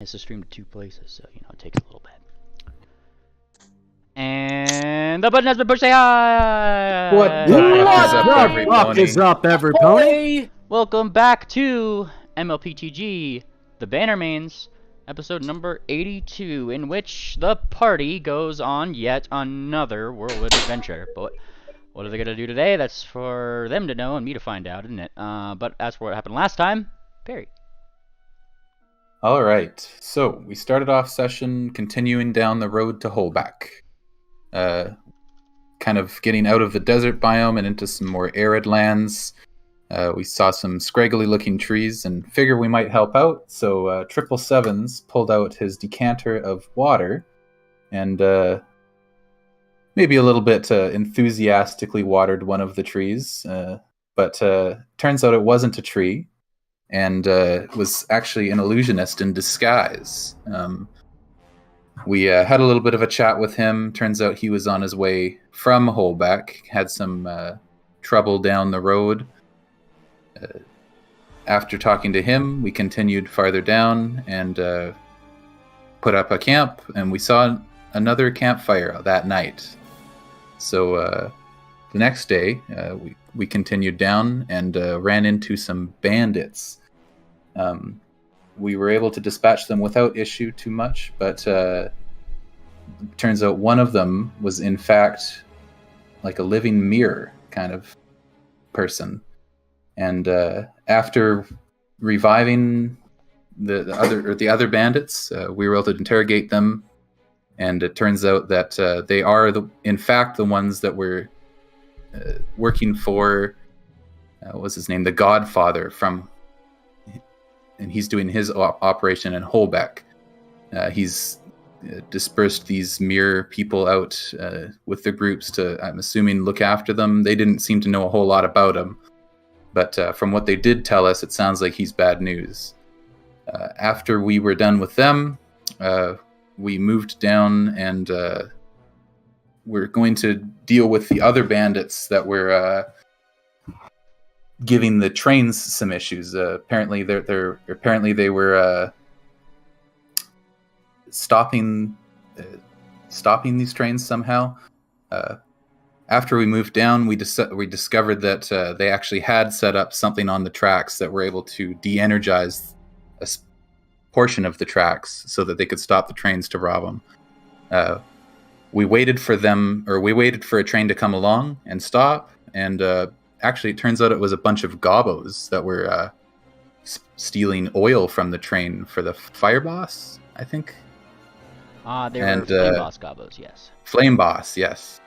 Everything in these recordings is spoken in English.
It's a stream to two places, so it takes a little bit. And the button has been pushed. Say hi. What the fuck is up, everybody? Welcome back to mlptg, the Bannermanes, episode number 82, in which the party goes on yet another whirlwind adventure. But what are they gonna do today? That's for them to know and me to find out, isn't it? But as for what happened last time, Perry. All right, so we started off session continuing down the road to Holback, kind of getting out of the desert biome and into some more arid lands. We saw some scraggly looking trees and figured we might help out, so 777s pulled out his decanter of water and maybe a little bit enthusiastically watered one of the trees, but turns out it wasn't a tree. And was actually an illusionist in disguise. We had a little bit of a chat with him. Turns out he was on his way from Holback, had some trouble down the road. After talking to him, we continued farther down and put up a camp, and we saw another campfire that night. So the next day, we continued down and ran into some bandits. We were able to dispatch them without issue too much, but turns out one of them was in fact like a living mirror kind of person. And after reviving the other bandits, we were able to interrogate them, and it turns out that they are in fact the ones that were working for what was his name, the Godfather and he's doing his operation in Holbeck. He's dispersed these mirror people out with the groups to, I'm assuming, look after them. They didn't seem to know a whole lot about him, but from what they did tell us, it sounds like he's bad news. After we were done with them, we moved down and we're going to deal with the other bandits that were giving the trains some issues. Apparently they were stopping these trains somehow. After we moved down, we discovered that they actually had set up something on the tracks that were able to de-energize a portion of the tracks so that they could stop the trains to rob them. We waited for a train to come along and stop, and actually, it turns out it was a bunch of gobos that were stealing oil from the train for the fire boss, I think. They were Flame Boss gobos, yes. Flame Boss, yes.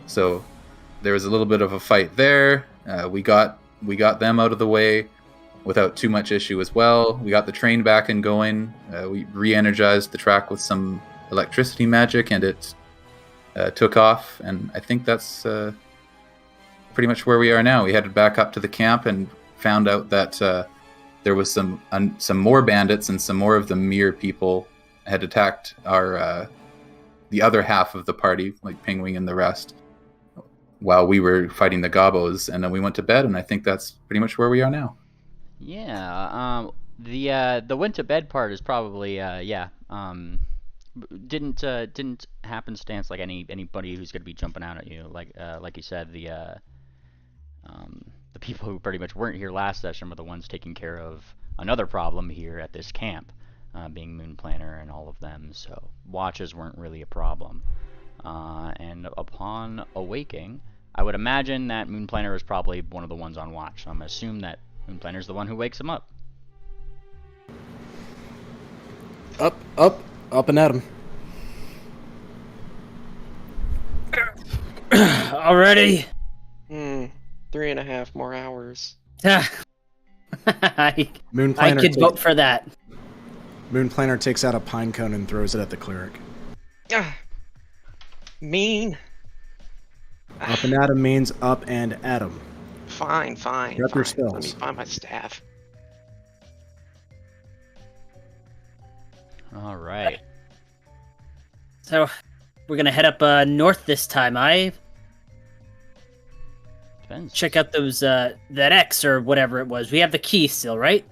So there was a little bit of a fight there. We got them out of the way without too much issue as well. We got the train back and going. We re-energized the track with some electricity magic, and it took off. And I think that's pretty much where we are now. We headed back up to the camp and found out that there was some more bandits and some more of the mere people had attacked the other half of the party, like Pingwing and the rest, while we were fighting the gobos. And then we went to bed, and I think that's pretty much where we are now. Yeah. The went to bed part is probably didn't happenstance like anybody who's gonna be jumping out at you, like you said, the people who pretty much weren't here last session were the ones taking care of another problem here at this camp, being Moon Planner and all of them, so watches weren't really a problem. And upon awaking, I would imagine that Moon Planner is probably one of the ones on watch, so I'm going to assume that Moon Planner is the one who wakes him up. Up and at 'em. Already? 3.5 more hours. I Moon Planner could vote for that. Moon Planner takes out a pine cone and throws it at the cleric. Mean. Up and at 'em means up and at 'em. Fine. Rep your Let spells. me find my staff. All right. So, we're gonna head up north this time. I Depends. check out those that X or whatever it was. We have the key still, right?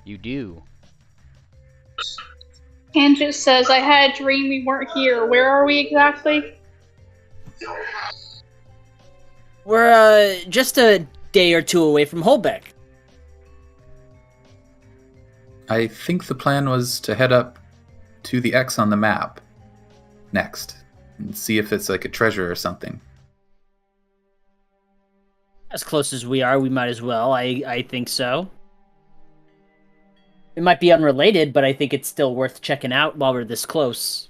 You do. Tangent says, I had a dream we weren't here. Where are we exactly? We're just a day or two away from Holbeck. I think the plan was to head up to the X on the map next and see if it's like a treasure or something. As close as we are, we might as well. I think so. It might be unrelated, but I think it's still worth checking out while we're this close.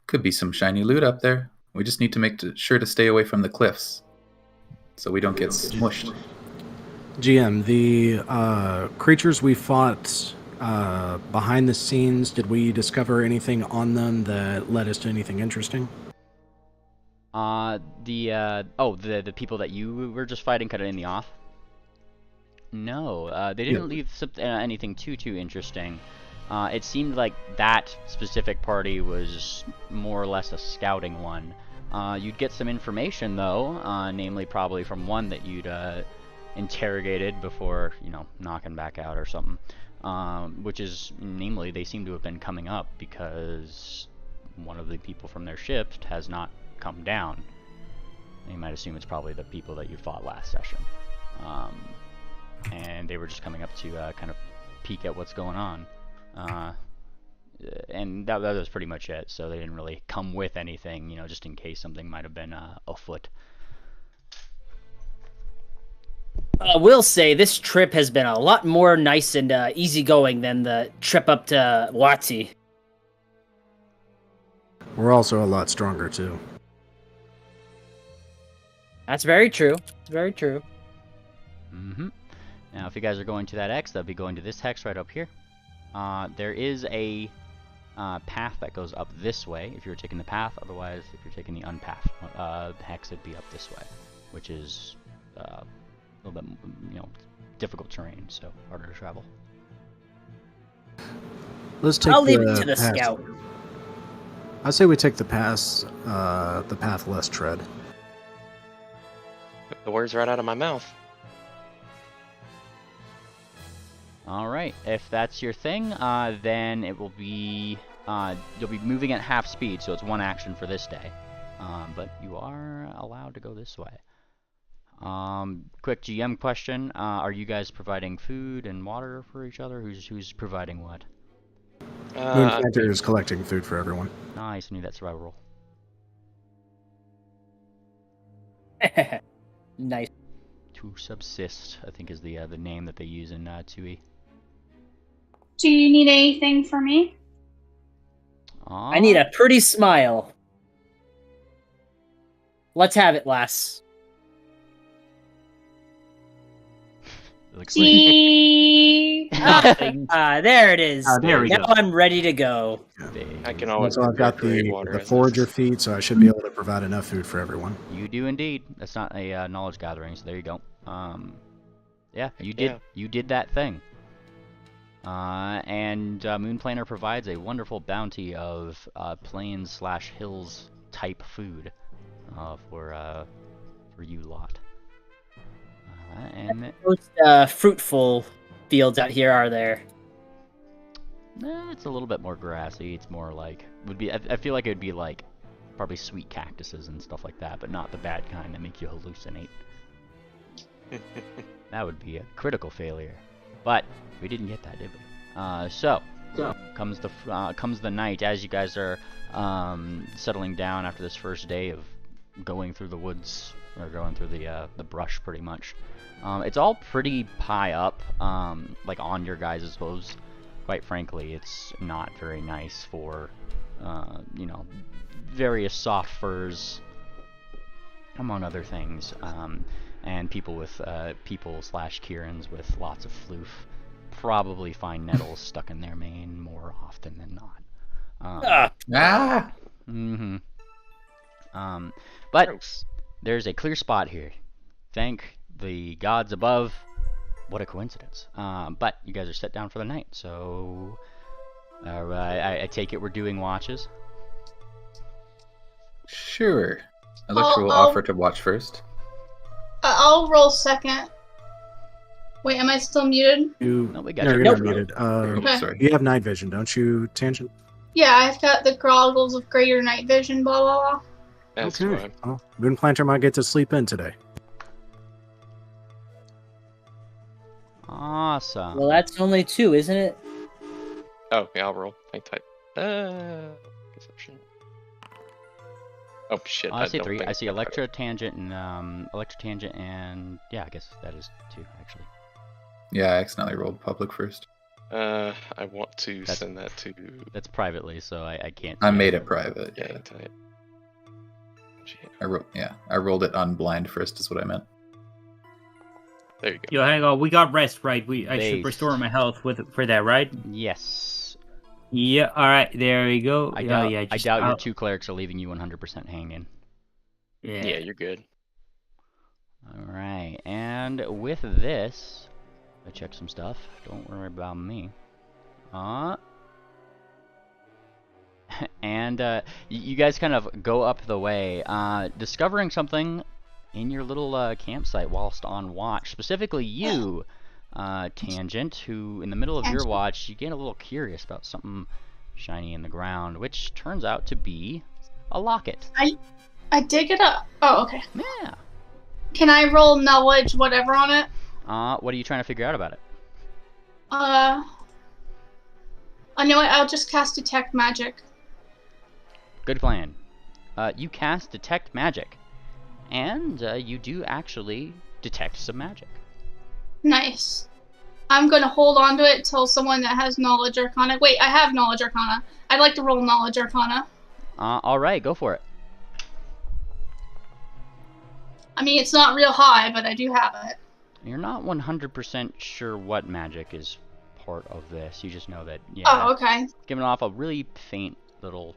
Could be some shiny loot up there. We just need to make sure to stay away from the cliffs so we don't get smushed. GM, the creatures we fought behind the scenes, did we discover anything on them that led us to anything interesting? The people that you were just fighting kind of in the off? No, they didn't leave anything too interesting. It seemed like that specific party was more or less a scouting one. You'd get some information though, namely probably from one that you'd interrogated before, knocking back out or something. Which is, namely, they seem to have been coming up because one of the people from their ship has not come down. You might assume it's probably the people that you fought last session. And they were just coming up to kind of peek at what's going on. And that was pretty much it, so they didn't really come with anything, just in case something might have been afoot. I will say this trip has been a lot more nice and easygoing than the trip up to Watsi. We're also a lot stronger, too. That's very true. It's very true. Mm-hmm. Now, if you guys are going to that X, they'll be going to this hex right up here. There is a path that goes up this way if you're taking the path. Otherwise, if you're taking the unpath hex, it'd be up this way, which is a little bit, difficult terrain, so harder to travel. Let's take I'll leave it to the scout. I say we take the path less tread. Took the words right out of my mouth. Alright, if that's your thing, then it will be, you'll be moving at half speed, so it's one action for this day. But you are allowed to go this way. Quick GM question, are you guys providing food and water for each other? Who's providing what? Moonplanter is collecting food for everyone. Nice, I knew that survival roll. Nice. To subsist, I think is the name that they use in 2E. Do you need anything from me? I need a pretty smile. Let's have it, lass. Looks There it is. There we now go. I'm ready to go. I can always So I've got create water the as forager is. feed, so I should be able to provide enough food for everyone. You do indeed. That's not a knowledge gathering, so there you go. Yeah, you did. Yeah. You did that thing. And Moonplaner provides a wonderful bounty of plains/hills type food for you lot. And Most fruitful fields out here are there? it's a little bit more grassy. It's more like I feel like it would be like probably sweet cactuses and stuff like that, but not the bad kind that make you hallucinate. That would be a critical failure. But we didn't get that, did we? So comes the night as you guys are settling down after this first day of going through the woods or going through the brush, pretty much. It's all pretty high up, like on your guys' hooves. Quite frankly, it's not very nice for various soft furs, among other things. And people/Kierans with lots of floof probably find nettles stuck in their mane more often than not. But Gross. there's a clear spot here. Thank the gods above. What a coincidence. But you guys are set down for the night, so I take it we're doing watches. Sure. Electra will I'll- offer to watch first. I'll roll second. Wait, am I still muted? No, we got no, you. you're Nope. not muted. Okay. Sorry. You have night vision, don't you, Tangent? Yeah, I've got the goggles of greater night vision, blah, blah, blah. That's Okay. fine. Well, Moonplanter might get to sleep in today. Awesome. Well, that's only 2, isn't it? Oh, yeah, I'll roll. Hang tight. Perception. Oh shit! I see don't 3. think I see got that. Electro Tangent and yeah, I guess that is 2 actually. Yeah, I accidentally rolled public first. I want to That's- send that to. That's privately, so I can't. I see made it private. Yeah, Yeah. hang tight. Shit. I rolled it on blind first, is what I meant. There you go. Yo, hang on. We got rest, right? I should Based. restore my health for that, right? Yes. Yeah. All right. There we go. I Oh, doubt. yeah, I just- doubt your I'll- 2 clerics are leaving you 100% hanging. Yeah. Yeah, you're good. All right, and with this, I check some stuff. Don't worry about me. And you guys kind of go up the way, discovering something in your little campsite whilst on watch. Specifically, you, Tangent, who in the middle of your Tangent. watch, you get a little curious about something shiny in the ground, which turns out to be a locket. I dig it up. Oh, okay. Yeah. Can I roll knowledge whatever on it? What are you trying to figure out about it? I know what, I'll just cast detect magic. Good plan. You cast Detect Magic, and you do actually detect some magic. Nice. I'm gonna hold on to it till someone that has knowledge arcana. Wait, I have knowledge arcana. I'd like to roll knowledge arcana. Alright, go for it. I mean, it's not real high, but I do have it. You're not 100% sure what magic is part of this. You just know that, yeah, Oh, okay. giving off a really faint little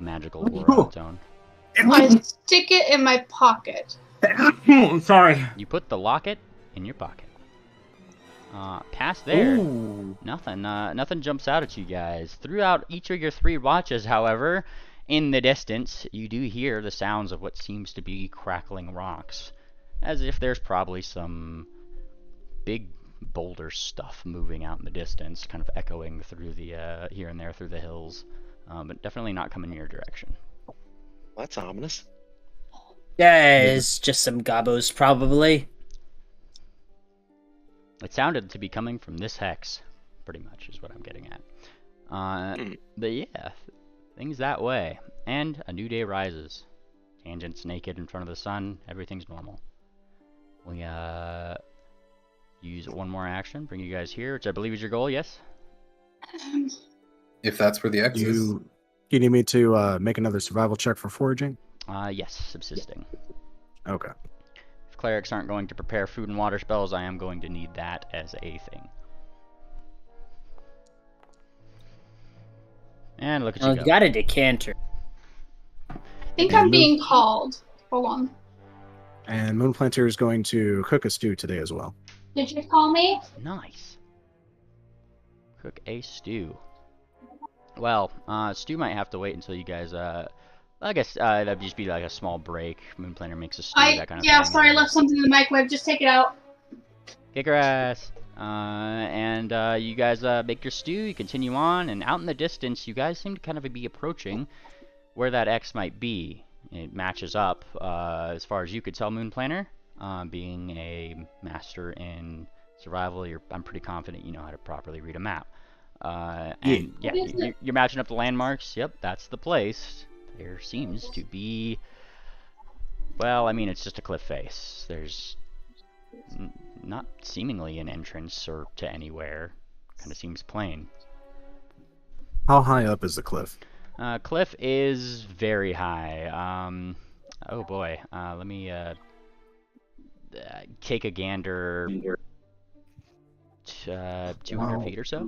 magical aura on its own. I stick it in my pocket. Sorry. You put the locket in your pocket. Past there, Ooh. nothing jumps out at you guys. Throughout each of your 3 watches, however, in the distance, you do hear the sounds of what seems to be crackling rocks, as if there's probably some big boulder stuff moving out in the distance, kind of echoing through the here and there through the hills, but definitely not coming in your direction. That's ominous. Yeah, it's just some gobos, probably. It sounded to be coming from this hex, pretty much, is what I'm getting at. But yeah, things that way. And a new day rises. Tangent's naked in front of the sun. Everything's normal. We use one more action, bring you guys here, which I believe is your goal, yes? If that's where the X is. You need me to make another survival check for foraging? Yes, subsisting. Okay. If clerics aren't going to prepare food and water spells, I am going to need that as a thing. And look at Oh, you you go. got a decanter. I think I'm being called. Hold on. And Moonplanter is going to cook a stew today as well. Did you call me? Nice. Cook a stew. Well, stew might have to wait until you guys, I guess that'd just be like a small break. Moonplanter makes a stew, that kind of thing. Sorry, I left something in the microwave. Just take it out. Kick her ass. And you guys make your stew, you continue on, and out in the distance, you guys seem to kind of be approaching where that X might be. It matches up, as far as you could tell, Moonplanter. Being a master in survival, I'm pretty confident you know how to properly read a map. And yeah, you're matching up the landmarks. Yep, that's the place. There seems to be, well, I mean, it's just a cliff face. There's not seemingly an entrance or to anywhere. Kind of seems plain. How high up is the cliff? Cliff is very high. Oh boy. Let me take a gander. 200 feet or so.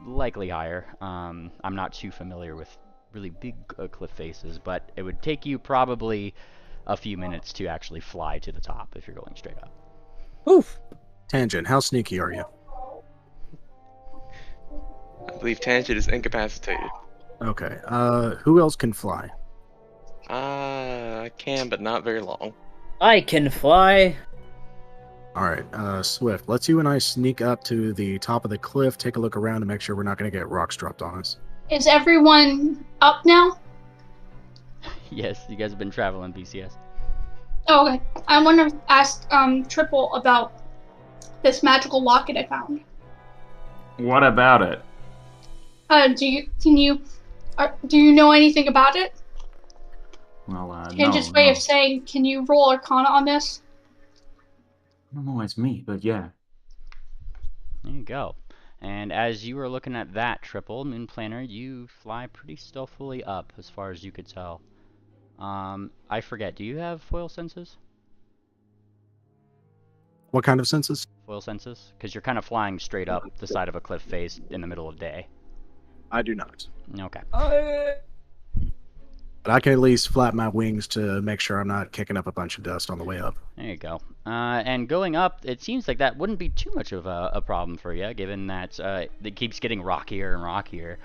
Likely higher. I'm not too familiar with really big cliff faces, but it would take you probably a few minutes to actually fly to the top if you're going straight up. Oof. Tangent, how sneaky are you? I believe Tangent is incapacitated. Okay. Who else can fly? I can, but not very long. I can fly. All right, Swift, let's you and I sneak up to the top of the cliff, take a look around, and make sure we're not going to get rocks dropped on us. Is everyone up now? Yes, you guys have been traveling BCS. Oh, okay. I want to ask Triple about this magical locket I found. What about it? Do you know anything about it? Well, Tange's way of saying, can you roll Arcana on this? I don't know, it's me, but yeah. There you go. And as you were looking at that, Triple Moon Planner, you fly pretty stealthily up, as far as you could tell. I forget. Do you have foil senses? What kind of senses? Foil senses? Because you're kind of flying straight up the side of a cliff face in the middle of day. I do not. Okay. But I can at least flap my wings to make sure I'm not kicking up a bunch of dust on the way up. There you go. And going up, it seems like that wouldn't be too much of a problem for you, given that it keeps getting rockier and rockier.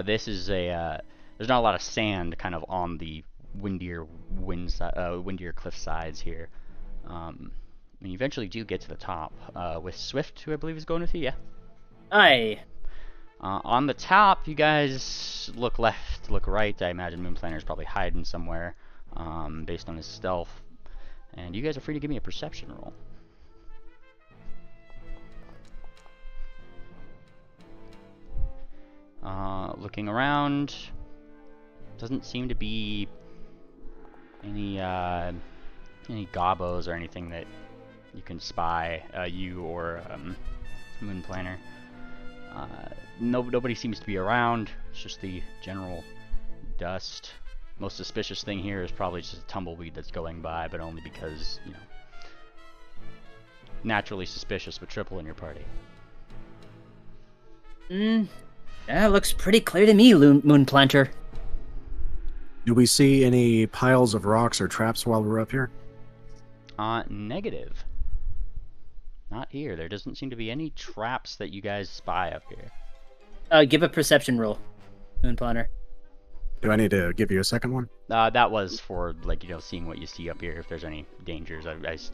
This is there's not a lot of sand kind of on the windier cliff sides here. And you eventually do get to the top with Swift, who I believe is going with you. Yeah. Aye. On the top, you guys look left, look right. I imagine Moon Planner's probably hiding somewhere, based on his stealth. And you guys are free to give me a perception roll. Looking around, doesn't seem to be any gobbos or anything that you can spy, you or Moon Planner. Nobody seems to be around. It's just the general dust. Most suspicious thing here is probably just a tumbleweed that's going by, but only because, you know, naturally suspicious with Triple in your party. That looks pretty clear to me, Moon Planter. Do we see any piles of rocks or traps while we're up here? Negative. Not here. There doesn't seem to be any traps that you guys spy up here. Give a perception roll, Moon Planter. Do I need to give you a second one? That was for, like, you know, seeing what you see up here, if there's any dangers.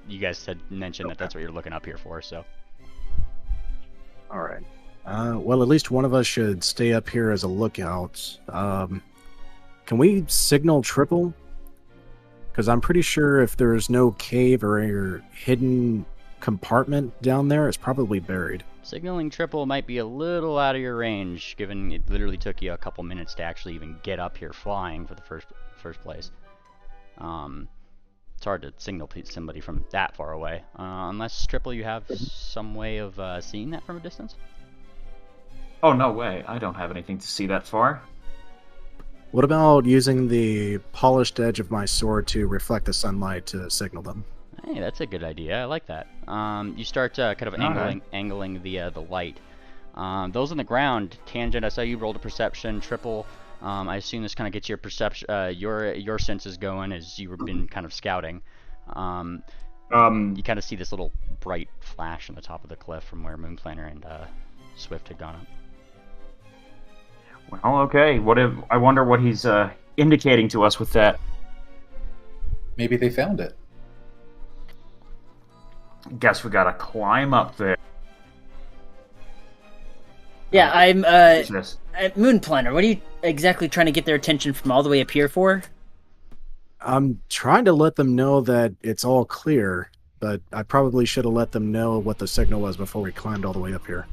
You guys had mentioned that that's what you're looking up here for, so. All right. Well, at least one of us should stay up here as a lookout. Can we signal Triple? Because I'm pretty sure if there's no cave or a hidden compartment down there, it's probably buried. Signaling Triple might be a little out of your range, given it literally took you a couple minutes to actually even get up here flying for the first place. It's hard to signal somebody from that far away, unless Triple, you have some way of seeing that from a distance. Oh, no way. I don't have anything to see that far. What about using the polished edge of my sword to reflect the sunlight to signal them? Hey, that's a good idea. I like that. You start kind of angling the light. Those on the ground, Tangent, I saw you rolled a perception. Triple, I assume this kind of gets your perception, your senses going as you've been kind of scouting. You kind of see this little bright flash on the top of the cliff from where Moon Planner and Swift had gone up. Well, okay. I wonder what he's indicating to us with that. Maybe they found it. Guess we gotta climb up there. Yeah, I'm Yes. Moon Planner. What are you exactly trying to get their attention from all the way up here for? I'm trying to let them know that it's all clear, but I probably should have let them know what the signal was before we climbed all the way up here.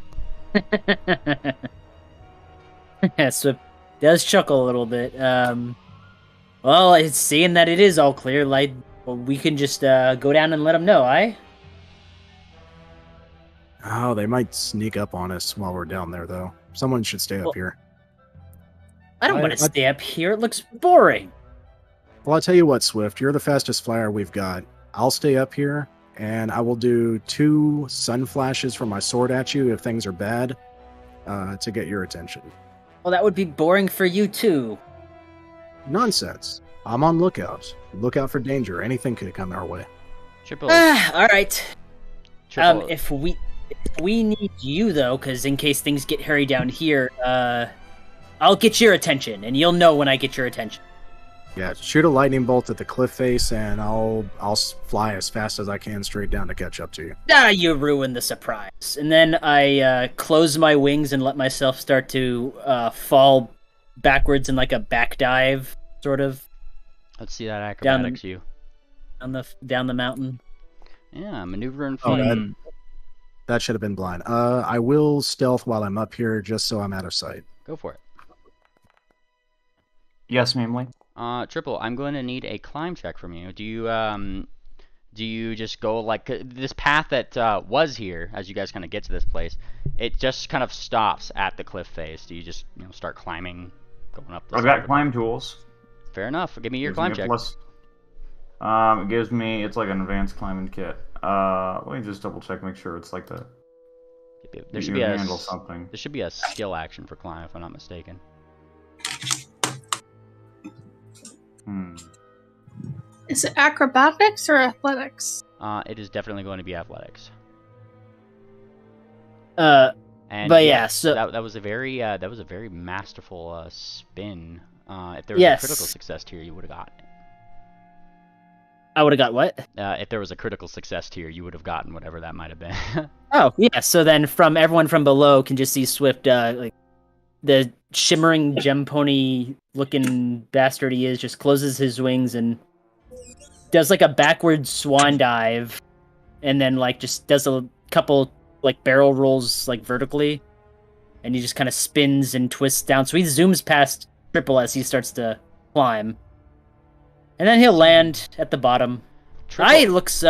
So does chuckle a little bit. Well, it's seeing that it is all clear. Like, well, we can just go down and let them know, aye? Oh, they might sneak up on us while we're down there, though. Someone should stay up here. I don't want to stay up here. It looks boring. Well, I'll tell you what, Swift. You're the fastest flyer we've got. I'll stay up here, and I will do 2 sun flashes from my sword at you if things are bad, to get your attention. Well, that would be boring for you, too. Nonsense. I'm on lookout. Look out for danger. Anything could come our way. Triple. All right. Triple. If we need you, though, because in case things get hairy down here, I'll get your attention, and you'll know when I get your attention. Yeah, shoot a lightning bolt at the cliff face, and I'll fly as fast as I can straight down to catch up to you. Ah, you ruined the surprise. And then I close my wings and let myself start to fall backwards in like a back dive, sort of. Let's see that acrobatics you. Down the mountain. Yeah, maneuver and Oh, flight. that should have been blind. I will stealth while I'm up here, just so I'm out of sight. Go for it. Yes, namely. Triple, I'm going to need a climb check from you. Do you just go like this path that was here as you guys kind of get to this place? It just kind of stops at the cliff face. Do you just start climbing, going up? I've got climb tools. Fair enough. Give me your Gives climb me a check. plus- it gives me, it's like an advanced climbing kit. Let me just double check, make sure it's like the. There should you be a handle something. there should be a skill action for climb if I'm not mistaken. Is it acrobatics or athletics? It is definitely going to be athletics. And But yeah, so that was a very masterful spin. If there was a critical success tier, you would have gotten it. I would have got what? If there was a critical success tier, you would have gotten whatever that might have been. Oh, yeah. So then from everyone from below can just see Swift, like the shimmering gem pony looking bastard he is, just closes his wings and does like a backward swan dive, and then like just does a couple like barrel rolls like vertically, and he just kind of spins and twists down. So he zooms past Triple as he starts to climb, and then he'll land at the bottom. Aye, looks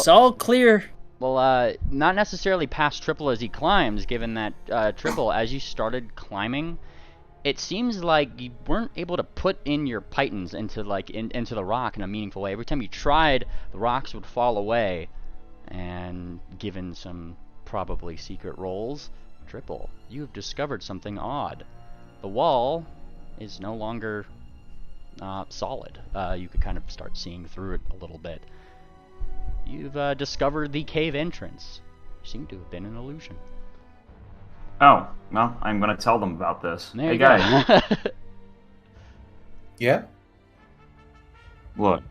all clear. Well, not necessarily past Triple as he climbs, given that Triple, as you started climbing, it seems like you weren't able to put in your pythons into into the rock in a meaningful way. Every time you tried, the rocks would fall away, and given some probably secret rolls, Triple, you have discovered something odd. The wall is no longer solid. You could kind of start seeing through it a little bit. You've discovered the cave entrance. You seem to have been an illusion. Oh, well, I'm gonna tell them about this. There Hey you guys, go. Yeah? look.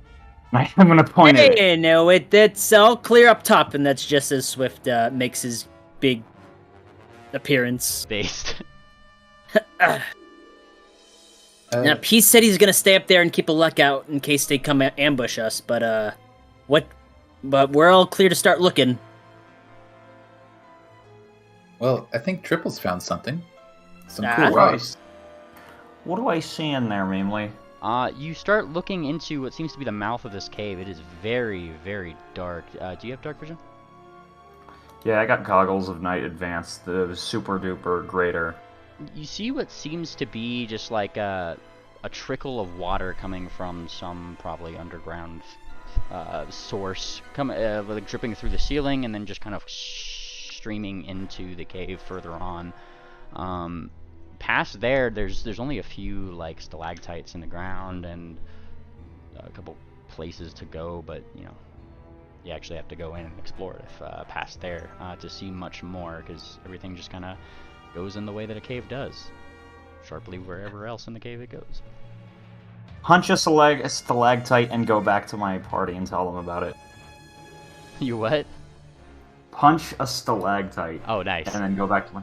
I'm gonna point at it. Hey, no, it's all clear up top, and that's just as Swift makes his big appearance. Based. Now, he said he's gonna stay up there and keep a lookout in case they come ambush us. But But we're all clear to start looking. Well, I think Triple's found something. Some Ah. cool rocks. What do I see in there, mainly? You start looking into what seems to be the mouth of this cave. It is very, very dark. Do you have dark vision? Yeah, I got goggles of night advanced, the super duper greater. You see what seems to be just like a trickle of water coming from some probably underground source, like dripping through the ceiling and then just kind of streaming into the cave further on. Past there, there's only a few like stalactites in the ground and a couple places to go, but you actually have to go in and explore it if past there to see much more, because everything just kind of goes in the way that a cave does, sharply wherever else in the cave it goes. Punch a stalactite and go back to my party and tell them about it. You what? Punch a stalactite. Oh, nice. And then go back to my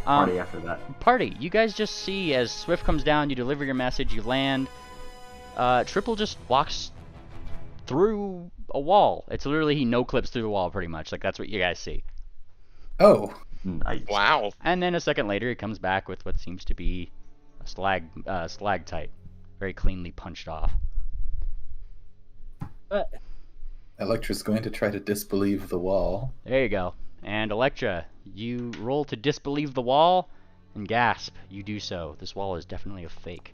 party after that. Party, you guys just see as Swift comes down, you deliver your message, you land. Triple just walks through a wall. It's literally he no-clips through the wall, pretty much. Like, that's what you guys see. Oh. Nice. Wow. And then a second later, he comes back with what seems to be a stalactite. Very cleanly punched off. Electra's going to try to disbelieve the wall. There you go. And Electra, you roll to disbelieve the wall, and gasp, you do so. This wall is definitely a fake.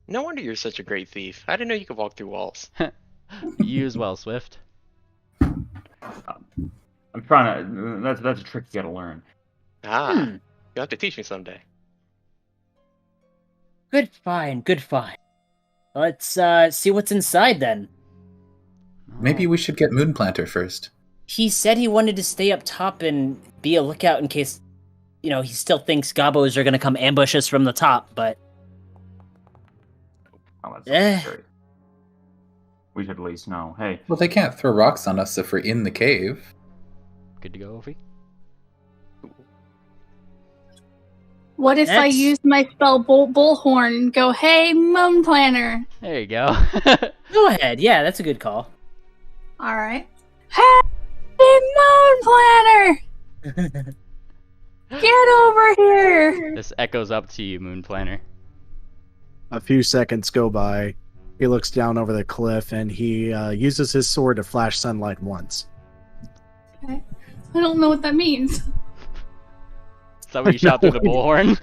No wonder you're such a great thief. I didn't know you could walk through walls. You as well, Swift. I'm trying to. That's a trick you gotta learn. Ah, you'll have to teach me someday. Good find. Let's see what's inside then. Maybe we should get Moonplanter first. He said he wanted to stay up top and be a lookout in case, he still thinks Gobos are gonna come ambush us from the top, but Oh, that's Eh. great. We should at least know. Hey, Well, they can't throw rocks on us if we're in the cave. Good to go, Ophi? What if I Next. use my spell Bullhorn and go, hey, Moon Planner? There you go. Go ahead. Yeah, that's a good call. Alright. Hey, Moon Planner! Get over here! This echoes up to you, Moon Planner. A few seconds go by. He looks down over the cliff and he uses his sword to flash sunlight once. Okay. I don't know what that means. Is that what you shout through the bullhorn?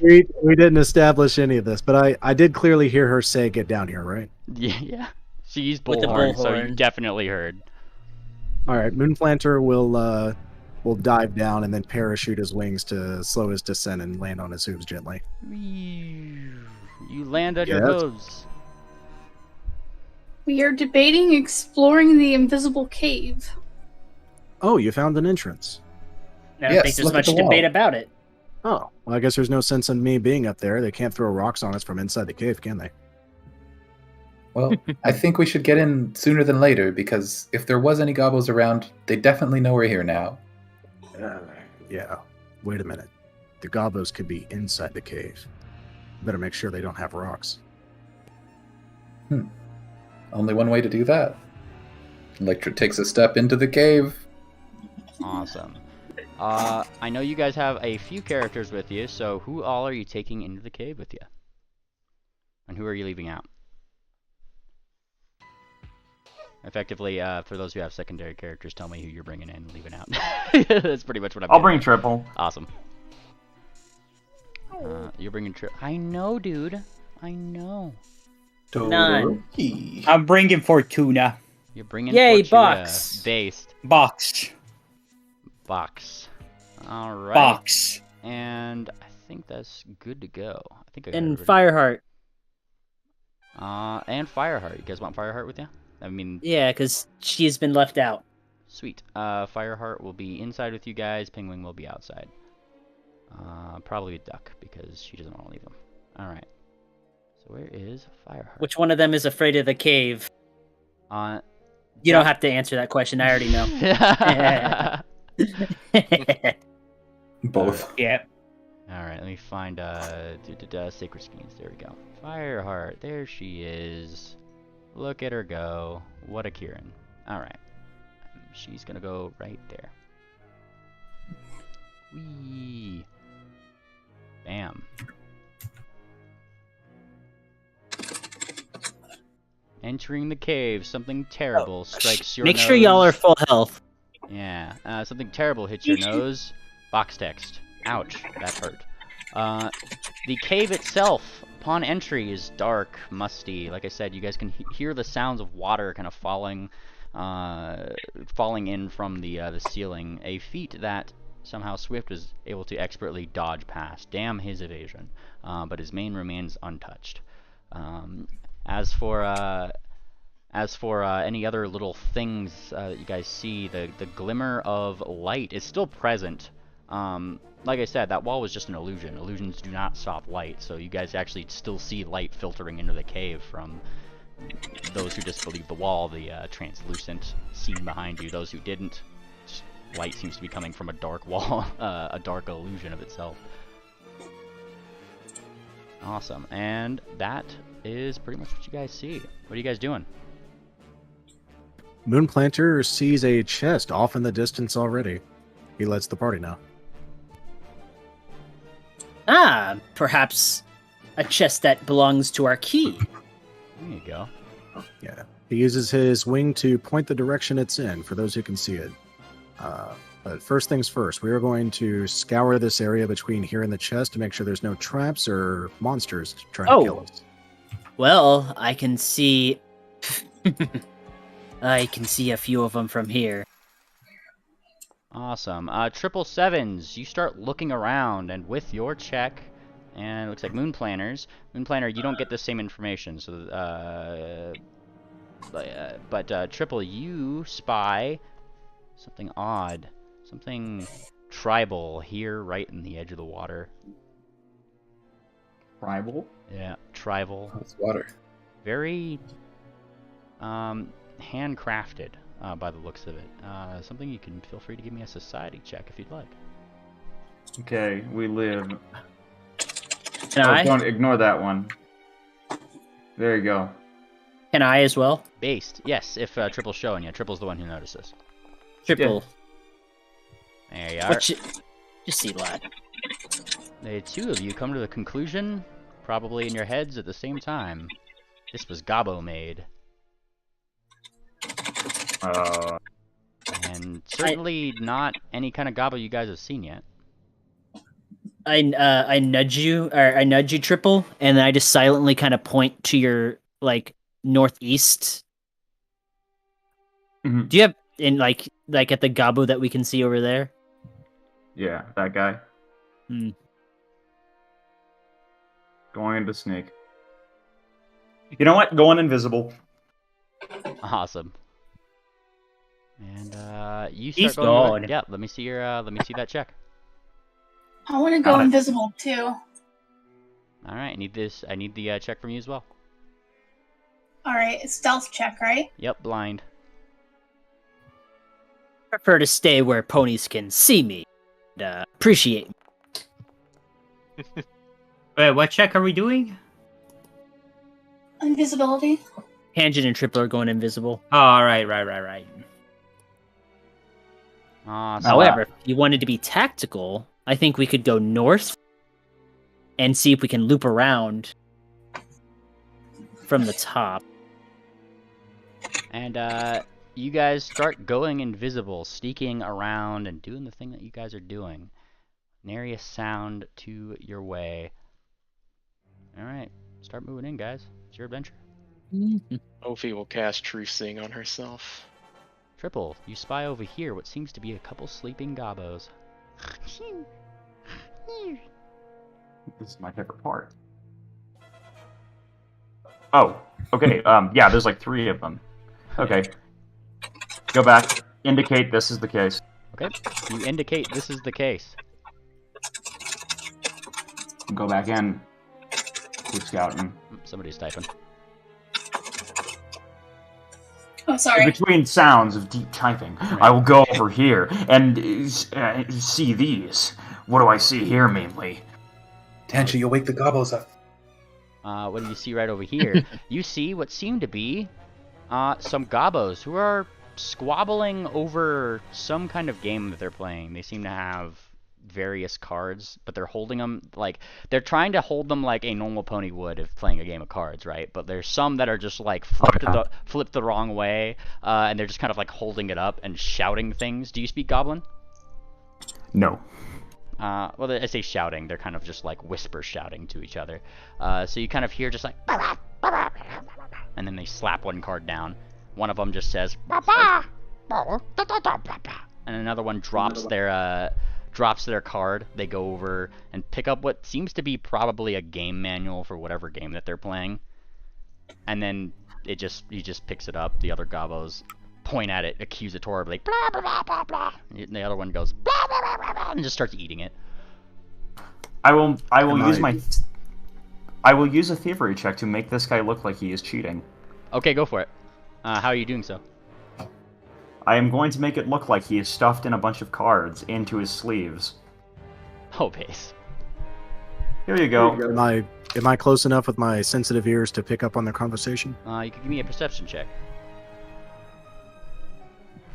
We didn't establish any of this, but I did clearly hear her say, "Get down here," right? Yeah. She used With the bullhorn, so you bullhorn. definitely heard. All right, Moonplanter will dive down and then parachute his wings to slow his descent and land on his hooves gently. You land on your Yes. hooves. We are debating exploring the invisible cave. Oh, you found an entrance. I don't Yes, think there's look at much the wall. debate about it. Oh, well, I guess there's no sense in me being up there. They can't throw rocks on us from inside the cave, can they? Well, I think we should get in sooner than later, because if there was any gobbles around, they definitely know we're here now. Yeah. Wait a minute. The gobos could be inside the cave. Better make sure they don't have rocks. Only one way to do that. Electra takes a step into the cave. Awesome. I know you guys have a few characters with you, so who all are you taking into the cave with you? And who are you leaving out? Effectively, for those who have secondary characters, tell me who you're bringing in and leaving out. That's pretty much what I'm I'll getting bring at. Triple. Awesome. You're bringing I know, dude. I know. None. Todoroki. I'm bringing Fortuna. You're bringing Yay, Fortuna box. based Box. box. All right. Box. And I think that's good to go. I think I got And everybody. Fireheart. And Fireheart. You guys want Fireheart with you? I mean, Yeah, because she's been left out. sweet. Fireheart will be inside with you guys. Penguin will be outside. Probably a duck because she doesn't want to leave them. All right. So where is Fireheart? Which one of them is afraid of the cave? Uh, You don't have to answer that question. I already know. Both. Yeah. All right, let me find Sacred Schemes. There we go. Fireheart. There she is. Look at her go. What a Kieran. All right. She's gonna go right there. Whee. Bam. Entering the cave, something terrible strikes your Make nose. sure y'all are full health. Yeah, something terrible hits your nose. Box text. Ouch, that hurt. The cave itself, upon entry, is dark, musty. Like I said, you guys can hear the sounds of water kind of falling in from the ceiling. A feat that somehow Swift was able to expertly dodge past. Damn his evasion. But his mane remains untouched. As for any other little things that you guys see, the glimmer of light is still present. Like I said, that wall was just an illusion. Illusions do not stop light, so you guys actually still see light filtering into the cave from those who disbelieve the wall, the translucent scene behind you. Those who didn't, just light seems to be coming from a dark wall, a dark illusion of itself. Awesome, and that is pretty much what you guys see. What are you guys doing? Moonplanter sees a chest off in the distance already. He lets the party know. Ah, perhaps a chest that belongs to our key. There you go. Yeah. He uses his wing to point the direction it's in for those who can see it. But first things first, we are going to scour this area between here and the chest to make sure there's no traps or monsters trying to kill us. Well, I can see... I can see a few of them from here. Awesome. 777s, you start looking around, and with your check, and it looks like Moon Planner, you don't get the same information. So, but Triple, you spy something odd, something tribal here, right in the edge of the water. Tribal? Yeah, tribal. Oh, it's water. Very handcrafted by the looks of it. Something you can feel free to give me a society check if you'd like. Okay, we live. Can I? Don't ignore that one. There you go. Can I as well? Based, yes, if Triple's showing you. Triple's the one who notices. Triple. There you are. What you see, lad? The two of you come to the conclusion, probably in your heads at the same time. This was Gobbo made. And certainly not any kind of Gobbo you guys have seen yet. I nudge you, or I nudge you, Triple, and then I just silently kind of point to your like northeast. Mhm. Do you have like at the Gabo that we can see over there? Yeah, that guy. Hmm. Going into snake. You know what? Going invisible. Awesome. And you He's start going. gone. Yeah, let me see your. Let me see that check. I want to go Got it. invisible too. All right, I need this. I need the check from you as well. All right, stealth check, right? Yep, blind. Prefer to stay where ponies can see me and appreciate me. Wait, what check are we doing? Invisibility. Tangent and Triple are going invisible. Oh, right. Awesome. However, if you wanted to be tactical, I think we could go north and see if we can loop around from the top. And you guys start going invisible, sneaking around and doing the thing that you guys are doing. Nary a sound to your way. All right, start moving in, guys. It's your adventure. Ophi will cast Truth Sing on herself. Triple, you spy over here what seems to be a couple sleeping gobbos. This is my favorite part. Oh, okay. Yeah, there's like 3 of them. Okay. Go back. Indicate this is the case. Okay, you indicate this is the case. Go back in. Keep scouting. Somebody's typing. Oh, sorry. Between sounds of deep typing, I will go over here and see these. What do I see here mainly? Tanchi, you'll wake the gobos up. What do you see right over here? You see what seem to be some gobbos who are squabbling over some kind of game that they're playing. They seem to have various cards, but they're holding them like they're trying to hold them like a normal pony would if playing a game of cards, right? But there's some that are just like flipped the wrong way, and they're just kind of like holding it up and shouting things. Do you speak Goblin? No. Well, I say shouting. They're kind of just like whisper shouting to each other. So you kind of hear just like, and then they slap one card down. One of them just says, and another one drops their card. They go over and pick up what seems to be probably a game manual for whatever game that they're playing, and then he just picks it up. The other gobbos point at it accusatorily, blah blah blah blah blah. And the other one goes blah blah blah blah, blah and just starts eating it. I will use a thievery check to make this guy look like he is cheating. Okay, go for it. How are you doing so? I am going to make it look like he is stuffed in a bunch of cards into his sleeves. Oh, base. Here you go. Am I close enough with my sensitive ears to pick up on their conversation? You can give me a perception check.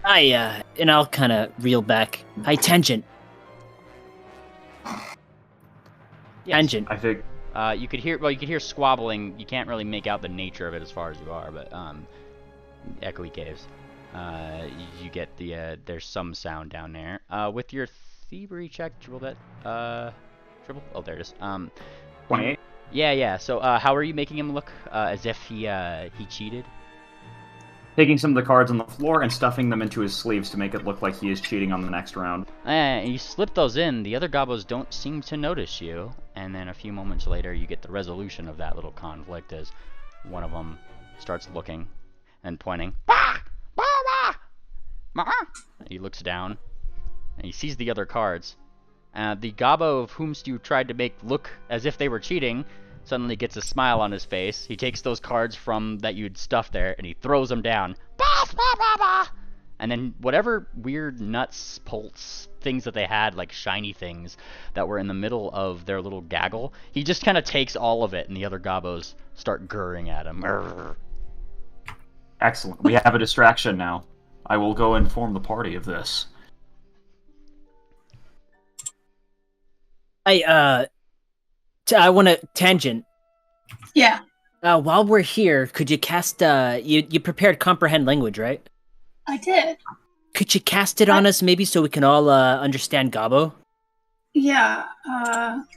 And I'll kind of reel back. Hi, Tangent. Yes. Tangent. I think. You could hear squabbling. You can't really make out the nature of it as far as you are, but echoey caves. You get there's some sound down there. With your thievery check, did you roll that triple? Oh, there it is. 28. Yeah. So how are you making him look as if he cheated? Taking some of the cards on the floor and stuffing them into his sleeves to make it look like he is cheating on the next round. You slip those in. The other gobbos don't seem to notice you. And then a few moments later, you get the resolution of that little conflict as one of them starts looking and pointing. He looks down and he sees the other cards. The gobbo of whomst you tried to make look as if they were cheating suddenly gets a smile on his face. He takes those cards from that you'd stuffed there, and he throws them down. Bah, bah, bah, bah. And then whatever weird nuts, bolts, things that they had, like shiny things, that were in the middle of their little gaggle, he just kind of takes all of it, and the other gobbos start gurring at him. Urgh. Excellent. We have a distraction now. I will go inform the party of this. I want to tangent. Yeah. While we're here, could you cast? You prepared comprehend language, right? I did. Could you cast it on us, maybe, so we can all understand Gobbo? Yeah.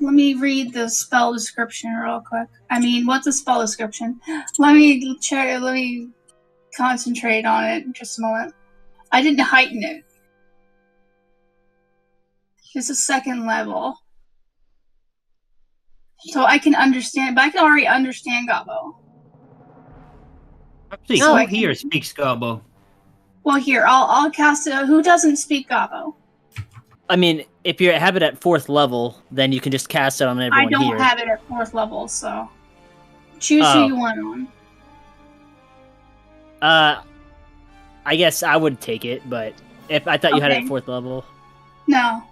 Let me read the spell description real quick. I mean, what's the spell description? Let me check. Let me concentrate on it in just a moment. I didn't heighten it. It's a second level. So I can understand, but I can already understand Gobbo. Actually, So who I can- here speaks Gobbo? Well, here, I'll cast it. Who doesn't speak Gobbo? I mean, if you have it at 4th level, then you can just cast it on everyone I don't here. have it at 4th level, so choose who you want on. I guess I would take it, but if I thought you had it at Okay. 4th level. No.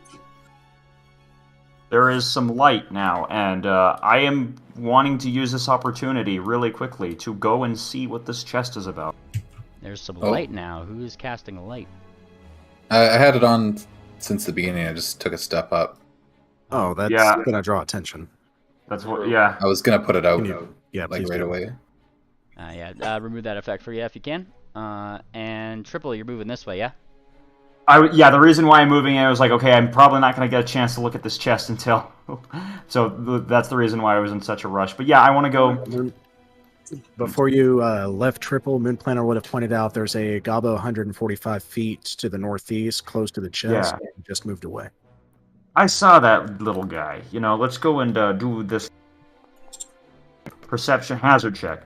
There is some light now, and I am wanting to use this opportunity really quickly to go and see what this chest is about. There's some Oh. light now. Who is casting a light? I had it on since the beginning. I just took a step up. Oh, that's Yeah. gonna draw attention. That's what, yeah. I was gonna put it out Can you- Yeah, like please right do. away. Remove that effect for you if you can. And Triple, you're moving this way, yeah? Yeah, the reason why I'm moving it was like, okay, I'm probably not going to get a chance to look at this chest until... so that's the reason why I was in such a rush. But yeah, I want to go... Before you left Triple, Moon Planner would have pointed out there's a Gobbo 145 feet to the northeast, close to the chest, Yeah. and just moved away. I saw that little guy. You know, let's go and do this perception hazard check.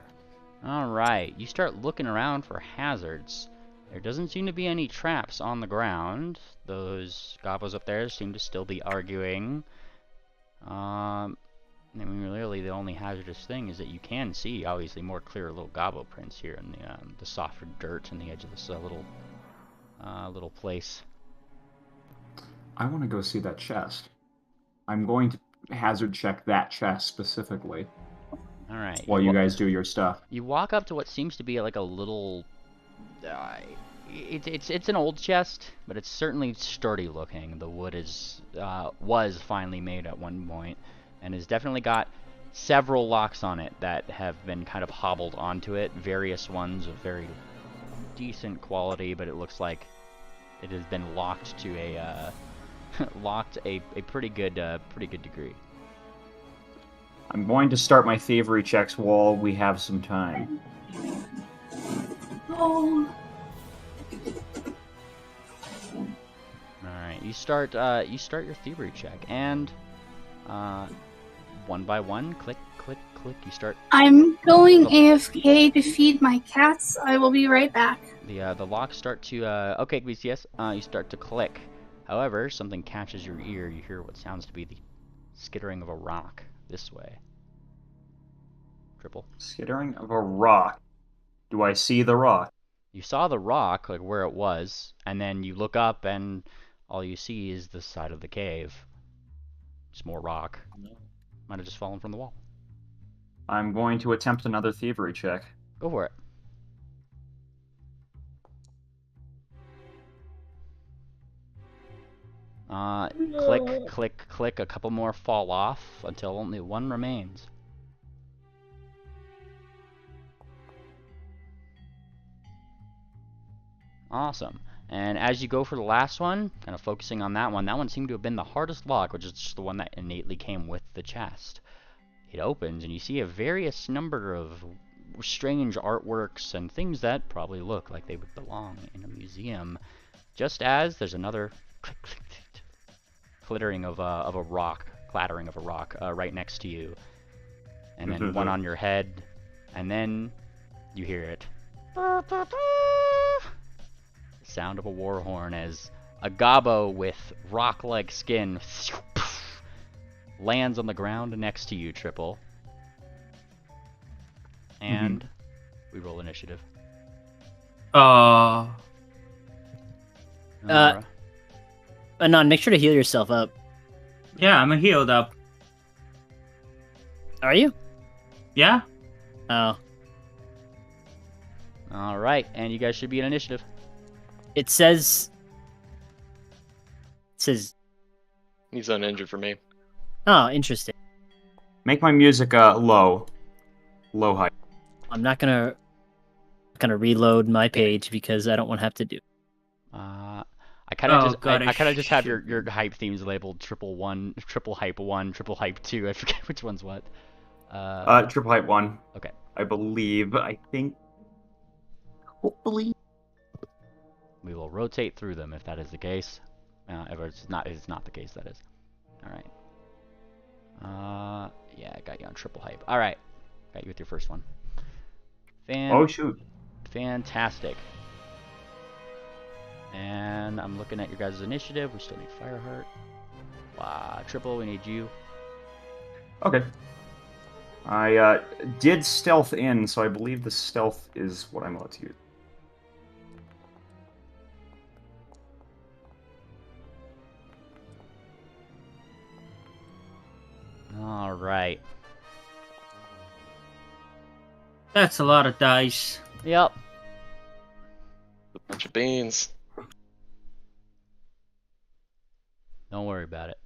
Alright, you start looking around for hazards. There doesn't seem to be any traps on the ground. Those gobbos up there seem to still be arguing. I mean, really, the only hazardous thing is that you can see, obviously, more clear little gobbo prints here in the softer dirt on the edge of this little place. I want to go see that chest. I'm going to hazard check that chest specifically Alright. while you guys do your stuff. You walk up to what seems to be like a little... It's an old chest, but it's certainly sturdy looking. The wood was finely made at one point, and has definitely got several locks on it that have been kind of hobbled onto it. Various ones of very decent quality, but it looks like it has been locked to a pretty good degree. I'm going to start my thievery checks while we have some time. Oh. Alright, you start your thievery check, and one by one, click, click, click, you start... I'm going AFK to feed my cats. I will be right back. The locks start to, okay, BCS, you start to click. However, something catches your ear. You hear what sounds to be the skittering of a rock this way. Triple. Skittering of a rock. Do I see the rock? You saw the rock, like where it was, and then you look up and all you see is the side of the cave. Just more rock. Might have just fallen from the wall. I'm going to attempt another thievery check. Go for it. Click, click, click. A couple more fall off until only one remains. Awesome. And as you go for the last one, kind of focusing on that one seemed to have been the hardest lock, which is just the one that innately came with the chest. It opens, and you see a various number of strange artworks and things that probably look like they would belong in a museum. Just as there's another click, click, click, clattering of a rock right next to you, and then one on your head, and then you hear it. The sound of a war horn as a gobbo with rock-like skin lands on the ground next to you, Triple. and we roll initiative. Oh. Alright. Anon, make sure to heal yourself up. Yeah, I'm healed up. Are you? Yeah? Oh. All right, and you guys should be in initiative. It says... He's uninjured for me. Oh, interesting. Make my music low height. I'm not gonna reload my page because I don't want to have to do. I kind of Oh, just God, I kind of just have should- your hype themes labeled triple hype 1, triple hype 2. I forget which one's what. Triple height 1. Okay. I believe. I think. Hopefully. We will rotate through them if that is the case. If it's not the case, that is. All right. Yeah, I got you on triple hype. All right, got you with your first one. Oh shoot. Fantastic. And I'm looking at your guys' initiative. We still need Fireheart. Wow, triple, we need you. Okay. I did stealth in, so I believe the stealth is what I'm allowed to use. All right. That's a lot of dice. Yep. A bunch of beans. Don't worry about it.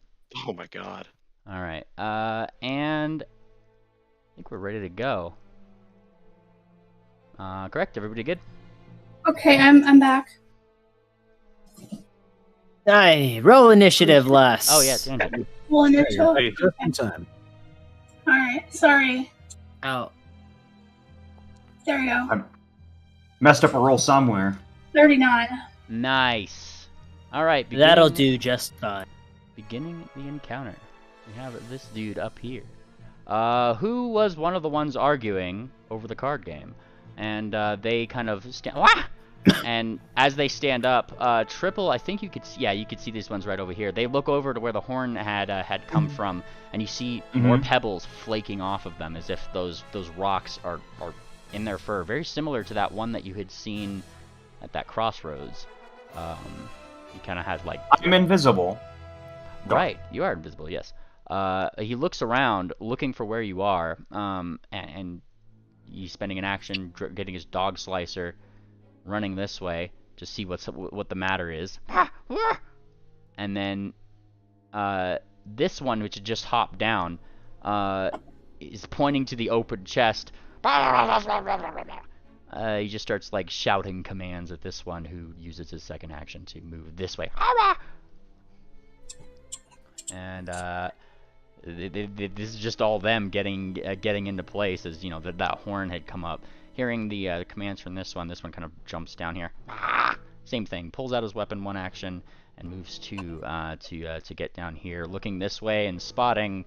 Oh my god. All right. And I think we're ready to go. Correct. Everybody good? Okay, I'm back. Aye, roll initiative, Les. Oh yeah, tangent. Well, initial. Hey, just in time. All right, sorry. Oh. There we go. Messed up a roll somewhere. 39. Nice. All right. That'll do just fine. Beginning the encounter. We have this dude up here. Who was one of the ones arguing over the card game, and they kind of and as they stand up, Triple, I think you could see these ones right over here. They look over to where the horn had come from, and you see more pebbles flaking off of them, as if those rocks are in their fur, very similar to that one that you had seen at that crossroads. He kind of has like... I'm invisible. Right, you are invisible, yes. He looks around, looking for where you are, and he's spending an action getting his dog slicer, running this way to see what the matter is. And then this one, which had just hopped down, is pointing to the open chest. He just starts like shouting commands at this one, who uses his second action to move this way. And this is just all them getting into place, as you know that horn had come up. Hearing the commands from this one kind of jumps down here. Same thing, pulls out his weapon, one action, and moves to get down here, looking this way and spotting.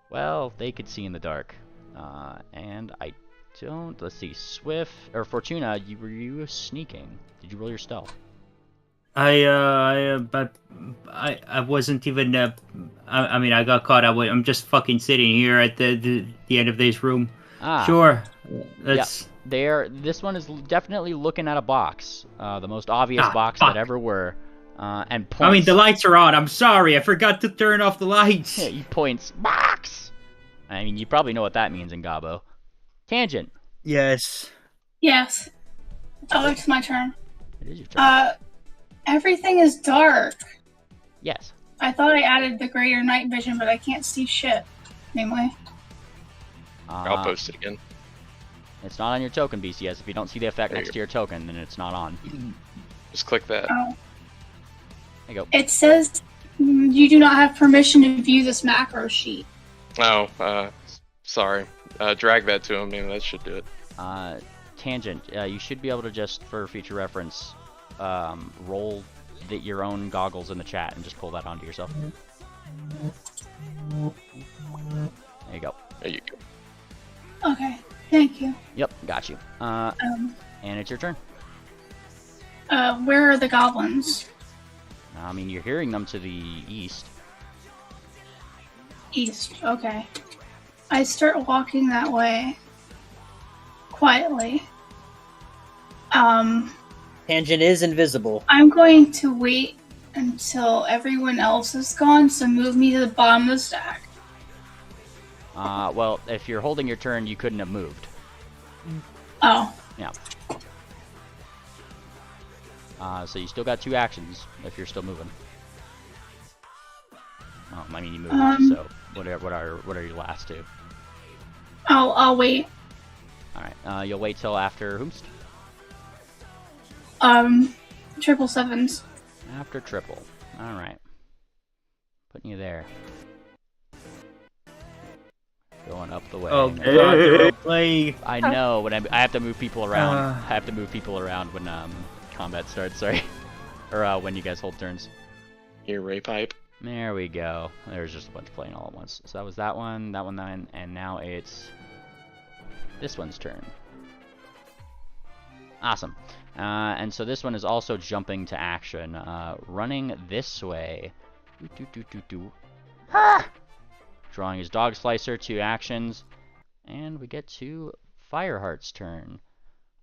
Well, they could see in the dark, and I don't. Let's see, Swift or Fortuna, were you sneaking? Did you roll your stealth? I wasn't even. I mean, I got caught. I'm just fucking sitting here at the end of this room. Sure. That's. Yeah. This one is definitely looking at a box, the most obvious box that ever were, and points. I mean, the lights are on. I'm sorry, I forgot to turn off the lights. Yeah, he points box. I mean, you probably know what that means in Gabo. Tangent. Yes. Yes. Oh, it's my turn. It is your turn. Everything is dark. Yes. I thought I added the greater night vision, but I can't see shit. Anyway. I'll post it again. It's not on your token, BCS. If you don't see the effect next to your token, then it's not on. Just click that. Oh. There you go. It says you do not have permission to view this macro sheet. Oh, sorry. Drag that to him. Maybe that should do it. Tangent. You should be able to just, for future reference, roll your own goggles in the chat and just pull that onto yourself. There you go. There you go. Okay, thank you. Yep, got you. And it's your turn. Where are the goblins? I mean, you're hearing them to the east. East, okay. I start walking that way. quietly. Tangent is invisible. I'm going to wait until everyone else is gone, so move me to the bottom of the stack. Well, if you're holding your turn, you couldn't have moved. Oh. Yeah. So you still got 2 actions if you're still moving. Oh, I mean you moved. So what are your last 2? I'll wait. All right. You'll wait till after whomst? Triple sevens. After triple. All right. Putting you there. Going up the way. Oh god, play. I know when I have to move people around. I have to move people around when combat starts. Sorry, or when you guys hold turns. Here, ray pipe. There we go. There's just a bunch playing all at once. So that was that one, and now it's this one's turn. Awesome. And so this one is also jumping to action, running this way. Drawing his dog slicer, 2 actions, and we get to Fireheart's turn.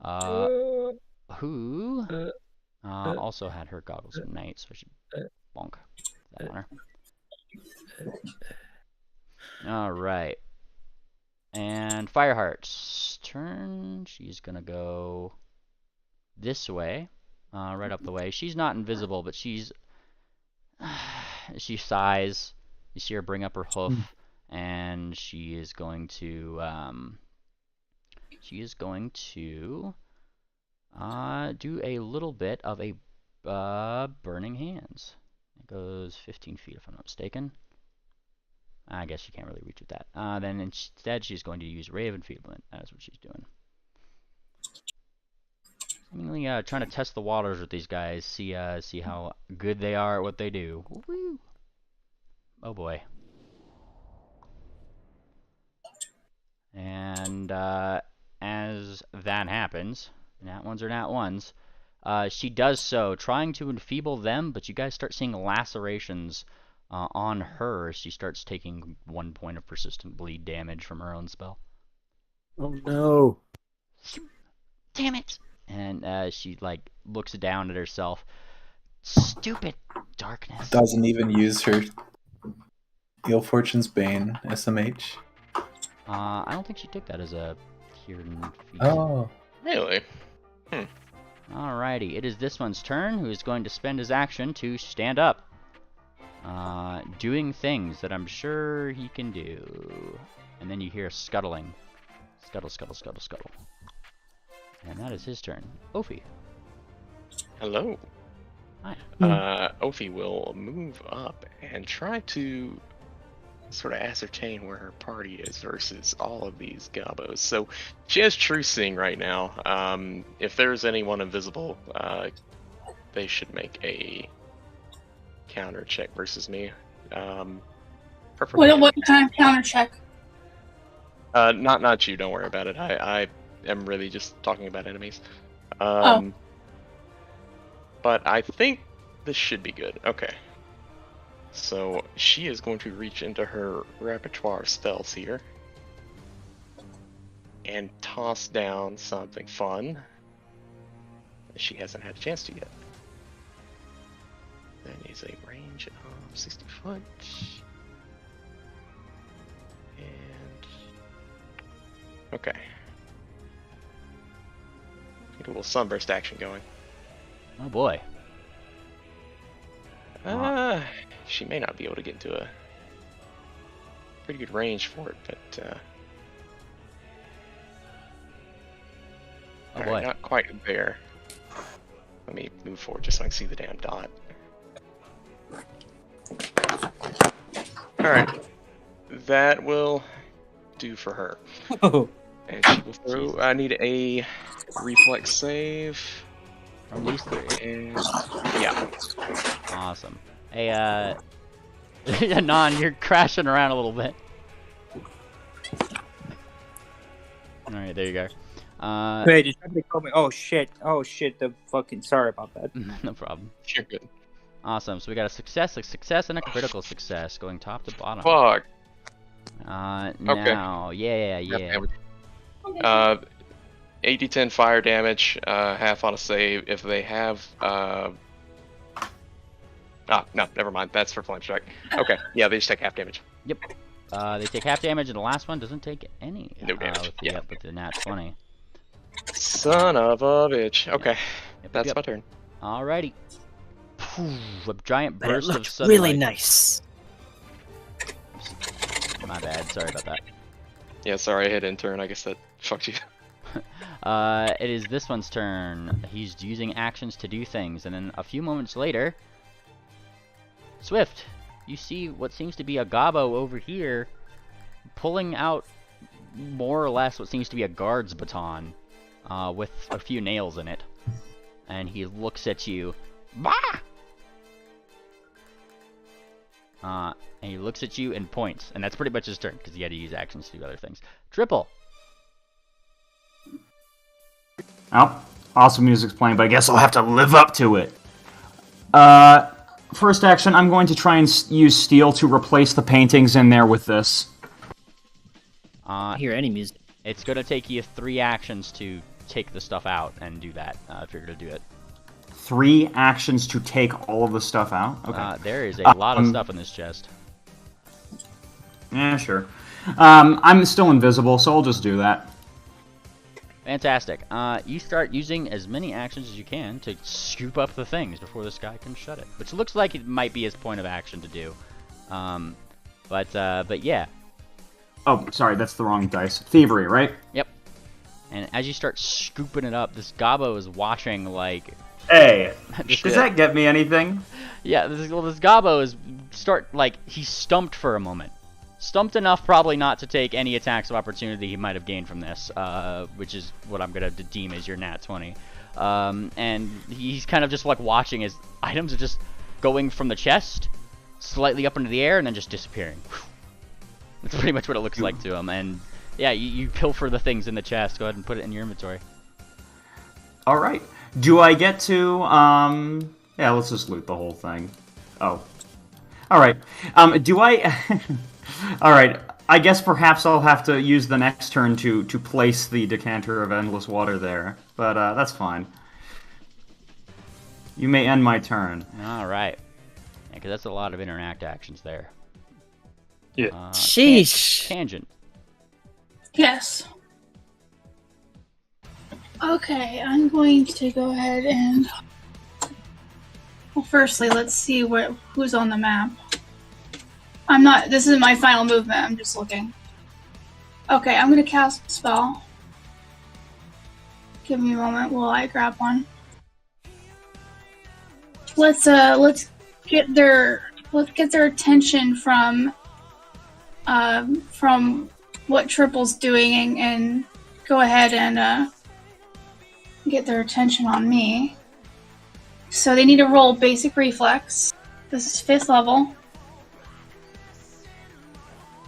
Who also had her goggles at night, so I should bonk that on her. All right. And Fireheart's turn. She's gonna go this way, right up the way. She's not invisible, but she sighs. You see her bring up her hoof, and she is going to do a little bit of a burning hands. It goes 15 feet if I'm not mistaken. I guess you can't really reach with that. Then instead she's going to use Ray of Enfeeblement. That is what she's doing. Seemingly trying to test the waters with these guys, see how good they are at what they do. Woo! Oh boy. And as that happens, nat ones are nat ones, she does so, trying to enfeeble them, but you guys start seeing lacerations on her as she starts taking 1 point of persistent bleed damage from her own spell. Oh no. Damn it! And she like looks down at herself. Stupid darkness. Doesn't even use her Ill Fortune's Bane SMH. I don't think she took that as a Kieran feat. Oh. Really? Alrighty, it is this one's turn, who is going to spend his action to stand up. Doing things that I'm sure he can do. And then you hear scuttling. Scuttle, scuttle, scuttle, scuttle. And that is his turn. Ophi. Hello. Hi. Ophi will move up and try to sort of ascertain where her party is versus all of these gobos. So she has true seeing right now. If there's anyone invisible, they should make a counter check versus me. What kind of counter check? Not you. Don't worry about it. I am really just talking about enemies. But I think this should be good. Okay. So she is going to reach into her repertoire of spells here and toss down something fun that she hasn't had a chance to yet. That is a range of 60 foot. And okay. Get a little sunburst action going. Oh boy. She may not be able to get into a pretty good range for it, but oh boy. right, not quite there. Let me move forward just so I can see the damn dot. Alright. That will do for her. Oh. And she will throw. I need a reflex save. From these 3. And yeah. Awesome. Hey, Anon, you're crashing around a little bit. Alright, there you go. Wait, did somebody call me? Oh shit, the fucking, sorry about that. No problem. You're good. Awesome, so we got a success, and a critical success, going top to bottom. Fuck. Now, yeah. 8d10 fire damage, half on a save. If they have no, never mind. That's for flame strike. Okay, yeah, they just take half damage. Yep. They take half damage, and the last one doesn't take any. No damage. With the nat 20. Son of a bitch. Okay, that's Yep. my turn. Alrighty. A giant But it burst of looked sunlight. really nice. My bad. Sorry about that. Yeah, sorry, I hit intern. I guess that fucked you. It is this one's turn. He's using actions to do things, and then a few moments later, Swift, you see what seems to be a gobbo over here, pulling out more or less what seems to be a guard's baton, with a few nails in it, and he looks at you. Bah! And he looks at you and points, and that's pretty much his turn because he had to use actions to do other things. Triple. Oh, awesome music's playing, but I guess I'll have to live up to it. First action, I'm going to try and use steel to replace the paintings in there with this. I hear any music. It's going to take you 3 actions to take the stuff out and do that, if you're going to do it. 3 actions to take all of the stuff out? Okay. There is a lot of stuff in this chest. Yeah, sure. I'm still invisible, so I'll just do that. Fantastic. You start using as many actions as you can to scoop up the things before this guy can shut it. Which looks like it might be his point of action to do. But yeah. Oh, sorry, that's the wrong dice. Thievery, right? Yep. And as you start scooping it up, this gobbo is watching like... Hey, does that get me anything? Yeah, this gobbo is he's stumped for a moment. Stumped enough probably not to take any attacks of opportunity he might have gained from this, which is what I'm going to deem as your nat 20. And he's kind of just like watching as items are just going from the chest, slightly up into the air, and then just disappearing. That's pretty much what it looks like to him. And yeah, you pilfer the things in the chest. Go ahead and put it in your inventory. Alright. Do I get to, yeah, let's just loot the whole thing. Oh. Alright. Do I... Alright, I guess perhaps I'll have to use the next turn to place the decanter of endless water there. But, that's fine. You may end my turn. Alright. Yeah, because that's a lot of interact actions there. Yeah. Sheesh. Tangent. Yes. Okay, I'm going to go ahead and... Well, firstly, let's see who's on the map. I'm not... This is my final movement. I'm just looking. Okay, I'm going to cast a spell. Give me a moment while I grab one. Let's get their attention from what Triple's doing and go ahead and get their attention on me. So they need to roll basic reflex. This is 5th level.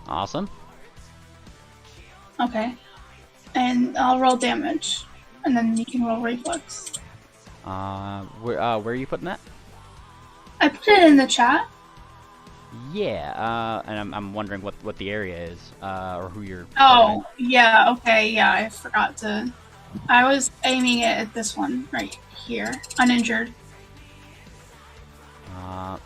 Awesome. Okay. And I'll roll damage. And then you can roll reflex. Where are you putting that? I put it in the chat. Yeah, and I'm wondering what the area is, or who you're... Oh, yeah, okay, yeah, I forgot to... I was aiming it at this one right here. Uninjured. Oh,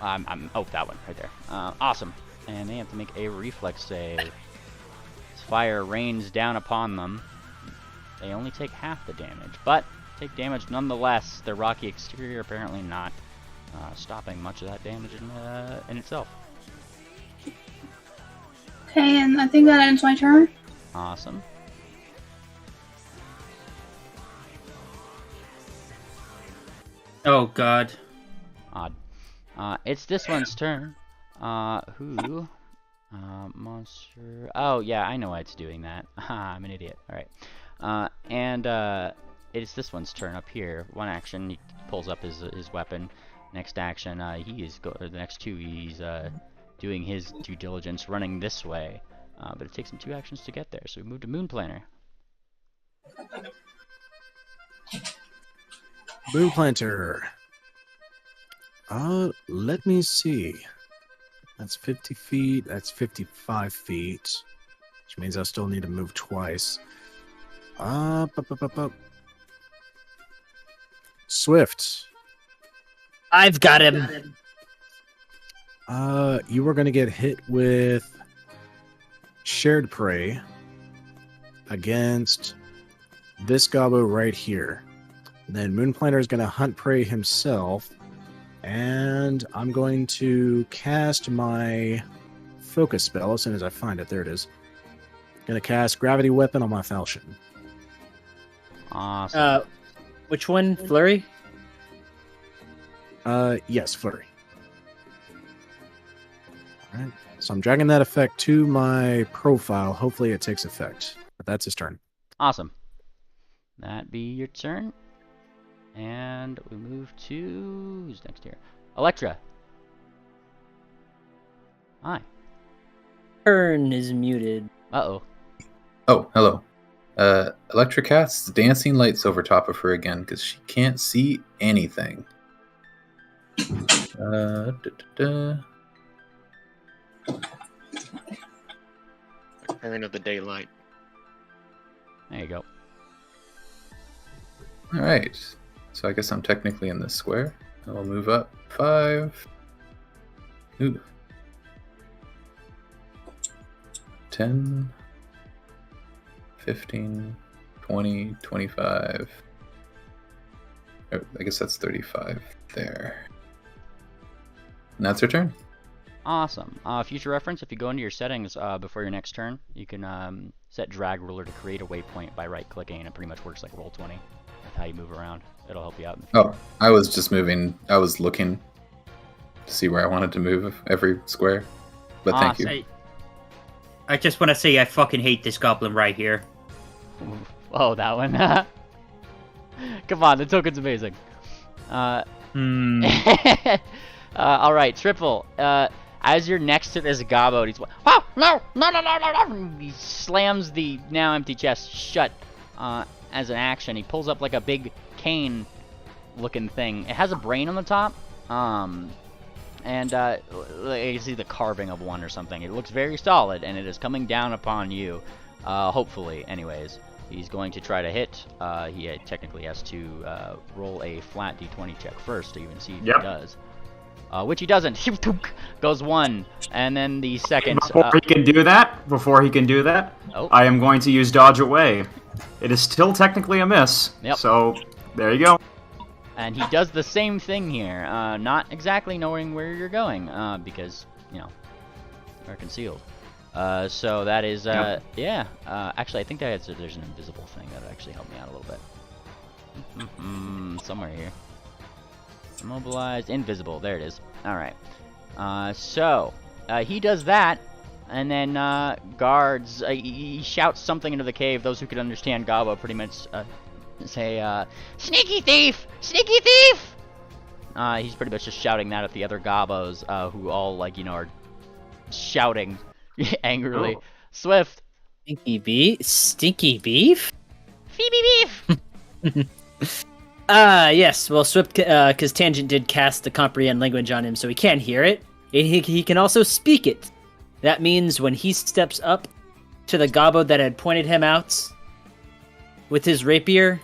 that one right there. Awesome. And they have to make a reflex save. As fire rains down upon them. They only take half the damage, but take damage nonetheless. Their rocky exterior apparently not stopping much of that damage in itself. Okay, and I think that ends my turn. Awesome. Oh god. Odd. It's this one's turn. Who? Monster. Oh, yeah, I know why it's doing that. I'm an idiot. Alright. It's this one's turn up here. One action, he pulls up his weapon. Next action, the next two, he's doing his due diligence, running this way. But it takes him 2 actions to get there, so we move to Moon Planner. Moon Planter. Let me see. That's 50 feet. That's 55 feet. Which means I still need to move twice. Up. Swift. I've got him. You were going to get hit with shared prey against this gobbo right here. And then Moonplanner is going to hunt prey himself. And I'm going to cast my focus spell as soon as I find it. There it is. Going to cast Gravity Weapon on my Falchion. Awesome. Which one? Flurry? Yes, Flurry. Alright. So I'm dragging that effect to my profile. Hopefully it takes effect. But that's his turn. Awesome. That be your turn. And we move to... Who's next here? Electra. Hi. Turn is muted. Uh-oh. Oh, hello. Electra casts dancing lights over top of her again because she can't see anything. Return of the daylight. There you go. All right. So I guess I'm technically in this square. I'll move up 5. Ooh. 10. 15. 20. 25. Oh, I guess that's 35 there. And that's her turn. Awesome. Future reference, if you go into your settings before your next turn, you can set drag ruler to create a waypoint by right-clicking, and it pretty much works like Roll20. That's how you move around. It'll help you out. Oh, I was just moving. I was looking to see where I wanted to move every square. But thank you. I just want to say I fucking hate this goblin right here. Oh, that one. Come on, the token's amazing. All right, Triple. As you're next to this gobbo, he's oh no! He slams the now empty chest shut as an action. He pulls up like a big cane-looking thing. It has a brain on the top, and you see the carving of one or something. It looks very solid, and it is coming down upon you. Hopefully, anyways. He's going to try to hit. He technically has to roll a flat d20 check first to even see if he does. Which he doesn't. Goes 1, and then the second. Before he can do that, I am going to use Dodge Away. It is still technically a miss. Yep. So there you go. And he does the same thing here, not exactly knowing where you're going, because you're concealed. So that is, yeah. Actually, I think there's an invisible thing that would actually help me out a little bit. Somewhere here. Immobilized, invisible. There it is. All right. So he does that, and then guards. He shouts something into the cave. Those who could understand Gabo pretty much say, "Sneaky thief! Sneaky thief!" He's pretty much just shouting that at the other Gabos, who all are shouting angrily. Oh. Swift. Stinky beef? Phoebe beef! Yes. Well, Swift, because Tangent did cast the Comprehend language on him, so he can hear it. And he can also speak it. That means when he steps up to the Gobbo that had pointed him out with his rapier,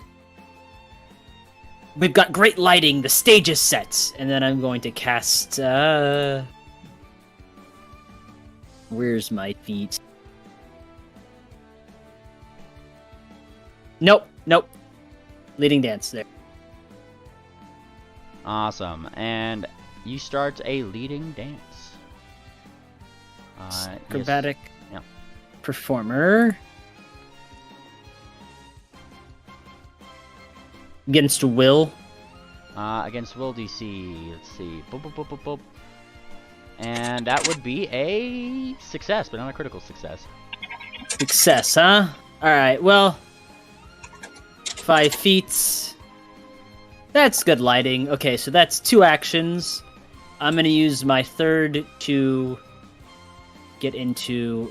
we've got great lighting, the stage is set. And then I'm going to cast, where's my feet? Nope. Leading dance there. Awesome. And you start a leading dance. Acrobatic performer. Against Will. Against Will DC. Let's see. Boop, boop, boop, boop, boop. And that would be a success, but not a critical success. Success, huh? Alright, well. 5 feet. That's good lighting. Okay, so that's 2 actions. I'm going to use my third to get into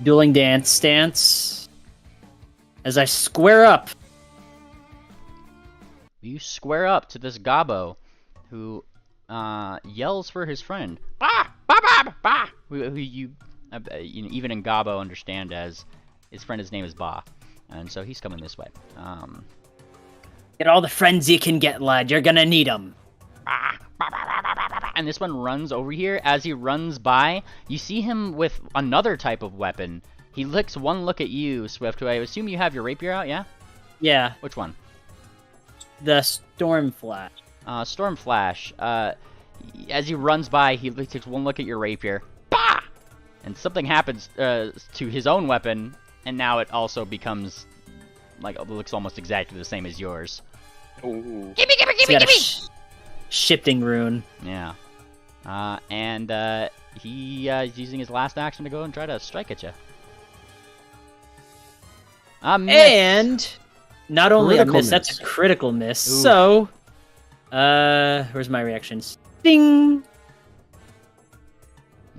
dueling dance stance. As I square up. You square up to this Gobbo, who yells for his friend. Bah! Bah! Bah! Bah! Who you even in Gabo, understand as his friend. His name is Ba, and so he's coming this way. Get all the friends you can get, lad. You're gonna need them. And this one runs over here. As he runs by, you see him with another type of weapon. He licks one look at you, Swift, who I assume you have your rapier out, yeah? Yeah. Which one? The Storm Flash. Storm Flash. As he runs by, he takes one look at your rapier. Bah! And something happens to his own weapon, and now it also becomes, like, it looks almost exactly the same as yours. Ooh. Gimme! Shifting rune. Yeah. And he's using his last action to go and try to strike at you. And not only Critical a miss, miss. that's a critical miss. Ooh. So, where's my reaction? Sting!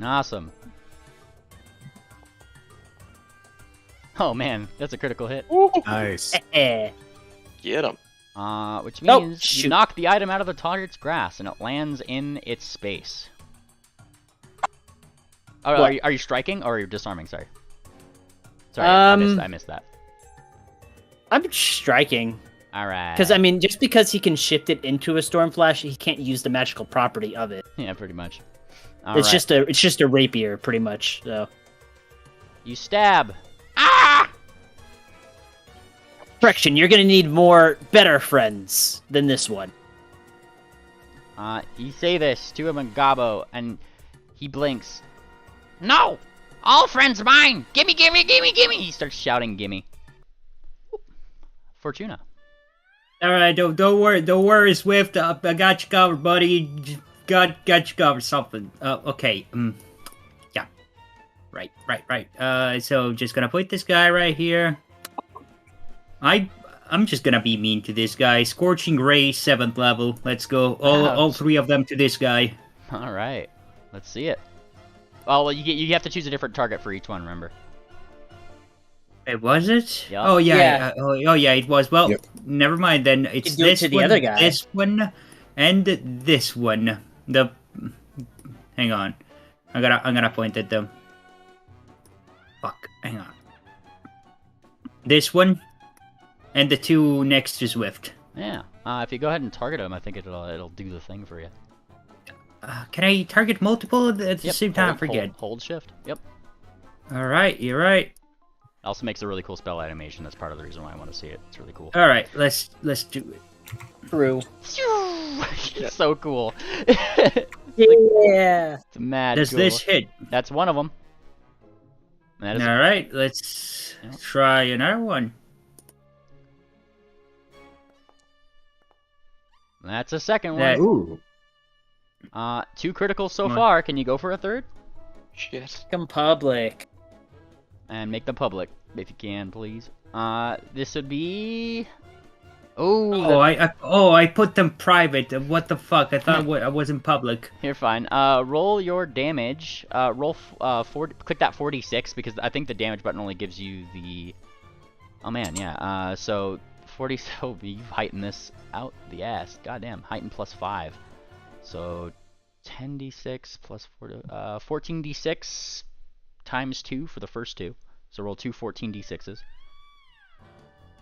Awesome. Oh man, that's a critical hit. Nice. Eh. Get him. Which Oh, means you shoot. knock the item out of the target's grasp and it lands in its space. Oh, What? are you striking or are you disarming? Sorry. Sorry, I missed that. I'm striking. All right. Because, I mean, just because he can shift it into a Storm Flash, he can't use the magical property of it. Yeah, pretty much. It's just a rapier, pretty much. So You stab. Ah! correction, you're gonna need better friends than this one. You say this to him in Gabo, and he blinks. No! All friends mine! Gimme, gimme, gimme, gimme! He starts shouting gimme. Fortuna. All right, don't worry, Swift. I got you covered, buddy. Got you covered. Something. Okay. Yeah. Right. So just gonna put this guy right here. I'm just gonna be mean to this guy. Scorching Ray, 7th level. Let's go. All 3 of them to this guy. All right. Let's see it. Oh, well, you have to choose a different target for each one. Remember. It was it? Yep. Oh yeah. Yeah. Oh yeah, it was. Well, Yep. never mind then. It's do it this to the one, other guy. this one, and this one. Hang on. I'm gonna point at them. Fuck. Hang on. This one, and the 2 next to Swift. Yeah. If you go ahead and target him, I think it'll do the thing for you. Can I target multiple at the Yep. same time? Forget. Hold shift. Yep. All right, you're right. Also makes a really cool spell animation. That's part of the reason why I want to see it. It's really cool. All right, let's do it. True. It's so cool. Yeah. It's mad Does cool. this hit? That's one of them. That is All right, let's try another one. That's a second That- one. Ooh. 2 criticals so Come on. far. Can you go for a third? Shit. Come public. And make them public, if you can, please. This would be... Oh, I put them private. What the fuck? I thought I was in public. You're fine. Roll your damage. Click that 46 because I think the damage button only gives you the... Oh man, yeah. So 40. So you've heightened this out the ass. Goddamn, heighten +5. So 10d6 plus 14d6 times 2 for the first 2. So roll 2 14d6s.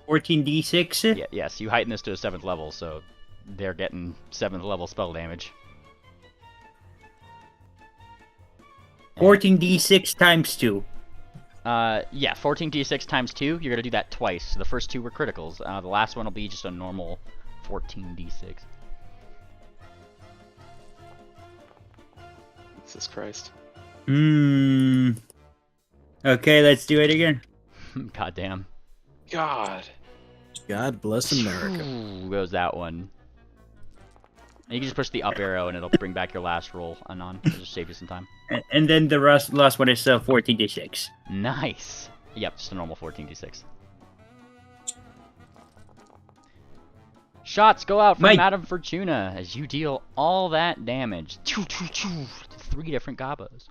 14d6. Yeah, yes, you heighten this to a 7th level, so they're getting 7th level spell damage. 14d6 times 2. Yeah, 14d6 times 2, you're gonna do that twice. So the first 2 were criticals. The last one will be just a normal 14d6. Jesus Christ. Okay, let's do it again. Goddamn. God. God bless America. Ooh, goes that one. And you can just push the up arrow and it'll bring back your last roll, Anon. It'll just save you some time. And then the last one is 14d6. Nice. Yep, just a normal 14d6. Shots go out from Mike. Madame Fortuna as you deal all that damage. 3 different gobos.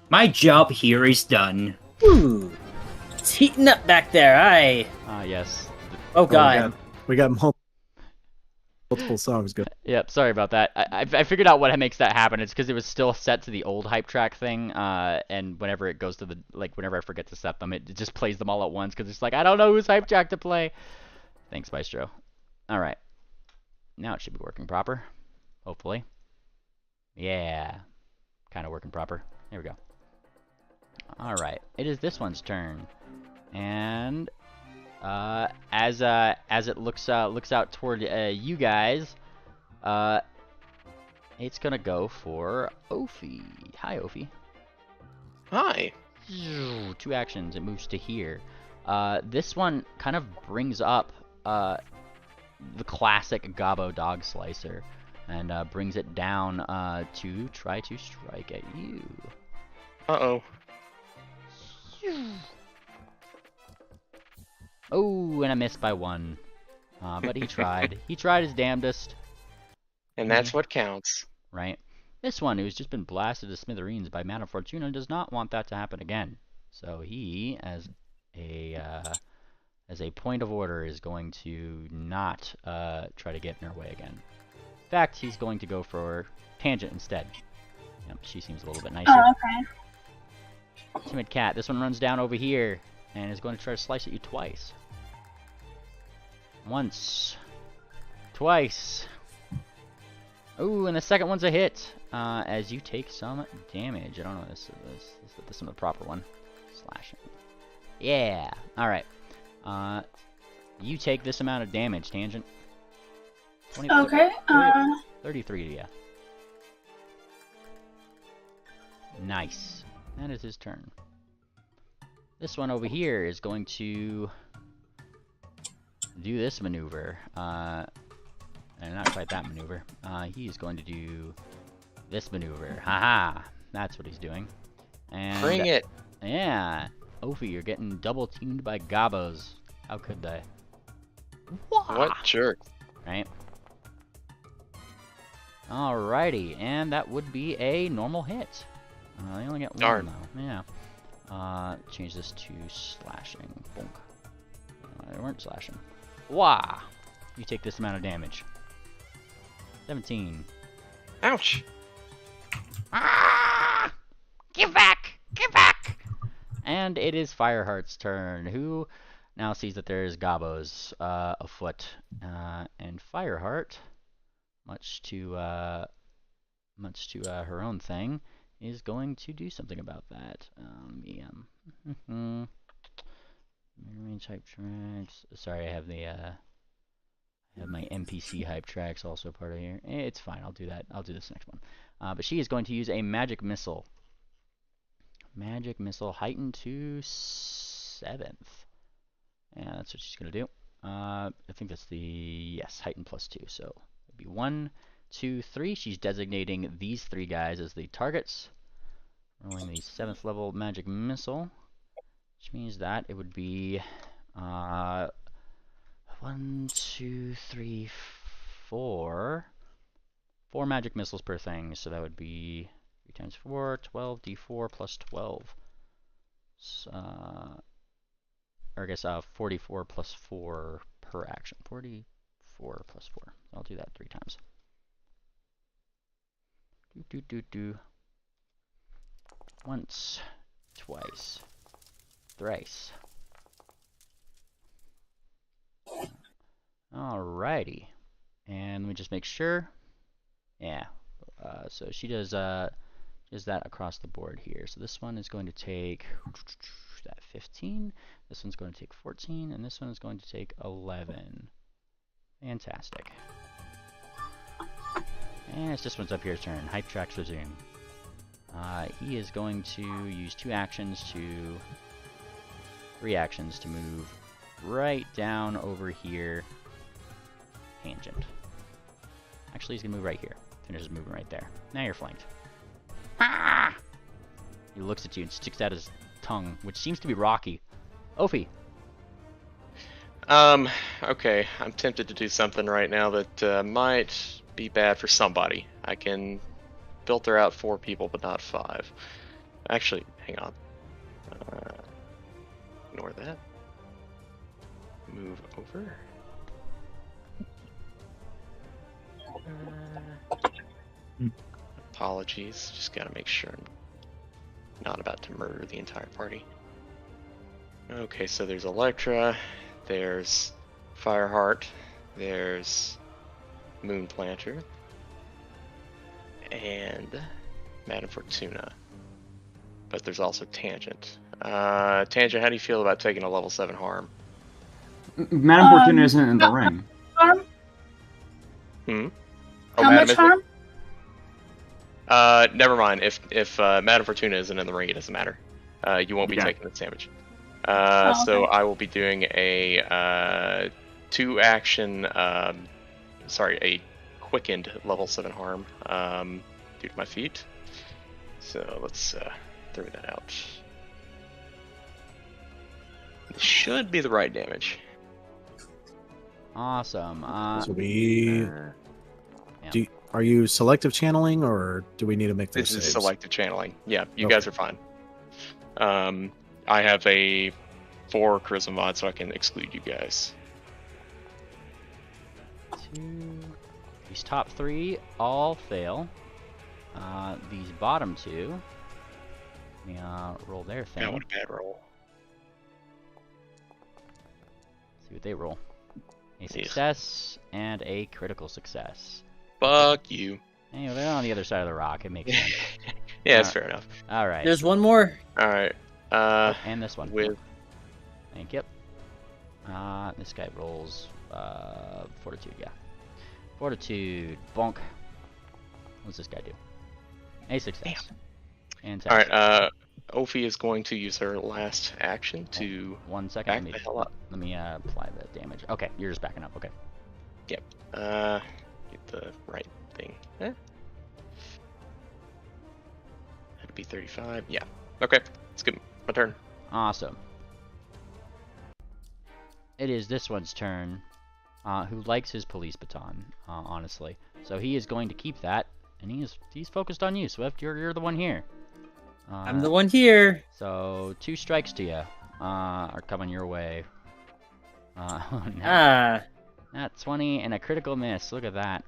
My job here is done. Ooh. It's heating up back there. Ah, yes. Oh god. We got multiple multiple songs go. Yep, sorry about that. I figured out what makes that happen. It's because it was still set to the old hype track thing, and whenever it goes to the, like, whenever I forget to set them, it just plays them all at once, because it's like, I don't know whose hype track to play. Thanks, Maestro. Alright. Now it should be working proper. Hopefully. Yeah. Kind of working proper. There we go. Alright. It is this one's turn. And as it looks out toward you guys, it's gonna go for Ophi. Hi, Ophi. Hi. 2 actions. It moves to here. This one kind of brings up the classic Gobbo Dog Slicer, and brings it down to try to strike at you. Uh-oh. Oh, and I missed by 1. But he tried. He tried his damnedest. And that's what counts. Right? This one, who's just been blasted to smithereens by Mana Fortuna, does not want that to happen again. So he, as a point of order, is going to not try to get in her way again. In fact, he's going to go for Tangent instead. Yep, she seems a little bit nicer. Oh, okay. Timid Cat. This one runs down over here and is going to try to slice at you twice. Once. Twice. Ooh, and the second one's a hit. As you take some damage. I don't know this is the proper one. Slashing. Yeah. Alright. You take this amount of damage, Tangent. 20, Okay. 33 to you. Nice. That is his turn. This one over here is going to do this maneuver. And not quite that maneuver. He's going to do this maneuver. Haha! That's what he's doing. And Bring it! yeah! Ophi, you're getting double teamed by Gobbos. How could they? Wah! What jerk. Right? Alrighty, and that would be a normal hit. They only get 1 Darn. though. Yeah. Change this to slashing. Bonk. They weren't slashing. Wah! You take this amount of damage. 17. Ouch! Ah! Give back! Give back! And it is Fireheart's turn, who now sees that there's Gobbos afoot. And Fireheart, much to her own thing, is going to do something about that. Range hype tracks. Sorry, I have my NPC hype tracks also part of here. It's fine. I'll do that. I'll do this next one. But she is going to use a magic missile. Magic missile heightened to 7th. Yeah, that's what she's going to do. I think that's the, yes, heightened +2. So it'd be 1, 2, 3. She's designating these 3 guys as the targets. Rolling the 7th level magic missile, which means that it would be 1, 2, 3, 4. 4 magic missiles per thing, so that would be 3 times 4, 12, d4 plus 12. Or I guess 44 plus 4 per action. 44 plus 4. I'll do that 3 times. Once, twice, thrice. Alrighty. And let me just make sure. Yeah. So she does that across the board here. So this one is going to take that 15. This one's going to take 14, and this one is going to take 11. Fantastic. And it's this one's up here's turn. Hype tracks resume. He is going to use 3 actions to move right down over here. Tangent. Actually, he's gonna move right here. Finishes moving right there. Now you're flanked. Ah! He looks at you and sticks out his tongue, which seems to be rocky. Ophi. Okay. I'm tempted to do something right now that might be bad for somebody. I can filter out 4 people, but not 5. Actually, hang on. Ignore that. Move over. apologies. Just gotta make sure I'm not about to murder the entire party. Okay, so there's Electra, there's Fireheart, there's Moonplanter, and Madame Fortuna. But there's also Tangent. Tangent, how do you feel about taking a level 7 harm? Madame Fortuna isn't in the ring. Harm? Oh, How Madame much isn't- harm? Never mind. If Madame Fortuna isn't in the ring, it doesn't matter. You won't be Okay. taking the damage. Okay. So I will be doing a 2-action, a quickened level 7 harm due to my feet. So let's throw that out. It should be the right damage. Awesome. So are you selective channeling, or do we need to make those This is saves? selective channeling. Yeah, you Okay. guys are fine. I have a 4 charisma mod, so I can exclude you guys. These top 3 all fail. These bottom 2, let me roll their thing. God, what a bad roll. See what they roll. A success and a critical success. Fuck you. Anyway, they're on the other side of the rock. It makes sense. Yeah, that's fair enough. All right. There's one more. All right. And this one. With Thank you. This guy rolls fortitude. Yeah. Fortitude. Bonk. What's this guy do? A success. And all right. Ophi is going to use her last action to 1 second. back the hell up. Let me apply the damage. Okay, you're just backing up. Okay. Yep. Get the right thing. Had to be 35. Yeah. Okay. It's good. My turn. Awesome. It is this one's turn. Who likes his police baton? Honestly, so he is going to keep that, and he's focused on you, Swift. You're the one here. I'm the one here. So 2 strikes to you are coming your way. Not 20 and a critical miss. Look at that.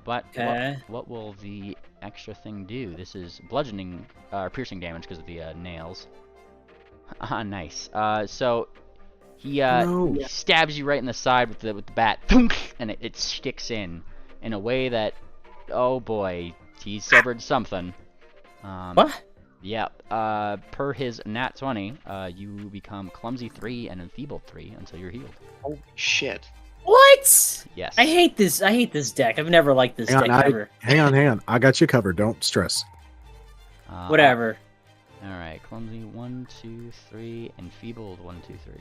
But Okay. what will the extra thing do? This is bludgeoning or piercing damage because of the nails. Nice. So he stabs you right in the side with the bat, and it sticks in a way that, oh boy, he severed something. What? Yeah. Per his nat 20, you become clumsy 3 and enfeebled 3 until you're healed. Holy shit. What? Yes. I hate this deck. I've never liked this deck ever. Hang on. I got you covered. Don't stress. Whatever. All right, clumsy 1, 2, 3, enfeebled 1, 2, 3.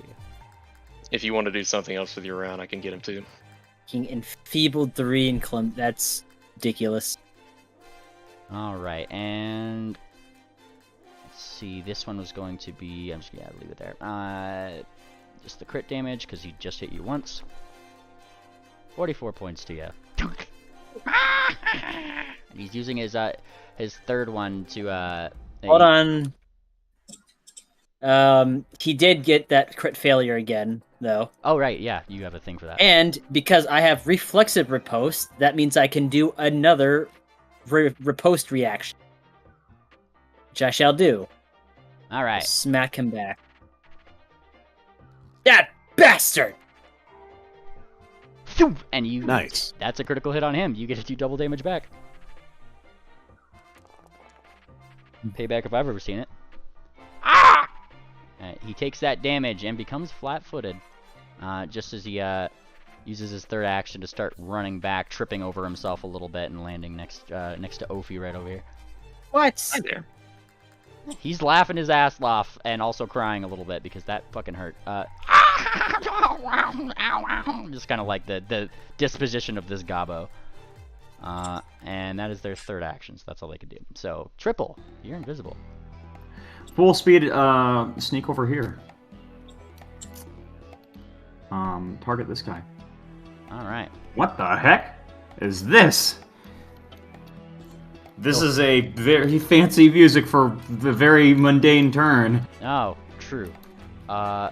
If you want to do something else with your round, I can get him too. King enfeebled 3 and that's ridiculous. All right, and let's see. This one was going to be. I'm just gonna leave it there. Just the crit damage because he just hit you once. 44 points to you. And he's using his third one to Hold on. He did get that crit failure again, though. Oh right, yeah, you have a thing for that. And because I have reflexive riposte, that means I can do another riposte reaction, which I shall do. All right. Smack him back. That bastard! And you. Nice. That's a critical hit on him. You get to do double damage back. Payback if I've ever seen it. He takes that damage and becomes flat-footed, just as he uses his third action to start running back, tripping over himself a little bit, and landing next to Ophi right over here. What? Hi there. He's laughing his ass off and also crying a little bit because that fucking hurt. Just kind of like the disposition of this gobbo. And that is their third action, so that's all they can do. So, triple, you're invisible. Full speed sneak over here. Target this guy. Alright. What the heck is this? This is a very fancy music for the very mundane turn. Oh, true. Oh.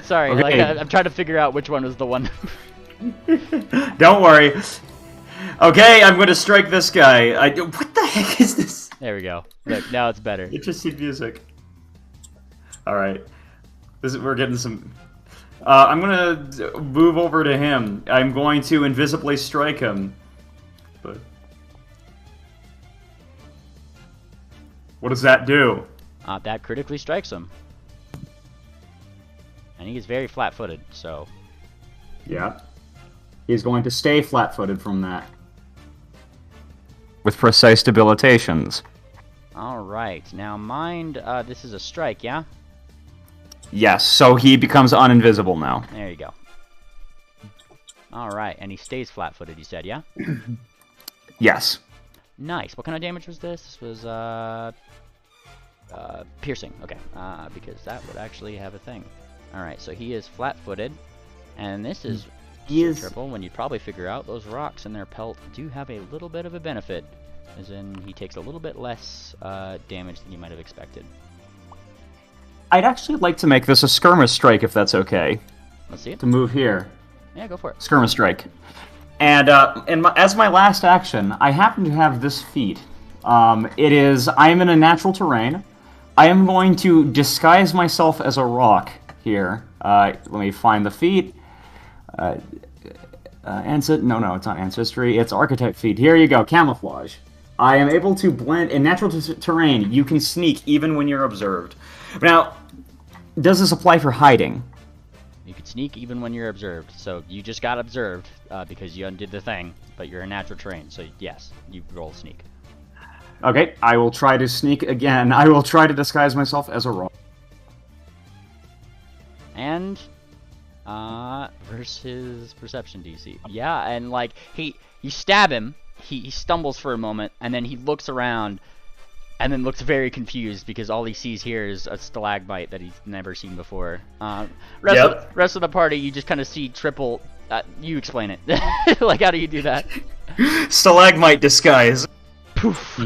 Sorry, Okay. like, I'm trying to figure out which one was the one. Don't worry. Okay, I'm going to strike this guy. What the heck is this? There we go. Look, now it's better. Interesting music. Alright. We're getting some... I'm gonna move over to him. I'm going to invisibly strike him. But... what does that do? That critically strikes him. And he is very flat-footed, so... Yeah. He's going to stay flat-footed from that. With precise debilitations. Alright, now mind, this is a strike, yeah? Yes, so he becomes uninvisible now. There you go. Alright, and he stays flat-footed, you said, yeah? Yes. Nice. What kind of damage was this? This was, piercing. Okay, because that would actually have a thing. Alright, so he is flat-footed, and this is triple, when you'd probably figure out those rocks in their pelt do have a little bit of a benefit, as in he takes a little bit less damage than you might have expected. I'd actually like to make this a skirmish strike, if that's okay. Let's see it. To move here. Yeah, go for it. Skirmish strike. And as my last action, I happen to have this feat. I am in a natural terrain. I am going to disguise myself as a rock here. Let me find the feat. No, it's not Ancestry. It's Architect feat. Here you go, Camouflage. I am able to blend in natural terrain. You can sneak even when you're observed. Now, does this apply for hiding? You can sneak even when you're observed. So you just got observed because you undid the thing, but you're in natural terrain. So yes, you roll sneak. Okay, I will try to sneak again. I will try to disguise myself as a rock. And versus perception DC. Yeah, and like you stab him, he stumbles for a moment, and then he looks around, and then looks very confused because all he sees here is a stalagmite that he's never seen before. Rest of the party, you just kind of see Triple. You explain it. Like, how do you do that? Stalagmite disguise. Poof.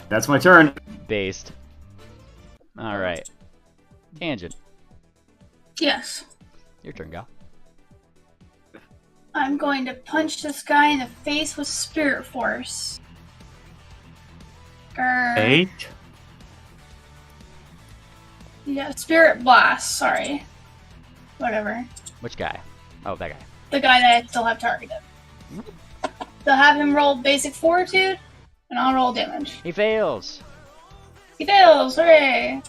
That's my turn. Based. All right. Tangent. Yes. Your turn, Gal. I'm going to punch this guy in the face with Spirit Force. 8. Yeah, Spirit Blast, sorry. Whatever. Which guy? Oh, that guy. The guy that I still have targeted. So have him roll basic fortitude, and I'll roll damage. He fails. He fails, hooray!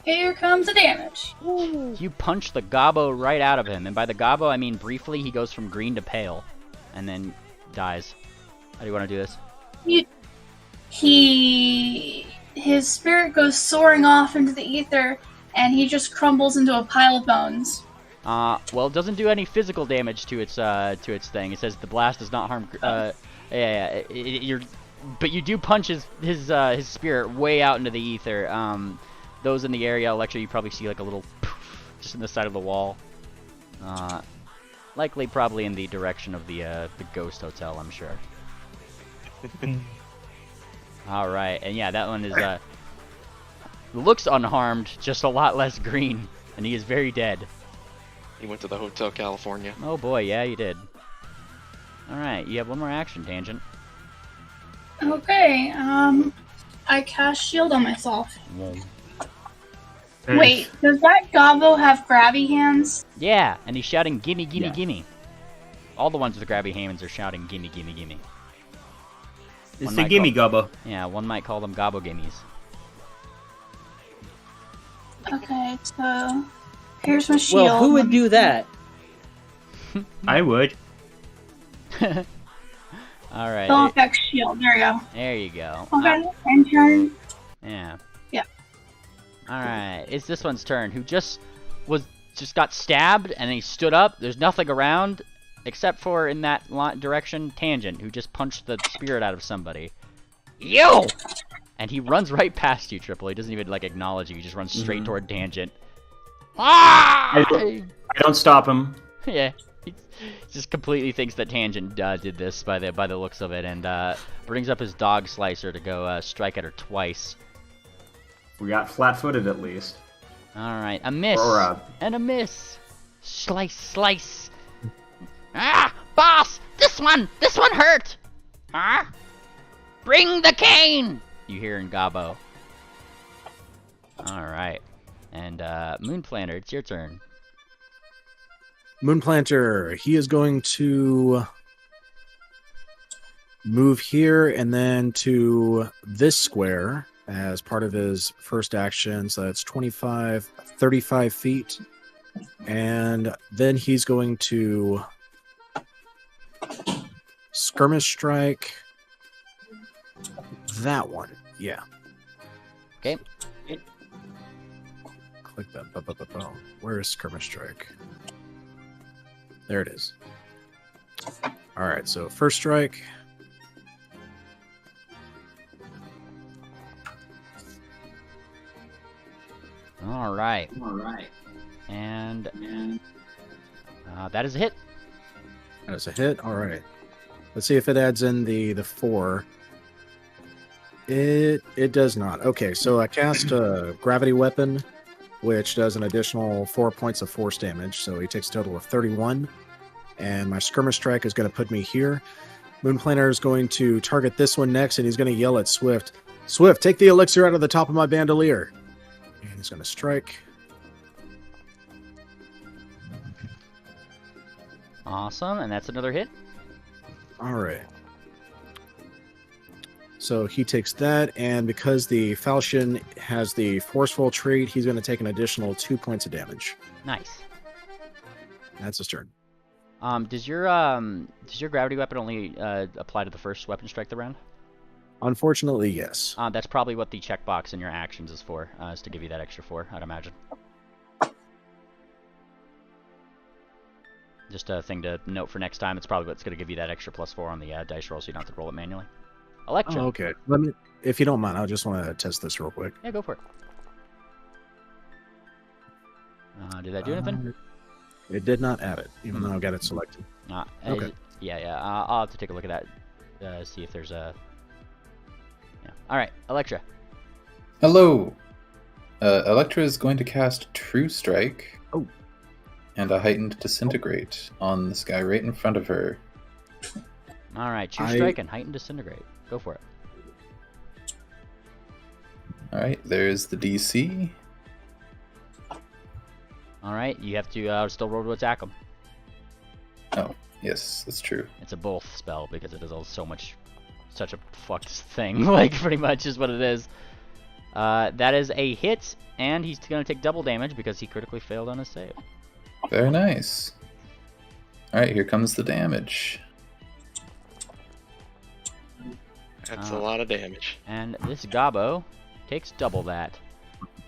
Here comes the damage. You punch the gobbo right out of him, and by the gobbo I mean briefly he goes from green to pale, and then dies. How do you want to do this? His spirit goes soaring off into the ether, and he just crumbles into a pile of bones. Well, it doesn't do any physical damage to its thing. It says the blast does not harm. But you do punch his spirit way out into the ether. Those in the area, Electra, you probably see like a little poof just in the side of the wall. Likely, probably in the direction of the ghost hotel, I'm sure. All right, and yeah, that one is looks unharmed, just a lot less green, and he is very dead. He went to the Hotel California. Oh boy, yeah, you did. All right, you have one more action, Tangent. Okay, I cast shield on myself. Wait, does that gobbo have grabby hands? Yeah, and he's shouting, "Gimme, gimme, gimme!" All the ones with the grabby hands are shouting, "Gimme, gimme, gimme!" It's a gimme gobbo. Yeah, one might call them gobbo gimmies. Okay, so here's my shield. Well, who would do that? I would. All right. Spell effect shield. There you go. There you go. Okay, and turn. Yeah. Yeah. All right. It's this one's turn. Who just got stabbed and then he stood up. There's nothing around except for in that direction, Tangent, who just punched the spirit out of somebody. Yo! And he runs right past you, Triple. He doesn't even like acknowledge you. He just runs straight toward Tangent. Ah! I don't stop him. Yeah. He just completely thinks that Tangent did this by the looks of it, and brings up his dog slicer to go strike at her twice. We got flat-footed at least. All right, a miss and a miss. Slice, slice. Ah, boss! This one hurt. Huh? Bring the cane! You hear in Gabo. Alright. And, Moonplanter, it's your turn. Moonplanter, he is going to move here and then to this square as part of his first action. So that's 25, 35 feet. And then he's going to skirmish strike that one. Yeah. Okay. Click that. Where is skirmish strike? There it is. All right, so first strike. All right. And that is a hit. That is a hit. All right. Let's see if it adds in the 4. It does not. Okay, so I cast a gravity weapon, which does an additional 4 points of force damage. So he takes a total of 31. And my skirmish strike is going to put me here. Moonplanter is going to target this one next, and he's going to yell at Swift, "Swift, take the elixir out of the top of my bandolier." And he's going to strike. Awesome, and that's another hit. All right. So he takes that, and because the falchion has the forceful trait, he's going to take an additional 2 points of damage. Nice. That's his turn. Does your gravity weapon only apply to the first weapon strike the round? Unfortunately, yes. That's probably what the checkbox in your actions is for, is to give you that extra 4, I'd imagine. Just a thing to note for next time. It's probably what's going to give you that extra +4 on the dice roll, so you don't have to roll it manually. Electra. Oh, okay. Let me, if you don't mind, I just want to test this real quick. Yeah, go for it. Did that do anything? It did not add it, even though I've got it selected. Okay. Yeah. I'll have to take a look at that. See if there's a. Yeah. All right, Electra. Hello. Electra is going to cast True Strike. Oh. And a heightened disintegrate on this guy right in front of her. All right, True Strike and heightened disintegrate. Go for it. All right, there's the DC. All right, you have to still roll to attack him. Oh, yes, that's true. It's a both spell because it is such a fucked thing. Like, pretty much is what it is. That is a hit, and he's going to take double damage because he critically failed on his save. Very nice. All right, here comes the damage. That's a lot of damage. And this Gabo takes double that.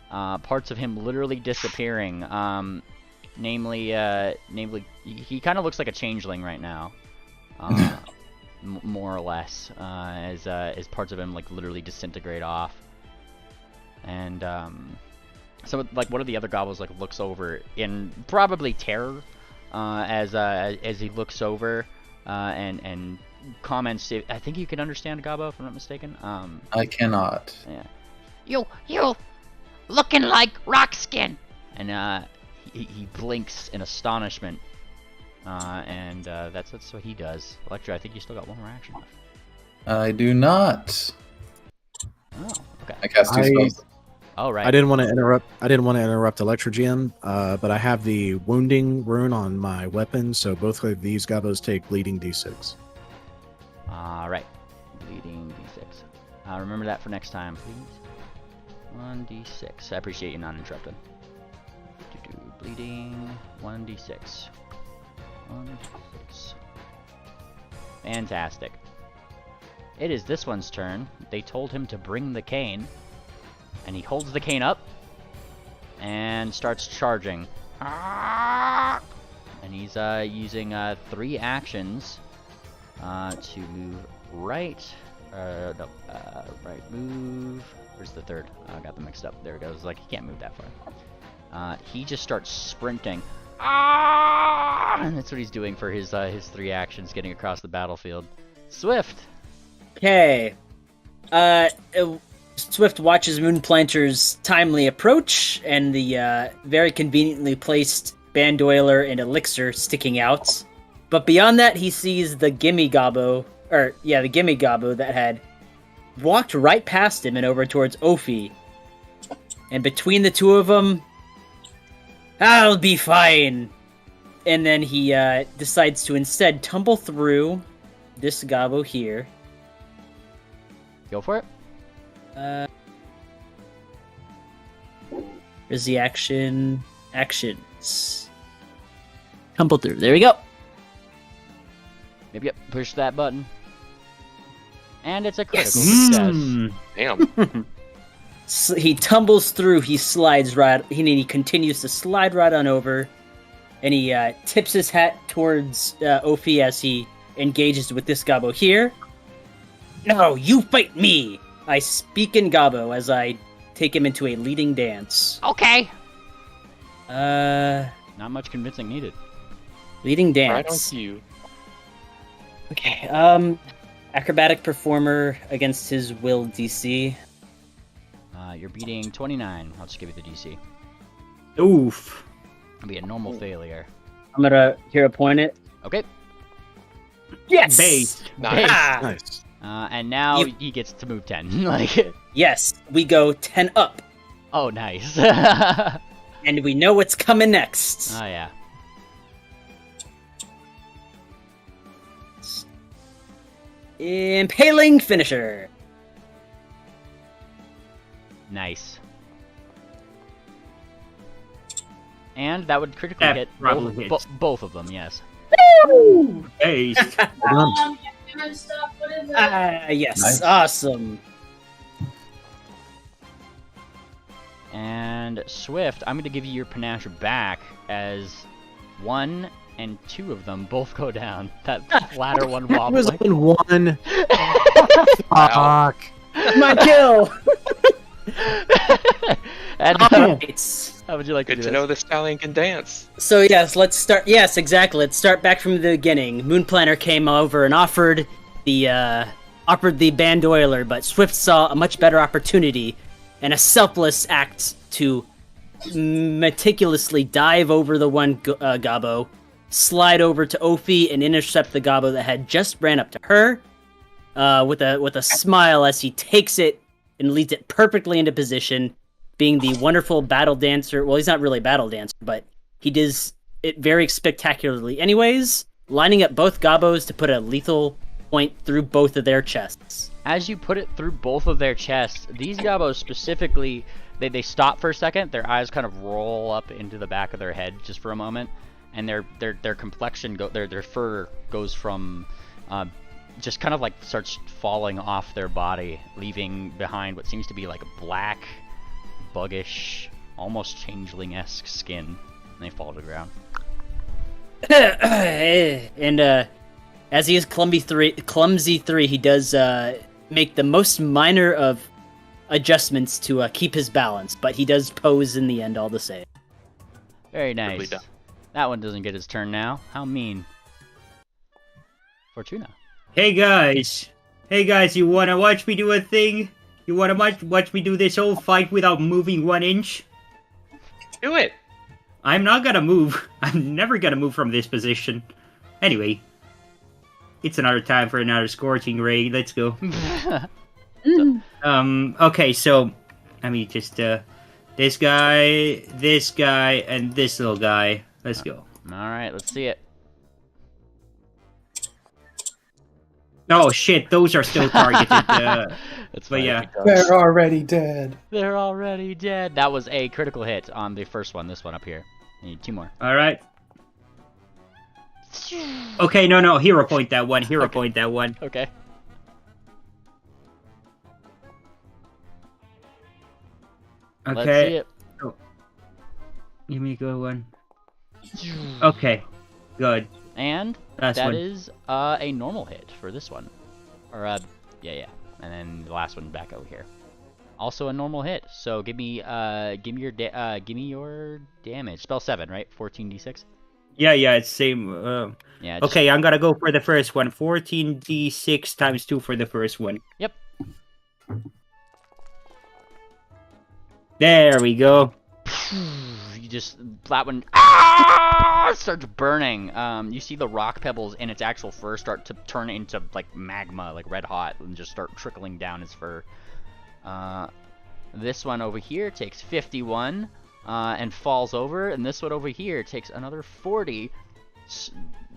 Parts of him literally disappearing. Namely, he kind of looks like a changeling right now, more or less, as parts of him like literally disintegrate off. And so like one of the other goblins like looks over in probably terror, as he looks over, and comments. I think you can understand Gabo, if I'm not mistaken. I cannot. Yeah. You looking like rock skin. And he blinks in astonishment. And that's what he does. Electra, I think you still got one more action left. I do not. Oh, okay. I cast 2 spells. Oh, right. I didn't want to interrupt Electra GM, but I have the wounding rune on my weapon, so both of these gobos take bleeding d6. Right. Bleeding d6. Remember that for next time, please. 1d6. I appreciate you not interrupting. Bleeding 1d6. 1d6. Fantastic. It is this one's turn. They told him to bring the cane. And he holds the cane up and starts charging. And he's using 3 actions to move right. Right move. Where's the third? I got them mixed up. There it goes. Like, he can't move that far. He just starts sprinting. And that's what he's doing for his 3 actions, getting across the battlefield. Swift. Okay. Swift watches Moonplanter's timely approach and the very conveniently placed bandolier and elixir sticking out. But beyond that, he sees the Gimme Gobbo the Gimme Gobbo that had walked right past him and over towards Ophi. And between the two of them, I'll be fine. And then he decides to instead tumble through this Gobbo here. Go for it. Where's the action? Actions. Tumble through. There we go. Yep. Push that button. And it's a critical success. Damn. So he tumbles through. He slides right. He continues to slide right on over, and he tips his hat towards Ophi as he engages with this Gobbo here. No, you fight me! I speak in Gobbo as I take him into a leading dance. Okay. Not Not much convincing needed. leading dance. Right on cue. Okay. Acrobatic performer against his will DC. You're beating 29. I'll just give you the DC. Oof. It'll be a normal failure. I'm gonna hero point it. Okay. Yes. Base. Nice. Ah! Nice. And now he gets to move 10. Like, Yes. We go 10 up, oh, nice. Oh, and we know what's coming next. yeah. Impaling finisher. Nice. And that would critically That hit probably hits. both of them, yes. Base. Yes. Nice. Awesome. And Swift, I'm going to give you your panache back as 1 and 2 of them both go down. That latter one It was wobbling. on one. Wow. Fuck. My kill. And, It's how would you like Good to do to this? know the stallion can dance. So yes, let's start. Yes, exactly. Let's start back from the beginning. Moon Planner came over and offered the bandoiler, but Swift saw a much better opportunity and a selfless act to meticulously dive over the one Gobbo, slide over to Ophi and intercept the Gobbo that had just ran up to her, with a smile as he takes it and leads it perfectly into position. Being the wonderful battle dancer, well, he's not really a battle dancer, but he does it very spectacularly anyways, lining up both Gobbos to put a lethal point through both of their chests. As you put it through both of their chests, these Gobbos specifically, they stop for a second, their eyes kind of roll up into the back of their head just for a moment, and their complexion, their fur goes from just kind of like starts falling off their body, leaving behind what seems to be like a black, buggish, almost changeling-esque skin, and they fall to the ground. And as he is clumsy three, he does make the most minor of adjustments to keep his balance, but he does pose in the end all the same. Very Really nice. done. That one doesn't get his turn now. How mean. Fortuna. Hey guys, you wanna watch me do a thing? You wanna watch me do this whole fight without moving 1 inch? Do it. I'm not gonna move. I'm never gonna move from this position. Anyway, it's another time for another scorching ray. Let's go. Okay, so let me just this guy, and this little guy. Let's go. Alright, let's see it. Oh shit, those are still targeted. That's But fine. yeah. They're already dead. They're already dead. That was a critical hit on the first one. This one up here. I need 2 more. All right. Okay, no, hero point that one. Hero Okay. point that one. Okay. Let's see Okay, it. give me a good one. Okay, good. And Last that one. is a normal hit for this one. Or yeah. And then the last one back over here. Also a normal hit. So give me your damage. Spell 7, right? 14d6. Yeah, it's same. Yeah. Just, Okay, I'm gonna go for the first one. 14d6 times 2 for the first one. Yep. There we go. You that one starts burning. You see the rock pebbles in its actual fur start to turn into like magma, like red hot, and just start trickling down its fur. This one over here takes 51 and falls over, and this one over here takes another 40.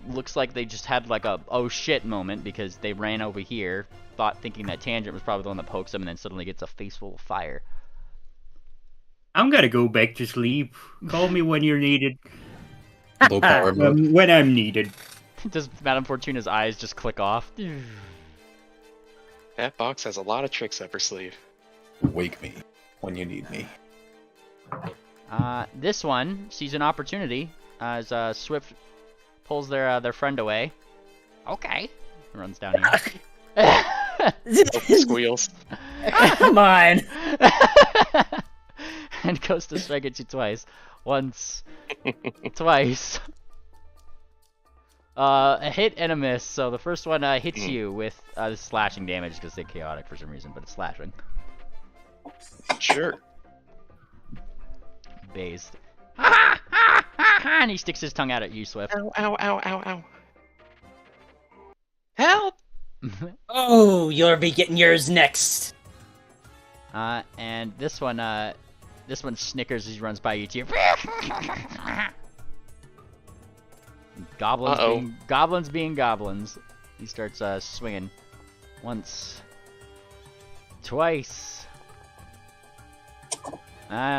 Looks like they just had like a oh shit moment because they ran over here, thinking that Tangent was probably the one that pokes them, and then suddenly gets a face full of fire. I'm gonna go back to sleep. Call me when you're needed. Low power mode. When I'm needed. Does Madame Fortuna's eyes just click off? That box has a lot of tricks up her sleeve. Wake me when you need me. This one sees an opportunity as Swift pulls their friend away. Okay. Runs down here. Squeals. Come on. And goes to strike at you twice. Once. Twice. A hit and a miss. So the first one hits you with slashing damage because they're chaotic for some reason, but it's slashing. Sure. Based. And he sticks his tongue out at you, Swift. Ow, ow, ow, ow, ow. Help! Oh, you'll be getting yours next. And this one snickers as he runs by you too. Goblins being goblins. He starts swinging. Once. Twice.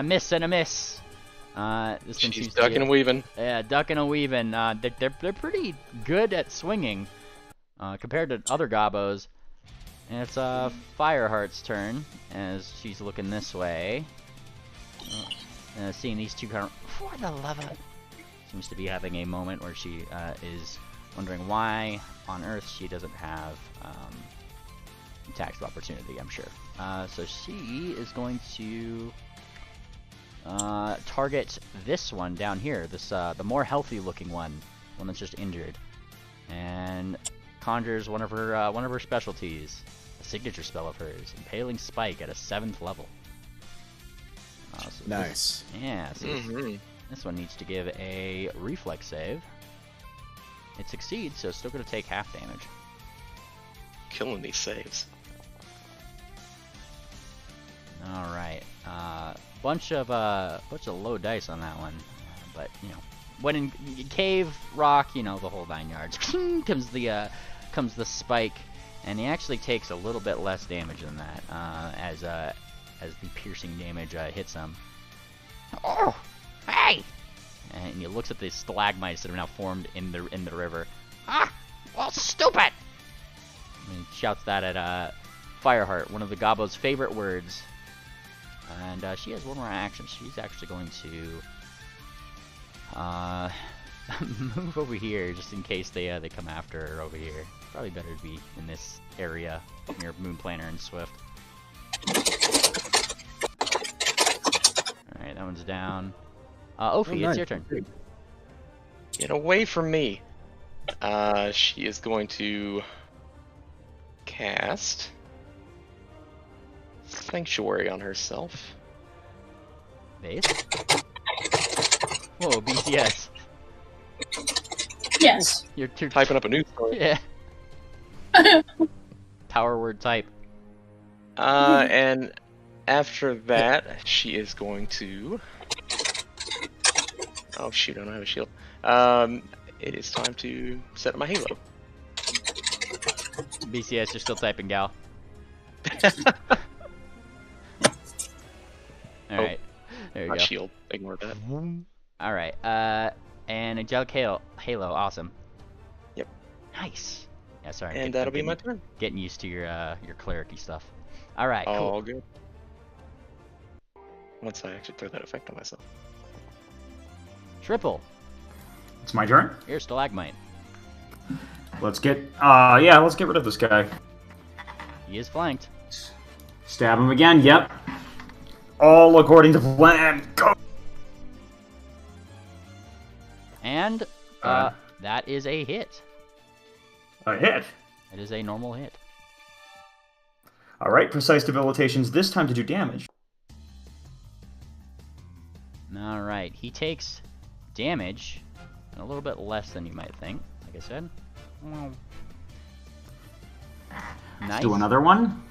Miss and a miss. This one She's ducking and weaving. Yeah, ducking and weaving. They're pretty good at swinging compared to other gobos. And it's Fireheart's turn as she's looking this way. Seeing these two kind of for the love of it, seems to be having a moment where she is wondering why on earth she doesn't have attacks of opportunity. I'm sure. So she is going to target this one down here, this the more healthy looking one that's just injured, and conjures one of her specialties, a signature spell of hers, Impaling Spike at a 7th level. So Nice. This one needs to give a reflex save. It succeeds, so it's still going to take half damage. Killing these saves. All right, bunch of low dice on that one, but you know, when in cave, rock, you know, the whole 9 yards. comes the spike, and he actually takes a little bit less damage than that as the piercing damage hits him. Oh, hey! And he looks at the stalagmites that have now formed in the river. Ah, well, stupid! And he shouts that at Fireheart, one of the Gobbo's favorite words. And she has one more action. She's actually going to move over here just in case they come after her over here. Probably better to be in this area near Moonplaner and Swift. Alright, that one's down. Ophi, it's your turn. Get away from me. She is going to cast Sanctuary on herself. Base? Whoa, BCS. Yes. You're Typing up a new story. Yeah. Power word type. And after that, she is going to... Oh shoot, I don't have a shield. It is time to set up my halo. BCS, you're still typing, gal. Alright. There you My go. shield. Ignore that. Alright, and Angelic Halo, awesome. Yep. Nice. Yeah, sorry. And that'll be my turn. Getting used to your cleric-y stuff. Alright, cool. All good. Once I actually throw that effect on myself. Triple, It's my turn. you're a stalagmite. Let's get rid of this guy. He is flanked. Stab him again. Yep. All according to plan. Go. And that is a hit. A hit. It is a normal hit. All right. Precise debilitations. This time to do damage. All right, he takes damage, and a little bit less than you might think. Like I said. Nice. Do another one.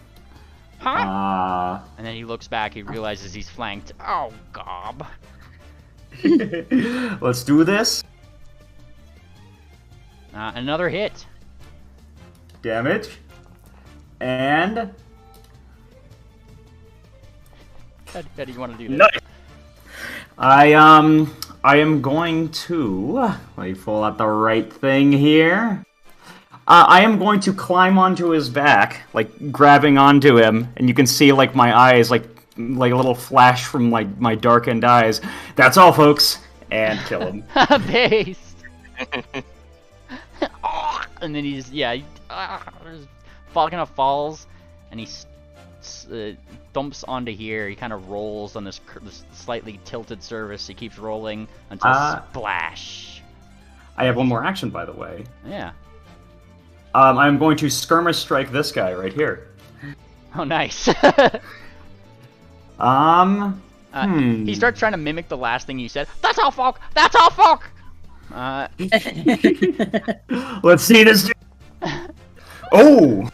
And then he looks back. He realizes he's flanked. Oh, gob. Let's do this. Another hit. Damage. And How do you want to do this? nice. I am going to let me pull out the right thing here. I am going to climb onto his back, like grabbing onto him, and you can see like my eyes, like a little flash from like my darkened eyes. That's all, folks, and kill him. Based. And then he's kind of falls, and he thumps onto here. He kind of rolls on this slightly tilted surface. He keeps rolling until splash. I have one more action, by the way. Yeah. I'm going to skirmish strike this guy right here. Oh, nice. He starts trying to mimic the last thing you said. That's all, folk. That's all, folk. Let's see this. Oh.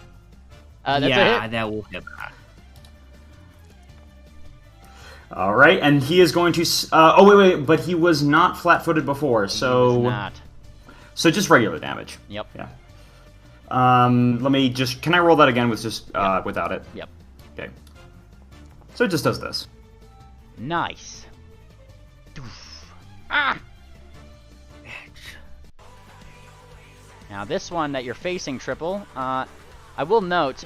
That's a hit. That will hit. All right, and he is going to. Wait, but he was not flat-footed before, so. He was not. So just regular damage. Yep. Yeah. Let me just. Can I roll that again with just without it? Yep. Okay. So it just does this. Nice. Ah. Now this one that you're facing, Triple. I will note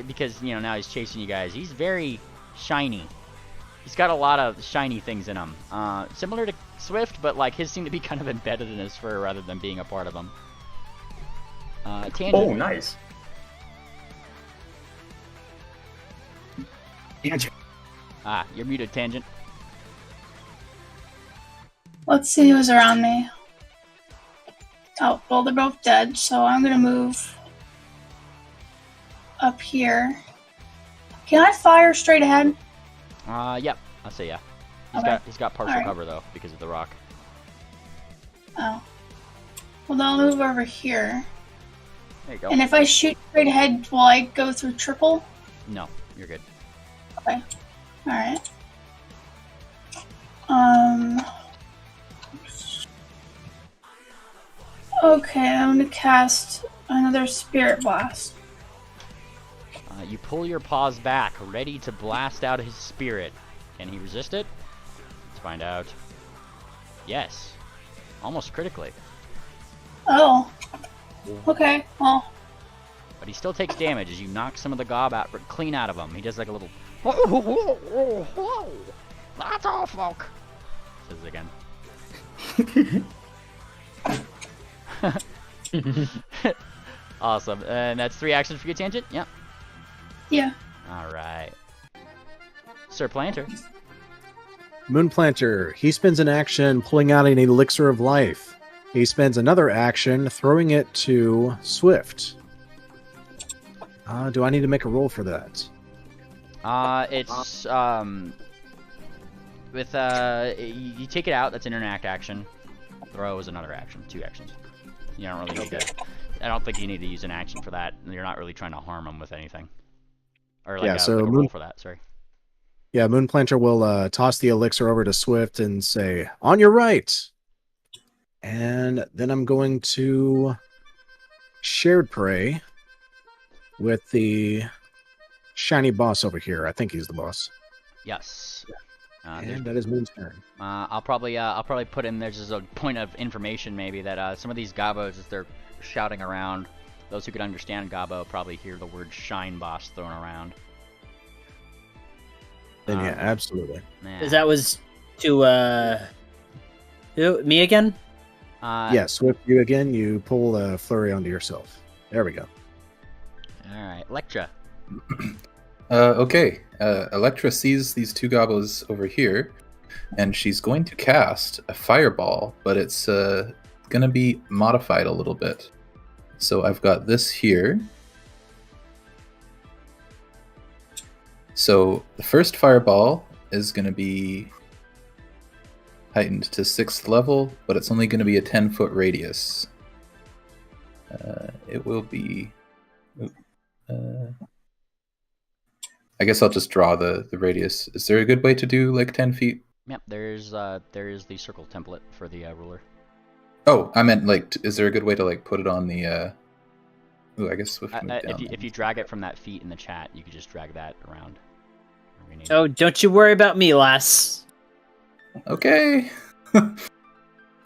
because now he's chasing you guys. He's very shiny. He's got a lot of shiny things in him. Similar to Swift, but like his seem to be kind of embedded in his fur rather than being a part of him. Tangent. Oh, nice. Tangent. You're muted, Tangent. Let's see who's around me. Oh, well, they're both dead, so I'm gonna move up here. Can I fire straight ahead? Yep. I'll say yeah. He's got partial cover though because of the rock. Oh. Well, then I'll move over here. There you go. And if I shoot straight ahead, will I go through triple? No, you're good. Okay. Alright. Okay, I'm gonna cast another Spirit Blast. You pull your paws back, ready to blast out his spirit. Can he resist it? Let's find out. Yes. Almost critically. Oh. Okay, well. But he still takes damage as you knock some of the gob out, clean out of him. He does like a little... That's all, folk. Says it again. Awesome. And that's 3 actions for your Tangent? Yep. Yeah. Alright. Sir Planter. Moonplanter, he spends an action pulling out an elixir of life. He spends another action throwing it to Swift. Do I need to make a roll for that? It's with you take it out. That's an interact action. Throw is another action. 2 actions. You don't really need to. I don't think you need to use an action for that. You're not really trying to harm him with anything. Or like a roll for that. Sorry. Yeah, Moonplanter will toss the elixir over to Swift and say, "On your right." And then I'm going to shared prey with the shiny boss over here. I think he's the boss. Yes. And that is Moon's turn. I'll probably put in there just a point of information maybe that some of these gobos, as they're shouting around, those who could understand gobbo probably hear the word shine boss thrown around. Then yeah, absolutely. Because that was to who, me again? Yeah, Swift, you again. You pull the flurry onto yourself. There we go. All right, Electra. Okay. Electra sees these 2 gobos over here, and she's going to cast a fireball, but it's going to be modified a little bit. So I've got this here. So the first fireball is going to be heightened to 6th level, but it's only going to be a 10-foot radius. It will be... I guess I'll just draw the radius. Is there a good way to do like 10 feet? Yep, there is the circle template for the ruler. Oh, I meant like, is there a good way to like put it on the? Ooh, I guess Swift moved down. If you drag it from that feet in the chat, you could just drag that around. Oh, don't you worry about me, lass. Okay.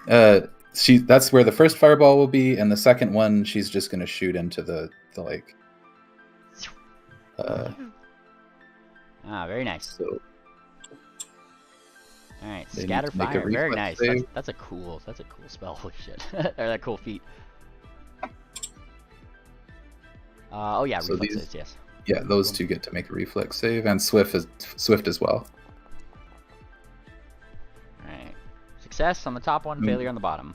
That's where the first fireball will be, and the second one she's just gonna shoot into the lake. Very nice. So all right, they scatter need to make a fire. Very reflex nice. save. That's a cool spell. Holy shit, or that cool feat. Oh yeah, So reflexes. these- Yes. yeah, those two get to make a reflex save, and Swift as well. All right. Success on the top one, failure on the bottom.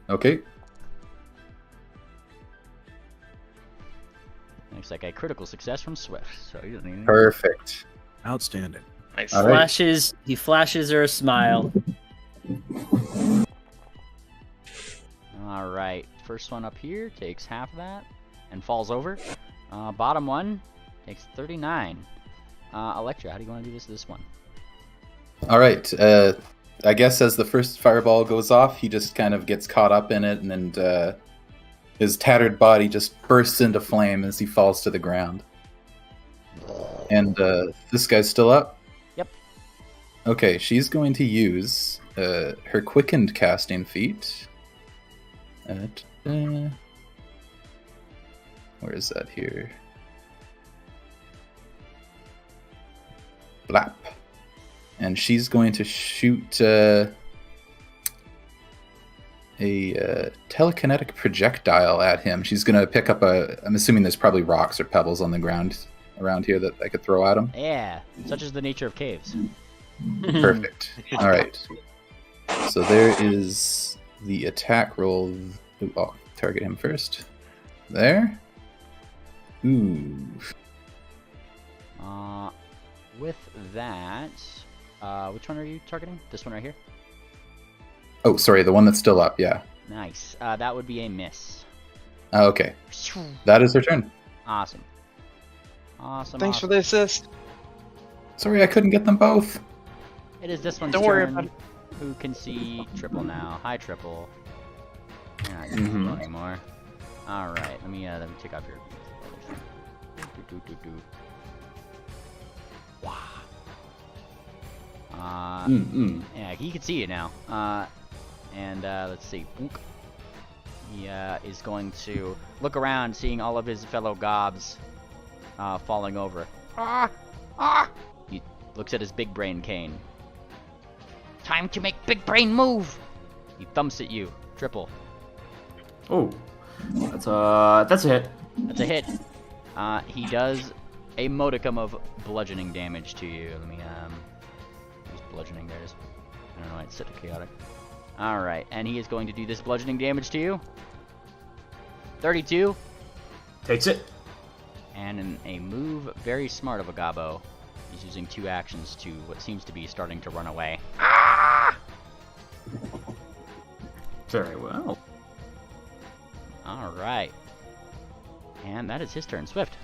Okay. Looks like a critical success from Swift. So he doesn't even. Perfect. Outstanding. Nice. All right. He flashes her a smile. All right. First one up here takes half of that and falls over. Bottom one takes 39. Electra, how do you want to do this one? All right. I guess as the first fireball goes off, he just kind of gets caught up in it, and his tattered body just bursts into flame as he falls to the ground. And this guy's still up? Yep. Okay, she's going to use her quickened casting feat. Where is that here? Blap. And she's going to shoot a telekinetic projectile at him. She's going to pick up I'm assuming there's probably rocks or pebbles on the ground around here that I could throw at him. Yeah, such is the nature of caves. Perfect. All right. So there is the attack roll. Ooh, I'll target him first. There. Ooh. With that, which one are you targeting? This one right here? Oh, sorry, the one that's still up, yeah. Nice. That would be a miss. Okay. That is her turn. Awesome. Awesome. Thanks for awesome. the assist. Sorry, I couldn't get them both. It is this one's Don't worry turn. about it. Who can see Triple now? Hi, Triple. You're not Mhm. anymore. All right, let me take off your. Wow. Yeah, he can see it now. And let's see. Boink. He is going to look around, seeing all of his fellow gobs falling over. He looks at his big brain cane. Time to make big brain move. He thumps at you. Triple. Oh, that's a hit. That's a hit. He does a modicum of bludgeoning damage to you. Let me use bludgeoning. There it is. I don't know why it's set to chaotic. All right, and he is going to do this bludgeoning damage to you. 32. Takes it. And in a move very smart of a gobbo, he's using 2 actions to what seems to be starting to run away. Very well. All right. And that is his turn. Swift.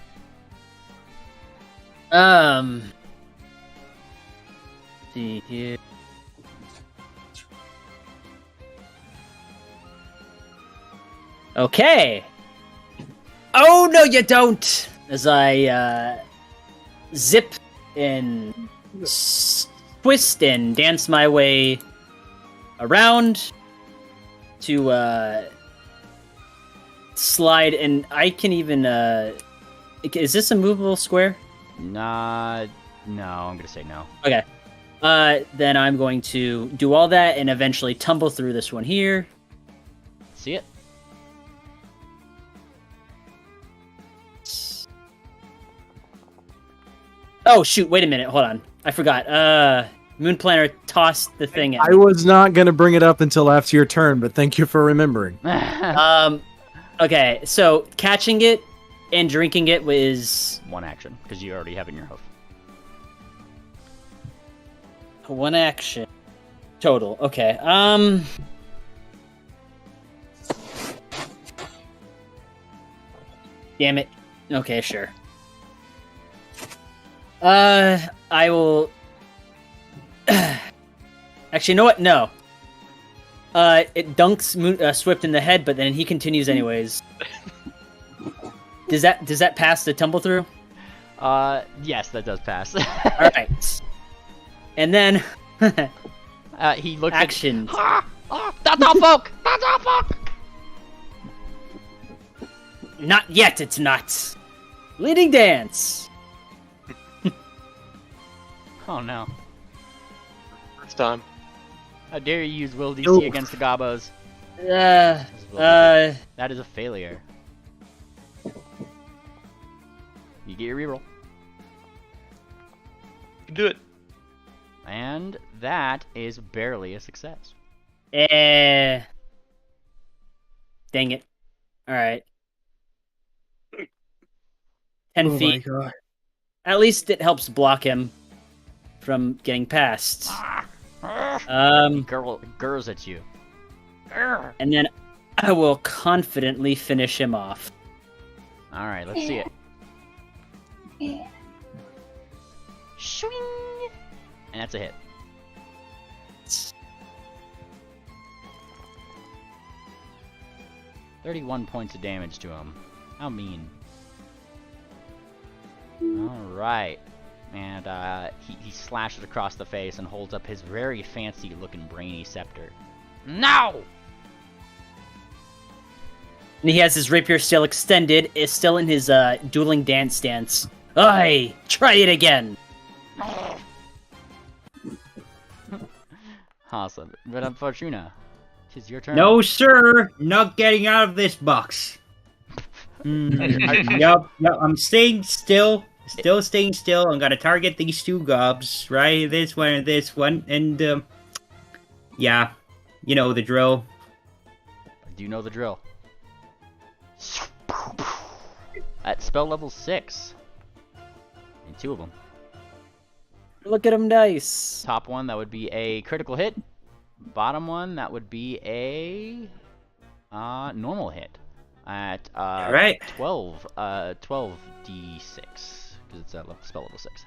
See here. Okay. Oh no, you don't! As I zip and twist and dance my way around to slide, and I can even is this a movable square? Nah, no, I'm gonna say no. Okay. Then I'm going to do all that and eventually tumble through this one here. See it? Oh shoot! Wait a minute. Hold on. I forgot. Moon Planner tossed the thing at I me. was not going to bring it up until after your turn, but thank you for remembering. Okay. So catching it and drinking it was 1 action, because you already have it in your hoof. one action. Total. Okay. Damn it. Okay, sure. I will. Actually, you know what? No. It dunks Swift in the head, but then he continues anyways. Does that pass the tumble through? Yes, that does pass. All right. And then he looks action. That's all, folk. That's all, folk. Not yet. It's not. Leading dance. Oh no! First time. How dare you use Will DC against the Gobos? That That is a failure. You get your reroll. You do it. And that is barely a success. Dang it. Alright. 10 feet. My God. At least it helps block him from getting past. Gurs at you. And then I will confidently finish him off. Alright, let's see it. Yeah. Swing! And that's a hit. $31 points of damage to him. How mean. Alright. And he slashes across the face and holds up his very fancy looking brainy scepter. No! And he has his rapier still extended, is still in his dueling dance stance. Aye! Try it again! Awesome. But Fortuna, tis your turn. No, sir. Not getting out of this box. Yep. I'm staying still. Still staying still. I'm gonna target these two gobs, right? This one and this one. And, yeah. You know the drill. I do know the drill. At spell level 6. And 2 of them. Look at him dice. Top one, that would be a critical hit. Bottom one, that would be a normal hit. At Alright. 12d6. Because it's at spell level 6.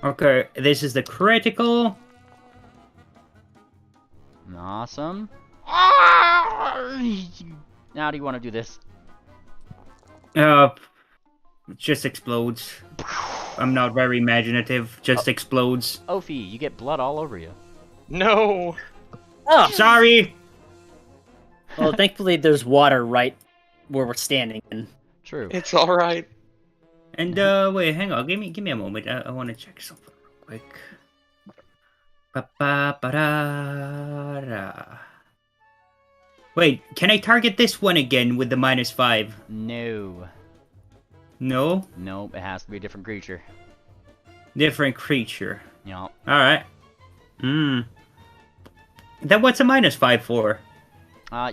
Okay, this is the critical. Awesome. Now do you want to do this? It just explodes. I'm not very imaginative. Just explodes. Ophi, you get blood all over you. No. Oh, Sorry. well, thankfully there's water right where we're standing. And True. It's all right. And wait, hang on. Give me a moment. I want to check something real quick. Ba-ba-ba-da-da. Wait, can I target this one again with the -5? No. No? Nope, it has to be a different creature. Different creature. Yup. Alright. Then what's a -5 for?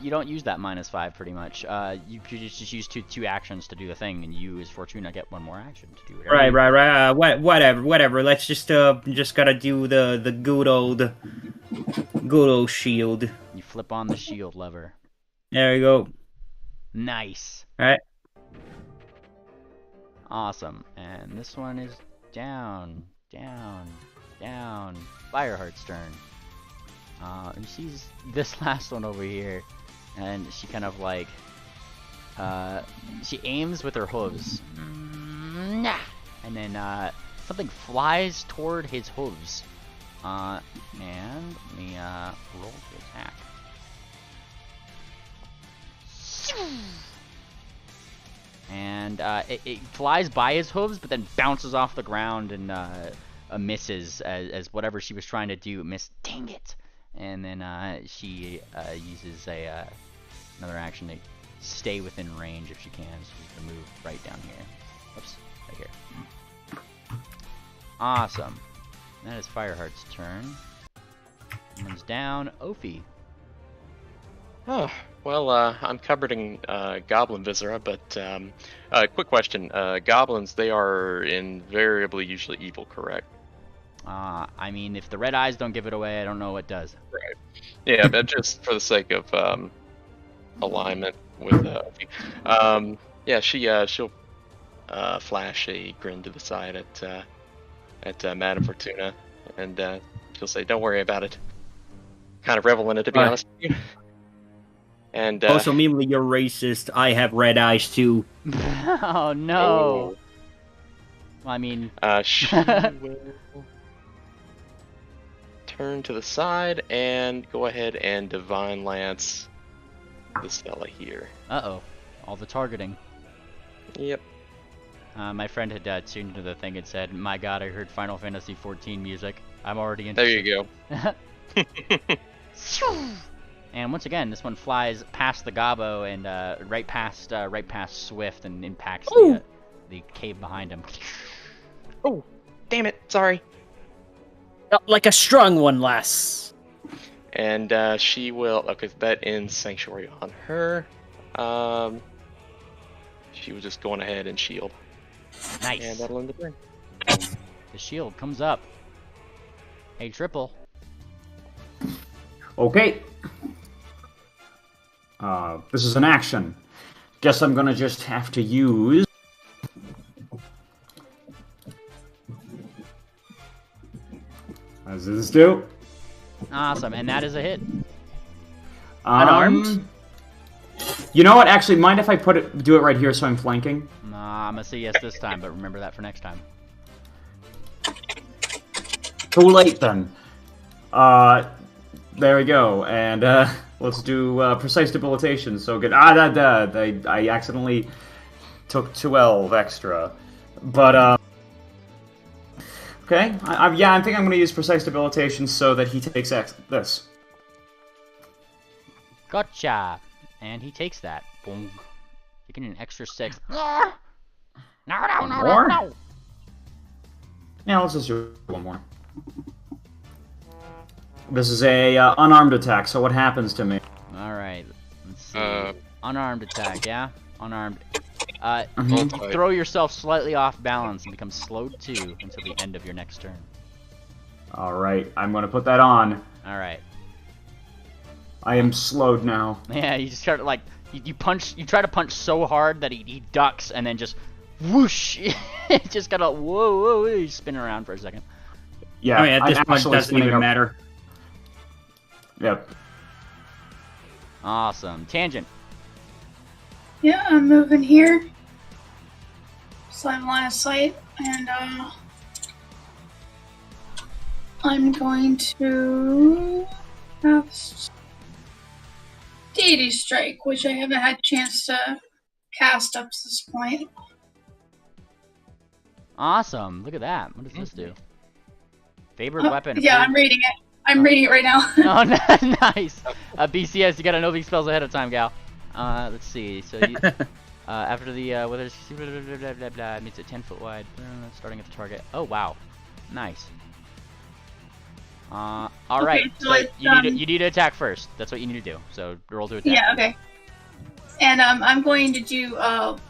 You don't use that -5 pretty much. You just use two actions to do the thing, and you, as Fortuna, get one more action to do whatever. Right. Whatever. Let's just gotta do the good old shield. You flip on the shield lever. There we go. Nice. Alright. Awesome. And this one is down. Fireheart's turn. And she's this last one over here, and she kind of like, she aims with her hooves, and then something flies toward his hooves, and let me roll to attack. And it flies by his hooves, but then bounces off the ground and misses as whatever she was trying to do missed. Dang it! And then she uses another action to stay within range if she can. So she's gonna move right down here. Oops, right here. Awesome. That is Fireheart's turn. One's down. Ophi. Oh, well, I'm covered in Goblin Viscera, but quick question. Goblins, they are invariably usually evil, correct? I mean, if the red eyes don't give it away, I don't know what does. Right. Yeah, but just for the sake of alignment with yeah, she'll flash a grin to the side at Madame Fortuna, and she'll say, "Don't worry about it." Kind of revel in it, to be honest with you. And Also, Mimli, you're racist. I have red eyes too. Oh no. Well, I mean, she will turn to the side and go ahead and Divine Lance this fella here. uh-oh, all the targeting. Yep. My friend had tuned into the thing and said, "My God, I heard Final Fantasy XIV music. I'm already There interested." you go. And once again, this one flies past the Gobbo and right past Swift and impacts the cave behind him. Oh, damn it! Sorry. Like a strong one, lass. And she will. Okay, that ends Sanctuary on her. She was just going ahead and shield. Nice. And that'll end the turn. The shield comes up. Hey, Triple. Okay. This is an action. Guess I'm gonna just have to use... As is do. Awesome, and that is a hit. Unarmed? You know what? Actually, mind if I do it right here so I'm flanking? Nah, I'm gonna say yes this time, but remember that for next time. Too late then. There we go, and let's do precise debilitation. So good. I accidentally took 12 extra, but okay. I think I'm going to use precise debilitation so that he takes this. Gotcha, and he takes that. Boom. Taking an extra 6. No. Yeah, let's just do one more. This is a unarmed attack, so what happens to me? Alright, let's see. Unarmed attack, yeah? Unarmed. Mhm. You throw yourself slightly off balance and become slowed 2 until the end of your next turn. Alright, I'm going to put that on. Alright. I am slowed now. Yeah, you just start like, you try to punch so hard that he ducks and then just whoosh! It just got a whoa, you spin around for a second. Yeah, I mean, at this I'm point, actually doesn't even spinning matter. Yep. Awesome. Tangent. Yeah, I'm moving here. So I'm line of sight, and I'm going to cast Deity Strike, which I haven't had a chance to cast up to this point. Awesome. Look at that. What does this do? Favorite weapon. Yeah, I'm reading it. I'm reading it right now. Oh, nice. BCS, you gotta know these spells ahead of time, gal. Let's see. So, you, after the whether it's blah blah blah, it means a 10-foot wide, starting at the target. Oh wow, nice. All right. Okay, So it's, you need to attack first. That's what you need to do. So roll to attack. Yeah. Okay. And I'm going to do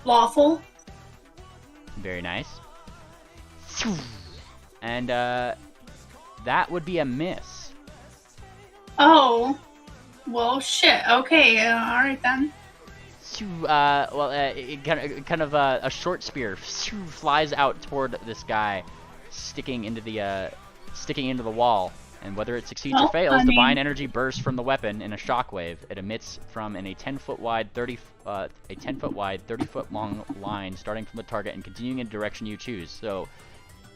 lawful. Very nice. And that would be a miss. Oh. Well, shit. Okay. All right then. It kind of a short spear flies out toward this guy, sticking into the wall. And whether it succeeds or fails, divine energy bursts from the weapon in a shockwave. It emits from a 10-foot wide, 30-foot long line, starting from the target and continuing in the direction you choose. So,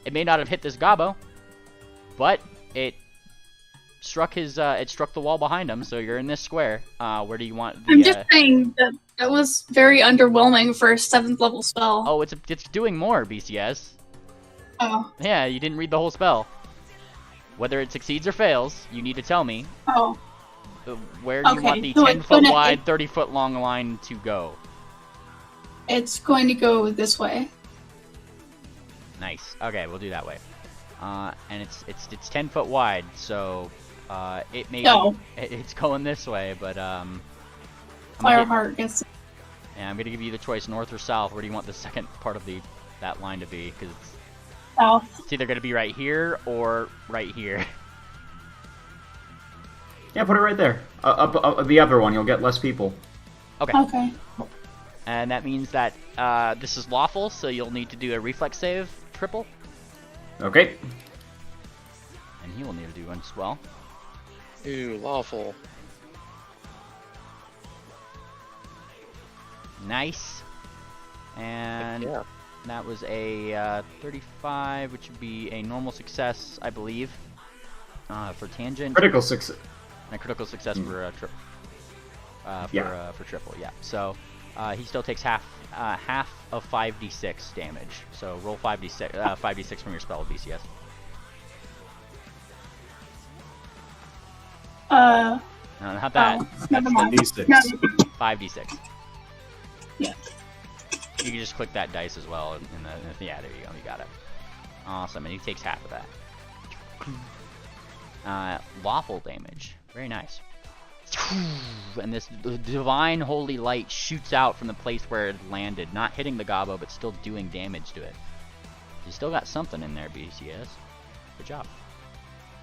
it may not have hit this Gobbo, but it struck the wall behind him. So you're in this square. Where do you want the? I'm just saying that was very underwhelming for a 7th level spell. Oh, it's doing more, BCS. Oh. Yeah, you didn't read the whole spell. Whether it succeeds or fails, you need to tell me. Oh. Where do you want the 10-foot wide, 30-foot long line to go? It's going to go this way. Nice. Okay, we'll do that way. And it's 10-foot wide, so it may it's going this way, but Fireheart gets. Yeah, I'm gonna give you the choice, north or south. Where do you want the second part of that line to be? Because South. It's either going to be right here or right here. Yeah, put it right there. Up the other one. You'll get less people. Okay. Okay. And that means that this is lawful, so you'll need to do a reflex save, triple. Okay. And he will need to do one as well. Ooh, lawful. Nice. And Yeah. that was a 35, which would be a normal success, I believe, for tangent. Critical success. And a critical success for triple. For triple, yeah. So he still takes half of 5d6 damage. So roll 5d6 from your spell BCS. No, not that. Oh, never mind. D6. No, 5d6. Yeah. You can just click that dice as well. Yeah, there you go. You got it. Awesome. And he takes half of that. Lawful damage. Very nice. And this divine holy light shoots out from the place where it landed, not hitting the gobbo, but still doing damage to it. You still got something in there, BCS. Good job.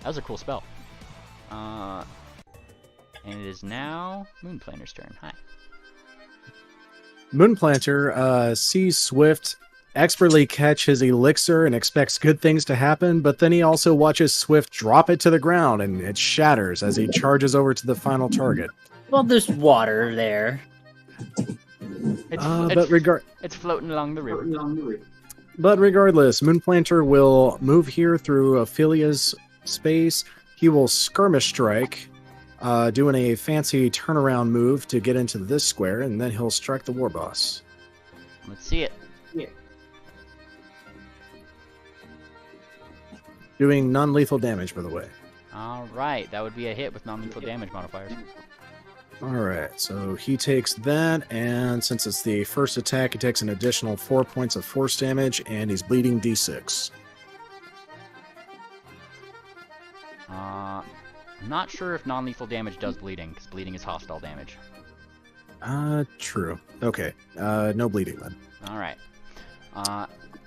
That was a cool spell. And it is now Moonplanter's turn. Hi. Moonplanter sees Swift expertly catch his elixir and expects good things to happen, but then he also watches Swift drop it to the ground and it shatters as he charges over to the final target. Well, there's water there. It's floating along the river. But regardless, Moonplanter will move here through Ophelia's space. He will skirmish strike, doing a fancy turnaround move to get into this square, and then he'll strike the war boss. Let's see it. Doing non-lethal damage, by the way. Alright, that would be a hit with non-lethal damage modifiers. Alright, so he takes that, and since it's the first attack, he takes an additional 4 points of force damage, and he's bleeding d6. I'm not sure if non-lethal damage does bleeding, because bleeding is hostile damage. True. Okay, no bleeding then. Alright.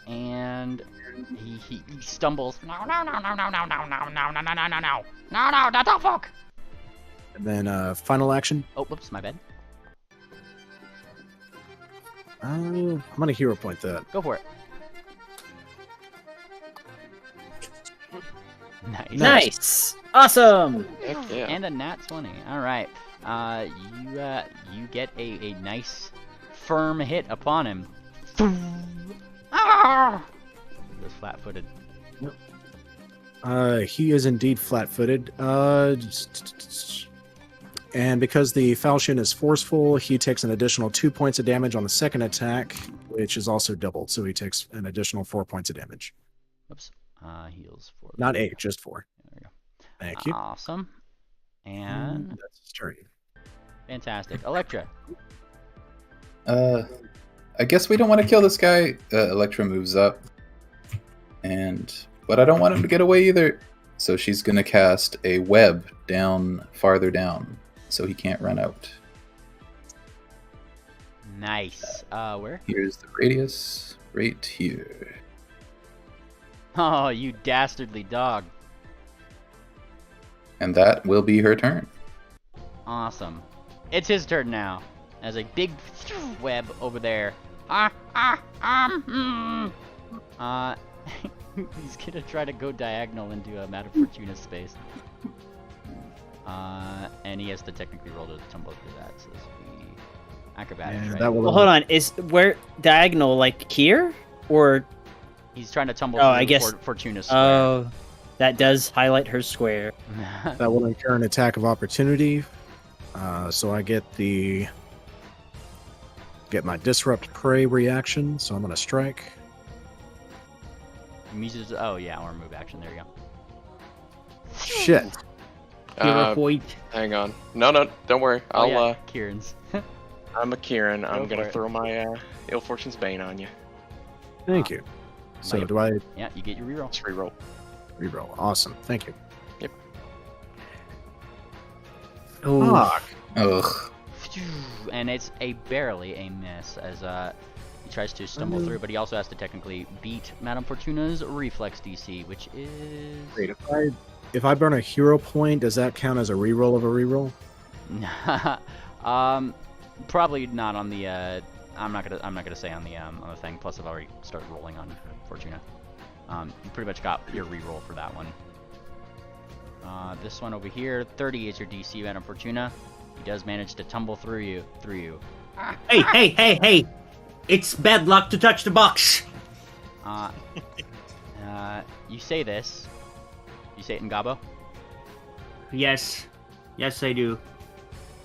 And he stumbles. No, not the fuck! And then, final action. Oh, whoops, my bad. I'm gonna hero point that. Go for it. Nice. Nice. Awesome. Heck yeah. And a nat 20. Alright. You get a nice firm hit upon him. Ah! He was flat-footed. He is indeed flat-footed. And because the falchion is forceful, he takes an additional 2 points of damage on the second attack, which is also doubled. So he takes an additional 4 points of damage. Oops. Heals 4. Not 8, just 4. There we go. Thank you. Awesome. And That's his turn. fantastic. Electra. I guess we don't want to kill this guy. Electra moves up, but I don't want him to get away either. So she's gonna cast a web farther down, so he can't run out. Nice. Where? Here's the radius, right here. Oh, you dastardly dog. And that will be her turn. Awesome. It's his turn now. As a big web over there. He's gonna try to go diagonal into a Mad Fortuna space. And he has to technically roll to tumble through that. So this will be acrobatics, right? That will, Well, hold on. Is where diagonal like here or? He's trying to tumble Oh, through I guess. Fortuna square. Oh, that does highlight her square. that will incur an attack of opportunity. So I get my disrupt prey reaction. So I'm gonna strike. Oh yeah, or move action. There you go. Shit. Uh, Point. hang on. No, don't worry. Oh, yeah, Kieran's. I'm a Kieran. I'm Go gonna for it. throw my Ill Fortune's Bane on you. Thank you. So Like- do I Yeah, you get your reroll. Just reroll. reroll? Awesome. Thank you. Oh, Fuck. Ugh. And it's barely a miss as tries to stumble through, but he also has to technically beat Madame Fortuna's reflex DC, which is... Great. If I burn a hero point, does that count as a reroll of a reroll? Probably not on the. I'm not gonna say on the thing. Plus, I've already started rolling on Fortuna. You pretty much got your reroll for that one. This one over here, 30 is your DC, Madame Fortuna. He does manage to tumble through you. Hey! It's bad luck to touch the box. You say this. You say it in Gabo. Yes, I do.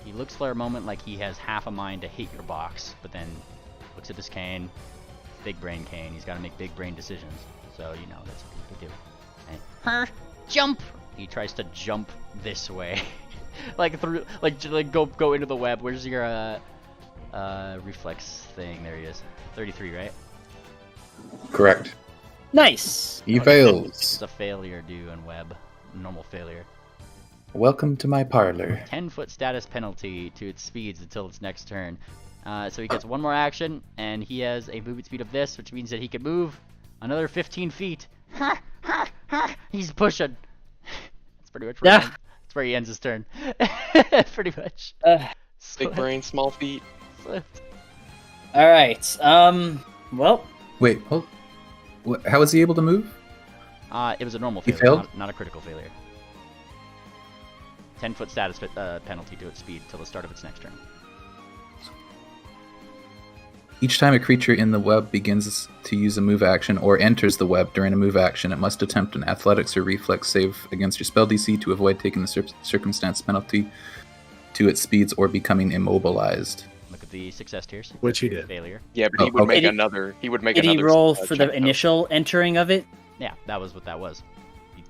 He looks for a moment like he has half a mind to hit your box, but then looks at his cane. Big brain cane. He's got to make big brain decisions. So, you know, that's what he do. And, jump! He tries to jump this way. like through, like go into the web. Where's your, reflex thing? There he is. 33, right? Correct. Nice. He fails. It's a failure due in web. Normal failure. Welcome to my parlor. 10-foot status penalty to its speeds until its next turn. So he gets one more action, and he has a movement speed of this, which means that he can move another 15 feet. He's pushing. That's pretty much where, that's where he ends his turn. Pretty much. Big brain, small feet. Swift. All right. Well. Wait, hold. How was he able to move? It was a normal He failure, failed? not a critical failure. 10-foot status penalty to its speed till the start of its next turn. Each time a creature in the web begins to use a move action or enters the web during a move action, it must attempt an athletics or reflex save against your spell DC to avoid taking the circumstance penalty to its speeds or becoming immobilized. Look at the success tiers. Which he did. Failure. Yeah, but he would make Did he- another. He would make Did another. he roll for the check, though. initial entering of it, Yeah, that was what that was.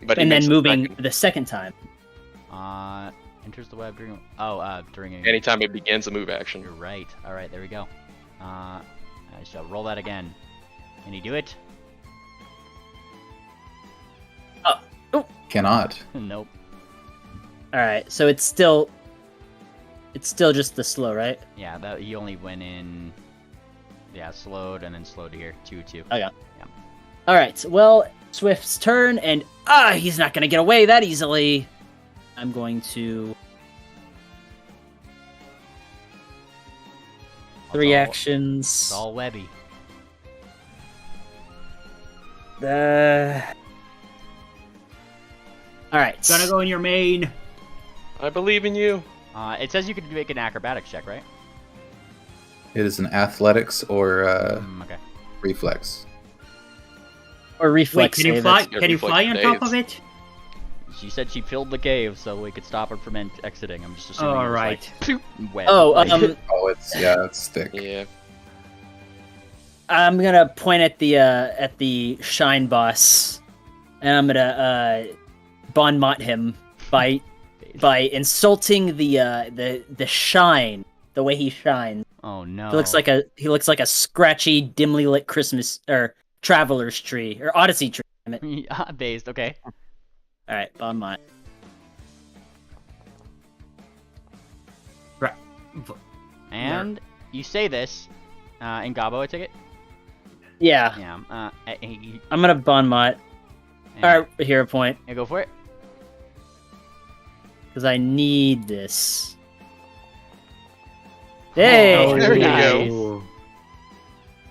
But he and then makes a moving second. the second time? Enters the web during... during a... Anytime it begins a move action. You're right. Alright, there we go. I shall roll that again. Can he do it? Cannot. Nope. All right. So it's still just the slow, right? Yeah, that he only went in... Yeah, slowed and then slowed here. 2-2. Okay. Yeah. All right. Well, Swift's turn, and he's not gonna get away that easily. I'm going to... Three actions. It's all webby. All right. Gonna go in your main. I believe in you. It says you could make an acrobatics check, right? It is an athletics or Okay. reflex. Or Wait, reflex. can you save, fly? Yeah, Can you fly on top reflex of it? She said she filled the cave so we could stop her from exiting. I'm just assuming. All it was right. Like, web. Oh, like- Oh, it's thick. Yeah. I'm gonna point at the shine boss, and I'm gonna bon mot him by insulting the shine, the way he shines. Oh no. He looks like a scratchy, dimly lit Christmas or traveler's tree or Odyssey tree. Damn it. Yeah, based. Okay. All right, bon mot. Right. And you say this in Gabo, I take it. Yeah, Yeah. I'm gonna bon mot. All right, hero point Yeah, go for it. because I need this. Hey. Oh, there you nice. go.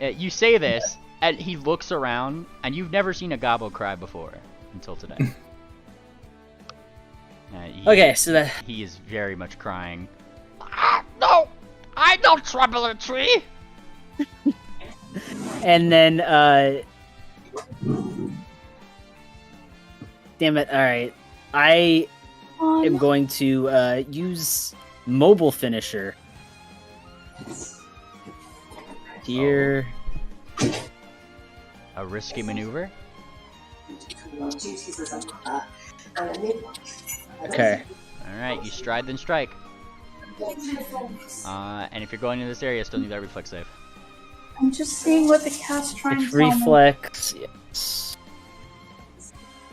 You say this, and he looks around, and you've never seen a Gabo cry before until today. Okay, so that he is very much crying. No, I don't trouble a tree. and then damn it! All right, I am going to use mobile finisher here. A risky maneuver. Okay. All right, you stride then strike. And if you're going into this area, still need that reflex save. I'm just seeing what the cat's trying It's to tell me. reflex. Yes.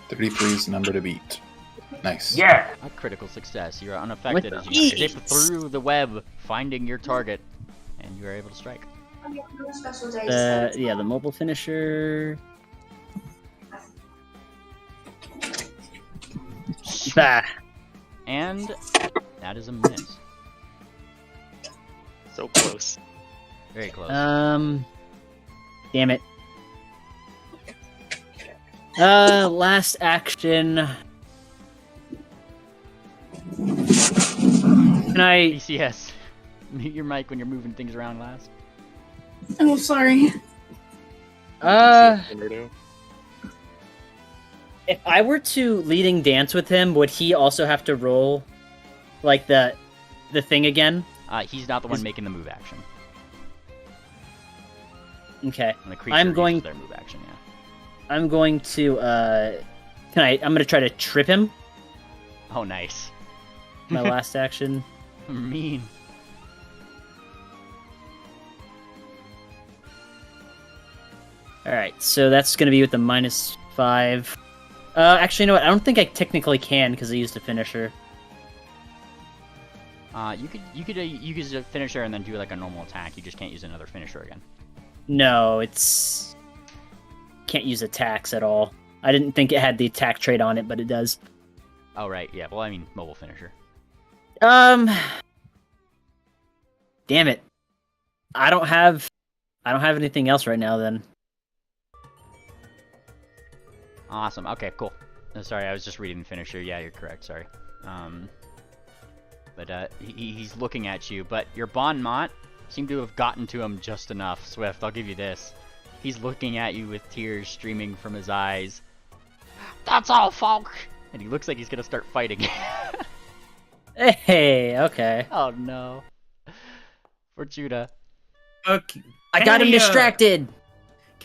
33 is the number to beat. Nice. Yeah. A critical success. You are unaffected With as you ease. zip through the web, finding your target, and you are able to strike. The mobile finisher. Bah. And that is a miss. So close. Very close. Damn it. Last action. Can I? PCS. Mute your mic when you're moving things around last. Oh, sorry. If I were to leading dance with him, would he also have to roll, like the thing again? He's not the one making the move action. Okay. And the creature I'm going. uses their move action. Yeah. I'm going to. I'm gonna try to trip him. Oh, nice. My last action. Mean. Alright, so that's going to be with the -5. Actually, you know what? I don't think I technically can because I used a finisher. You could use a finisher and then do like a normal attack. You just can't use another finisher again. No, it's... Can't use attacks at all. I didn't think it had the attack trait on it, but it does. Oh, right. Yeah, well, I mean, mobile finisher. Damn it. I don't have anything else right now, then. Awesome. Okay, cool. Sorry, I was just reading the finisher. Yeah, you're correct. Sorry. But he's looking at you. But your Bon Mott seemed to have gotten to him just enough. Swift, I'll give you this. He's looking at you with tears streaming from his eyes. That's all, folk! And he looks like he's gonna start fighting. Hey, okay. Oh no. Fortuna. Okay. I got him distracted!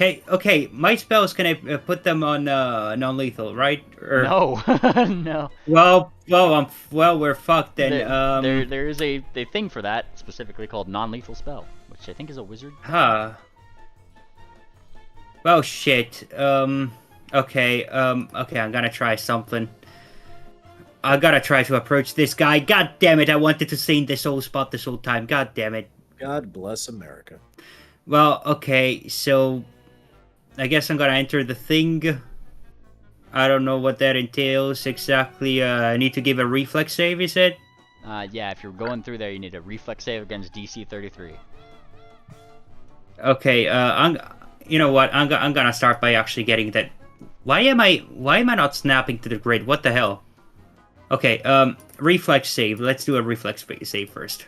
Okay, my spells, can I put them on non-lethal, right? Or... No. No. Well, we're fucked then. There is a thing for that, specifically called non-lethal spell, which I think is a wizard. Huh. Well, shit. Okay, I'm gonna try something. I gotta try to approach this guy. God damn it, I wanted to stay in this old spot this whole time. God damn it. God bless America. Well, okay, so... I guess I'm gonna enter the thing. I don't know what that entails exactly. I need to give a reflex save, is it? Yeah, if you're going through there, you need a reflex save against DC 33. Okay, you know what? I'm gonna start by actually getting that. Why am I not snapping to the grid? What the hell? Okay, reflex save. Let's do a reflex save first.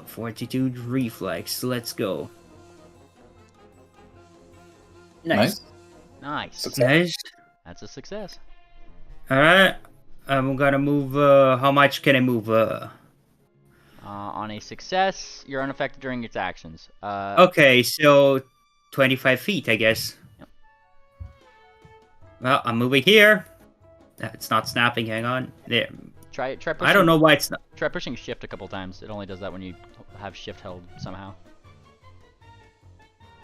Fortitude reflex. Let's go. Nice. Nice. Nice. That's a success. Alright. I'm gonna move, how much can I move? On a success, you're unaffected during its actions. Okay, so 25 feet, I guess. Yep. Well, I'm moving here. It's not snapping, hang on. There. Try pushing, I don't know why it's not. Try pushing shift a couple times. It only does that when you have shift held somehow.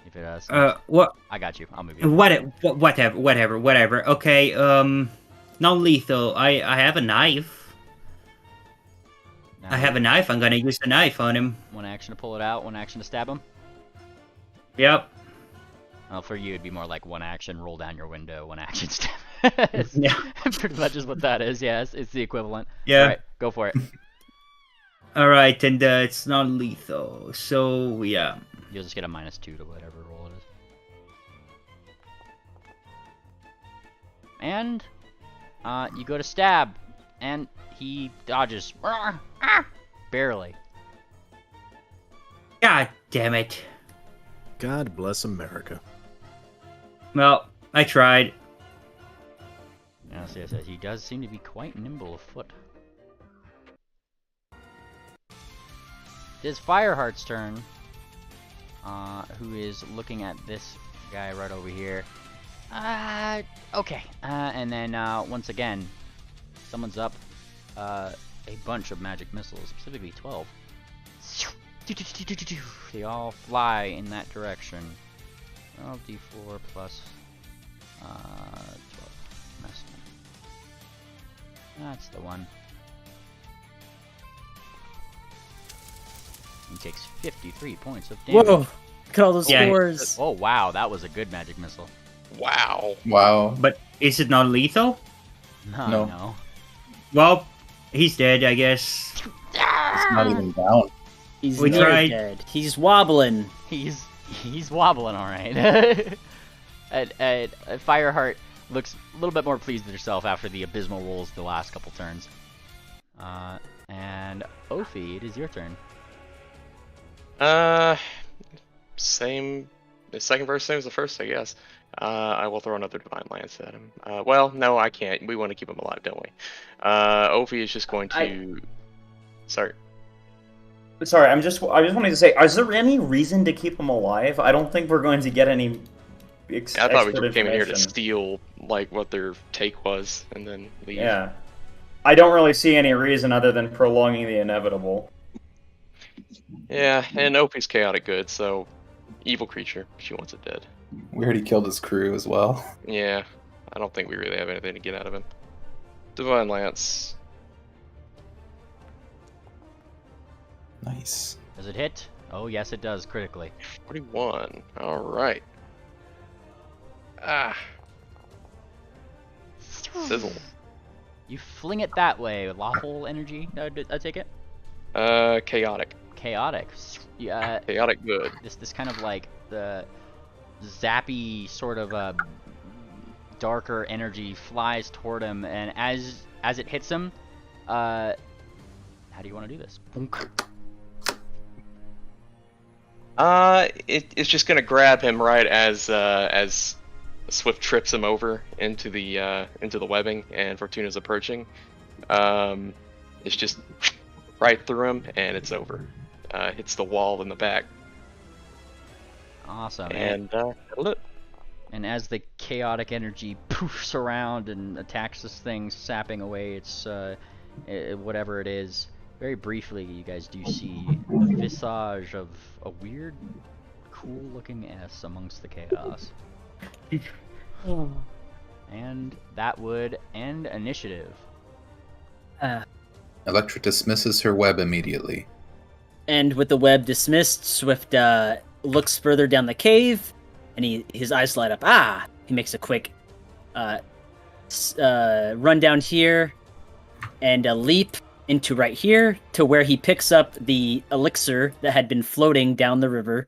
If it does. What? I got you. I'll move you. Whatever. Okay, non-lethal. I have a knife. Now, I have a knife. I'm gonna use the knife on him. One action to pull it out, one action to stab him. Yep. Well, for you, it'd be more like one action, roll down your window, one action stab. Yeah. Pretty much is what that is, yes. It's the equivalent. Yeah. Alright, go for it. Alright, and it's non-lethal. So, yeah. You'll just get a -2 to whatever roll it is. And, you go to stab, and he dodges. Barely. God damn it. God bless America. Well, I tried. Now, see, he does seem to be quite nimble of foot. It is Fireheart's turn, who is looking at this guy right over here. Okay. And then, once again, someone's up a bunch of magic missiles, specifically 12. They all fly in that direction. 12d4 plus 12. That's the one. He takes 53 points of damage. Whoa! Look at all those Yeah. scores. Oh wow, that was a good magic missile. Wow. Wow. But is it not lethal? No. No. Well, he's dead, I guess. It's not even down. He's We near tried. dead. He's wobbling. He's wobbling all right. and Fireheart looks a little bit more pleased with herself after the abysmal rolls the last couple turns. And Ophi, it is your turn. Same. The second verse, same as the first, I guess. I will throw another Divine Lance at him. Well, no, I can't. We want to keep him alive, don't we? Ophi is just going to. Sorry. Sorry, I just wanted to say, is there any reason to keep him alive? I don't think we're going to get any. I thought we expert came in here to information. steal like what their take was, and then leave. Yeah, I don't really see any reason other than prolonging the inevitable. Yeah, and Ophi's chaotic good, so evil creature. She wants it dead. We already killed his crew as well. Yeah, I don't think we really have anything to get out of him. Divine Lance. Nice. Does it hit? Oh yes, it does critically. 41. All right. Ah. Sizzle. You fling it that way. Lawful energy, I take it. Chaotic. Chaotic. Yeah. Chaotic good. This kind of like the zappy sort of darker energy flies toward him, and as it hits him, how do you want to do this? It's just gonna grab him right as Swift trips him over into the webbing, and Fortuna's approaching. It's just right through him, and it's over. Hits the wall in the back. Awesome. And look. And as the chaotic energy poofs around and attacks this thing, sapping away its whatever it is, very briefly you guys do see the visage of a weird, cool-looking S amongst the chaos. And that would end initiative. Electra dismisses her web immediately. And with the web dismissed, Swift looks further down the cave, and his eyes light up. Ah! He makes a quick run down here, and a leap into right here, to where he picks up the elixir that had been floating down the river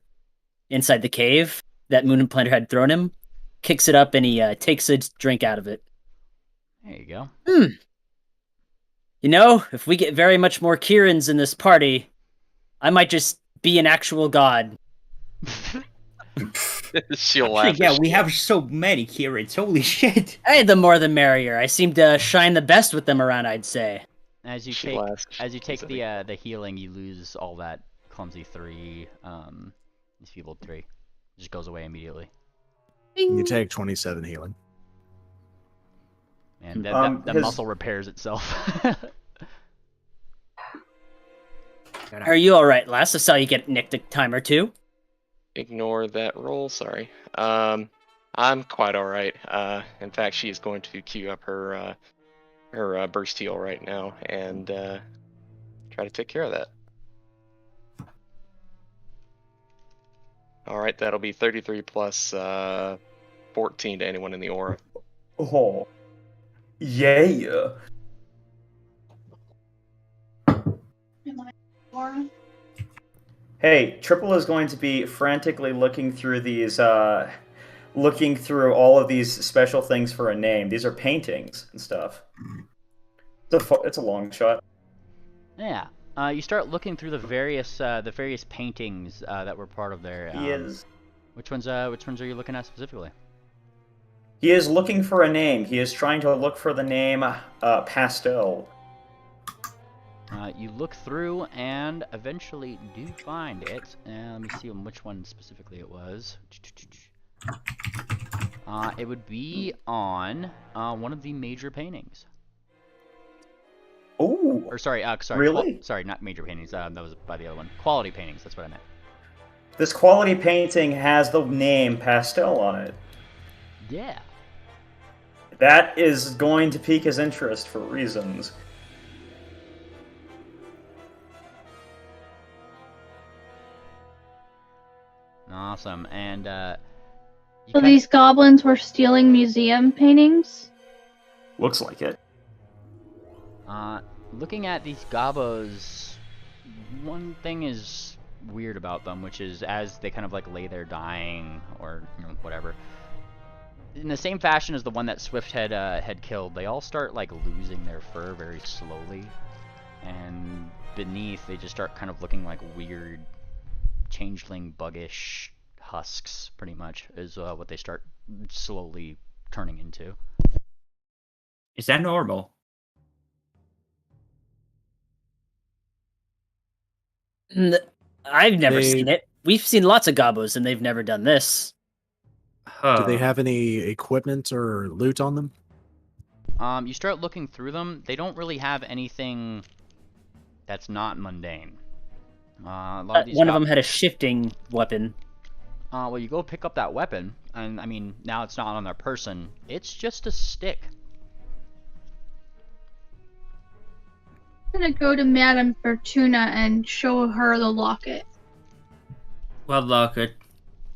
inside the cave that Moon and Planter had thrown him, kicks it up, and he takes a drink out of it. There you go. You know, if we get very much more Kirans in this party, I might just be an actual god. She'll laugh. Yeah, we have so many Kirans. Holy shit. Hey, the more the merrier. I seem to shine the best with them around, I'd say. As you She take laughs. the healing, you lose all that clumsy 3, feeble 3. It just goes away immediately. You take 27 healing. And that his- muscle repairs itself. Are you alright, lass? I saw you get nicked a time or two. Ignore that roll. Sorry. I'm quite all right. In fact, she is going to queue up her burst heal right now and try to take care of that. All right, that'll be 33 plus 14 to anyone in the aura. Oh, yeah. Hey, Triple is going to be frantically looking through these, looking through all of these special things for a name. These are paintings and stuff. It's a long shot. Yeah. You start looking through the various paintings that were part of there. He is. Which ones are you looking at specifically? He is looking for a name. He is trying to look for the name Pastel. You look through and eventually do find it. Let me see which one specifically it was. It would be on one of the major paintings. Oh. Or sorry. Really? Sorry, not major paintings. That was by the other one. Quality paintings. That's what I meant. This quality painting has the name Pastel on it. Yeah. That is going to pique his interest for reasons. Awesome. And you So kinda- these goblins were stealing museum paintings? Looks like it. looking at these gobos, one thing is weird about them, which is as they kind of like lay there dying or whatever, in the same fashion as the one that Swift had killed, they all start like losing their fur very slowly, and beneath they just start kind of looking like weird changeling buggish husks, pretty much is what they start slowly turning into. Is that normal? I've never They- seen it. We've seen lots of gobos, and they've never done this. Do they have any equipment or loot on them? You start looking through them, they don't really have anything that's not mundane. A lot of these One of them had a shifting weapon. well, you go pick up that weapon, and I mean, now it's not on their person, it's just a stick. I'm gonna go to Madame Fortuna and show her the locket. What locket?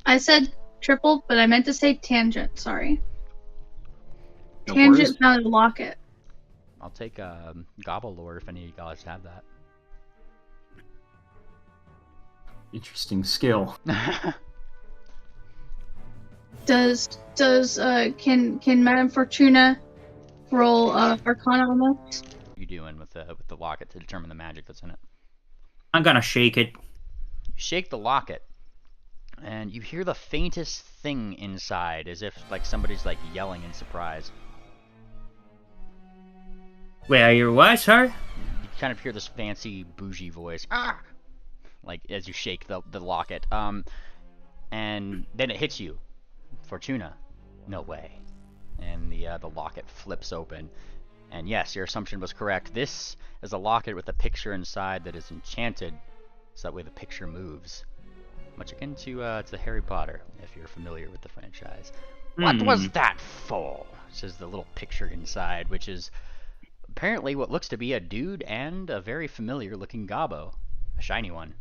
I said triple, but I meant to say tangent. Sorry. No worries. Tangent found a locket. I'll take Gobble Lord if any of you guys have that. Interesting skill. Can Madame Fortuna roll Arcana on this? You doing with the locket to determine the magic that's in it? I'm gonna shake it. You shake the locket, and you hear the faintest thing inside, as if like somebody's like yelling in surprise. Wait, are you what, sir? You kind of hear this fancy bougie voice, ah, like as you shake the locket. And then it hits you, Fortuna. No way. And the locket flips open. And yes, your assumption was correct. This is a locket with a picture inside that is enchanted, so that way the picture moves. Much akin to Harry Potter, if you're familiar with the franchise. What was that for? Says the little picture inside, which is apparently what looks to be a dude and a very familiar looking gobbo. A shiny one.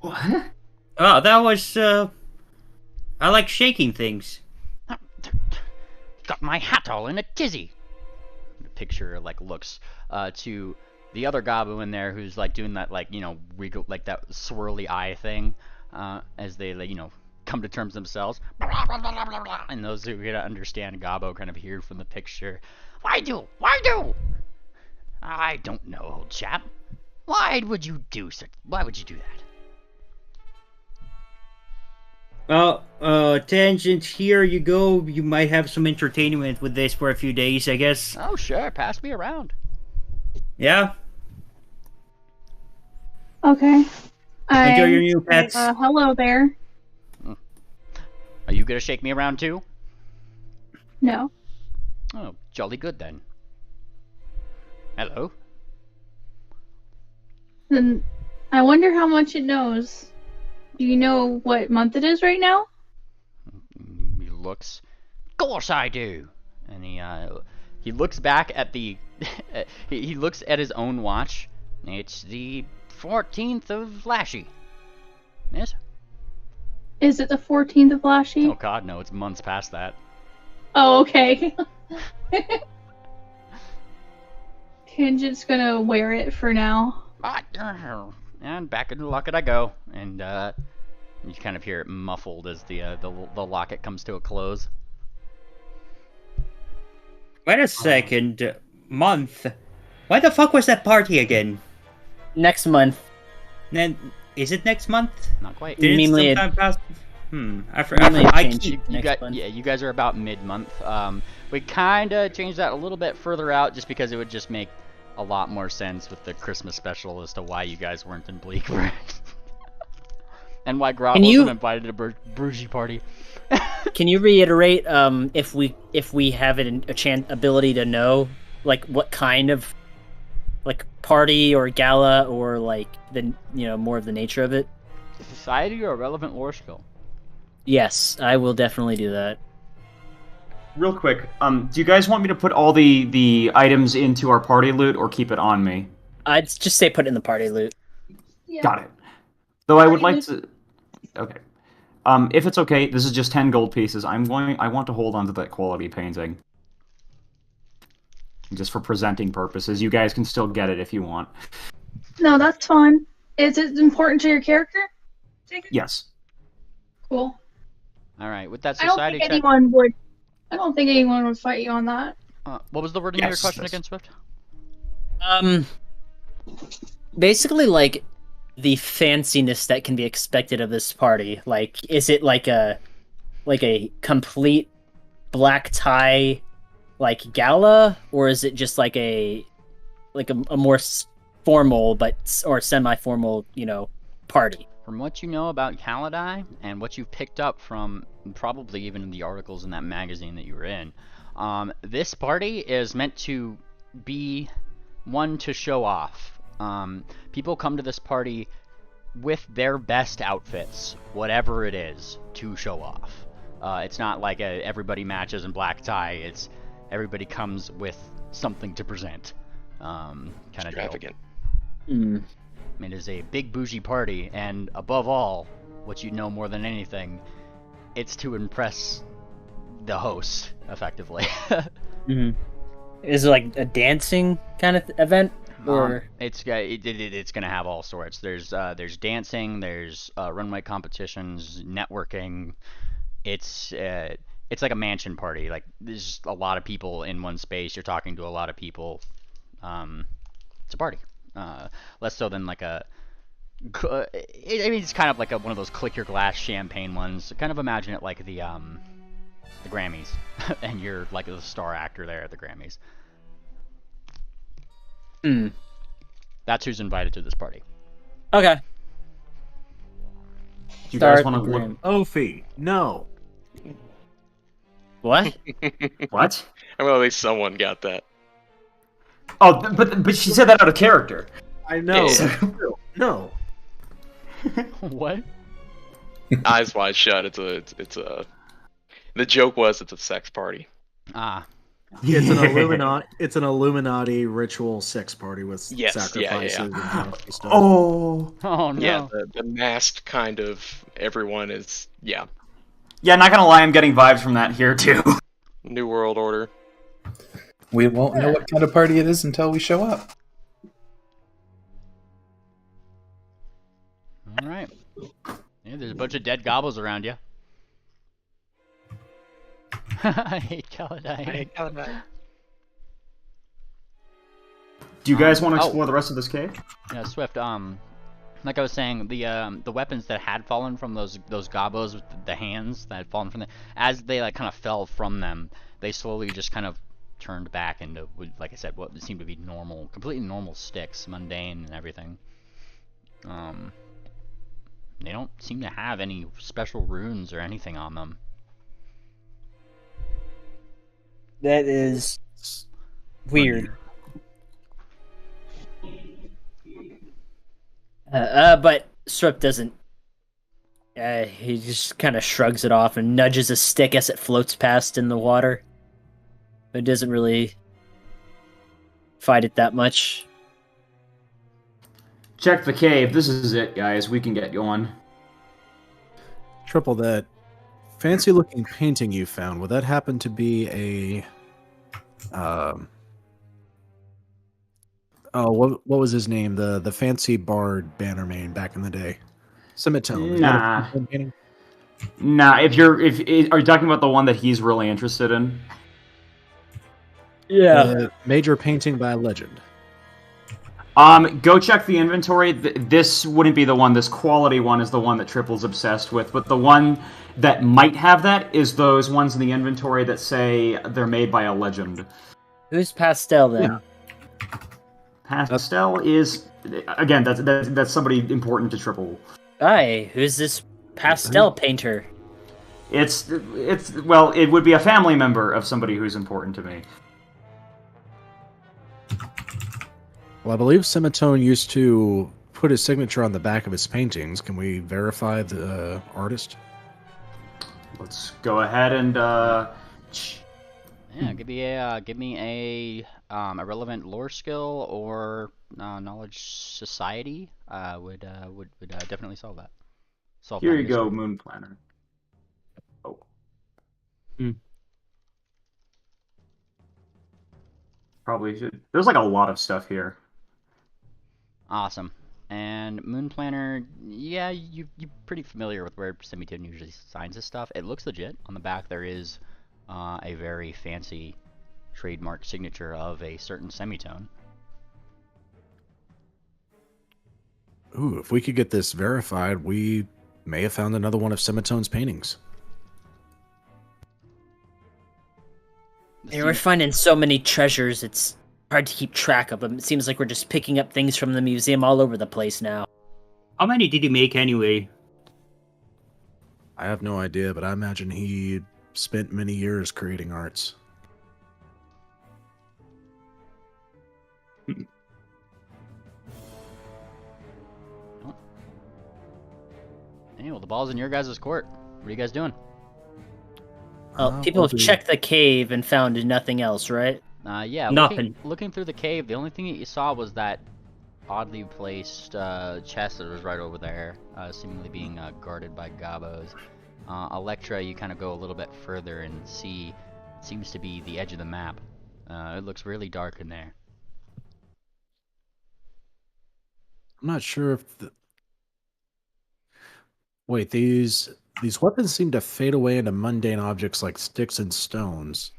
What? Oh, that was, I like shaking things. Got my hat all in a tizzy. The picture like looks to the other gobbo in there, who's like doing that, like, wiggle, like that swirly eye thing, as they, like, come to terms themselves. And those who can understand gobbo kind of hear from the picture, Why do? I don't know, old chap. Why would you do that? Well, Tangent, here you go. You might have some entertainment with this for a few days, I guess. Oh, sure. Pass me around. Yeah? Okay. Enjoy your new pets. Hello there. Are you gonna shake me around too? No. Oh, jolly good then. Hello. Then I wonder how much it knows. Do you know what month it is right now? He looks. Of course I do. And he looks back at the. he looks at his own watch. It's the 14th of Lashy. Yes. Is it the 14th of Lashy? Oh God, no! It's months past that. Oh, okay. Tangent's gonna wear it for now. And back in the locket I go, and you kind of hear it muffled as the locket comes to a close. Wait a second. Month? Why the fuck was that party again? Next month. Then is it next month? Not quite. Didn't Mainly it it- sometime pass? I Mainly it I changed. keep. Next month. You guys are about mid-month. We kind of changed that a little bit further out, just because it would just make a lot more sense with the Christmas special as to why you guys weren't in Bleak, and why Grob wasn't invited to a bougie party. Can you reiterate if we have ability to know like what kind of like party or gala or like the more of the nature of it? Society or relevant lore skill? Yes, I will definitely do that. Real quick, do you guys want me to put all the items into our party loot or keep it on me? I'd just say put it in the party loot. Yeah. Got it. Though I would Party like to. Okay. If it's okay, this is just 10 gold pieces. I want to hold on to that quality painting. Just for presenting purposes. You guys can still get it if you want. No, that's fine. Is it important to your character? Yes. Cool. All right, with that I don't society think check. anyone would. I don't think anyone would fight you on that. What was the wording of your question again, Swift? Basically, like the fanciness that can be expected of this party. Like, is it like a complete black tie, like gala, or is it just like a more formal or semi-formal, party? From what you know about Kalidai and what you've picked up from probably even in the articles in that magazine that you were in, this party is meant to be one to show off. People come to this party with their best outfits, whatever it is, to show off. It's not like everybody matches in black tie. It's everybody comes with something to present. Kind of Extravagant. It is a big bougie party, and above all, what you know more than anything, it's to impress the host, effectively. Is it like a dancing kind of event, or it's gonna have all sorts. There's dancing, there's runway competitions, networking. It's like a mansion party. Like there's a lot of people in one space. You're talking to a lot of people. It's a party. Less so than like I mean, it's kind of like one of those click your glass champagne ones. Kind of imagine it like the Grammys, and you're like the star actor there at the Grammys. That's who's invited to this party. Okay. You guys want to look? Ophi, no. What? What? Well, at least someone got that. Oh, but she said that out of character. I know. Yeah. No. What? Eyes wide shut. It's a. The joke was it's a sex party. Ah. It's an Illuminati. It's an Illuminati ritual sex party with sacrifices and nasty stuff. Oh no. Yeah, the masked kind of everyone is Yeah, not gonna lie, I'm getting vibes from that here too. New World Order. We won't know what kind of party it is until we show up. All right. Yeah, there's a bunch of dead gobbles around you. I hate Kalidai. Do you guys want to explore the rest of this cave? Yeah, Swift. Like I was saying, the weapons that had fallen from those gobos with the hands that had fallen from them, as they like kind of fell from them, they slowly just kind of turned back into, like I said, what seemed to be normal, completely normal sticks, mundane and everything. They don't seem to have any special runes or anything on them. That is weird. But Strip doesn't. He just kind of shrugs it off and nudges a stick as it floats past in the water. But doesn't really fight it that much. Check the cave. This is it, guys. We can get going. Triple, that fancy looking painting you found, would that happen to be a what was his name? The fancy bard Bannermane back in the day. Semitone. Nah. Are you talking about the one that he's really interested in? Yeah. Major painting by legend. Go check the inventory. This wouldn't be the one. This quality one is the one that Triple's obsessed with. But the one that might have that is those ones in the inventory that say they're made by a legend. Who's Pastel then? Yeah. Pastel is, again, that's somebody important to Triple. Aye, who's this pastel painter? Well, it would be a family member of somebody who's important to me. Well, I believe Semitone used to put his signature on the back of his paintings. Can we verify the artist? Let's go ahead and Yeah, give me a relevant lore skill or knowledge society. Would definitely solve that. Here you go, Moon Planner. Oh. Probably should. There's like a lot of stuff here. Awesome. And Moon Planner, yeah, you're pretty familiar with where Semitone usually signs his stuff. It looks legit. On the back there is a very fancy trademark signature of a certain semitone. Ooh, if we could get this verified, we may have found another one of Semitone's paintings. We're finding so many treasures, it's hard to keep track of them. It seems like we're just picking up things from the museum all over the place now. How many did he make anyway? I have no idea, but I imagine he spent many years creating arts. Hey, well, the ball's in your guys' court. What are you guys doing? Well, people have checked the cave and found nothing else, right? Yeah, Nothing. Looking through the cave, the only thing that you saw was that oddly placed chest that was right over there, seemingly being guarded by gobos. Electra, you kind of go a little bit further and see, it seems to be the edge of the map. It looks really dark in there. I'm not sure if the... Wait, these weapons seem to fade away into mundane objects like sticks and stones.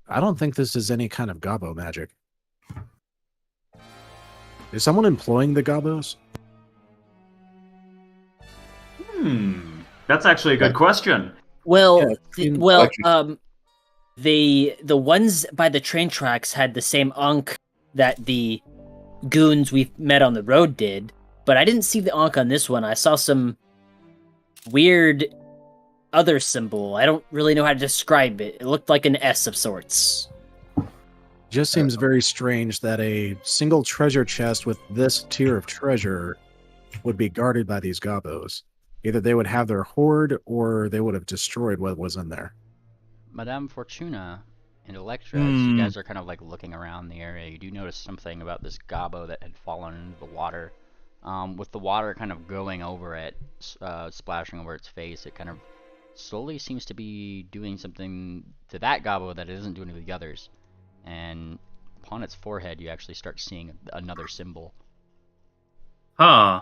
I don't think this is any kind of gobbo magic. Is someone employing the gobos? That's actually a good question. Well, Yeah, the ones by the train tracks had the same Ankh that the goons we met on the road did, but I didn't see the Ankh on this one. I saw some weird other symbol. I don't really know how to describe it. It looked like an S of sorts. Just seems very strange that a single treasure chest with this tier of treasure would be guarded by these gobos. Either they would have their hoard or they would have destroyed what was in there. Madame Fortuna and Electra, as you guys are kind of like looking around the area, you do notice something about this gobbo that had fallen into the water. With the water kind of going over it, splashing over its face, it kind of slowly seems to be doing something to that gobbo that it isn't doing to the others. And upon its forehead, you actually start seeing another symbol. Huh.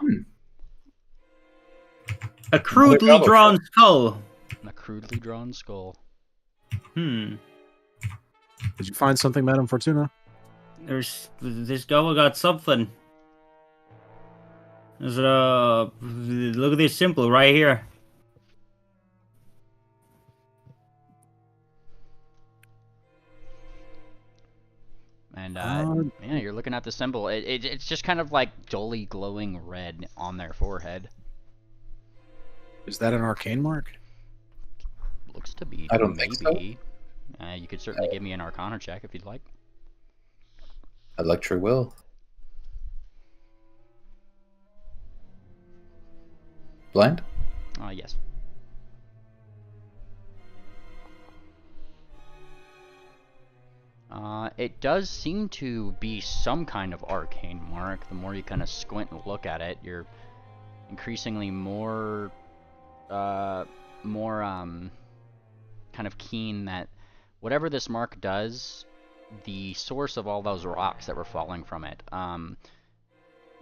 A crudely drawn skull. A crudely drawn skull. Did you find something, Madame Fortuna? This gobble got something. There's look at this symbol right here. And yeah, you're looking at the symbol. It's just kind of like dully glowing red on their forehead. Is that an arcane mark? Looks to be. I don't think so. You could certainly give me an Arcana check if you'd like. Electra will. Blind? Yes. It does seem to be some kind of arcane mark. The more you kind of squint and look at it, you're increasingly more kind of keen that whatever this mark does, the source of all those rocks that were falling from it,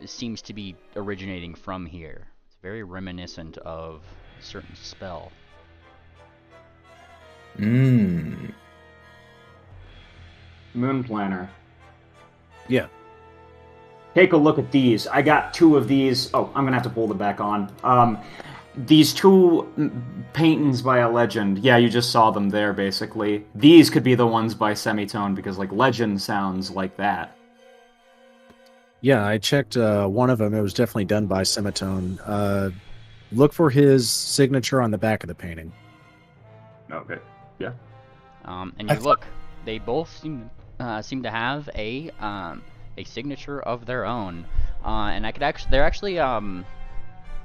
seems to be originating from here. It's very reminiscent of a certain spell. Moon Planner. Yeah. Take a look at these. I got two of these. Oh, I'm gonna have to pull them back on. These two paintings by a legend. Yeah, you just saw them there, basically. These could be the ones by Semitone, because, like, legend sounds like that. Yeah, I checked one of them. It was definitely done by Semitone. Look for his signature on the back of the painting. Okay. Yeah. And you look. They both seem to have a signature of their own, and I could actually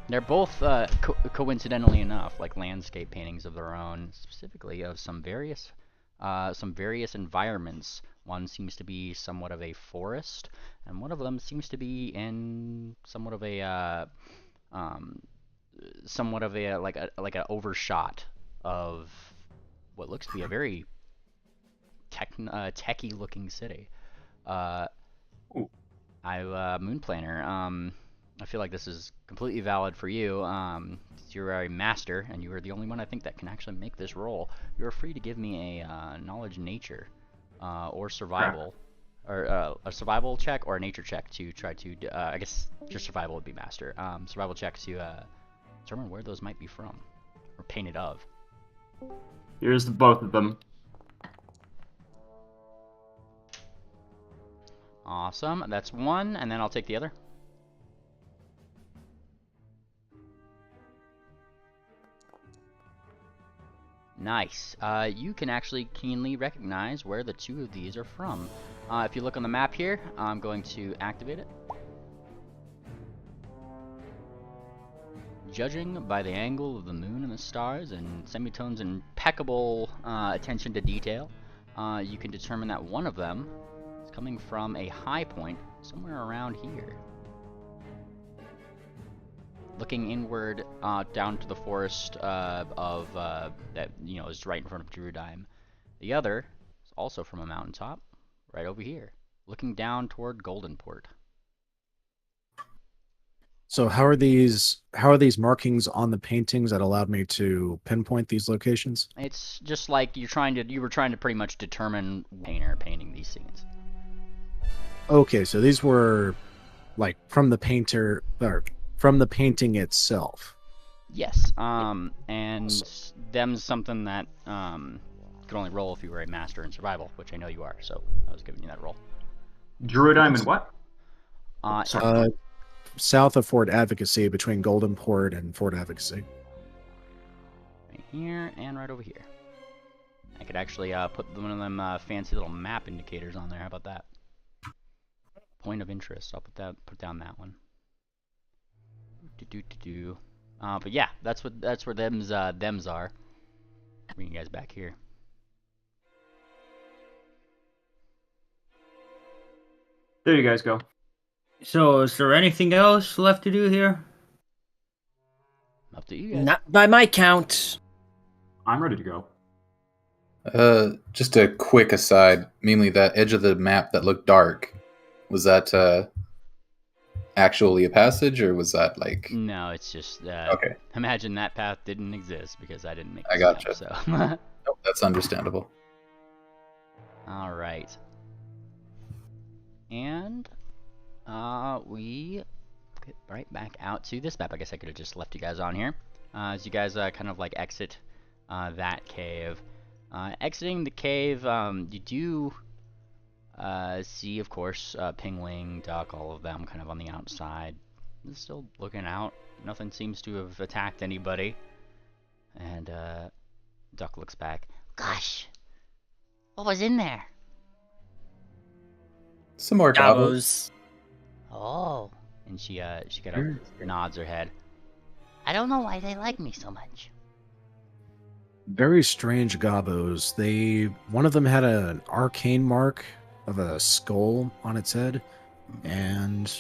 they're both coincidentally enough like landscape paintings of their own, specifically of some various environments. One seems to be somewhat of a forest, and one of them seems to be in somewhat of a somewhat of a like an overshot of what looks to be a very techie looking city. Ooh. Moon Planner. I feel like this is completely valid for you. You're a master, and you are the only one I think that can actually make this roll. You're free to give me a knowledge nature, or survival, or a survival check or a nature check to try to. I guess just survival would be master. Survival check to determine where those might be from, or painted of. Here's both of them. Awesome. That's one, and then I'll take the other. Nice. You can actually keenly recognize where the two of these are from. If you look on the map here, I'm going to activate it. Judging by the angle of the moon and the stars and Semitone's impeccable attention to detail, you can determine that one of them is coming from a high point somewhere around here. Looking inward down to the forest of that is right in front of Druidheim. The other is also from a mountaintop right over here, looking down toward Goldenport. So how are these markings on the paintings that allowed me to pinpoint these locations? It's just like you were trying to pretty much determine painter painting these scenes. Okay, so these were like from the painter, or from the painting itself. Yes, and them's something that could only roll if you were a master in survival, which I know you are, so I was giving you that roll. Druidheim and what? Sorry. South of Fort Advocacy, between Goldenport and Fort Advocacy. Right here and right over here. I could actually put one of them fancy little map indicators on there. How about that? Point of interest. I'll put down that one. But yeah, that's where them's are. Bring you guys back here. There you guys go. So, is there anything else left to do here? Up to you guys. Not by my count. I'm ready to go. Just a quick aside, mainly that edge of the map that looked dark, was that actually a passage, or was that like... No, it's just okay. Imagine that path didn't exist because I didn't make I this gotcha. map, so. Nope, that's understandable. All right. And we get right back out to this map. I guess I could have just left you guys on here. As you guys kind of like exit that cave. Exiting the cave, you do see, of course, Pingwing, Duck, all of them kind of on the outside. They're still looking out. Nothing seems to have attacked anybody. And Duck looks back. Gosh, what was in there? Some more gobos. Oh, and she kind of nods her head. I don't know why they like me so much. Very strange gobos. One of them had an arcane mark of a skull on its head, and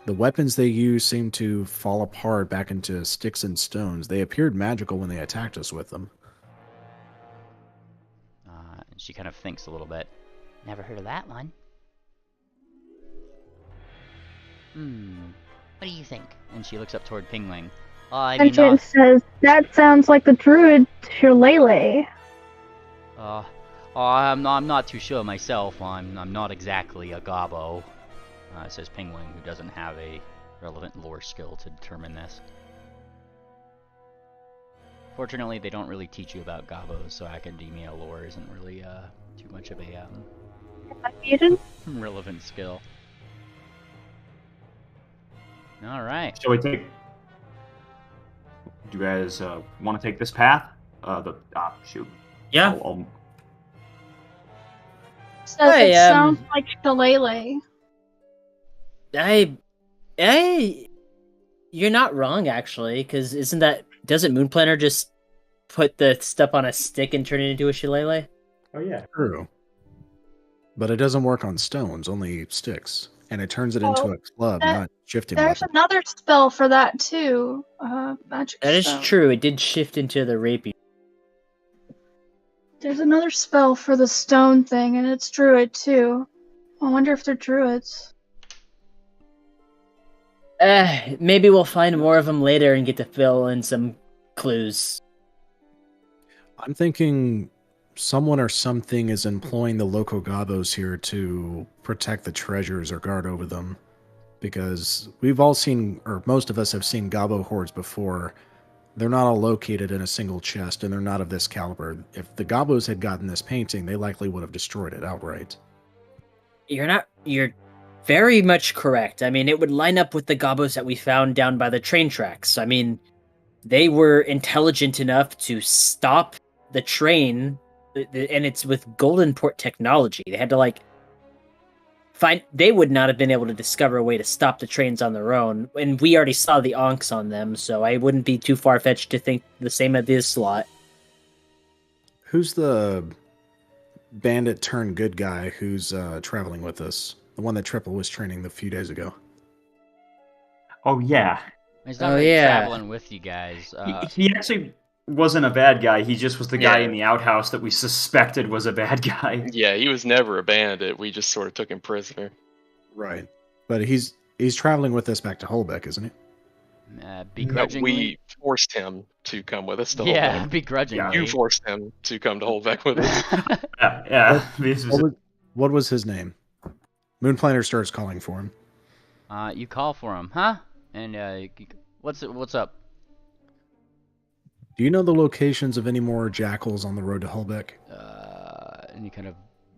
the weapons they used seemed to fall apart back into sticks and stones. They appeared magical when they attacked us with them. And she kind of thinks a little bit. Never heard of that one. What do you think? And she looks up toward Pingling. Entrance says, that sounds like the druid Shillelagh. I'm not too sure myself. I'm not exactly a gobbo, says Pingling, who doesn't have a relevant lore skill to determine this. Fortunately, they don't really teach you about gobbos, so academia lore isn't really too much of a relevant skill. All right. Shall we take... Do you guys want to take this path? Shoot. Yeah. Says it sounds like Shillelagh. You're not wrong, actually, because doesn't Moon Planner just put the stuff on a stick and turn it into a shillelagh? Oh, yeah. True. But it doesn't work on stones, only sticks. and it turns it into a club, that- not shifting There's weapon. another spell for that too. Magic That is spell. true. It did shift into the rapier. There's another spell for the stone thing, and it's druid too. I wonder if they're druids. Maybe we'll find more of them later and get to fill in some clues. I'm thinking someone or something is employing the local gobos here to protect the treasures or guard over them. Because we've all seen, or most of us have seen gobbo hordes before. They're not all located in a single chest, and they're not of this caliber. If the gobos had gotten this painting, they likely would have destroyed it outright. You're very much correct. I mean, it would line up with the gobos that we found down by the train tracks. I mean, they were intelligent enough to stop the train, and it's with Golden Port technology. They had to, they would not have been able to discover a way to stop the trains on their own, and we already saw the onks on them, so I wouldn't be too far-fetched to think the same of this slot. Who's the bandit turned good guy who's traveling with us? The one that Triple was training a few days ago. Oh yeah. He's not Oh, really yeah. traveling with you guys. He actually wasn't a bad guy. He just was the guy Yeah. in the outhouse that we suspected was a bad guy. Yeah, he was never a bandit. We just sort of took him prisoner. Right. But he's traveling with us back to Holbeck, isn't he? Begrudgingly. We forced him to come with us to Yeah, Holbeck. begrudgingly. You forced him to come to Holbeck with us. Yeah. This was What was his name? Moonplaner starts calling for him. You call for him, huh? And what's up? Do you know the locations of any more jackals on the road to Holbeck? And he kind of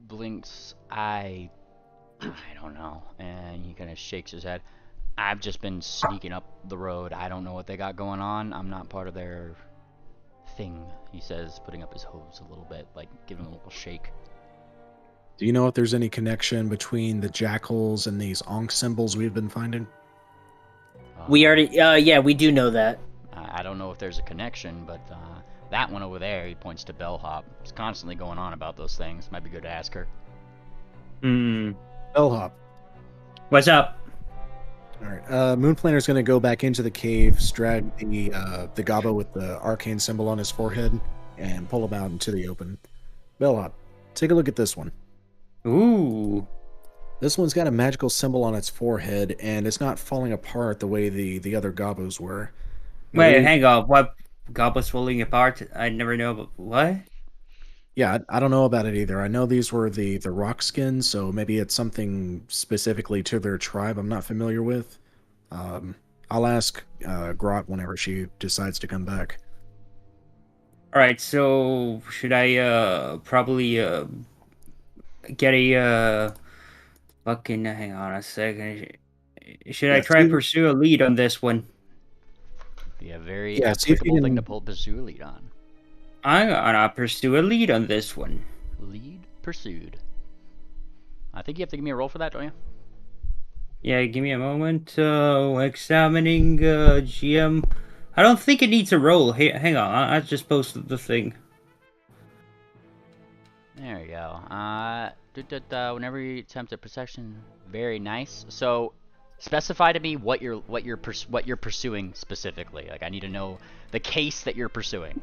blinks. I don't know. And he kind of shakes his head. I've just been sneaking up the road. I don't know what they got going on. I'm not part of their thing, he says, putting up his hooves a little bit, like giving him a little shake. Do you know if there's any connection between the jackals and these Ankh symbols we've been finding? We already, yeah, we do know that. I don't know if there's a connection, but that one over there, he points to Bellhop. He's constantly going on about those things. Might be good to ask her. Bellhop. What's up? All right. Moonplaner's going to go back into the cave, drag the gobbo with the arcane symbol on his forehead, and pull him out into the open. Bellhop, take a look at this one. Ooh. This one's got a magical symbol on its forehead, and it's not falling apart the way the other gobbos were. Wait, hang on. What? Goblet's falling apart? I never know about what? Yeah, I don't know about it either. I know these were the rock skins, so maybe it's something specifically to their tribe I'm not familiar with. I'll ask Grot whenever she decides to come back. Alright, so should I probably get a fucking hang on a second. Should I try and pursue a lead on this one? Be a very see if you applicable thing can- to pursue a lead on. I'm gonna pursue a lead on this one. Lead pursued. I think you have to give me a roll for that, don't you? Yeah, give me a moment. Examining GM. I don't think it needs a roll. Hey, hang on, I just posted the thing. There we go. Whenever you attempt a perception, very nice. So, specify to me what you're pursuing specifically. Like, I need to know the case that you're pursuing.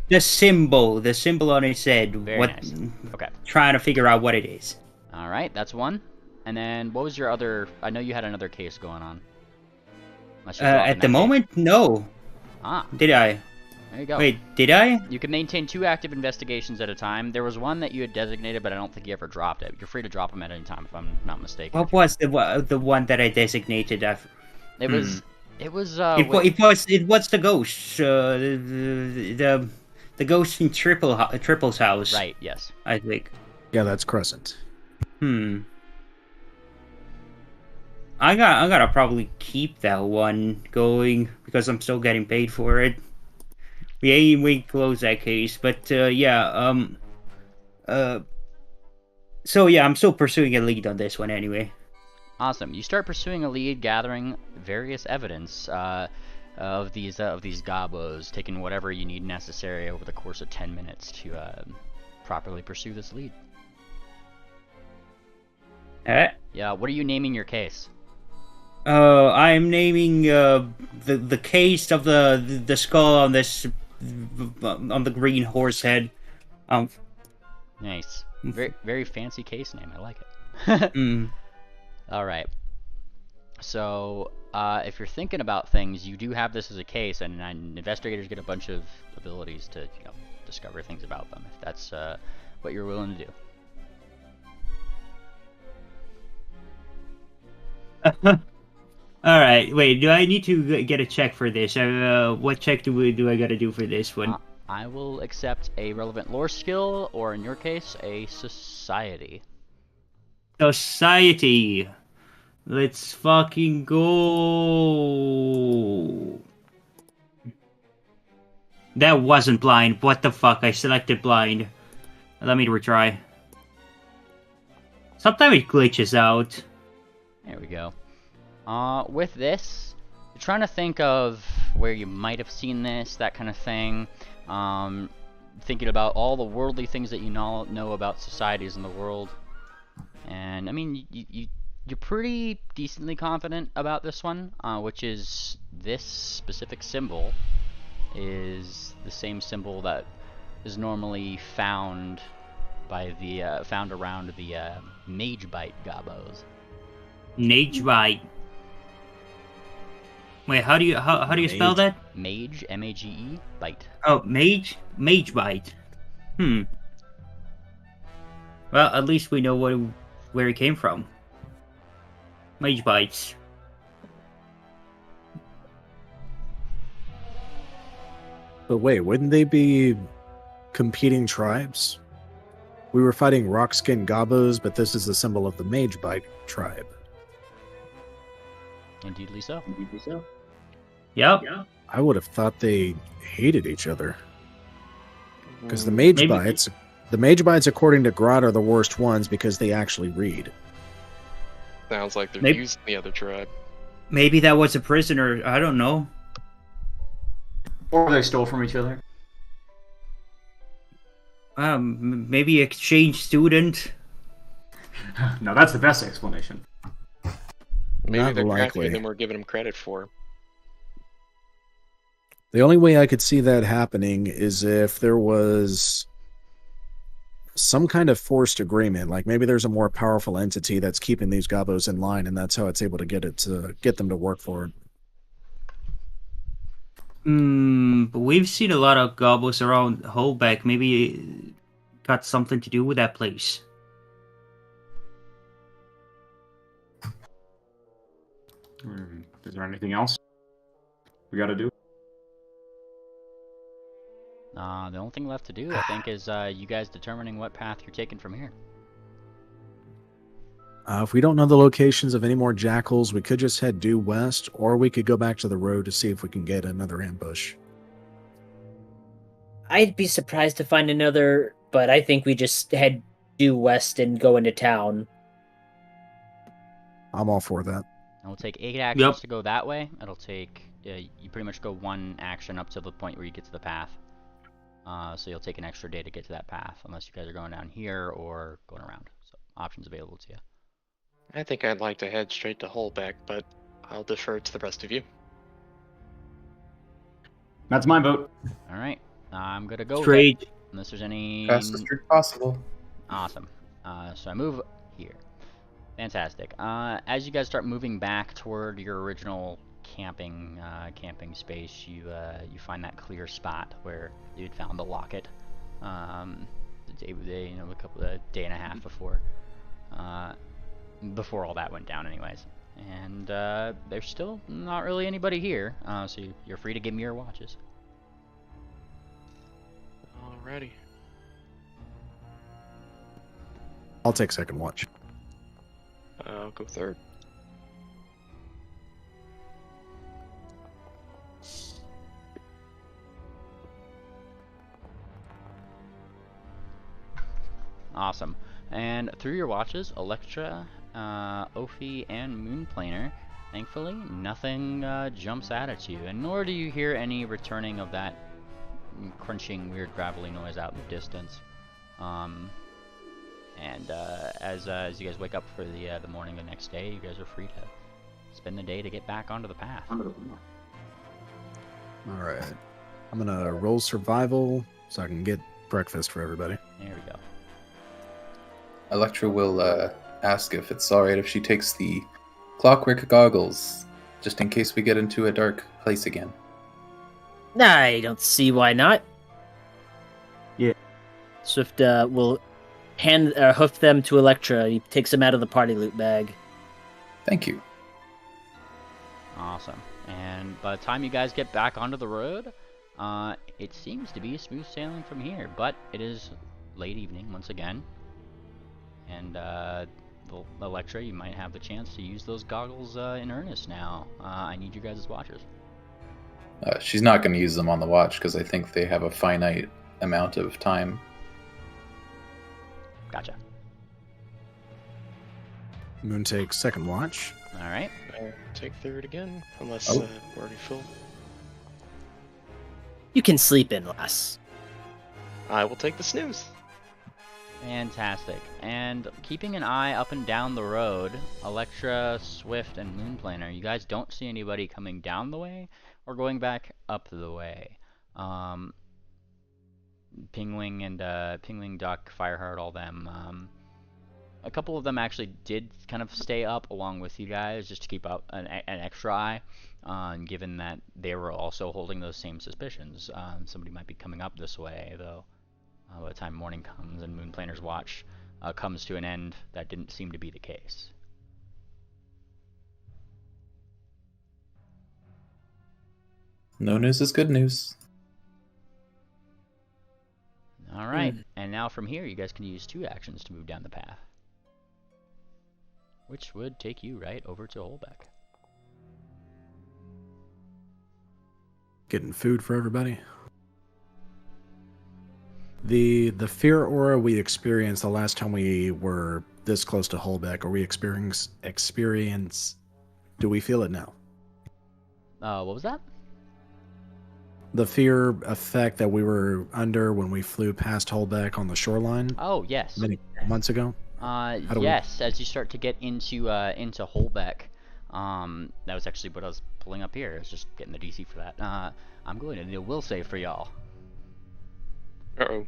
The symbol on its head. Very nice. Okay. Trying to figure out what it is. All right, that's one. And then, what was your other? I know you had another case going on. Unless you're dropping At the that moment, case. no. Ah, Did I? there you go. Wait, did I? You can maintain 2 active investigations at a time. There was one that you had designated, but I don't think you ever dropped it. You're free to drop them at any time, if I'm not mistaken. What was the one that I designated? It was. It was. It was the ghost. The ghost in Triple's house. Right. Yes. I think. Yeah, that's Crescent. I gotta probably keep that one going because I'm still getting paid for it. We close that case, but yeah. So yeah, I'm still pursuing a lead on this one anyway. Awesome. You start pursuing a lead, gathering various evidence of these gobos, taking whatever you need necessary over the course of 10 minutes to properly pursue this lead. Eh? Yeah, what are you naming your case? I'm naming the case of the skull on this on the green horse head. Nice. Very fancy case name. I like it. Mm. All right. So, if you're thinking about things, you do have this as a case, and investigators get a bunch of abilities to, discover things about them. If that's what you're willing to do. All right. Wait. Do I need to get a check for this? What check do I gotta do for this one? I will accept a relevant lore skill, or in your case, a society. Society. Let's fucking go. That wasn't blind. What the fuck? I selected blind. Let me retry. Sometimes it glitches out. There we go. With this, you're trying to think of where you might have seen this, that kind of thing. Thinking about all the worldly things that you know about societies in the world. And, I mean, you're pretty decently confident about this one, which is this specific symbol is the same symbol that is normally found by the found around the mage bite gobos. Mage bite. Wait, how do you spell that? Mage, M-A-G-E, bite. Oh, mage bite. Well, at least we know where it came from. Mage bites. But wait, wouldn't they be competing tribes? We were fighting rock-skinned gobos, but this is the symbol of the mage bite tribe. Indeedly so. Yep. I would have thought they hated each other. Because the mage bites, according to Grot, are the worst ones because they actually read. Sounds like they're using the other tribe. Maybe that was a prisoner. I don't know. Or they stole from each other. Maybe exchange student. No, that's the best explanation. Maybe Not they're likely. craftier than we're giving them credit for. The only way I could see that happening is if there was some kind of forced agreement. Like maybe there's a more powerful entity that's keeping these gobos in line, and that's how it's able to get them to work for it. But we've seen a lot of gobos around Holbeck. Maybe it got something to do with that place. Is there anything else we gotta do? The only thing left to do, I think, is you guys determining what path you're taking from here. If we don't know the locations of any more jackals, we could just head due west, or we could go back to the road to see if we can get another ambush. I'd be surprised to find another, but I think we just head due west and go into town. I'm all for that. It'll take 8 actions to go that way. It'll take you pretty much go 1 action up to the point where you get to the path. So you'll take an extra day to get to that path, unless you guys are going down here or going around. So options available to you. I think I'd like to head straight to Holbeck, but I'll defer to the rest of you. That's my vote. All right, I'm gonna go Straight. with it, unless there's any. Fastest route possible. Awesome. So I move here. Fantastic. As you guys start moving back toward your original camping space, you find that clear spot where you'd found the locket. A day and a half before. Before all that went down, anyways. And there's still not really anybody here, so you're free to give me your watches. Alrighty. I'll take second watch. I'll go third. Awesome. And through your watches, Electra, Ophi, and Moonplaner, thankfully, nothing jumps out at you, and nor do you hear any returning of that crunching, weird, gravelly noise out in the distance. And as you guys wake up for the morning the next day, you guys are free to spend the day to get back onto the path. All right. I'm gonna roll survival so I can get breakfast for everybody. There we go. Electra will ask if it's alright if she takes the clockwork goggles, just in case we get into a dark place again. I don't see why not. Yeah. Swift will hoof them to Electra. He takes them out of the party loot bag. Thank you. Awesome. And by the time you guys get back onto the road, it seems to be smooth sailing from here. But it is late evening once again. And Electra, you might have the chance to use those goggles in earnest now. I need you guys as watchers. She's not going to use them on the watch because I think they have a finite amount of time. Gotcha. Moon takes second watch. All right. I'll take third again, unless Oh. we're already full. You can sleep in less. I will take the snooze. Fantastic. And keeping an eye up and down the road, Electra, Swift, and Moonplaner, you guys don't see anybody coming down the way or going back up the way. Pingwing and Pingwing, Duck, Fireheart, all them. A couple of them actually did kind of stay up along with you guys just to keep up an extra eye, given that they were also holding those same suspicions. Somebody might be coming up this way, though. By the time morning comes and Moonplaner's watch comes to an end, that didn't seem to be the case. No news is good news. Alright, and now from here you guys can use 2 actions to move down the path. Which would take you right over to Holbeck. Getting food for everybody. The fear aura we experienced the last time we were this close to Holbeck, or we experience, do we feel it now? What was that? The fear effect that we were under when we flew past Holbeck on the shoreline Oh, yes. many months ago? Yes, as you start to get into Holbeck, that was actually what I was pulling up here. I was just getting the DC for that. I'm going to need a will save for y'all. Uh-oh.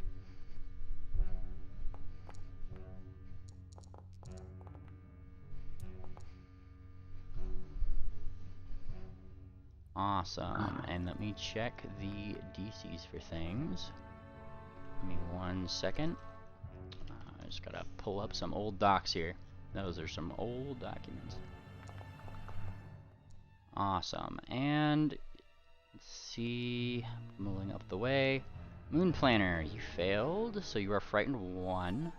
Awesome. And let me check the DCs for things. Give me 1 second. I just gotta pull up some old docs here. Those are some old documents. Awesome. And let's see. Moving up the way. Moonplaner, you failed, so you are frightened 1.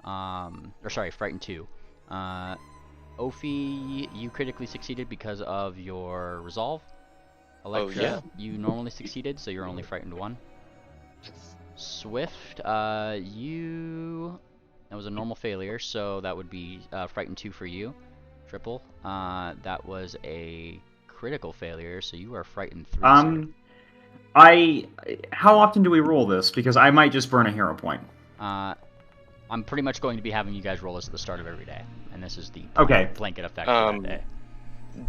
Or sorry, frightened 2. Ophi, you critically succeeded because of your resolve. Electra, yeah. you normally succeeded, so you're only frightened 1. Swift, you... That was a normal failure, so that would be frightened 2 for you. Triple. That was a critical failure, so you are frightened 3. How often do we roll this? Because I might just burn a hero point. I'm pretty much going to be having you guys roll this at the start of every day, and this is the Okay. blanket effect for that day.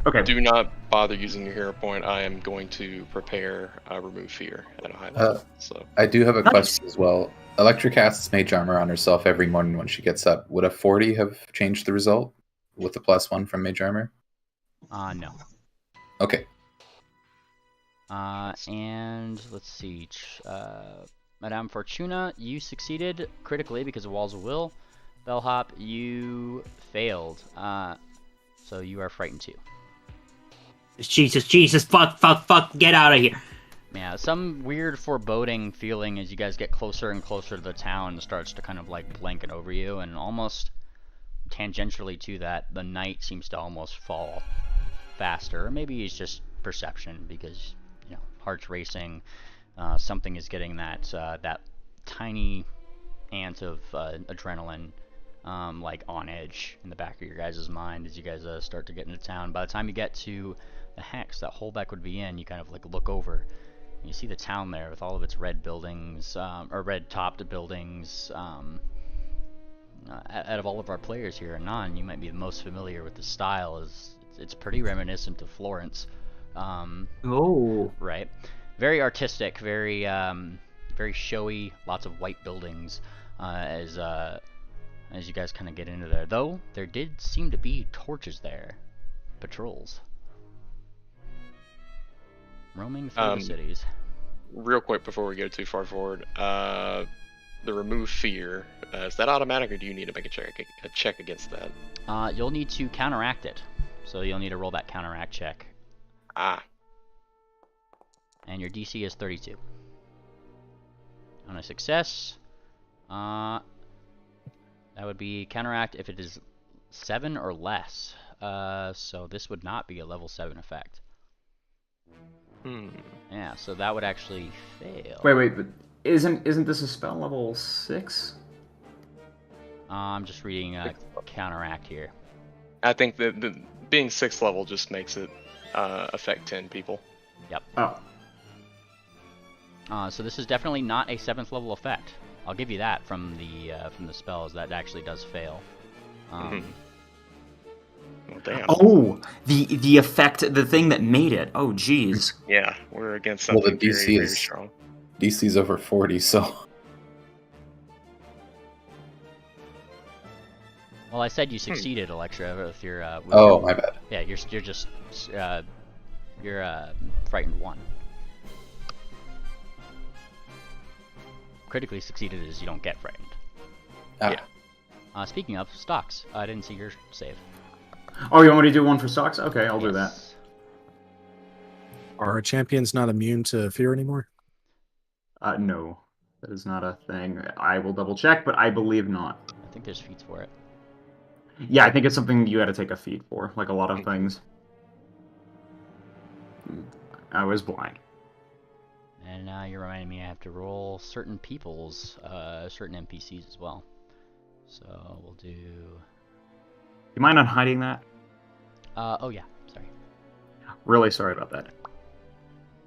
Okay. Do not bother using your hero point. I am going to prepare remove fear at a high level. So I do have a Nice. question as well. Electra casts mage armor on herself every morning when she gets up. Would a 40 have changed the result with the +1 from mage armor? No. Okay. And let's see. Madame Fortuna, you succeeded critically because of Walls of Will. Bellhop, you failed. So you are frightened 2. Jesus, fuck, get out of here. Yeah, some weird foreboding feeling as you guys get closer and closer to the town starts to kind of like blanket over you, and almost tangentially to that, the night seems to almost fall faster. Or maybe it's just perception because, you know, heart's racing. Something is getting that that tiny ant of adrenaline like on edge in the back of your guys' mind as you guys start to get into town. By the time you get to the hex that Holbeck would be in, you kind of like look over and you see the town there with all of its red buildings, or red topped buildings, out of all of our players here, Anon, you might be the most familiar with the style. It's pretty reminiscent of Florence. Oh. Right. Very artistic, very very showy, lots of white buildings as you guys kind of get into there. Though there did seem to be torches there, patrols roaming through the cities. Real quick before we go too far forward, the remove fear, is that automatic or do you need to make a check against that? You'll need to counteract it, so you'll need to roll that counteract check. Ah. And your DC is 32. On a success, that would be counteract if it is 7 or less. So this would not be a level 7 effect. Yeah, so that would actually fail. Wait, but isn't this a spell level 6? I'm just reading counteract here. I think that the being 6th level just makes it affect 10 people. Yep. Oh. So this is definitely not a 7th level effect. I'll give you that from the spells. That actually does fail. Well, damn. Oh, the effect, the thing that made it. Oh, jeez. Yeah, we're against something Well, the DC very, very is strong. DC's over 40, so Well, I said you succeeded, Electra, with your. With oh, your, my bad. Yeah, you're just frightened 1. Critically succeeded is you don't get frightened. Ah. Yeah. Speaking of stocks, I didn't see your save. Oh, you want me to do one for stocks? Okay, I'll do that. Are our champions not immune to fear anymore? No, that is not a thing. I will double check, but I believe not. I think there's feats for it. Yeah, I think it's something you got to take a feat for, like a lot of things. I was blind. And now you're reminding me I have to roll certain people's, certain NPCs as well. So we'll do. You mind on hiding that? Oh yeah, sorry. Really sorry about that.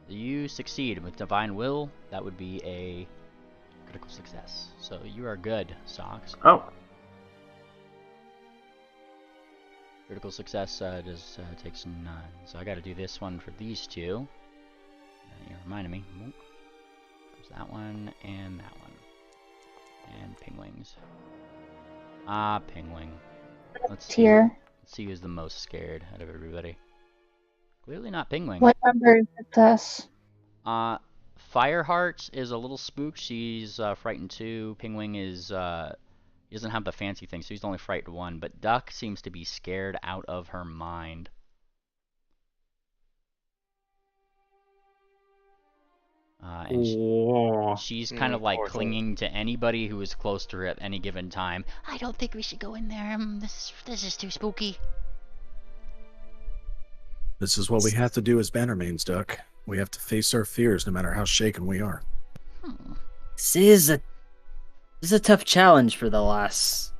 You succeed with Divine Will. That would be a critical success. So you are good, Socks. Oh. Critical success does takes 9. So I got to do this one for these two. You reminded me. There's that one and that one. And Pingwings. Pingwing. Let's see who's the most scared out of everybody. Clearly not Pingwing. What number is this? Fireheart is a little spooked. She's frightened 2. Pingwing is he doesn't have the fancy thing, so he's only frightened 1. But Duck seems to be scared out of her mind. And she's kind of like clinging to anybody who is close to her at any given time. I don't think we should go in there. This is too spooky. This is what we have to do as Bannermanes, Duck. We have to face our fears no matter how shaken we are. This is a tough challenge for the lass.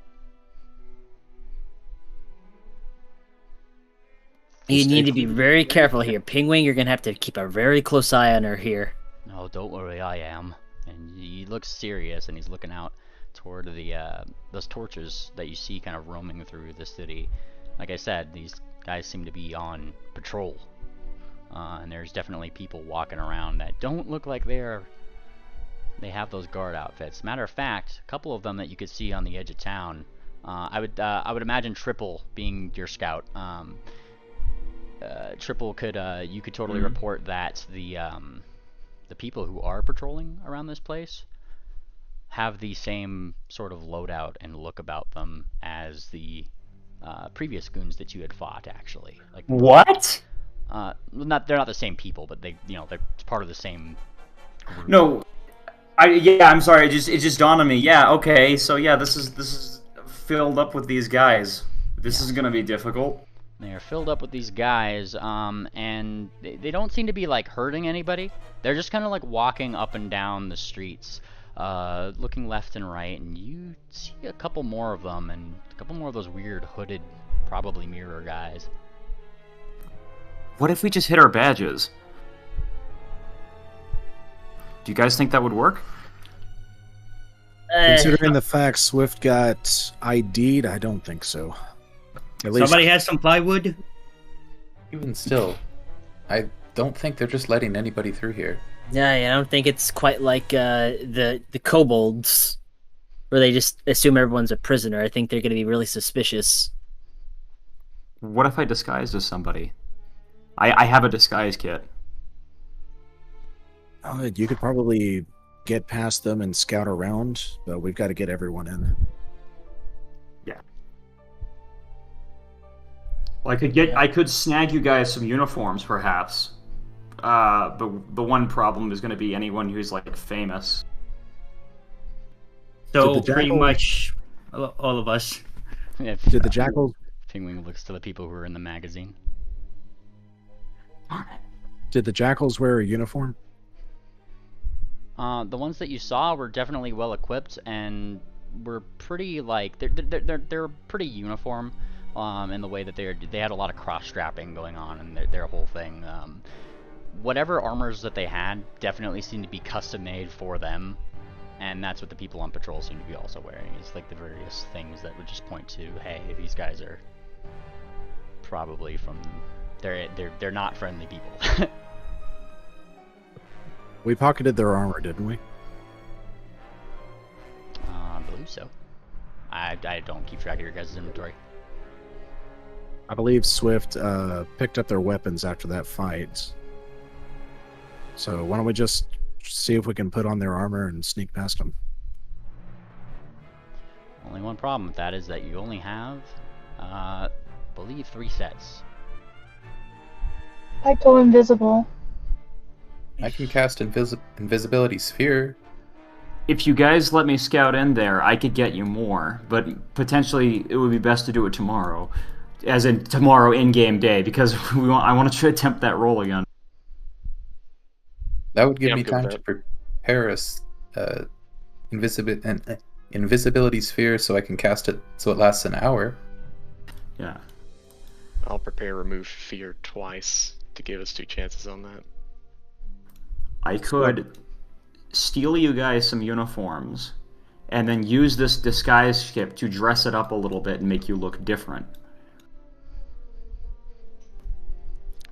You need to be very careful here. Pingwing, you're going to have to keep a very close eye on her here. No, don't worry, I am. And he looks serious, and he's looking out toward the those torches that you see kind of roaming through the city. Like I said, these guys seem to be on patrol. And there's definitely people walking around that don't look like they have those guard outfits. Matter of fact, a couple of them that you could see on the edge of town. I would imagine Triple being your scout. Triple could you could totally report that the people who are patrolling around this place have the same sort of loadout and look about them as the previous goons that you had fought. Actually, like what? They're not the same people, but they're part of the same group. No, I'm sorry. It just dawned on me. Yeah, okay. So yeah, this is filled up with these guys. This is gonna be difficult. They are filled up with these guys, and they don't seem to be like hurting anybody. They're just kind of like walking up and down the streets, looking left and right, and you see a couple more of them, and a couple more of those weird hooded, probably mirror guys. What if we just hit our badges? Do you guys think that would work? Considering the fact Swift got ID'd, I don't think so. At least Somebody has some plywood? Even still, I don't think they're just letting anybody through here. Yeah, I don't think it's quite like the kobolds, where they just assume everyone's a prisoner. I think they're going to be really suspicious. What if I disguised as somebody? I have a disguise kit. you could probably get past them and scout around, but we've got to get everyone in. Yeah. Well, I could snag you guys some uniforms, perhaps. But the one problem is going to be anyone who's like famous. So Did the pretty jackal- much all of us. If, Did the jackal? Penguin looks to the people who are in the magazine. Did the jackals wear a uniform? The ones that you saw were definitely well equipped and were pretty like they're pretty uniform, in the way that they had a lot of cross strapping going on in their whole thing. Whatever armors that they had definitely seemed to be custom made for them, and that's what the people on patrol seem to be also wearing. Is like the various things that would just point to, hey, these guys are probably from they're not friendly people. We pocketed their armor, didn't we? I believe so. I don't keep track of your guys' inventory. I believe Swift picked up their weapons after that fight. So why don't we just see if we can put on their armor and sneak past them? Only one problem with that is that you only have, I believe, 3 sets. I go invisible. I can cast invisibility sphere. If you guys let me scout in there, I could get you more, but potentially it would be best to do it tomorrow, as in tomorrow in-game day, because I want to attempt that roll again. That would give Yeah, I'm me good with time to that. prepare a invisibility sphere so I can cast it so it lasts an hour. Yeah. I'll prepare remove fear twice to give us 2 chances on that. I could steal you guys some uniforms, and then use this disguise kit to dress it up a little bit and make you look different.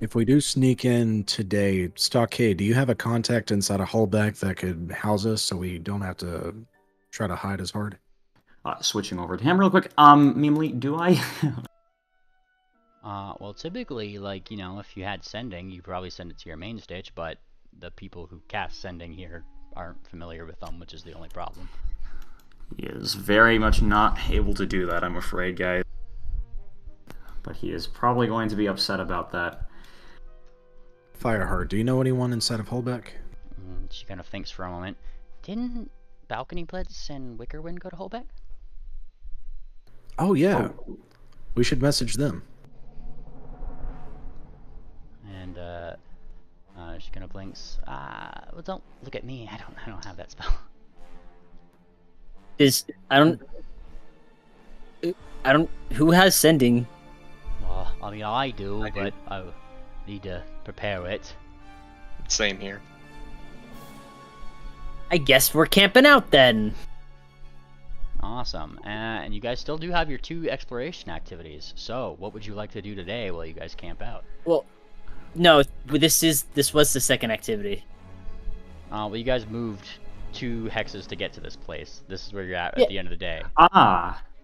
If we do sneak in today, Stockade, do you have a contact inside a hullback that could house us so we don't have to try to hide as hard? Switching over to him real quick. Mimely, do I? Well, typically, like, you know, if you had sending, you probably send it to your main stage, but the people who cast sending here aren't familiar with them, which is the only problem. He is very much not able to do that, I'm afraid, guys. But he is probably going to be upset about that. Fireheart, do you know anyone inside of Hullback? She kind of thinks for a moment. Didn't Balcony Blitz and Wickerwind go to Holbeck? Oh, yeah. We should message them. And, she kind of blinks. Well, don't look at me. I don't have that spell. I don't. Who has sending? Well, I mean, I do, but I need to prepare it. Same here. I guess we're camping out then. Awesome. And you guys still do have your 2 exploration activities. So, what would you like to do today while you guys camp out? Well, no. This was the second activity. Well, you guys moved 2 hexes to get to this place. This is where you're at Yeah. the end of the day.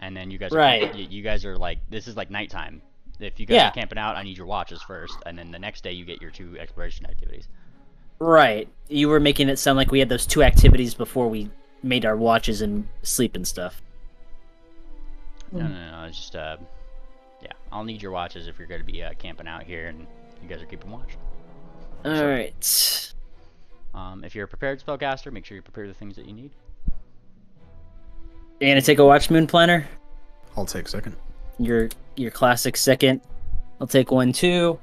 And then you guys Right. you guys are like, this is like nighttime. If you guys are camping out, I need your watches first, and then the next day you get your 2 exploration activities. Right. You were making it sound like we had those 2 activities before we made our watches and sleep and stuff. No. It's just yeah. I'll need your watches if you're going to be camping out here, and you guys are keeping watch. All right. If you're a prepared spellcaster, make sure you prepare the things that you need. You gonna take a watch, Moon Planner? I'll take second. Your classic second. I'll take 1 too.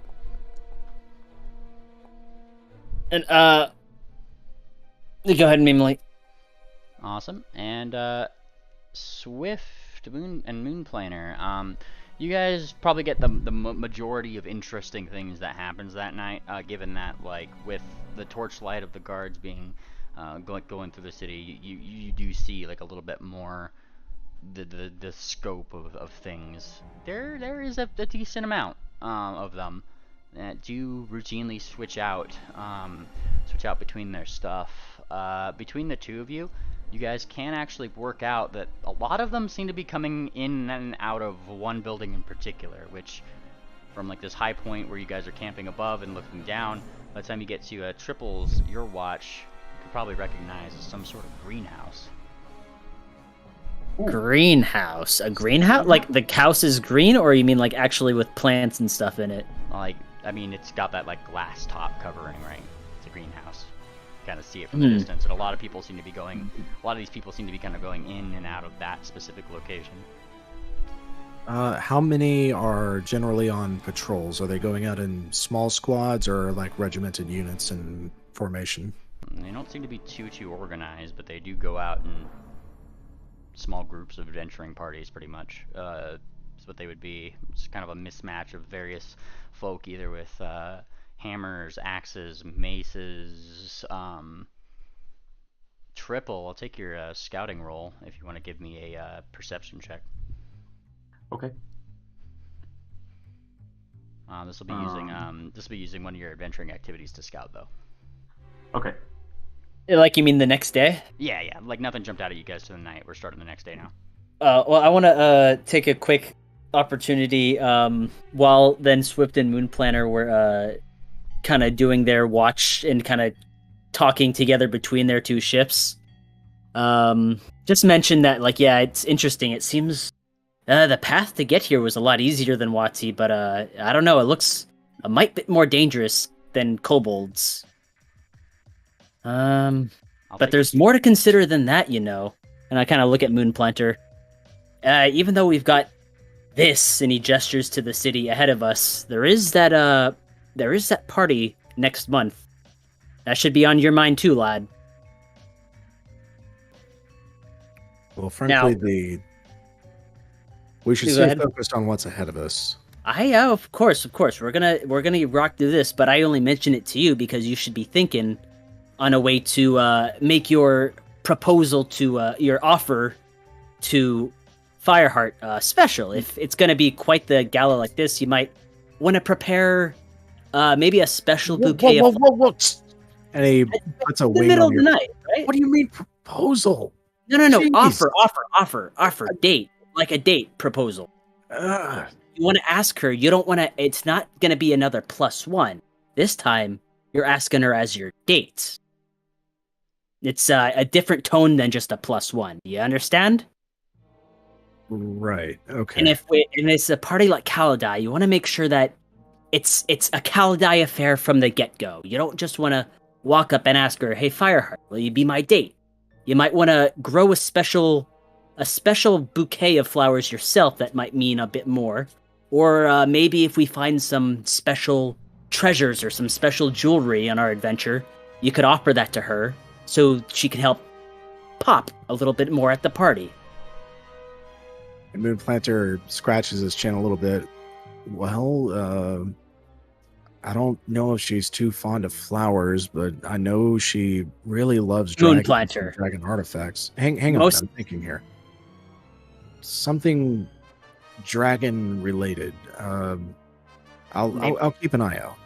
And go ahead, Mimely. Awesome. And Swift Moon Planner. You guys probably get the majority of interesting things that happens that night, given that, like, with the torchlight of the guards being going through the city, you do see like a little bit more the scope of things. There is a decent amount of them that do routinely switch out between their stuff. Between the two of you, you guys can actually work out that a lot of them seem to be coming in and out of one building in particular, which from like this high point where you guys are camping above and looking down, by the time you get to Triples, your watch, you could probably recognize as some sort of greenhouse. Greenhouse? A greenhouse? Like the house is green, or you mean like actually with plants and stuff in it? Like, I mean, it's got that like glass top covering, right? It's a greenhouse. You kind of see it from the distance, and a lot of people seem to be going. A lot of these people seem to be kind of going in and out of that specific location. How many are generally on patrols? Are they going out in small squads or like regimented units in formation? They don't seem to be too organized, but they do go out in small groups of adventuring parties, pretty much. Is what they would be. It's kind of a mismatch of various folk, either with hammers, axes, maces. Triple, I'll take your scouting roll if you want to give me a perception check. Okay. This will be using one of your adventuring activities to scout, though. Okay. Like, you mean the next day? Yeah. Like, nothing jumped out at you guys to the night. We're starting the next day now. Well, I want to take a quick opportunity while then Swift and Moonplanner were kind of doing their watch and kind of talking together between their two ships. Just mention that, like, yeah, it's interesting. It seems the path to get here was a lot easier than Wati, but I don't know. It looks a mite bit more dangerous than kobolds. But there's more to consider than that, you know. And I kind of look at Moonplanter. Even though we've got this, and he gestures to the city ahead of us, there is that party next month. That should be on your mind too, lad. Well, frankly, we should stay focused on what's ahead of us. Of course. We're gonna rock through this, but I only mention it to you because you should be thinking on a way to make your proposal to your offer to Fireheart special. If it's gonna be quite the gala like this, you might want to prepare maybe a special bouquet. Whoa. And he puts a wing in the middle on of the night, right? What do you mean proposal? No. Jeez. Offer. Date. Like a date proposal. You want to ask her. You don't want to. It's not going to be another +1. This time, you're asking her as your date. It's a different tone than just a +1. You understand? Right. Okay. And and it's a party like Kaladai, you want to make sure that it's a Kaladai affair from the get-go. You don't just want to walk up and ask her, "Hey, Fireheart, will you be my date?" You might want to grow a special bouquet of flowers yourself that might mean a bit more. Or maybe if we find some special treasures or some special jewelry on our adventure, you could offer that to her so she can help pop a little bit more at the party. And Moonplanter scratches his chin a little bit. Well, I don't know if she's too fond of flowers, but I know she really loves dragon artifacts. Hang on, I'm thinking here. Something dragon related. I'll keep an eye out.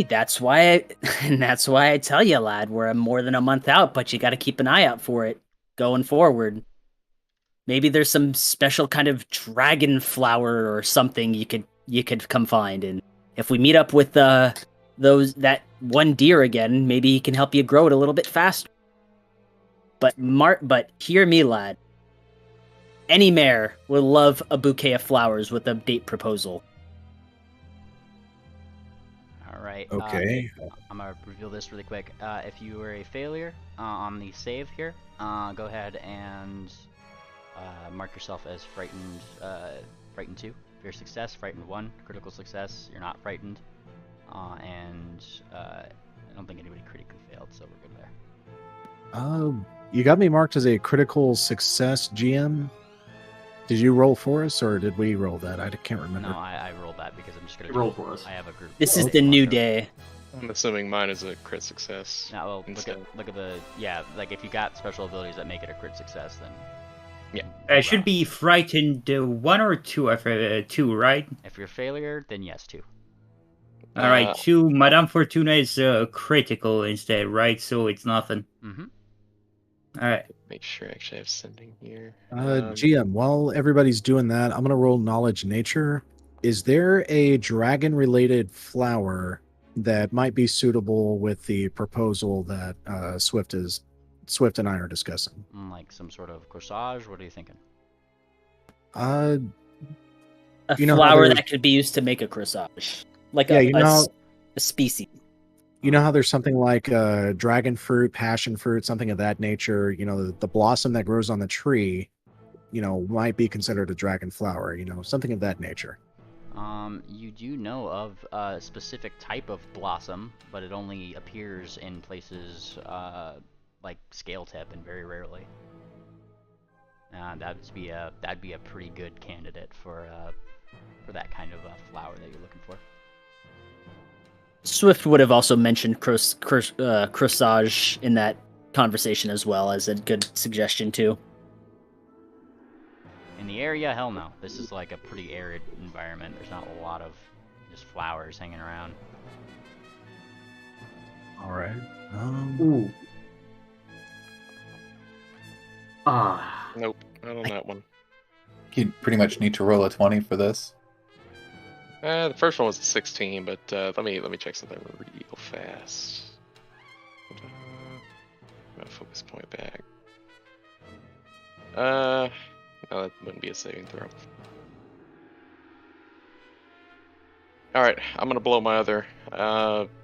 That's why I tell you, lad, we're more than a month out, but you got to keep an eye out for it going forward. Maybe there's some special kind of dragon flower or something you could come find, and if we meet up with that one deer again, maybe he can help you grow it a little bit faster. But hear me, lad. Any mare will love a bouquet of flowers with a date proposal. All right. Okay. I'm gonna reveal this really quick. If you were a failure on the save here, go ahead and mark yourself as frightened. Frightened 2. If you're a success, frightened 1. Critical success, you're not frightened. And I don't think anybody critically failed, so we're good there. You got me marked as a critical success, GM. Did you roll for us, or did we roll that? I can't remember. No, I rolled that because I'm just gonna roll for us. I have a group. This is the new day. I'm assuming mine is a crit success. Now, well, instead. look at the like if you got special abilities that make it a crit success, then It should be frightened 1 or 2. 2, right? If you're failure, then yes, 2. All right, 2. Madame Fortuna is critical instead, right? So it's nothing. Mm-hmm. All right. Make sure I actually have sending here. GM, while everybody's doing that, I'm gonna roll knowledge nature. Is there a dragon-related flower that might be suitable with the proposal that Swift and I are discussing? Like some sort of corsage. What are you thinking? A You know how flower there- that could be used to make a corsage, like Yeah, a, you know- a species. You know how there's something like dragon fruit, passion fruit, something of that nature. You know, the blossom that grows on the tree, might be considered a dragon flower. Something of that nature. You do know of a specific type of blossom, but it only appears in places like scale tip and very rarely. That'd be a pretty good candidate for that kind of flower that you're looking for. Swift would have also mentioned corsage in that conversation as well as a good suggestion too. In the area, hell no. This is like a pretty arid environment. There's not a lot of just flowers hanging around. All right. Ooh. Nope, not on that one. You pretty much need to roll a 20 for this. The first one was a 16, but let me check something real fast. Focus point back. No, that wouldn't be a saving throw. Alright, I'm gonna blow my other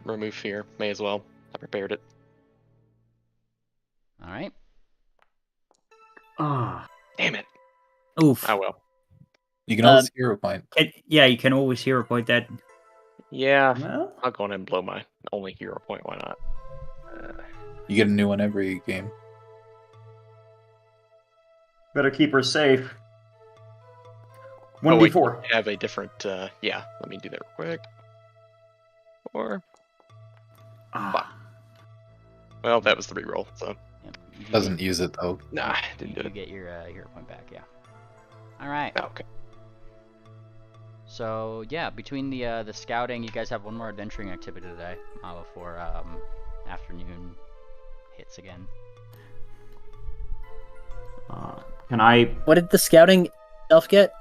remove fear. May as well. I prepared it. Alright. Damn it. Oof. I will. You can always hero point. Yeah, you can always hero point that. Yeah, Well, I'll go ahead and blow my only hero point. Why not? You get a new one every game. better keep her safe. Oh, wait, 1d4. I have a different. Yeah, let me do that real quick. Or well, that was the reroll. So Yep, you do Doesn't get- use it though. nah, You didn't do do it. get your hero point back, yeah. Alright. Oh, okay. So yeah, between the scouting, you guys have one more adventuring activity today before afternoon hits again. Can I? What did the scouting elf get?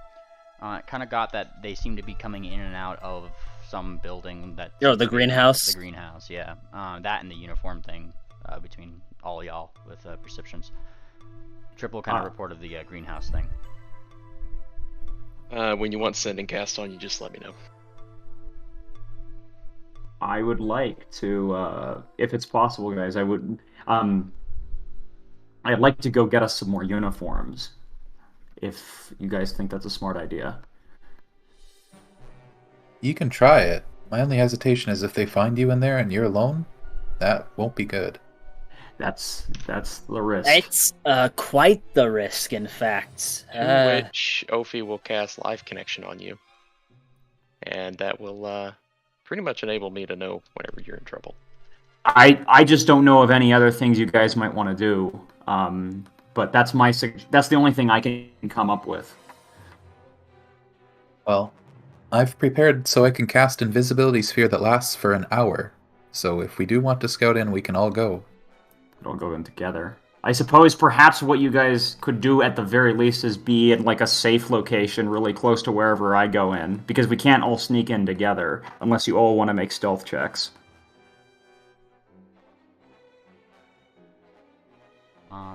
It kind of got that they seem to be coming in and out of some building that. Oh, seems the to be- greenhouse? The greenhouse, yeah. That and the uniform thing between all y'all with perceptions. Triple kind of reported the greenhouse thing. When you want sending cast on, you just let me know. I would like to, if it's possible, guys. I'd like to go get us some more uniforms. If you guys think that's a smart idea. You can try it. My only hesitation is if they find you in there and you're alone, that won't be good. That's the risk. It's quite the risk, in fact. To which Ophi will cast Life Connection on you, and that will pretty much enable me to know whenever you're in trouble. I just don't know of any other things you guys might want to do. But that's that's the only thing I can come up with. Well, I've prepared so I can cast Invisibility Sphere that lasts for an hour. So if we do want to scout in, we can all go. It'll go in together. I suppose perhaps what you guys could do at the very least is be in like a safe location really close to wherever I go in, because we can't all sneak in together unless you all want to make stealth checks.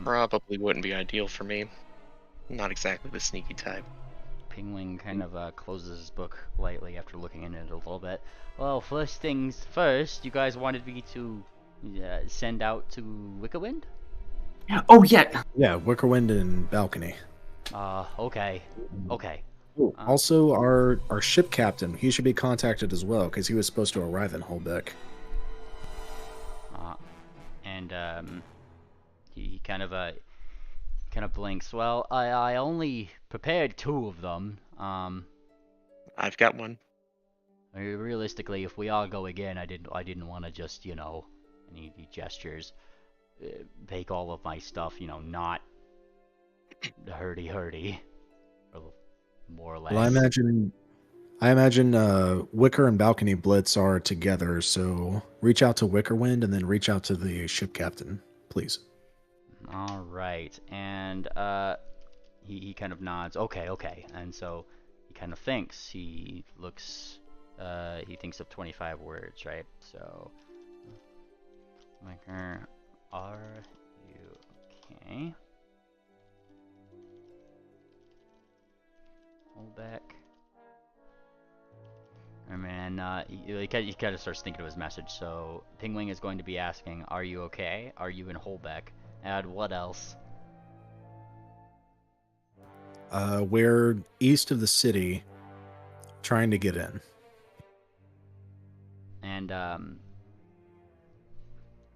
Probably wouldn't be ideal for me. Not exactly the sneaky type. Pingling kind of closes his book lightly after looking into it a little bit. Well, first things first, you guys wanted me to send out to Wickerwind? Oh yeah. Yeah, Wickerwind and Balcony. Okay. Also, our ship captain, he should be contacted as well, because he was supposed to arrive in Holbeck. And he kind of blinks. Well, I only prepared 2 of them. I've got one. I mean, realistically, if we all go again, I didn't want to just, you know, and he gestures, take all of my stuff, you know, not hurdy, or more or less. Well, I imagine Wicker and Balcony Blitz are together, so reach out to Wickerwind and then reach out to the ship captain, please. All right, and he kind of nods. Okay, and so he kind of thinks. He looks. He thinks of 25 words, right? So, Wicker, are you okay? Hold back. And then he kind of starts thinking of his message. So Pingwing is going to be asking, "Are you okay? Are you in Holbeck?" And what else? We're east of the city, trying to get in. And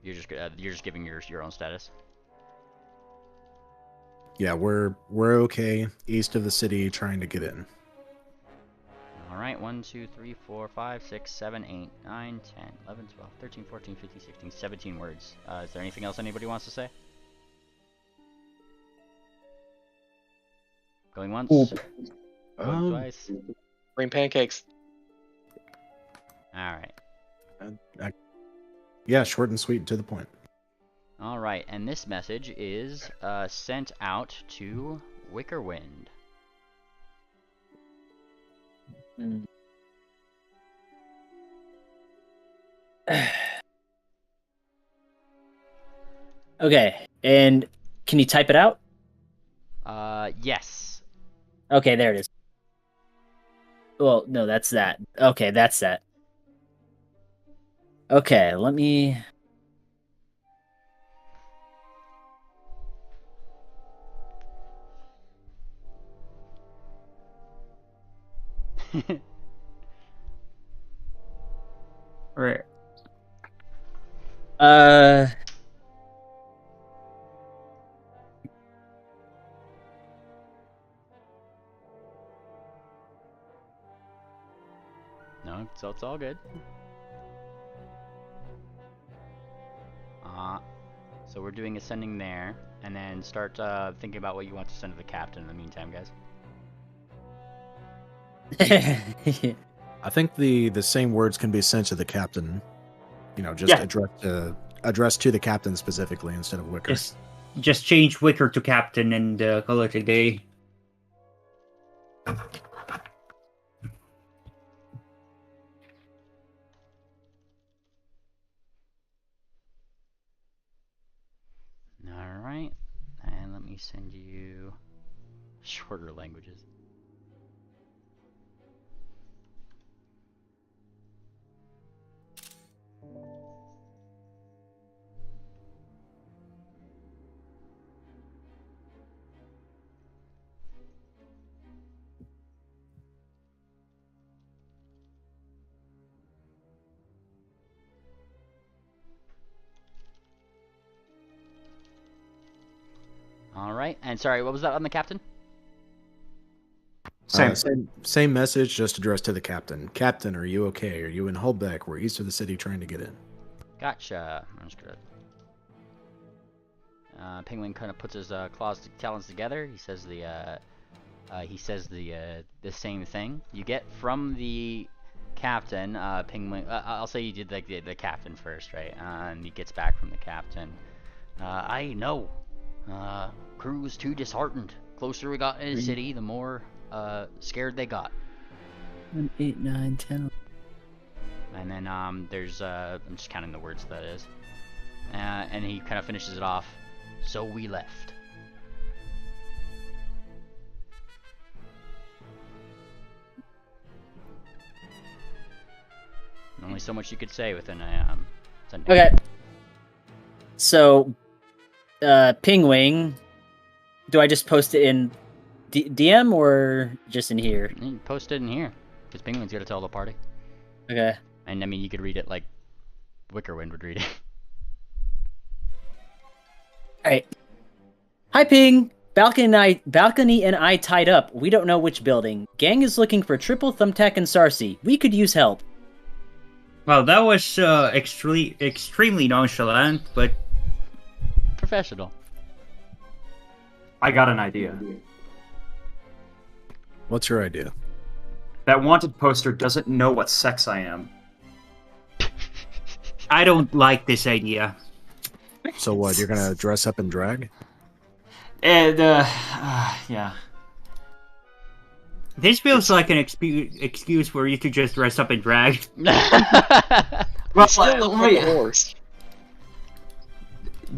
you're just giving your own status. Yeah, we're okay, east of the city, trying to get in. All right, 1, 2, 3, 4, 5, 6, 7, 8, 9, 10, 11, 12, 13, 14, 15, 16, 17 words. Is there anything else anybody wants to say? Going once. Going twice. Bring pancakes. All right. Yeah, short and sweet and to the point. All right, and this message is sent out to Wickerwind. Okay, and can you type it out? Yes. Okay, there it is. Well, no, that's that. Okay, that's that. Okay, let me... Right. No, so it's all good. So we're doing ascending there, and then start thinking about what you want to send to the captain in the meantime, guys. I think the same words can be sent to the captain. You know, just addressed to the captain specifically instead of Wicker. Just change Wicker to captain and call it a day. Alright, and let me send you shorter languages. Alright, and sorry, what was that on the captain? Same message, just addressed to the captain. Captain, are you okay? Are you in Holbeck? We're east of the city trying to get in. Gotcha. I'm just gonna... Penguin kind of puts his talons together. He says the same thing. You get from the captain, Penguin. I'll say you did like the captain first, right? And he gets back from the captain. I know. Crew was too disheartened. Closer we got in the city, the more scared they got. 7, 8, 9, 10. And then there's I'm just counting the words that is. And he kind of finishes it off. So we left. Only so much you could say within a sentence. Okay. So, Pingwing, do I just post it in DM or just in here? You can post it in here, because Penguin's gonna tell the party. Okay. And I mean, you could read it like Wickerwind would read it. Alright. Hi, Ping. Balcony and I tied up. We don't know which building. Gang is looking for Triple, Thumbtack, and Sarcy. We could use help. Well, that was extremely nonchalant, but Professional. I got an idea. What's your idea? That wanted poster doesn't know what sex I am. I don't like this idea. So what? You're gonna dress up in drag? And, yeah. This feels like an excuse for you to just dress up in drag. Well, Still look like a horse.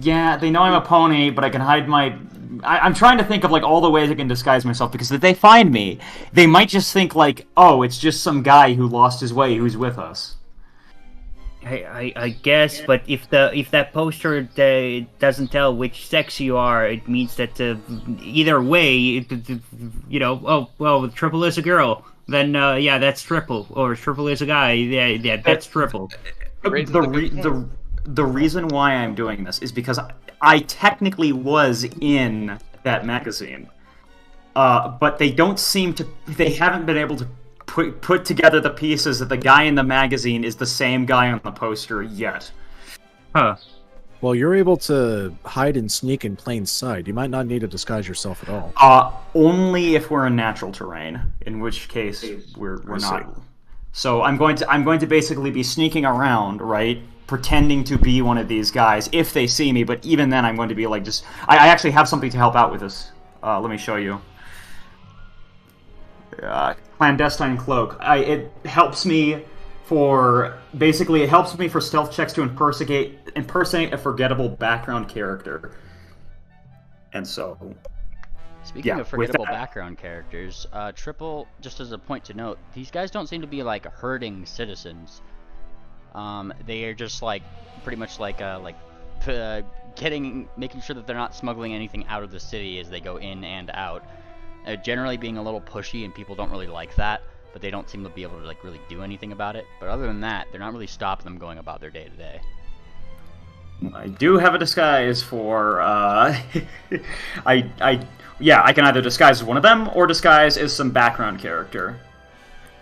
yeah, they know I'm a pony, but I can hide my... I'm trying to think of, like, all the ways I can disguise myself, because if they find me, they might just think, like, oh, it's just some guy who lost his way who's with us. I guess, but if that poster doesn't tell which sex you are, it means that either way, you know, oh well, Triple is a girl, then yeah, that's Triple, or Triple is a guy, yeah, that's Triple. The reason why I'm doing this is because I technically was in that magazine, but they haven't been able to put together the pieces that the guy in the magazine is the same guy on the poster yet. Huh. Well, you're able to hide and sneak in plain sight. You might not need to disguise yourself at all. Only if we're in natural terrain, in which case we're not. So I'm going to basically be sneaking around, right, pretending to be one of these guys if they see me. But even then, I'm going to be like just. I actually have something to help out with this. Let me show you. Clandestine cloak. It helps me for stealth checks to impersonate a forgettable background character. And so, Speaking of forgettable background characters, Triple, just as a point to note, these guys don't seem to be like herding citizens. They are just like pretty much like making sure that they're not smuggling anything out of the city as they go in and out. Generally being a little pushy, and people don't really like that, but they don't seem to be able to like really do anything about it. But other than that, they're not really stopping them going about their day to day. I do have a disguise for I can either disguise as one of them or disguise as some background character.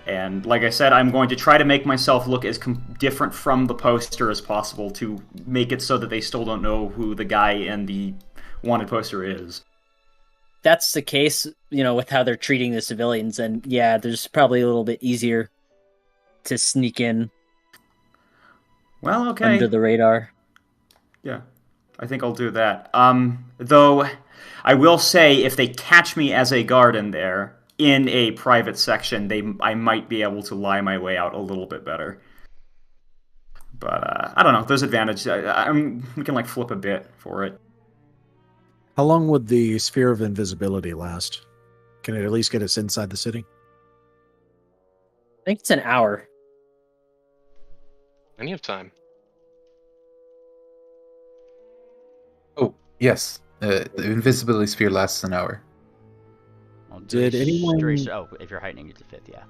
And like I said, I'm going to try to make myself look as different from the poster as possible to make it so that they still don't know who the guy in the wanted poster is. That's the case, you know, with how they're treating the civilians, and yeah, there's probably a little bit easier to sneak in. Well, okay. Under the radar. Yeah, I think I'll do that. Though, I will say, if they catch me as a guard in there, in a private section, I might be able to lie my way out a little bit better. But, I don't know, there's advantage. We can, like, flip a bit for it. How long would the sphere of invisibility last? Can it at least get us inside the city? I think it's an hour. Plenty of time. Oh, yes. The invisibility sphere lasts an hour. Did anyone... Oh, if you're heightening it to 5th, yeah.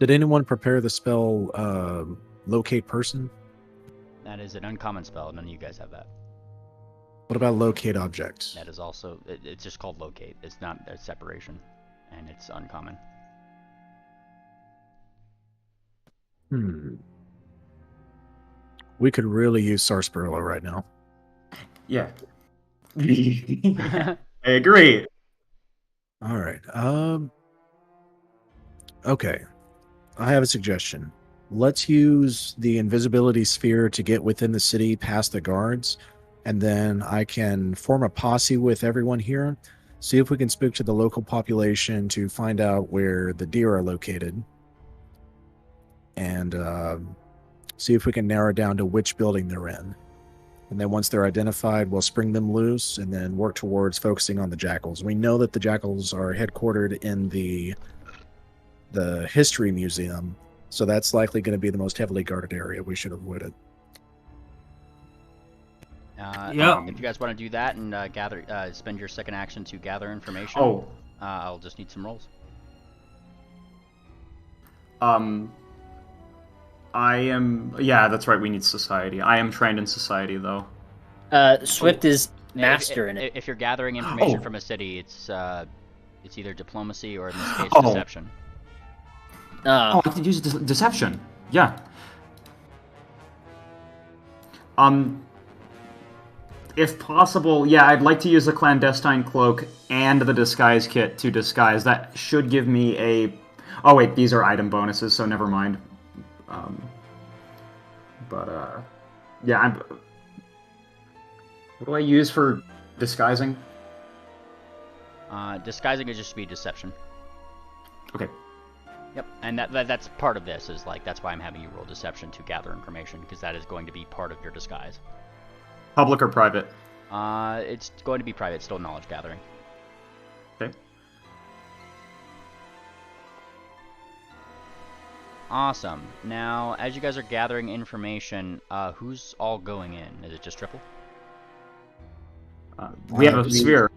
Did anyone prepare the spell Locate Person? That is an uncommon spell. None of you guys have that. What about Locate Object? That is also... It's just called Locate. It's not a separation. And it's uncommon. We could really use Sarsaparilla right now. Yeah. I agree. All right. Okay. I have a suggestion. Let's use the invisibility sphere to get within the city past the guards, and then I can form a posse with everyone here, see if we can speak to the local population to find out where the deer are located, and see if we can narrow down to which building they're in. And then once they're identified, we'll spring them loose and then work towards focusing on the jackals. We know that the jackals are headquartered in the History Museum, so that's likely going to be the most heavily guarded area. We should avoid it. If you guys want to do that and spend your second action to gather information, I'll just need some rolls. Yeah, that's right, we need society. I am trained in society, though. Swift is master in it. If you're gathering information Oh. from a city, it's either diplomacy or in this case Oh. deception. Oh, I could use deception. Yeah. If possible, yeah, I'd like to use the clandestine cloak and the disguise kit to disguise. That should give me a... Oh wait, these are item bonuses, so never mind. Yeah, what do I use for disguising? Disguising would just be deception. Okay. Yep, and that's part of this, is like, that's why I'm having you roll deception to gather information, because that is going to be part of your disguise. Public or private? It's going to be private, still knowledge gathering. Okay. Awesome. Now, as you guys are gathering information, who's all going in? Is it just Triple? We have a sphere.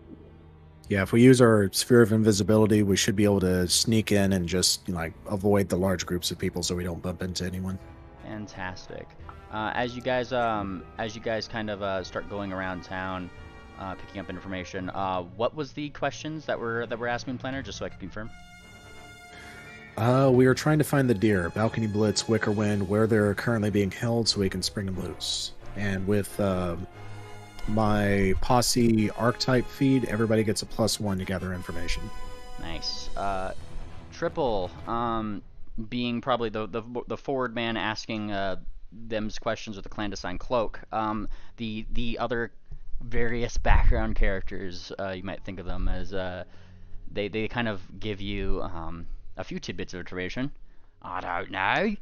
Yeah, if we use our sphere of invisibility, we should be able to sneak in and just like avoid the large groups of people so we don't bump into anyone. Fantastic. As you guys kind of start going around town, picking up information, what was the questions that were asked Moonplanner, just so I can confirm? We are trying to find the deer, Balcony Blitz, Wickerwind, where they're currently being held so we can spring them loose. And with my posse archetype feed, everybody gets a +1 to gather information. Nice. Triple, being probably the forward man asking them's questions with the clandestine cloak. The other various background characters, you might think of them as they kind of give you a few tidbits of information. I don't know.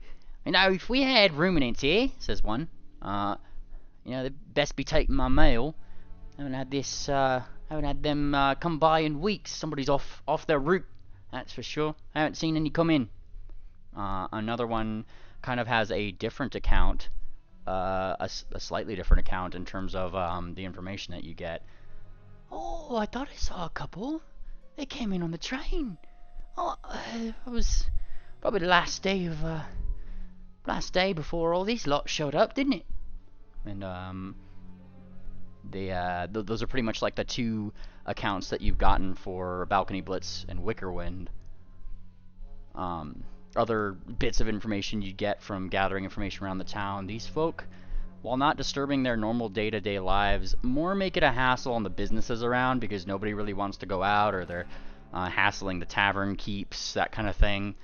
You know, if we had ruminants here, says one, you know, they'd best be taking my mail. Haven't had them come by in weeks. Somebody's off their route, that's for sure. I haven't seen any come in. Another one kind of has a different account, a slightly different account in terms of the information that you get. Oh, I thought I saw a couple. They came in on the train. Oh, it was probably the last day before all these lots showed up, didn't it? And those are pretty much like the two accounts that you've gotten for Balcony Blitz and Wickerwind. Other bits of information you get from gathering information around the town. These folk, while not disturbing their normal day-to-day lives, more make it a hassle on the businesses around because nobody really wants to go out, or they're hassling the tavern keeps, that kind of thing.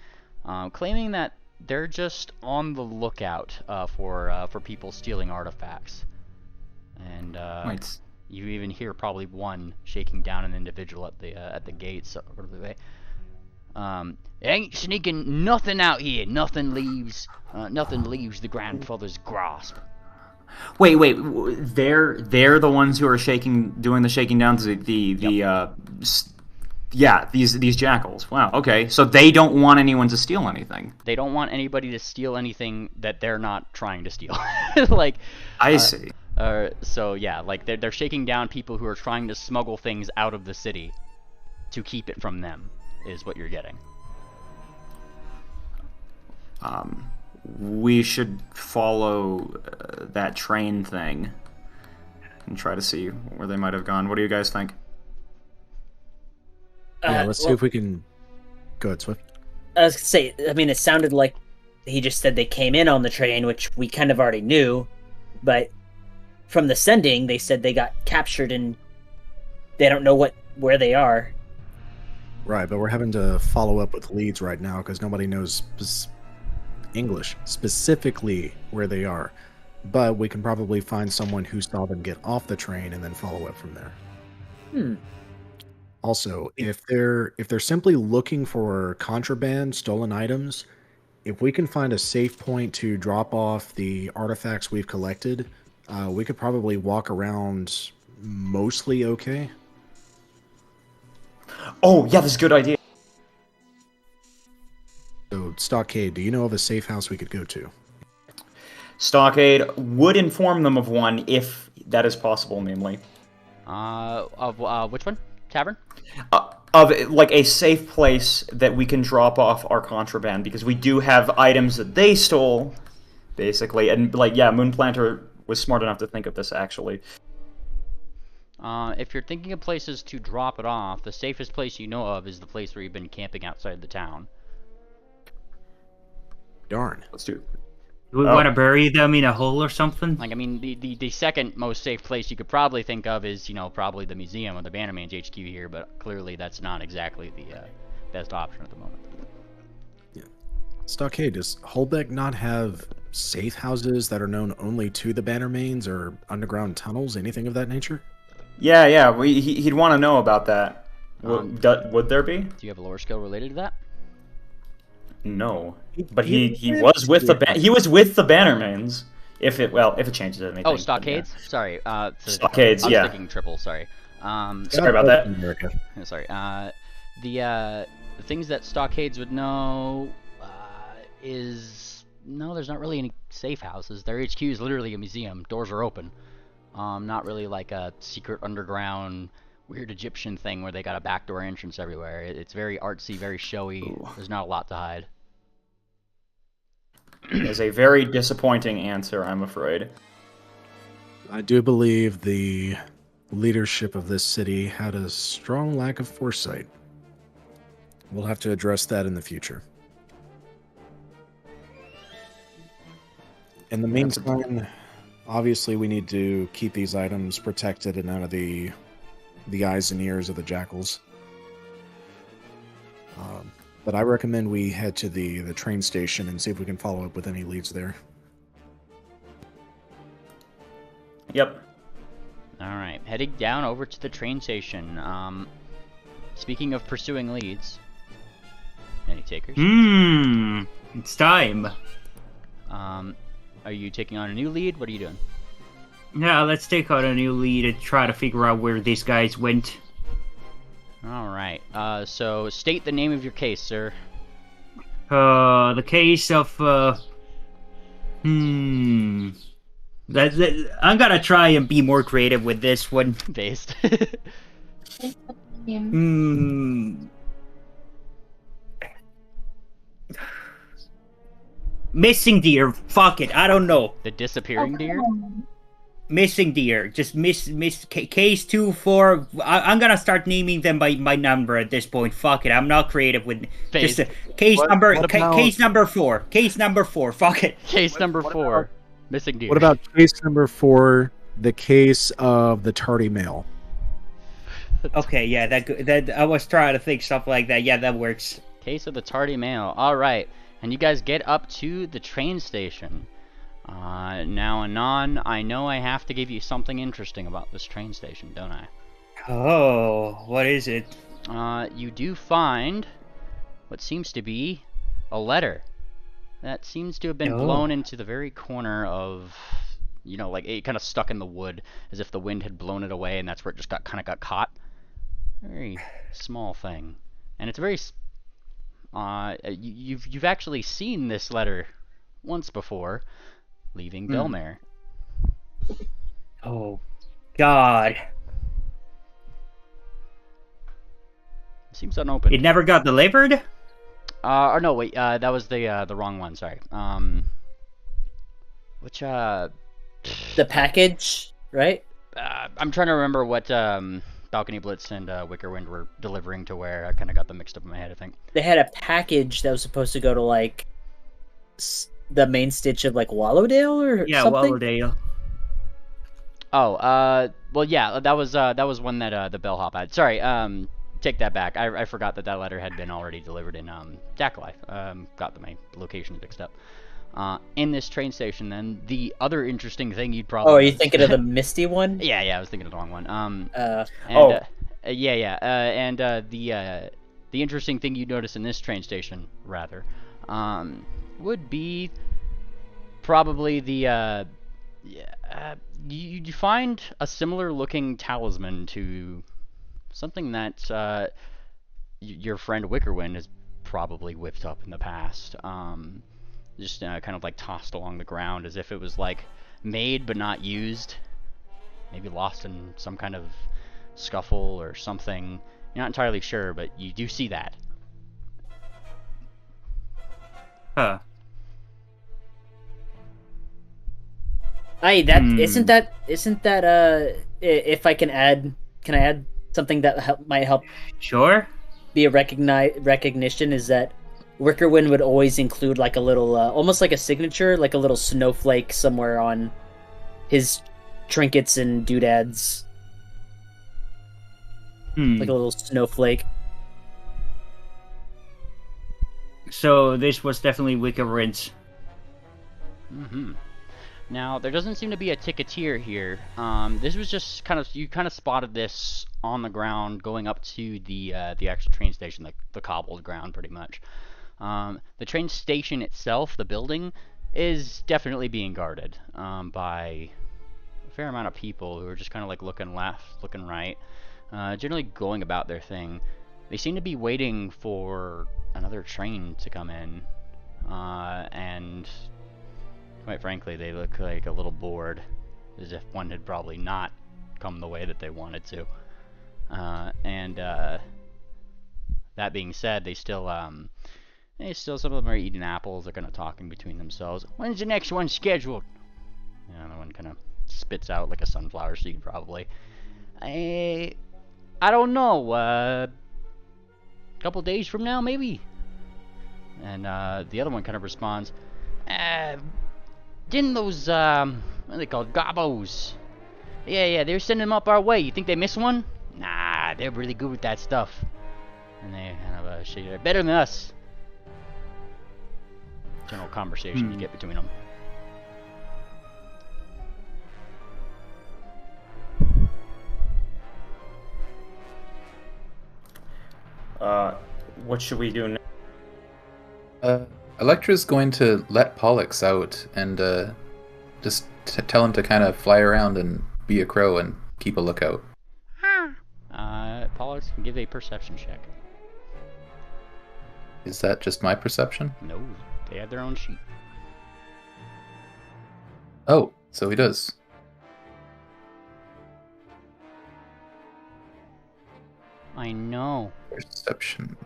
Claiming that they're just on the lookout for people stealing artifacts. And you even hear probably one shaking down an individual at the gates. Ain't sneaking nothing out here. Nothing leaves the grandfather's grasp. Wait, they're the ones who are doing the shaking down. These jackals. Wow. Okay, so they don't want anyone to steal anything. They don't want anybody to steal anything that they're not trying to steal. Like, I see. So yeah, like they're shaking down people who are trying to smuggle things out of the city to keep it from them, is what you're getting. We should follow that train thing and try to see where they might have gone. What do you guys think? Yeah, let's see if we can... Go ahead, Swift. I was going to say, I mean, it sounded like he just said they came in on the train, which we kind of already knew, but from the sending, they said they got captured and they don't know where they are. Right, but we're having to follow up with leads right now because nobody knows English, specifically where they are. But we can probably find someone who saw them get off the train and then follow up from there. Also, if they're simply looking for contraband, stolen items, if we can find a safe point to drop off the artifacts we've collected, we could probably walk around mostly okay. Oh, yeah, that's a good idea. So, Stockade, do you know of a safe house we could go to? Stockade would inform them of one if that is possible, namely. Of which one? Tavern? Of like a safe place that we can drop off our contraband, because we do have items that they stole, basically, and like, yeah, Moonplanter was smart enough to think of this, actually. If you're thinking of places to drop it off, the safest place you know of is the place where you've been camping outside the town. Darn. Let's do it. Do we want to bury them in a hole or something? Like, I mean, the second most safe place you could probably think of is, you know, probably the museum or the Bannermanes HQ here, but clearly that's not exactly the best option at the moment. Yeah. Stockade, does Holbeck not have safe houses that are known only to the Bannermanes or underground tunnels, anything of that nature? Yeah. He'd want to know about that. Would there be? Do you have a lore skill related to that? No, but he was with the Bannermanes. If it changes anything. Oh, Stockades. Yeah. Sorry. Stockades. I was thinking triple. Sorry. Sorry about that. America. Sorry. The things that Stockades would know is no. There's not really any safe houses. Their HQ is literally a museum. Doors are open. Not really like a secret underground weird Egyptian thing where they got a backdoor entrance everywhere. It's very artsy, very showy. Ooh. There's not a lot to hide. It's a very disappointing answer, I'm afraid. I do believe the leadership of this city had a strong lack of foresight. We'll have to address that in the future. In the meantime, obviously we need to keep these items protected and out of the eyes and ears of the jackals. But I recommend we head to the train station and see if we can follow up with any leads there. Yep. Alright, heading down over to the train station. Speaking of pursuing leads, any takers? It's time. Are you taking on a new lead? What are you doing? Yeah, let's take out a new lead and try to figure out where these guys went. Alright, so state the name of your case, sir. The case of, I'm gonna try and be more creative with this one. Based. Missing deer. Fuck it, I don't know. The disappearing deer? Missing deer. Just case 2-4. I'm gonna start naming them by number at this point. Fuck it. I'm not creative with Phase. just case number 4. Case number 4. Fuck it. Case number 4. Missing deer. What about case number 4? The case of the tardy male. Okay, yeah, that I was trying to think stuff like that. Yeah, that works. Case of the tardy male. All right, and you guys get up to the train station. Now, Anon, I know I have to give you something interesting about this train station, don't I? Oh, what is it? You do find what seems to be a letter that seems to have been blown into the very corner of, you know, like it kind of stuck in the wood as if the wind had blown it away, and that's where it just got caught. Very small thing, and it's very. You've actually seen this letter once before. Leaving Belmare. Oh, God. Seems unopened. It never got delivered? Or no, wait, that was the wrong one, sorry. Which, The package, right? I'm trying to remember what, Balcony Blitz and, Wickerwind were delivering to where. I kind of got them mixed up in my head, I think. They had a package that was supposed to go to, like, the main stitch of like Wallowdale or something? Wallowdale. Oh, well, yeah, that was one that the bellhop had. Sorry, take that back. I forgot that letter had been already delivered in Dakalife. Got my locations mixed up. In this train station, then the other interesting thing you'd probably. Oh, are you thinking of the Misty one? Yeah, I was thinking of the wrong one. The interesting thing you'd notice in this train station, rather, would be probably the you find a similar looking talisman to something that your friend Wickerwind has probably whipped up in the past. Just kind of like tossed along the ground as if it was like made but not used, maybe lost in some kind of scuffle or something. You're not entirely sure, but you do see that. Huh. Isn't that if I can I add something that might help Sure. be a recognition is that Wickerwind would always include like a little almost like a signature, like a little snowflake somewhere on his trinkets and doodads. Like a little snowflake. So this was definitely Wickerwind's. Now, there doesn't seem to be a ticketeer here. This was just you kind of spotted this on the ground going up to the actual train station, the cobbled ground, pretty much. The train station itself, the building, is definitely being guarded by a fair amount of people who are just kind of like looking left, looking right, generally going about their thing. They seem to be waiting for another train to come in, and quite frankly, they look like a little bored, as if one had probably not come the way that they wanted to. That being said, they still some of them are eating apples. They're kind of talking between themselves. When's the next one scheduled? The one kind of spits out like a sunflower seed, probably. I don't know. Couple days from now, maybe. And the other one kind of responds, didn't those, what are they called, gobos? Yeah, they're sending them up our way. You think they missed one? Nah, they're really good with that stuff. And they kind of shake it, better than us. General conversation you get between them. What should we do now? Electra's going to let Pollux out and just tell him to kind of fly around and be a crow and keep a lookout. Pollux can give a perception check. Is that just my perception? No, they have their own sheet. Oh, so he does. I know. Perception.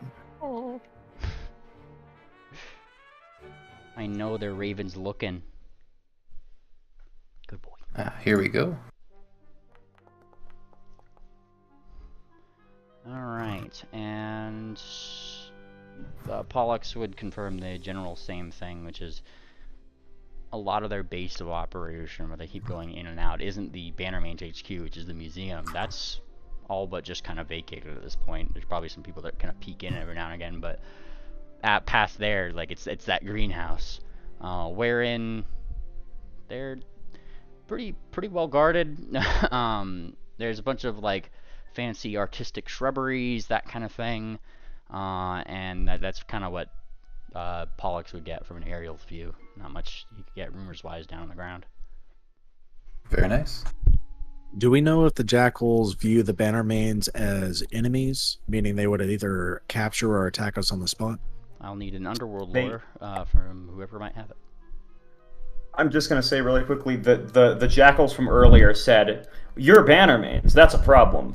Oh. I know their Raven's looking. Good boy. Here we go. Alright, and Pollux would confirm the general same thing, which is a lot of their base of operation, where they keep going in and out, isn't the Bannermanes HQ, which is the museum. That's all but just kind of vacated at this point. There's probably some people that kind of peek in every now and again, but past there, like it's that greenhouse, wherein they're pretty well guarded. There's a bunch of like fancy artistic shrubberies, that kind of thing, and that's kind of what Pollux would get from an aerial view. Not much you could get rumors-wise down on the ground. Very nice. Do we know if the Jackals view the Bannermanes as enemies, meaning they would either capture or attack us on the spot? I'll need an underworld lore from whoever might have it. I'm just gonna say really quickly that the Jackals from earlier said, "You're Bannermanes. That's a problem."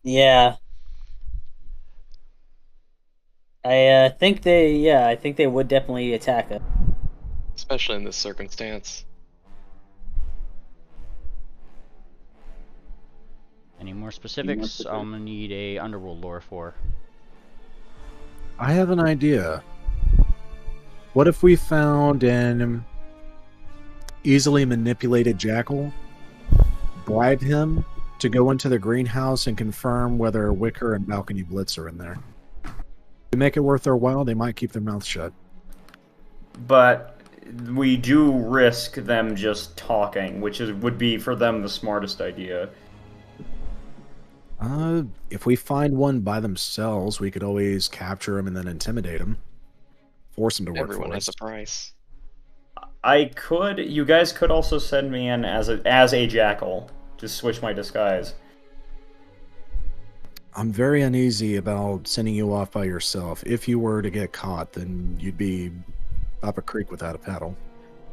Yeah. I think they would definitely attack us. Especially in this circumstance. Any more specifics? I'm gonna need a underworld lore for. I have an idea. What if we found an easily manipulated jackal, bribe him to go into the greenhouse and confirm whether Wicker and Balcony Blitz are in there? To make it worth their while, they might keep their mouths shut. But we do risk them just talking, which would be for them the smartest idea. If we find one by themselves, we could always capture them and then intimidate them. Force them to work Everyone for has us. a price. You guys could also send me in as a jackal. Just switch my disguise. I'm very uneasy about sending you off by yourself. If you were to get caught, then you'd be up a creek without a paddle.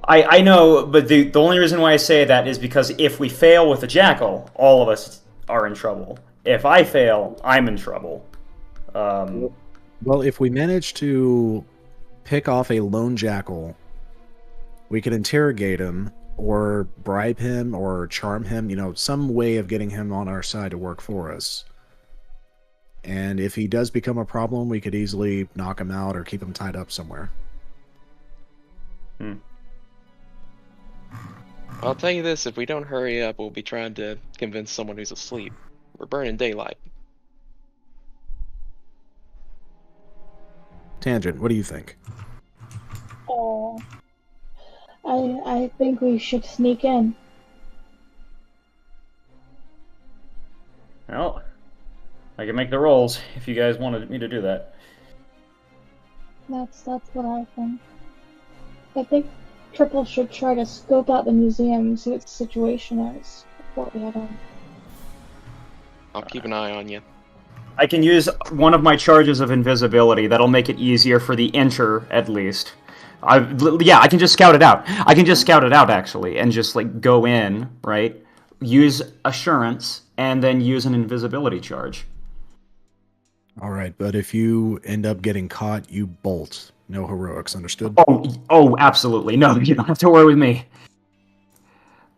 I know, but the only reason why I say that is because if we fail with a jackal, all of us are in trouble. If I fail, I'm in trouble. Well, if we manage to pick off a lone jackal, we could interrogate him, or bribe him or charm him, some way of getting him on our side to work for us. And if he does become a problem, we could easily knock him out or keep him tied up somewhere. I'll tell you this, if we don't hurry up, we'll be trying to convince someone who's asleep. We're burning daylight. Tangent, what do you think? I think we should sneak in. Well, I can make the rolls if you guys wanted me to do that. That's what I think. I think Triple should try to scope out the museum and see what the situation is before we head on. I'll keep an eye on you. I can use one of my charges of invisibility. That'll make it easier for the incher, at least. I can just scout it out. I can just scout it out, actually, and just, go in, right? Use Assurance, and then use an invisibility charge. All right, but if you end up getting caught, you bolt. No heroics, understood? Oh, absolutely. No, you don't have to worry with me.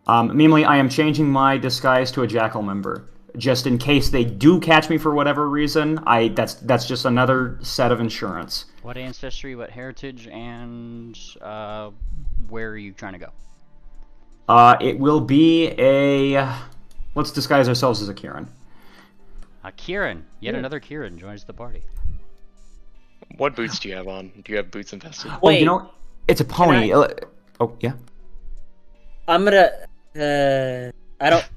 Meanwhile, I am changing my disguise to a jackal member. Just in case they do catch me for whatever reason, that's just another set of insurance. What ancestry, what heritage, and where are you trying to go? It will be a... Let's disguise ourselves as a Kieran. Kieran. Yet another Kieran joins the party. What boots do you have on? Do you have boots invested? Wait, it's a pony. Oh, yeah? I'm gonna... I don't...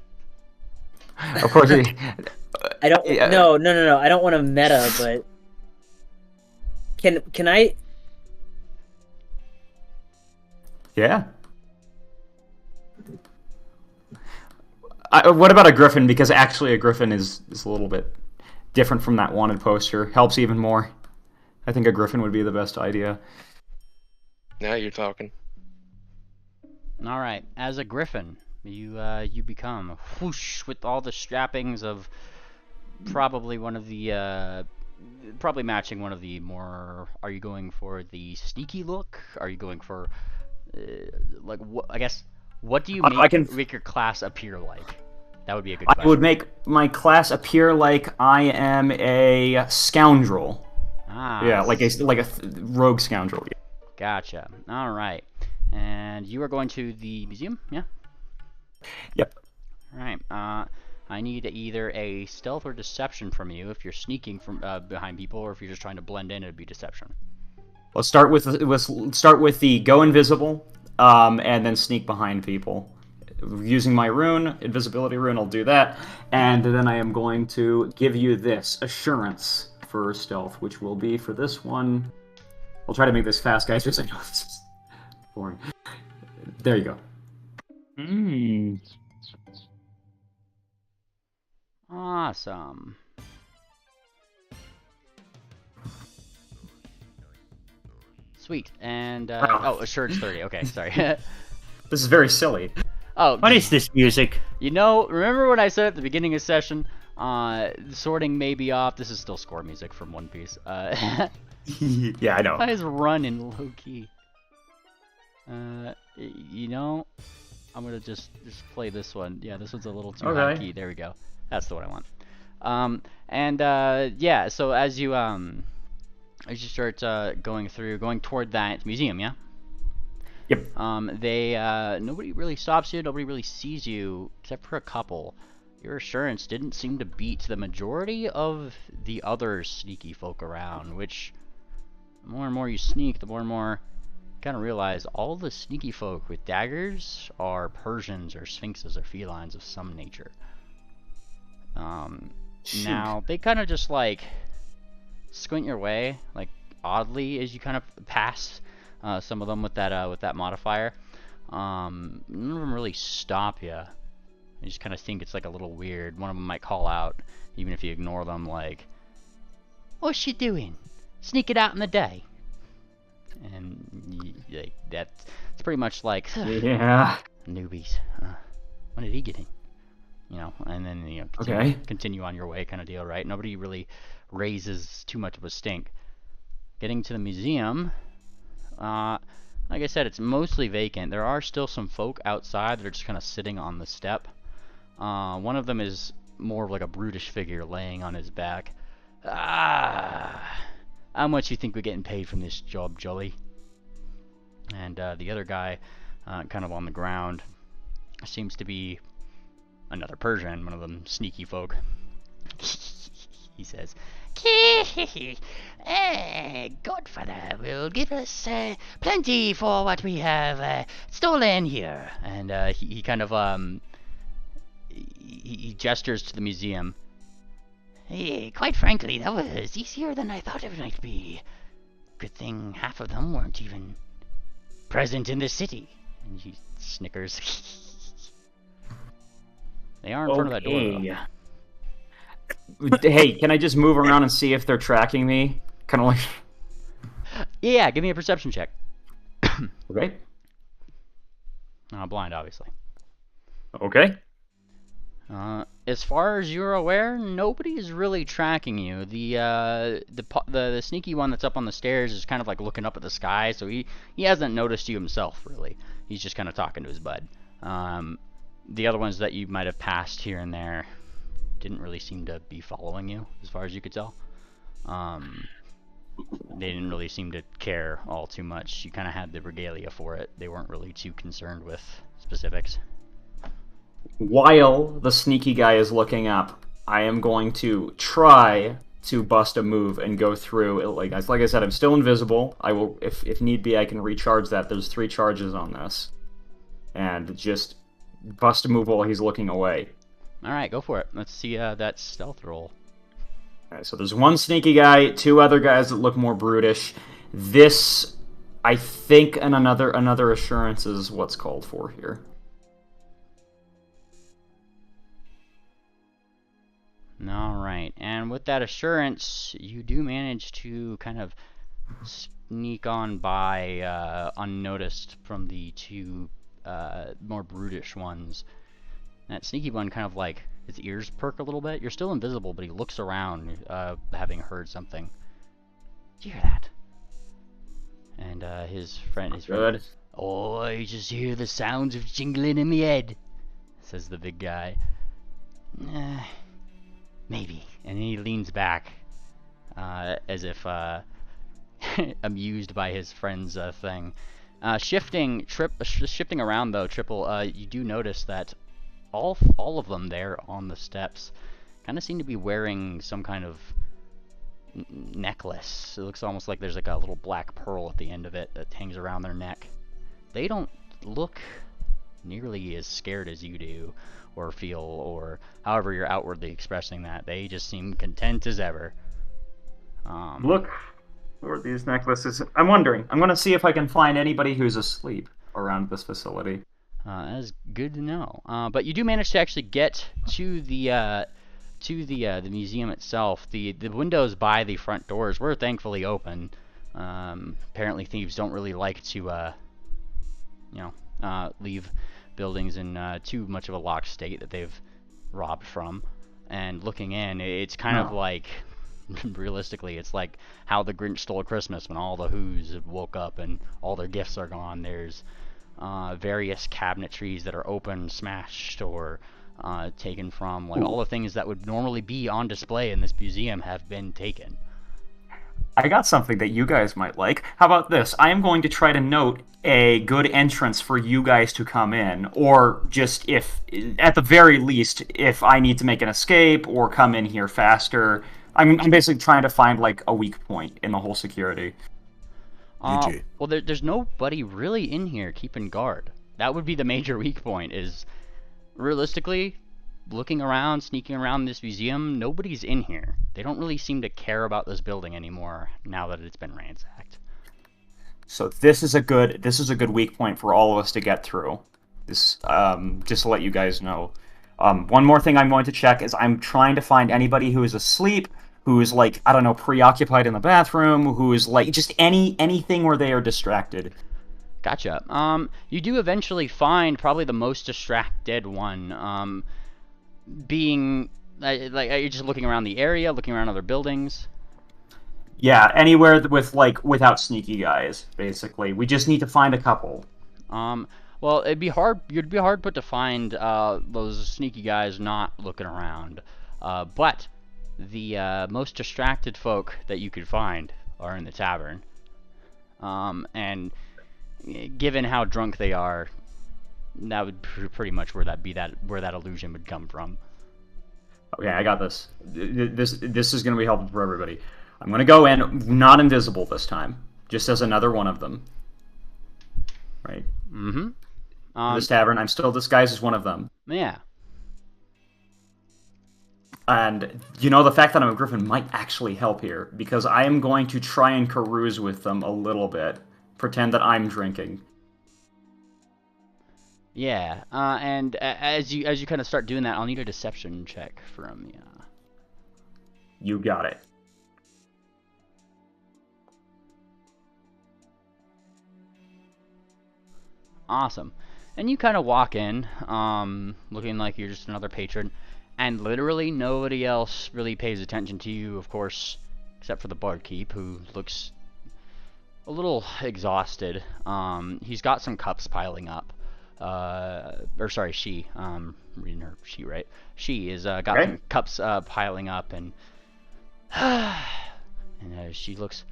Of course. I don't... No. I don't want to meta, but... Can I... Yeah. What about a griffin? Because actually a griffin is a little bit different from that wanted poster. Helps even more. I think a griffin would be the best idea. Now you're talking. All right, as a griffin, you become whoosh with all the strappings of probably one of the probably matching one of the more. Are you going for the sneaky look? Are you going for I guess what do you make your class appear like? That would be a good question. I would make my class appear like I am a scoundrel. Yeah, like a rogue scoundrel. Gotcha. All right. And you are going to the museum, yeah? Yep. All right. I need either a stealth or deception from you if you're sneaking from behind people, or if you're just trying to blend in, it'd be deception. Let's start with the go invisible, and then sneak behind people. Using my rune, invisibility rune, I'll do that, and then I am going to give you this assurance for stealth, which will be for this one. I'll try to make this fast, guys, because I know this is boring. There you go. Awesome. Sweet. And assurance 30. Okay, sorry. This is very silly. Oh, what is this music? Remember when I said at the beginning of session, sorting may be off. This is still score music from One Piece. Yeah, I know. Guys running low key. I'm gonna just play this one. Yeah, this one's a little too high key. There we go. That's the one I want. Yeah. So as you start going toward that museum, yeah. Yep. Nobody really stops you. Nobody really sees you except for a couple. Your assurance didn't seem to beat the majority of the other sneaky folk around, which the more and more you sneak, the more and more you kind of realize all the sneaky folk with daggers are Persians or sphinxes or felines of some nature. Now, they kind of just squint your way, oddly as you kind of pass some of them with that modifier. None of them really stop you. You just kind of think it's a little weird. One of them might call out, even if you ignore them, "What's she doing? Sneaking out in the day?" And that's pretty much yeah, newbies. When did he get in? And then continue on your way, kind of deal, right? Nobody really raises too much of a stink. Getting to the museum, Like I said, it's mostly vacant. There are still some folk outside that are just kind of sitting on the step. One of them is more of like a brutish figure laying on his back. Ah, how much you think we're getting paid from this job, Jolly? And the other guy, kind of on the ground, seems to be another Persian, one of them sneaky folk. He says, Godfather will give us plenty for what we have stolen here. And he kind of he gestures to the museum. Hey, quite frankly, that was easier than I thought it might be. Good thing half of them weren't even present in the city. And he snickers. They are in front of that door, though. Hey, can I just move around and see if they're tracking me? Kind of like... Yeah, give me a perception check. Okay. Blind, obviously. Okay. As far as you're aware, nobody is really tracking you. The sneaky one that's up on the stairs is kind of like looking up at the sky, so he hasn't noticed you himself, really. He's just kind of talking to his bud. The other ones that you might have passed here and there didn't really seem to be following you, as far as you could tell. They didn't really seem to care all too much. You kind of had the regalia for it. They weren't really too concerned with specifics. While the sneaky guy is looking up, I am going to try to bust a move and go through. Like I said, I'm still invisible. I will, if need be, I can recharge that. There's 3 charges on this. And just bust a move while he's looking away. Alright, go for it. Let's see that stealth roll. Alright, so there's 1 sneaky guy, 2 other guys that look more brutish. This, I think, and another assurance is what's called for here. Alright, and with that assurance, you do manage to kind of sneak on by unnoticed from the 2 more brutish ones. That sneaky one kind of like, his ears perk a little bit. You're still invisible, but he looks around, having heard something. Did you hear that? And his friend, Good. Oh, I just hear the sounds of jingling in the head, says the big guy. Maybe. And he leans back, as if amused by his friend's thing. Shifting around though, Triple, you do notice that all of them there on the steps kind of seem to be wearing some kind of necklace. It looks almost like there's like a little black pearl at the end of it that hangs around their neck. They don't look nearly as scared as you do, or feel, or however you're outwardly expressing that. They just seem content as ever. Look for these necklaces. I'm wondering. I'm going to see if I can find anybody who's asleep around this facility. That is good to know. But you do manage to actually get to the museum itself. The windows by the front doors were thankfully open. Apparently thieves don't really like to leave buildings in too much of a locked state that they've robbed from. And looking in, it's kind of like, realistically, it's like how the Grinch stole Christmas when all the Who's woke up and all their gifts are gone. There's various cabinetries that are open, smashed, or taken from. Like, all the things that would normally be on display in this museum have been taken. I got something that you guys might like. How about this? I am going to try to note a good entrance for you guys to come in, or just if, at the very least, if I need to make an escape or come in here faster. I'm basically trying to find like a weak point in the whole security. Well, there's nobody really in here keeping guard. That would be the major weak point, is realistically, looking around, sneaking around this museum, nobody's in here. They don't really seem to care about this building anymore now that it's been ransacked. So this is a good weak point for all of us to get through. This just to let you guys know. One more thing I'm going to check is I'm trying to find anybody who is asleep, who is like, I don't know, preoccupied in the bathroom, who is like just anything where they are distracted. Gotcha. You do eventually find probably the most distracted one. Being like, are you just looking around the area, looking around other buildings? Yeah, anywhere with like without sneaky guys, basically. We just need to find a couple. Well, it'd be hard. You'd be hard put to find those sneaky guys not looking around. But the most distracted folk that you could find are in the tavern. And given how drunk they are, that would pretty much where that illusion would come from. Okay, I got this. This is going to be helpful for everybody. I'm going to go in, not invisible this time, just as another one of them. Right? Mm-hmm. This tavern, I'm still disguised as one of them. Yeah. And, you know, the fact that I'm a griffin might actually help here, because I am going to try and carouse with them a little bit. Pretend that I'm drinking. Yeah, and as you kind of start doing that, I'll need a deception check from you. You got it. Awesome. And you kind of walk in, looking like you're just another patron, and literally nobody else really pays attention to you, of course, except for the barkeep, who looks a little exhausted. He's got some cups piling up. Or sorry, she. Reading her she right. She is got some cups piling up, and she looks.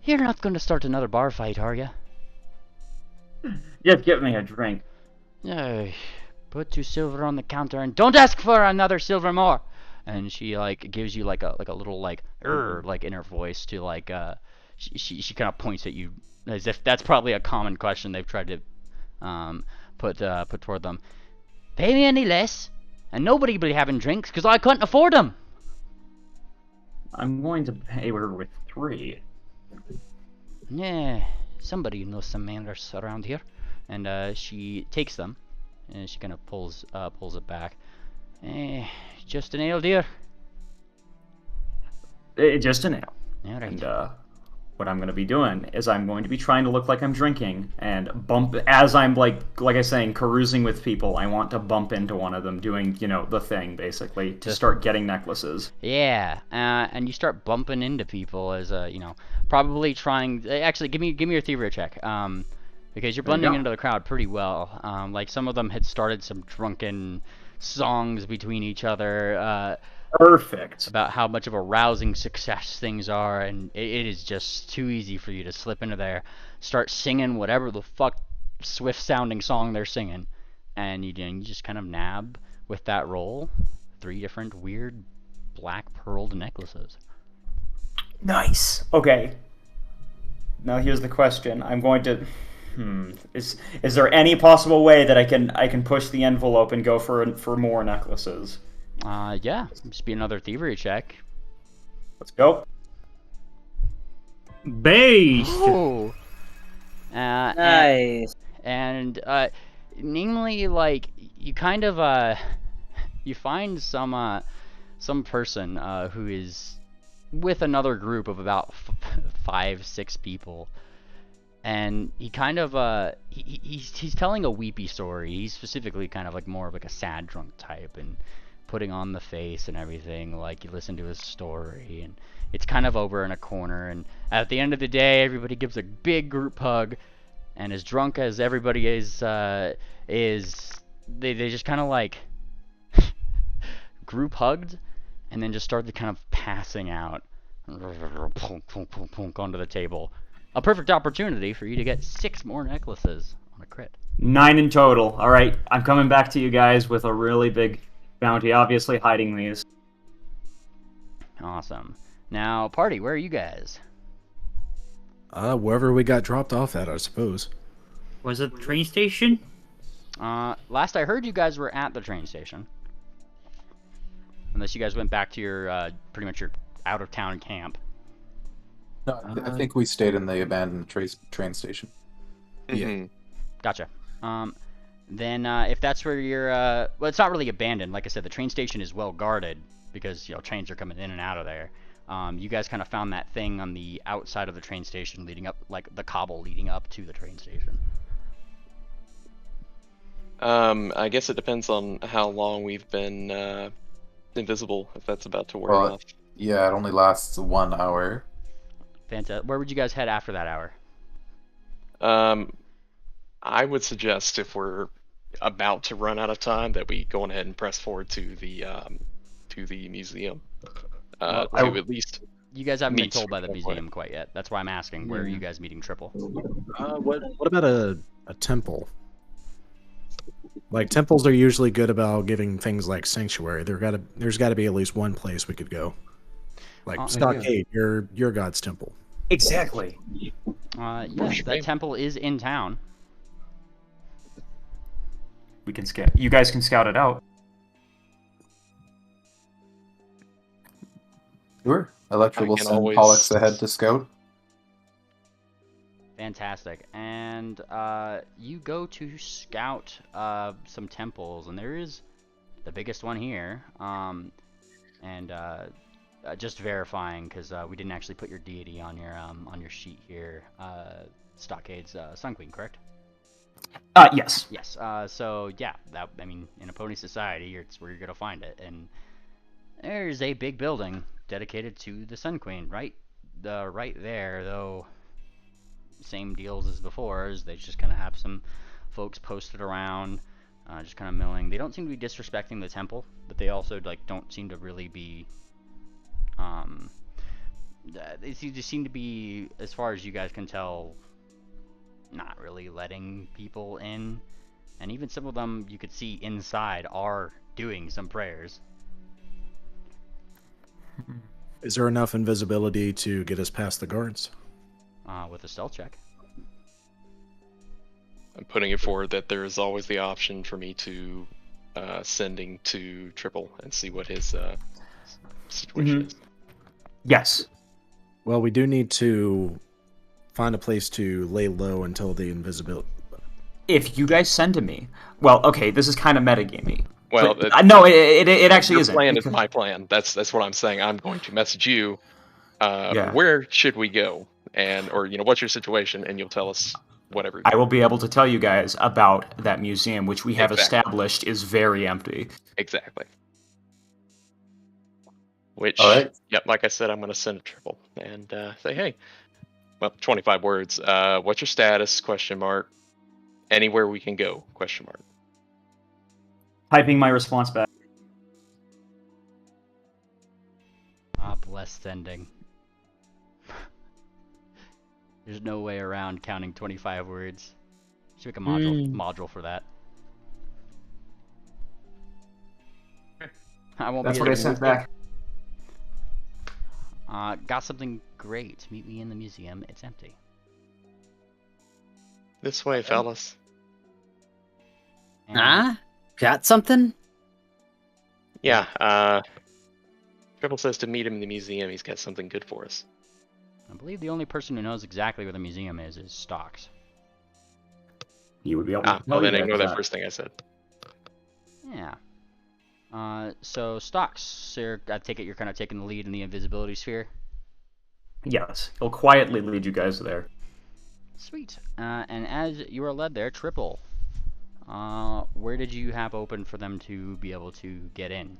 You're not going to start another bar fight, are you? Just give me a drink. No. Put 2 silver on the counter and don't ask for another silver more. And she like gives you like a little like inner voice to like she kind of points at you as if that's probably a common question they've tried to put toward them. Pay me any less, and nobody will be having drinks because I couldn't afford them. I'm going to pay her with 3. Yeah, somebody knows some manners around here. And she takes them, and she kind of pulls it back. Just an ale, dear. Just an ale. All right. And what I'm going to be doing is I'm going to be trying to look like I'm drinking and bump as I'm like I was saying, carousing with people. I want to bump into one of them doing, you know, the thing basically to start getting necklaces. Yeah, and you start bumping into people as you know, probably trying. Actually, give me your thievery check. Because you're blending into the crowd pretty well. Like some of them had started some drunken songs between each other. Perfect. About how much of a rousing success things are, and it is just too easy for you to slip into there, start singing whatever the fuck swift-sounding song they're singing, and you just kind of nab with that roll 3 different weird black pearled necklaces. Nice. Okay. Now here's the question. I'm going to. Is there any possible way that I can push the envelope and go for more necklaces? Yeah. Just be another thievery check. Let's go. Base. Oh. Nice. And namely, like you kind of you find some person who is with another group of about 5-6 people. And he kind of he's telling a weepy story. He's specifically kind of like more of like a sad drunk type and putting on the face and everything. Like you listen to his story, and it's kind of over in a corner. And at the end of the day, everybody gives a big group hug. And as drunk as everybody is they just kind of like group hugged, and then just started kind of passing out onto the table. A perfect opportunity for you to get 6 more necklaces on a crit. 9 in total. All right, I'm coming back to you guys with a really big bounty, obviously hiding these. Awesome. Now, party, where are you guys? Wherever we got dropped off at, I suppose. Was it the train station? Last I heard, you guys were at the train station. Unless you guys went back to your, pretty much your out-of-town camp. No, I think we stayed in the abandoned train station. Mm-hmm. Gotcha. Then if that's where you're, well, it's not really abandoned. Like I said, the train station is well guarded because, you know, trains are coming in and out of there. You guys kind of found that thing on the outside of the train station leading up, like the cobble leading up to the train station. I guess it depends on how long we've been invisible, if that's about to wear off. Yeah, it only lasts 1 hour. Fantastic. Where would you guys head after that hour? I would suggest if we're about to run out of time that we go on ahead and press forward to the museum. Well, To at least You guys haven't been meet told by the Switchblade. museum quite yet. That's why I'm asking. Where are you guys meeting Triple? What about a temple? Like, temples are usually good about giving things like sanctuary. There's got to be at least one place we could go. Like Stockade, your god's temple. Exactly. Yes, that temple is in town. We can scout. You guys can scout it out. Sure. Electra I will can send always- Pollux ahead to scout. Fantastic. And you go to scout some temples, and there is the biggest one here. And just verifying, because we didn't actually put your deity on your sheet here. Stockade's Sun Queen, correct? Yes. Yes. So yeah, in a pony society, it's where you're gonna find it, and there's a big building dedicated to the Sun Queen, right there, though. Same deals as before, is they just kind of have some folks posted around, just kind of milling. They don't seem to be disrespecting the temple, but they also don't seem to really be. They seem to be, as far as you guys can tell, not really letting people in, and even some of them you could see inside are doing some prayers. Is there enough invisibility to get us past the guards? With a stealth check. I'm putting it forward that there is always the option for me to sending to Triple and see what his situation is. Yes. Well, we do need to find a place to lay low until the invisibility. If you guys send to me, well, okay, this is kind of metagamey. Well, No, it actually isn't. Your plan is my plan. That's what I'm saying. I'm going to message you. Where should we go? Or what's your situation? And you'll tell us whatever. I will be able to tell you guys about that museum, which we have established is very empty. Exactly. Which, All right. Yep, like I said, I'm going to send a Triple and say, hey, well, 25 words. What's your status? ? Anywhere we can go? ? Typing my response back. Bless sending. There's no way around counting 25 words. Should make a module for that. I won't That's be what I sent back. Got something great. Meet me in the museum. It's empty. This way, fellas. Got something? Yeah, Triple says to meet him in the museum. He's got something good for us. I believe the only person who knows exactly where the museum is Stocks. You would be able to Well, then ignore that first thing I said. Yeah. So Stocks, sir, I take it you're kind of taking the lead in the invisibility sphere? Yes. He'll quietly lead you guys there. Sweet. And as you are led there, Triple, where did you have open for them to be able to get in?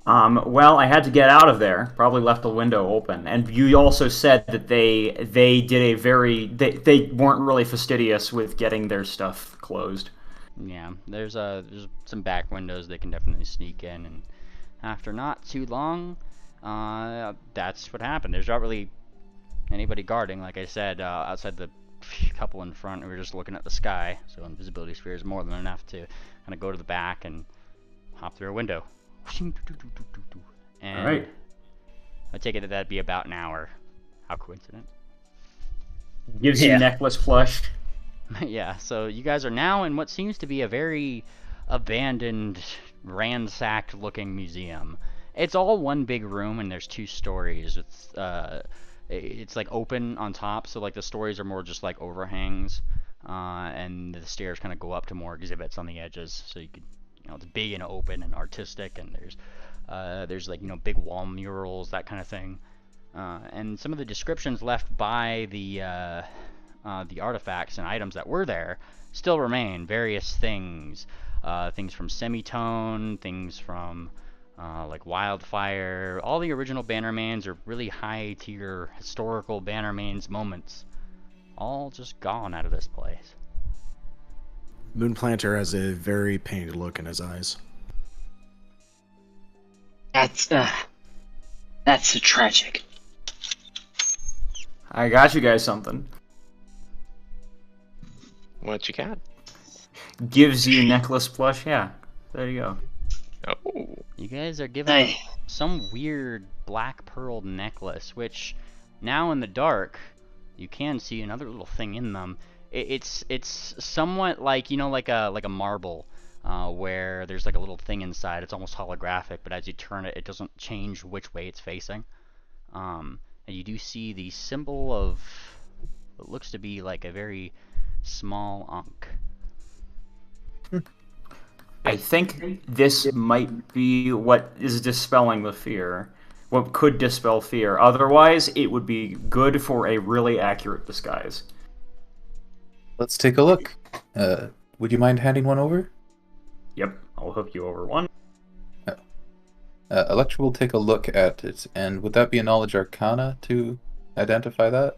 Well, I had to get out of there. Probably left the window open. And you also said that they did a they weren't really fastidious with getting their stuff closed. Yeah, there's some back windows they can definitely sneak in, and after not too long, that's what happened. There's not really anybody guarding, like I said, outside the couple in front. We were just looking at the sky, so invisibility sphere is more than enough to kind of go to the back and hop through a window. And all right. I take it that'd be about an hour. How coincident. Gives you necklace plush. Yeah, so you guys are now in what seems to be a very abandoned, ransacked looking museum. It's all one big room and there's 2 stories. It's like open on top, so like the stories are more just like overhangs, and the stairs kind of go up to more exhibits on the edges, so you could, it's big and open and artistic, and there's like big wall murals, that kind of thing, and some of the descriptions left by the artifacts and items that were there still remain. Various things, things from semitone, things from like Wildfire. All the original Bannermanes are really high tier historical Bannermanes moments. All just gone out of this place. Moonplanter has a very pained look in his eyes. That's so tragic. I got you guys something. What you got? Gives you necklace plush. Yeah, there you go. Oh, You guys are given Hey. some weird black pearl necklace, which now in the dark you can see another little thing in them. It's somewhat like, you know, like a marble, where there's like a little thing inside. It's almost holographic, but as you turn it, it doesn't change which way it's facing. And you do see the symbol of what looks to be like a very small ankh. I think this might be what is dispelling the fear. What could dispel fear. Otherwise, it would be good for a really accurate disguise. Let's take a look. Would you mind handing one over? Yep, I'll hook you over one. Electra will take a look at it, and would that be a knowledge arcana to identify that?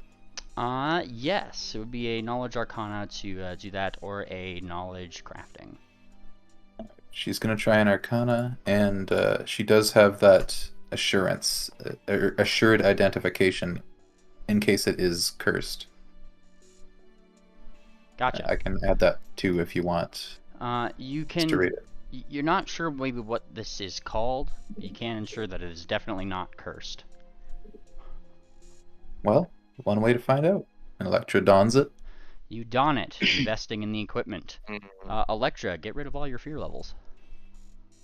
Yes, it would be a knowledge arcana to do that, or a knowledge crafting. She's going to try an arcana, and she does have that assurance, assured identification, in case it is cursed. Gotcha. I can add that too if you want. You Just to can. read it. You're not sure maybe what this is called. You can ensure that it is definitely not cursed. Well, one way to find out. And Electra dons it. You don it, investing in the equipment. Electra, get rid of all your fear levels.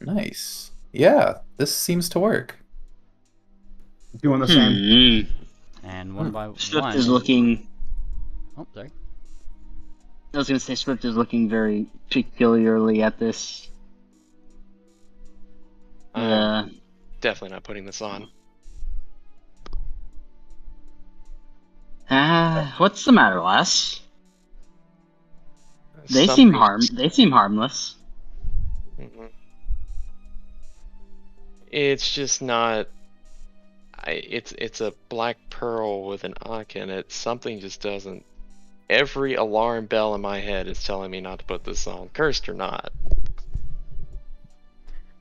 Nice. Yeah, this seems to work. Doing the same. And one by Swift one. is looking. Oh, sorry. I was gonna say Swift is looking very peculiarly at this. definitely not putting this on. What's the matter, lass? They seem harmless. Mhm. It's just not. It's a black pearl with an ankh in it. Something just doesn't. Every alarm bell in my head is telling me not to put this on, cursed or not.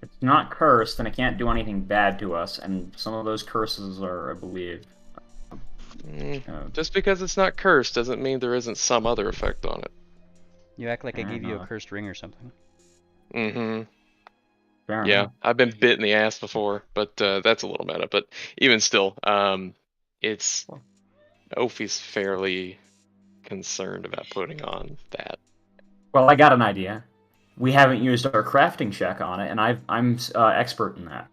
It's not cursed, and it can't do anything bad to us, and some of those curses are, I believe... Just because it's not cursed doesn't mean there isn't some other effect on it. You act like I gave you a cursed ring or something. Mm-hmm. Fair Yeah, enough. I've been bit in the ass before, but that's a little meta. But even still, it's Ophi's fairly concerned about putting on that. Well, I got an idea. We haven't used our crafting check on it, and I'm expert in that.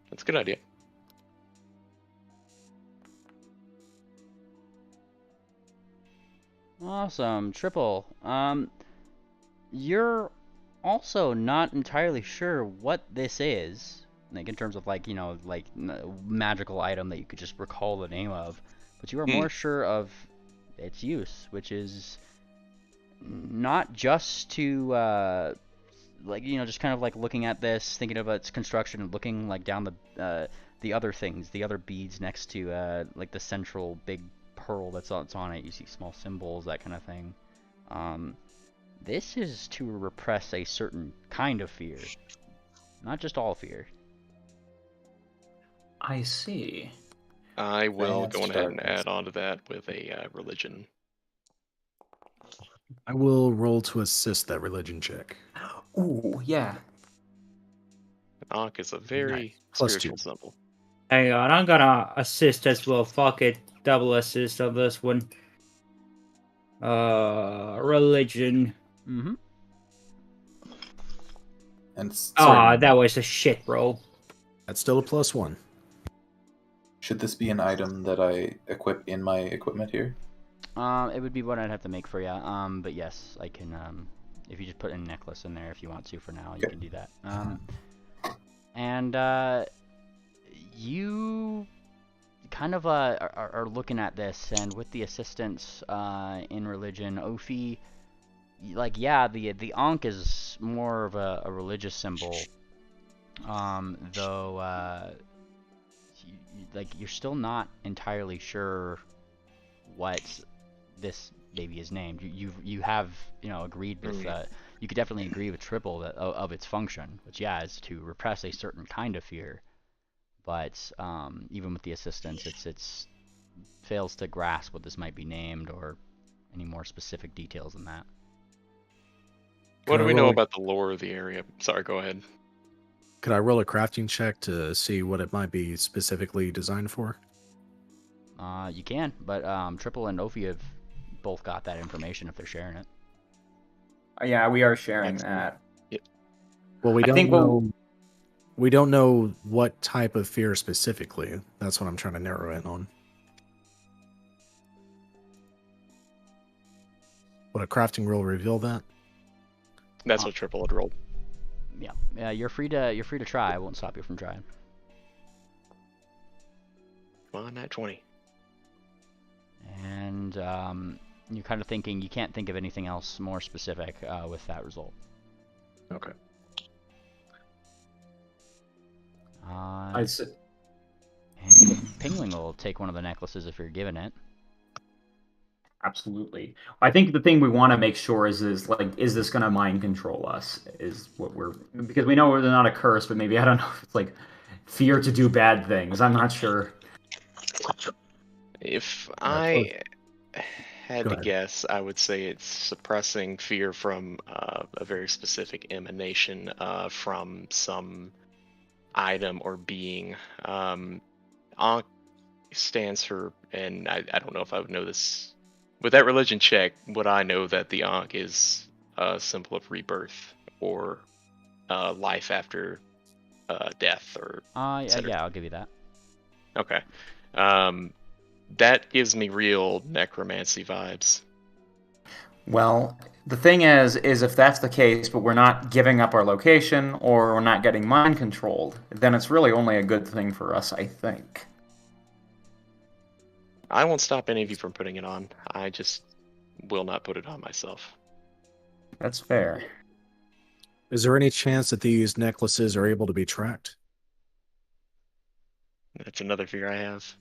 That's a good idea. Awesome, Triple. You're also not entirely sure what this is, like in terms of like, you know, like magical item that you could just recall the name of, but you are more sure of its use, which is not just to like, you know, just kind of like looking at this, thinking about its construction, and looking like down the other things, the other beads next to like the central big pearl that's on it. You see small symbols, that kind of thing. This is to repress a certain kind of fear, not just all fear. I see. I will go ahead and add on to that with a religion. I will roll to assist that religion check. Ooh, yeah. Ankh is a very Nice. Plus spiritual 2. symbol. Hang on, I'm gonna assist as well. Fuck it. Double assist on this one. Religion. Mm-hmm. And That was a shit roll. That's still a +1. Should this be an item that I equip in my equipment here? It would be what I'd have to make for you. But yes, I can. If you just put a necklace in there, if you want to, for now, you can do that. And you kind of are looking at this, and with the assistance in religion, Ophi, like, yeah, the ankh is more of a religious symbol, Though you're still not entirely sure what this baby is named. You have agreed with you could definitely agree with Triple that of its function, which is to repress a certain kind of fear. But even with the assistance, it's fails to grasp what this might be named or any more specific details than that. What do we know about the lore of the area? Sorry, go ahead. Could I roll a crafting check to see what it might be specifically designed for? You can, but Triple and Ophi have both got that information if they're sharing it. Yeah, we are sharing that. Yep. Well, we I don't think know. We don't know what type of fear specifically. That's what I'm trying to narrow in on. Would a crafting roll reveal that? That's what Triple had rolled. Yeah. You're free to try. I won't stop you from trying. Come on, nat 20. And you're kind of thinking you can't think of anything else more specific with that result. Okay. I'd say. And Pingling will take one of the necklaces if you're given it. Absolutely. I think the thing we want to make sure is this going to mind control us? Is what because we know they're not a curse, but maybe I don't know if it's like fear to do bad things. I'm not sure. If I had to guess, I would say it's suppressing fear from a very specific emanation from some item or being. Ankh stands for, and I don't know if I would know this. With that religion check, would I know that the Ankh is a symbol of rebirth or life after death? Or yeah, I'll give you that. Okay. That gives me real necromancy vibes. Well, the thing is if that's the case, but we're not giving up our location or we're not getting mind controlled, then it's really only a good thing for us, I think. I won't stop any of you from putting it on. I just will not put it on myself. That's fair. Is there any chance that these necklaces are able to be tracked? That's another fear I have.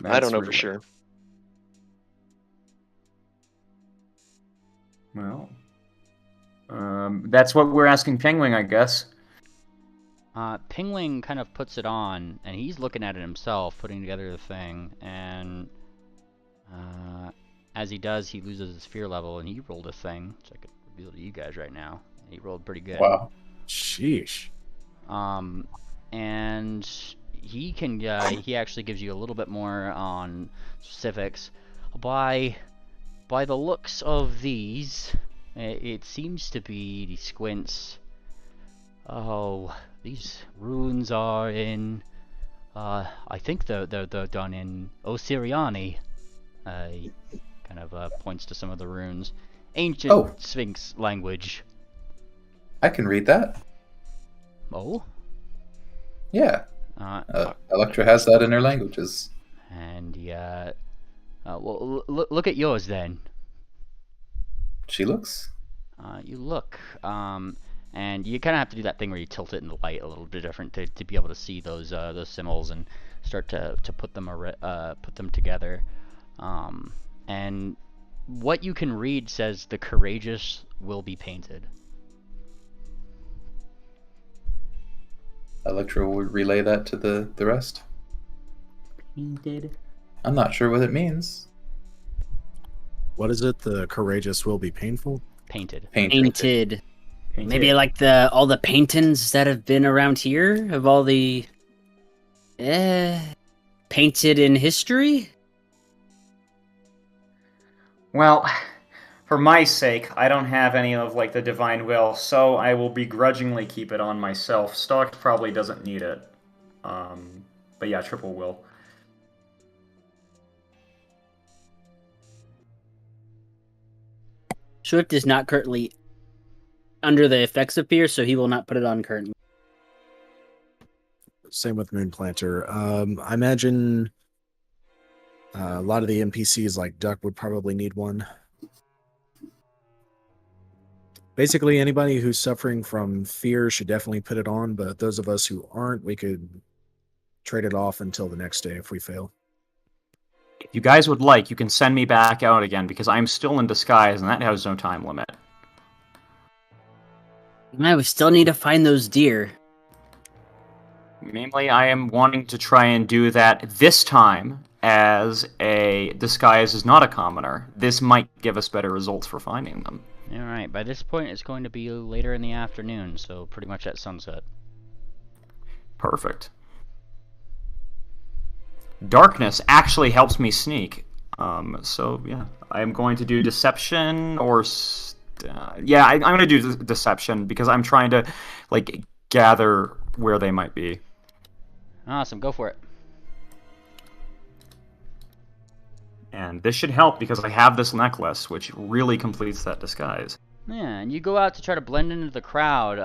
I don't know for sure. Well, that's what we're asking Penguin, I guess. Pingling kind of puts it on, and he's looking at it himself, putting together the thing, and as he does, he loses his fear level, and he rolled a thing, which I could reveal to you guys right now. He rolled pretty good. Wow. Sheesh. And he can, he actually gives you a little bit more on specifics. By the looks of these, it seems to be the squints. Oh, these runes are in, I think they're done in Osiriani. He kind of points to some of the runes. Ancient Sphinx language. I can read that. Oh? Yeah. Electra has that in her languages. And well, look at yours then. She looks. You look. And you kind of have to do that thing where you tilt it in the light a little bit different to be able to see those symbols and start to put them together. And what you can read says the courageous will be painted. Electra will relay that to the rest. Painted. I'm not sure what it means. What is it? The courageous will be painful? Painted. Painted. Maybe like all the paintings that have been around here of all the painted in history? Well, for my sake, I don't have any of like the divine will, so I will begrudgingly keep it on myself. Stock probably doesn't need it. But yeah, Triple will. Swift is not currently under the effects of fear, so he will not put it on currently. Same with Moonplanter. I imagine a lot of the NPCs like Duck would probably need one. Basically, anybody who's suffering from fear should definitely put it on, but those of us who aren't, we could trade it off until the next day if we fail. If you guys would like, you can send me back out again, because I'm still in disguise, and that has no time limit. We still need to find those deer. Mainly, I am wanting to try and do that this time as a disguise as not a commoner. This might give us better results for finding them. Alright, by this point it's going to be later in the afternoon, so pretty much at sunset. Perfect. Darkness actually helps me sneak. So, yeah. I'm going to do deception or... yeah, I'm going to do deception because I'm trying to, like, gather where they might be. Awesome, go for it. And this should help because I have this necklace, which really completes that disguise. Yeah, and you go out to try to blend into the crowd,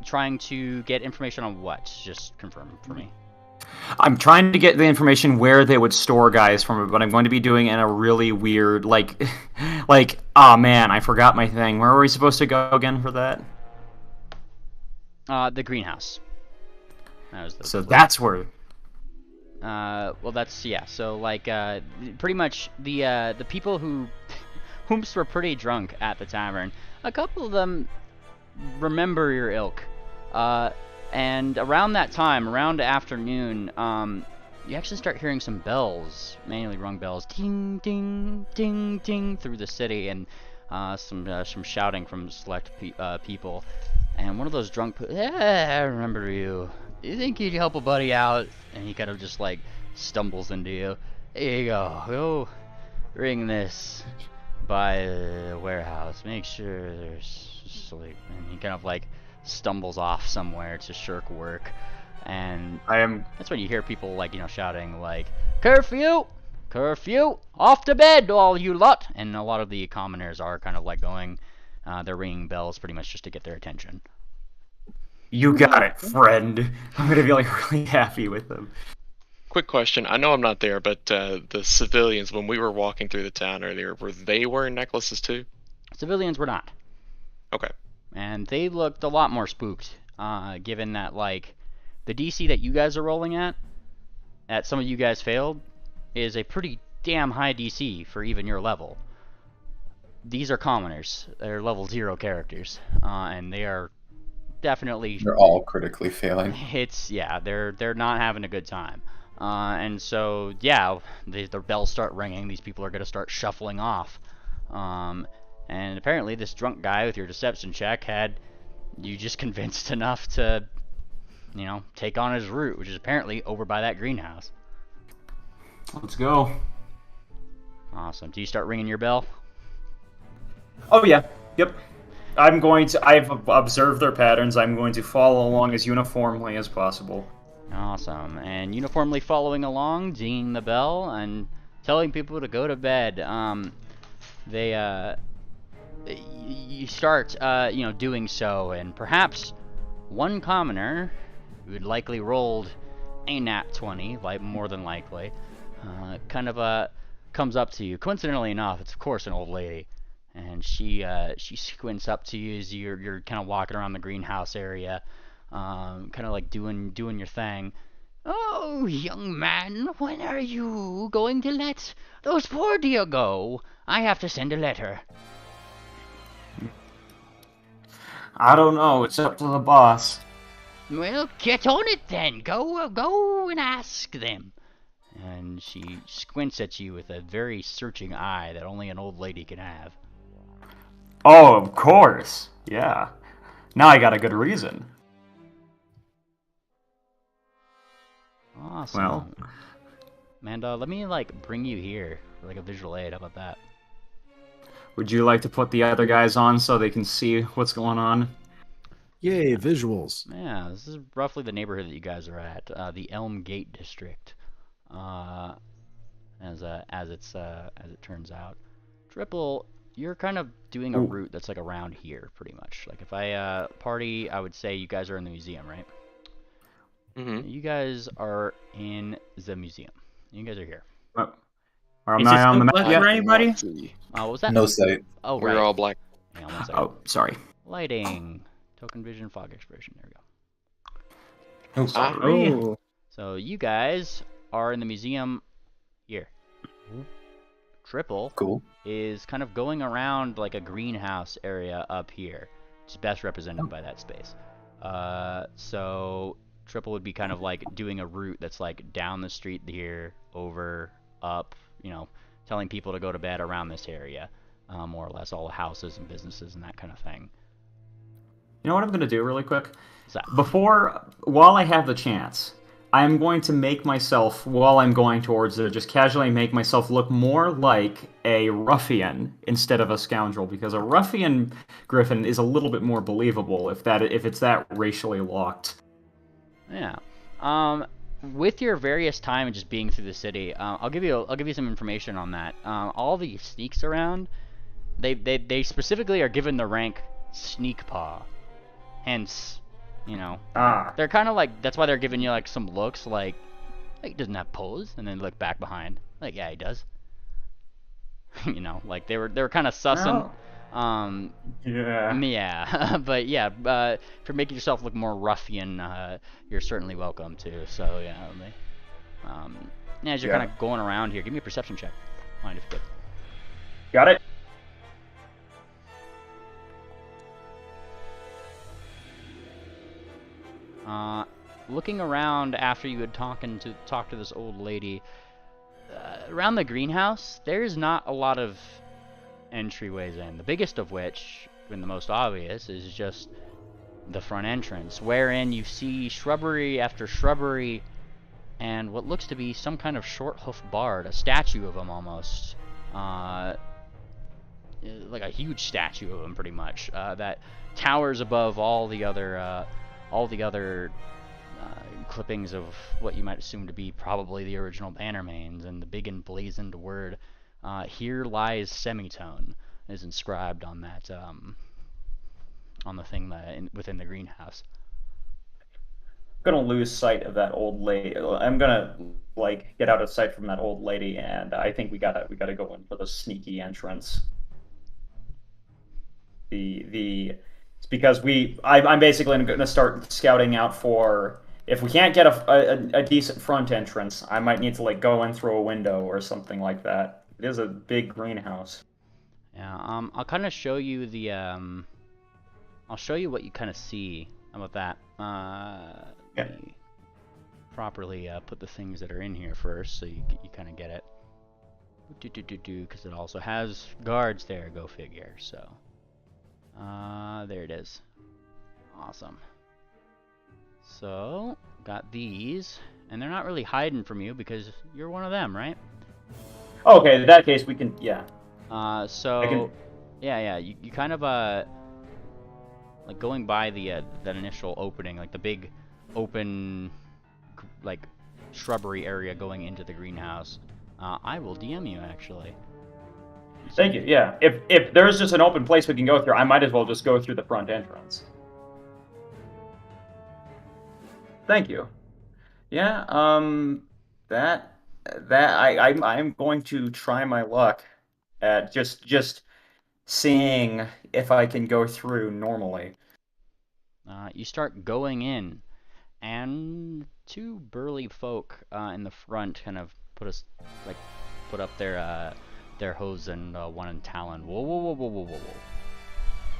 trying to get information on what? Just confirm for me. I'm trying to get the information where they would store guys from, but I'm going to be doing it in a really weird, like, oh man, I forgot my thing. Where were we supposed to go again for that? The greenhouse. That was the So that's where... well, that's, yeah, so, like, pretty much the people who whomst were pretty drunk at the tavern, a couple of them remember your ilk, and around that time, around afternoon, you actually start hearing some bells, manually rung bells, ding, ding, ding, ding, through the city, and some shouting from select people, and one of those drunk I remember you. You think you'd help a buddy out? And he kind of just like stumbles into you. Here you go ring this by the warehouse. Make sure there's sleep. And he kind of like stumbles off somewhere to shirk work. And that's when you hear people like, you know, shouting like, curfew! Curfew! Off to bed, all you lot! And a lot of the commoners are kind of like going, they're ringing bells pretty much just to get their attention. You got it, friend. I'm gonna be like really happy with them. Quick question. I know I'm not there, but the civilians, when we were walking through the town earlier, were they wearing necklaces too? Civilians were not. Okay. And they looked a lot more spooked, given that, like, the DC that you guys are rolling at some of you guys failed, is a pretty damn high DC for even your level. These are commoners. They're level 0 characters, and they are definitely... They're all critically failing. Yeah, they're not having a good time. And so, yeah, their bells start ringing. These people are going to start shuffling off. And apparently this drunk guy with your deception check had you just convinced enough to, you know, take on his route, which is apparently over by that greenhouse. Let's go. Awesome. Do you start ringing your bell? Oh yeah, yep. I've observed their patterns. I'm going to follow along as uniformly as possible. Awesome. And uniformly following along, dinging the bell, and telling people to go to bed. You start, you know, doing so, and perhaps one commoner, who had likely rolled a nat 20, like more than likely, kind of comes up to you. Coincidentally enough, it's of course an old lady. And she squints up to you as you're kind of walking around the greenhouse area, kind of like doing your thing. Oh, young man, when are you going to let those poor deer go? I have to send a letter. I don't know. It's up to the boss. Well, get on it then. Go and ask them. And she squints at you with a very searching eye that only an old lady can have. Oh, of course. Yeah. Now I got a good reason. Awesome. Well, Amanda, let me like bring you here for like a visual aid. How about that? would you like to put the other guys on so they can see what's going on? Yay, visuals. Yeah, this is roughly the neighborhood that you guys are at, the Elm Gate district. As it turns out, Triple, you're kind of doing a route that's like around here, pretty much. Like if I party, I would say you guys are in the museum, right? Mm-hmm. You guys are in the museum. You guys are here. Am Is I this on the no map black yet? for anybody? What was that? No sight. Oh, We're right. all black. Hang on one second. Oh, sorry. Lighting. Token vision, fog expiration. There we go. Oh, sorry. Oh. So you guys are in the museum here. Triple Cool. is kind of going around like a greenhouse area up here. It's best represented by that space. So Triple would be kind of like doing a route that's like down the street here, over, up, you know, telling people to go to bed around this area. More or less all the houses and businesses and that kind of thing. You know what I'm going to do really quick? What's that? While I have the chance, I'm going to make myself, while I'm going towards there, just casually make myself look more like a ruffian instead of a scoundrel, because a ruffian griffin is a little bit more believable if it's that racially locked. Yeah. With your various time and just being through the city, I'll give you some information on that. All the sneaks around, they specifically are given the rank Sneak Paw. Hence, you know, they're kind of like, that's why they're giving you like some looks like he doesn't have pose, and then look back behind like, yeah, he does. You know, like they were kind of sussing. Yeah, but yeah, for making yourself look more ruffian, you're certainly welcome to. So yeah, as you're kind of going around here, give me a perception check. Mind if you could. Got it. Looking around after you had talked to this old lady, around the greenhouse, there's not a lot of entryways in. The biggest of which, and the most obvious, is just the front entrance, wherein you see shrubbery after shrubbery, and what looks to be some kind of short-hoofed bard, a statue of him almost, like a huge statue of him, pretty much, that towers above all the other clippings of what you might assume to be probably the original Bannermanes, and the big emblazoned word, "Here lies Semitone," is inscribed on that, on the thing within the greenhouse. I'm gonna lose sight of that old lady. I'm gonna like get out of sight from that old lady, and I think we gotta go in for the sneaky entrance. It's because I'm basically gonna start scouting out for, if we can't get a decent front entrance, I might need to like go in through a window or something like that. It is a big greenhouse. Yeah, I'll kind of show you the, I'll show you what you kind of see. How about that? Let me properly put the things that are in here first, so you kind of get it. Because it also has guards there, go figure, so. There it is. Awesome. So, got these, and they're not really hiding from you because you're one of them, right? Okay, in that case we can, yeah. Yeah, you kind of, like going by that initial opening, like the big open, like, shrubbery area going into the greenhouse, I will DM you, actually. Thank you, yeah. If there's just an open place we can go through, I might as well just go through the front entrance. Thank you. Yeah, I'm going to try my luck at just seeing if I can go through normally. You start going in, and two burly folk in the front kind of put up their hose and one in talon. Whoa.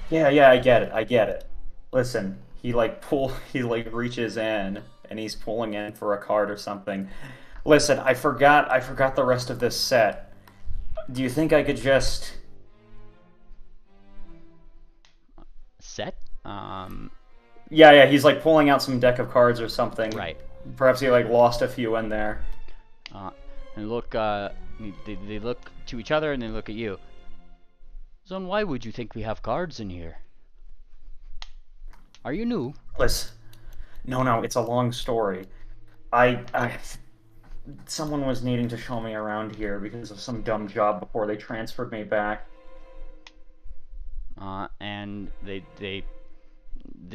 Yeah, I get it. Listen, he reaches in and he's pulling in for a card or something. Listen, I forgot the rest of this set. Do you think I could just set? Yeah, he's like pulling out some deck of cards or something. Right. Perhaps he like lost a few in there. And look, they look to each other and they look at you. Zon, why would you think we have cards in here? Are you new? Listen, no, it's a long story. Someone was needing to show me around here because of some dumb job before they transferred me back. And they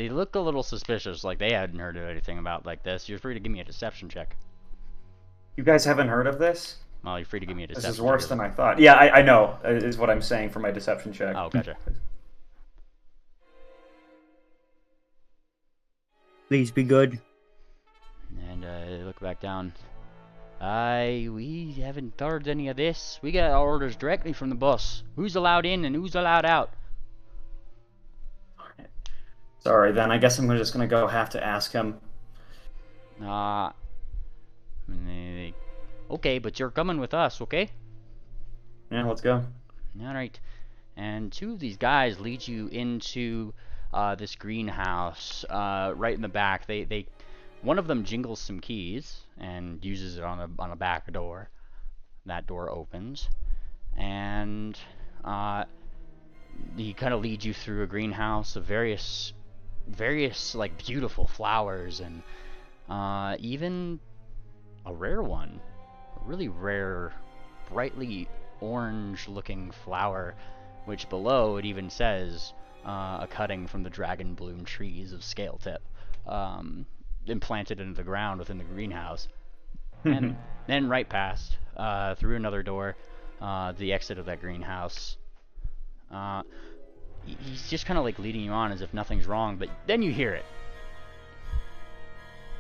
look a little suspicious, like they hadn't heard of anything about like this. You're free to give me a deception check. You guys haven't heard of this? Well, you're free to give me a deception check. This is worse than I thought. Yeah, I know, is what I'm saying for my deception check. Oh, gotcha. Please be good. And look back down. We haven't heard any of this. We got our orders directly from the boss. Who's allowed in and who's allowed out? Sorry, then I guess I'm just gonna go have to ask him. Okay, but you're coming with us, okay? Yeah, let's go. Alright. And two of these guys lead you into this greenhouse right in the back. One of them jingles some keys and uses it on a back door. That door opens, and he kind of leads you through a greenhouse of various like beautiful flowers, and even a rare one, a really rare, brightly orange-looking flower, which below it even says a cutting from the dragon bloom trees of Scaletip, implanted into the ground within the greenhouse. And then right past, through another door, the exit of that greenhouse. He's just kind of like leading you on as if nothing's wrong, but then you hear it.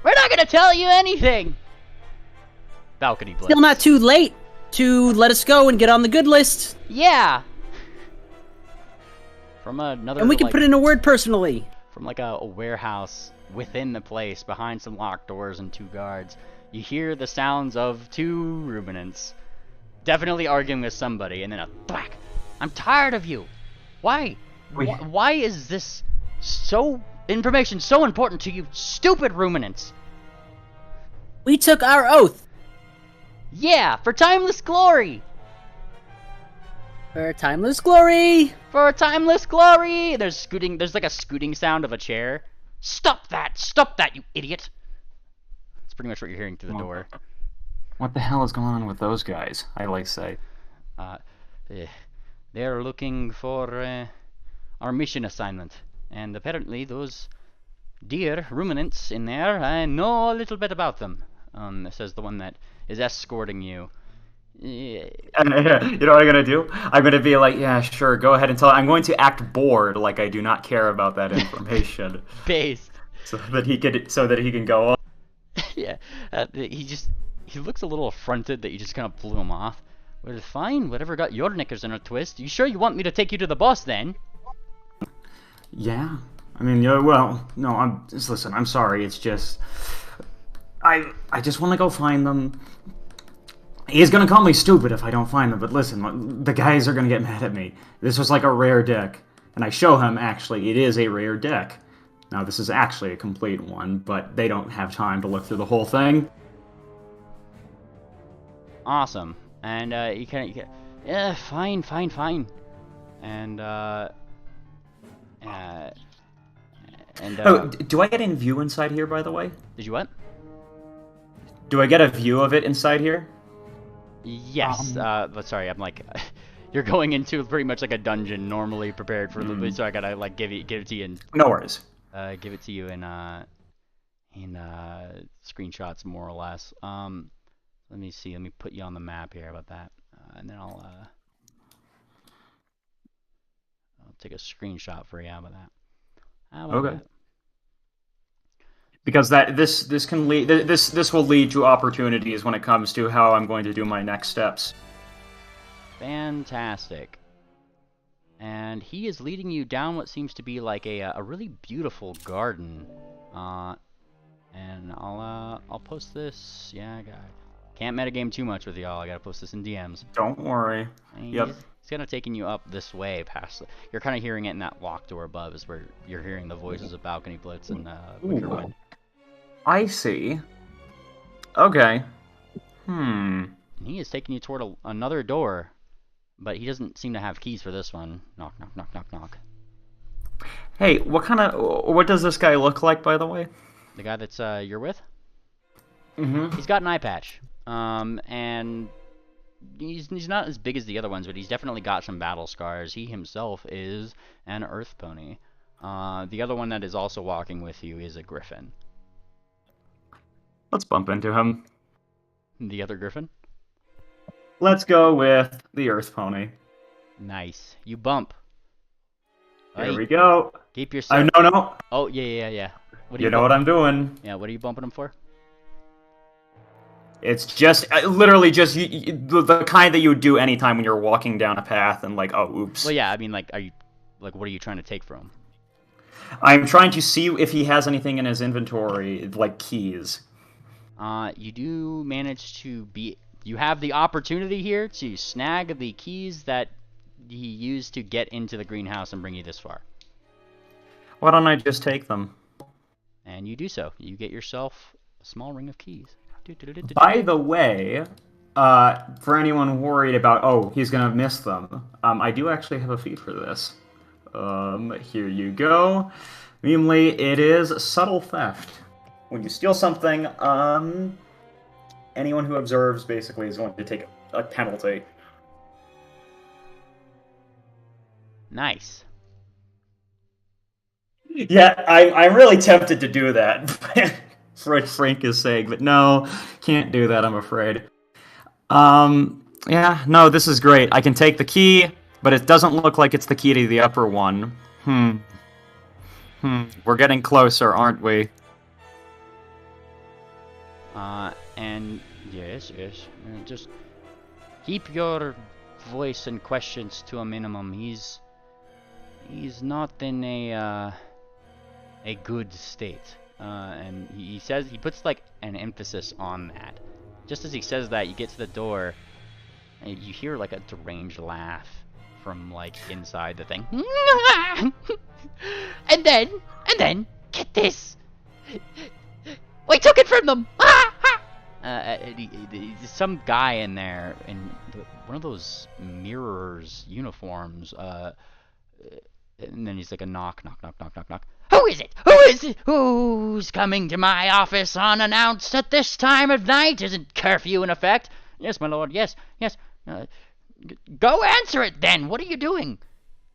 We're not gonna tell you anything! Balcony blitz. Still not too late to let us go and get on the good list. Yeah! From another, and we can put in a word personally. From like a warehouse within the place, behind some locked doors and two guards, you hear the sounds of two ruminants definitely arguing with somebody, and then a thwack. I'm tired of you. Why? Why is this information so important to you, stupid ruminants? We took our oath. Yeah, for timeless glory. For timeless glory. For timeless glory. There's like a scooting sound of a chair. Stop that! Stop that, you idiot! That's pretty much what you're hearing through the door. What the hell is going on with those guys? I like say. They're looking for our mission assignment, and apparently those dear ruminants in there, I know a little bit about them. Says the one that is escorting you. You know what I'm gonna do? I'm gonna be like, yeah, sure, go ahead and tell. I'm going to act bored, like I do not care about that information. Based. So that he can go on. Yeah, he looks a little affronted that you just kind of blew him off. Well, fine, whatever got your knickers in a twist. You sure you want me to take you to the boss then? Yeah, I mean, well, no, listen, I'm sorry. It's just, I just want to go find them. He's gonna call me stupid if I don't find them, but listen, the guys are gonna get mad at me. This was like a rare deck, and I show him, actually, it is a rare deck. Now, this is actually a complete one, but they don't have time to look through the whole thing. Awesome. And, yeah, fine. And, oh, do I get in view inside here, by the way? Did you what? Do I get a view of it inside here? Yes. But sorry, I'm like, you're going into pretty much like a dungeon normally prepared for a little bit, so I gotta like give it to you in. No worries. Give it to you in screenshots more or less. Let me see. Let me put you on the map here. How about that? And then I'll take a screenshot for you. How about that? Okay. That? Because this can lead this will lead to opportunities when it comes to how I'm going to do my next steps. Fantastic. And he is leading you down what seems to be like a really beautiful garden. And I'll post this. Yeah, can't metagame too much with y'all. I gotta post this in DMs. Don't worry. Yep. He's kind of taking you up this way past. You're kind of hearing it in that locked door above, is where you're hearing the voices of Balcony Blitz and Wickerwood. I see. Okay. And he is taking you toward another door, but he doesn't seem to have keys for this one. Knock, knock, knock, knock, knock. Hey, what does this guy look like, by the way? The guy that's you're with? Mm-hmm. He's got an eye patch. And he's not as big as the other ones, but he's definitely got some battle scars. He himself is an earth pony. The other one that is also walking with you is a griffin. Let's bump into him. The other griffin? Let's go with the earth pony. Nice. You bump. There we go. Keep yourself. No. Oh, yeah. You know what I'm doing. Yeah, what are you bumping him for? It's just literally just the kind that you would do anytime when you're walking down a path and like, oh, oops. Well, yeah, I mean, like, what are you trying to take from him? I'm trying to see if he has anything in his inventory, like keys. You do manage to you have the opportunity here to snag the keys that he used to get into the greenhouse and bring you this far. Why don't I just take them? And you do so. You get yourself a small ring of keys. By the way, for anyone worried about, oh, he's gonna miss them, I do actually have a feat for this. Here you go. Namely, it is subtle theft. When you steal something, anyone who observes basically is going to take a penalty. Nice. Yeah, I'm really tempted to do that. Frank is saying, but no, can't do that, I'm afraid. Yeah, no, this is great. I can take the key, but it doesn't look like it's the key to the upper one. We're getting closer, aren't we? And yes, just keep your voice and questions to a minimum. He's not in a good state. And he puts like an emphasis on that. Just as he says that, you get to the door, and you hear like a deranged laugh from like inside the thing. and then, get this. We took it from them. Some guy in there in one of those mirrors uniforms. And then he's like a knock. Who is it? Who is it? Who's coming to my office unannounced at this time of night? Isn't curfew in effect? Yes, my lord. Yes. Go answer it then. What are you doing?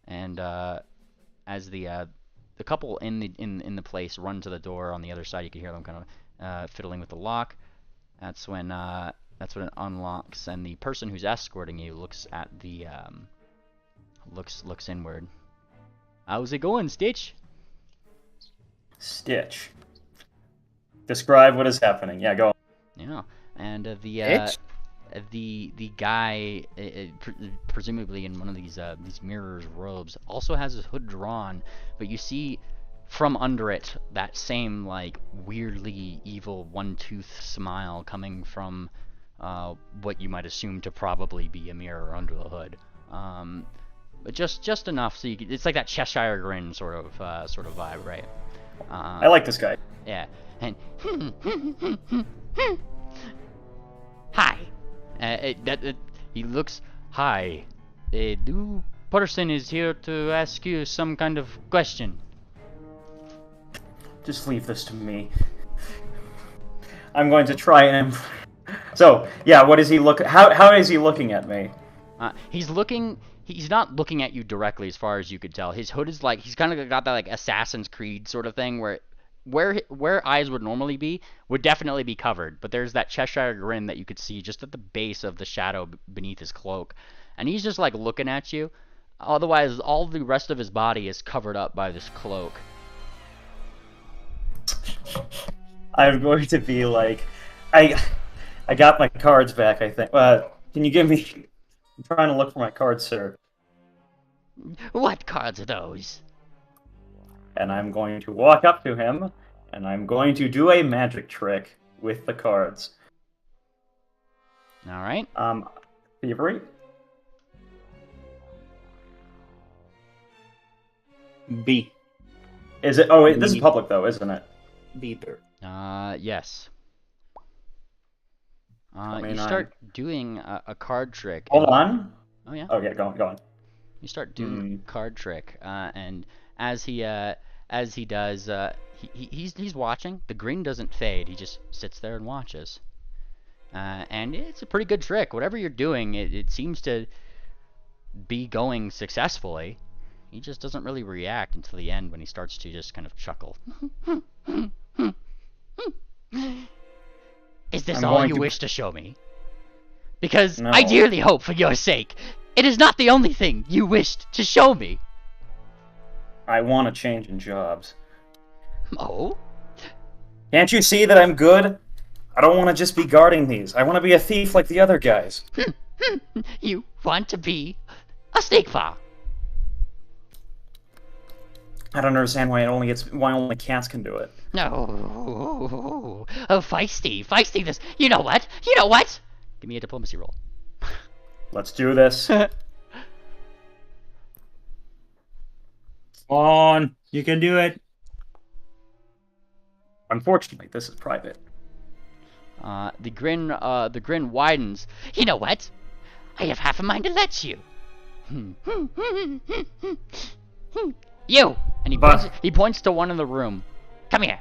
And as the couple in the place run to the door on the other side, you can hear them kind of fiddling with the lock. That's when it unlocks, and the person who's escorting you looks at the looks inward. How's it going, Stitch? Stitch. Describe what is happening. Yeah, go on. Yeah, and the guy, presumably in one of these mirrors robes, also has his hood drawn, but you see from under it that same like weirdly evil one-tooth smile coming from what you might assume to probably be a mirror under the hood. But just enough so you can, it's like that Cheshire grin sort of vibe, right? I like this guy. Yeah, and hi. He looks hi. A new person is here to ask you some kind of question. Just leave this to me. I'm going to try and. So yeah, what is he look? How is he looking at me? He's not looking at you directly, as far as you could tell. His hood is like, he's kind of got that like Assassin's Creed sort of thing, where eyes would normally be would definitely be covered, but there's that Cheshire grin that you could see just at the base of the shadow beneath his cloak, and he's just like looking at you. Otherwise, all the rest of his body is covered up by this cloak. I'm going to be like, I got my cards back, I think. Can you give me? I'm trying to look for my cards, sir. What cards are those? And I'm going to walk up to him, and I'm going to do a magic trick with the cards. All right. Thievery. B. Is it? Oh, wait, this is public though, isn't it? Beeper. Yes. You start doing a card trick. Hold on. Oh yeah. Okay, go on. You start doing a card trick, and as he does, he's watching. The grin doesn't fade. He just sits there and watches. And it's a pretty good trick. Whatever you're doing, it seems to be going successfully. He just doesn't really react until the end when he starts to just kind of chuckle. Is this all you wish to show me? Because no. I dearly hope, for your sake, it is not the only thing you wished to show me. I want a change in jobs. Oh? Can't you see that I'm good? I don't want to just be guarding these. I want to be a thief like the other guys. You want to be a snake paw? I don't understand why only cats can do it. No. Oh, feisty this. You know what? Give me a diplomacy roll. Let's do this. Come on, you can do it. Unfortunately, this is private. The grin widens. You know what? I have half a mind to let you. You! And he points to one in the room. Come here.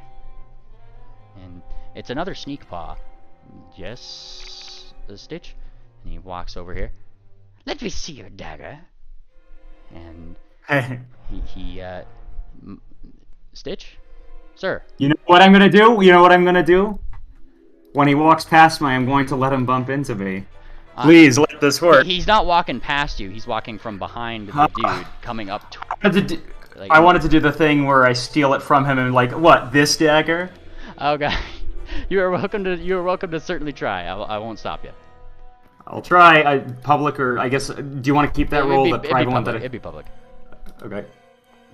And it's another sneak paw. Yes, a Stitch. And he walks over here. Let me see your dagger. And Stitch? Sir. You know what I'm gonna do? When he walks past me, I'm going to let him bump into me. Please, let this work. He's not walking past you. He's walking from behind the dude, coming up to I wanted to do the thing where I steal it from him and what, this dagger? Okay. You are welcome to certainly try. I won't stop you. I'll try. Public or I guess. Do you want to keep that roll? The private one it'd be public. Okay.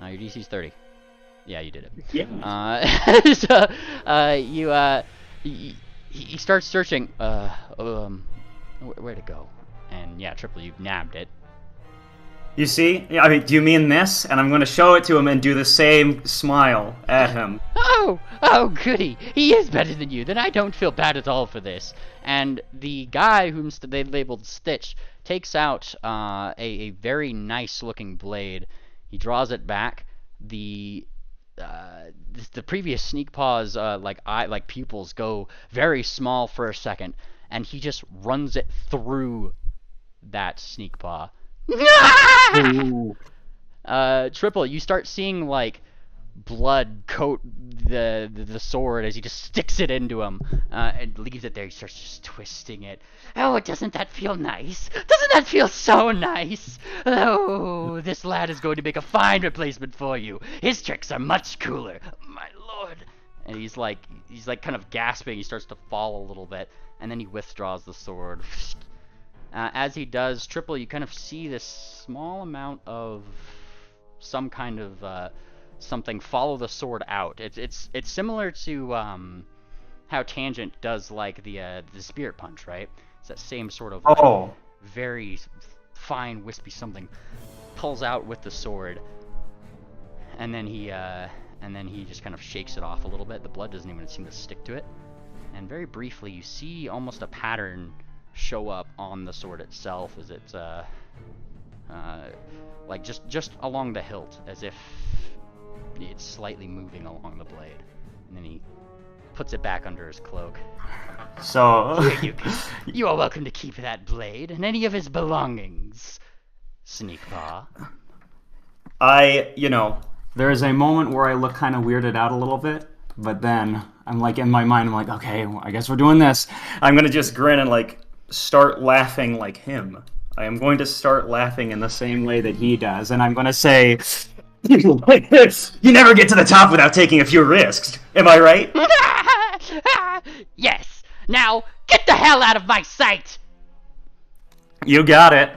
Your DC's 30. Yeah, you did it. Yeah. So, he starts searching. Where'd it go? And yeah, Triple, you've nabbed it. You see? I mean, do you mean this? And I'm going to show it to him and do the same smile at him. Oh, goody. He is better than you. Then I don't feel bad at all for this. And the guy whom they labeled Stitch takes out a very nice-looking blade. He draws it back. The previous sneak paw's like pupils go very small for a second, and he just runs it through that sneak paw. Triple, you start seeing like blood coat the sword as he just sticks it into him and leaves it there. He starts just twisting it. Oh, doesn't that feel nice? Doesn't that feel so nice? Oh, this lad is going to make a fine replacement for you. His tricks are much cooler. My lord. And he's like kind of gasping. He starts to fall a little bit, and then he withdraws the sword. As he does, Triple, you kind of see this small amount of some kind of something follow the sword out. It's similar to how Tangent does like the Spirit Punch, right? It's that same sort of very fine wispy something pulls out with the sword, and then he just kind of shakes it off a little bit. The blood doesn't even seem to stick to it, and very briefly you see almost a pattern show up on the sword itself as it's like just along the hilt, as if it's slightly moving along the blade, and then he puts it back under his cloak. So you are welcome to keep that blade and any of his belongings, Sneak Paw. There is a moment where I look kind of weirded out a little bit, but then I'm like in my mind, I'm like, okay, well, I guess we're doing this. I'm gonna just grin and like start laughing like him. I am going to start laughing in the same way that he does, and I'm going to say, like this, you never get to the top without taking a few risks. Am I right? Yes. Now, get the hell out of my sight! You got it.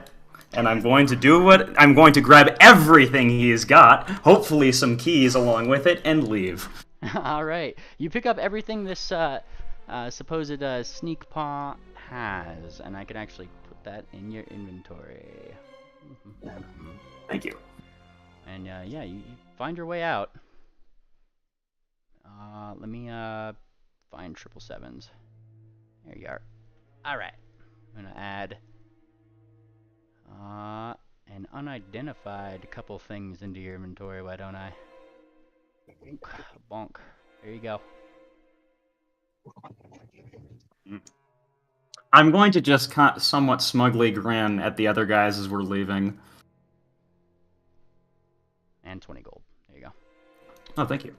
And I'm going to grab everything he's got, hopefully some keys along with it, and leave. Alright. You pick up everything this supposed sneak paw has, and I can actually put that in your inventory. Thank you. And yeah, you find your way out. Let me find 777s. There you are. Alright. I'm gonna add an unidentified couple things into your inventory, why don't I? Bonk. There you go. I'm going to just somewhat smugly grin at the other guys as we're leaving. And 20 gold. There you go. Oh, thank you.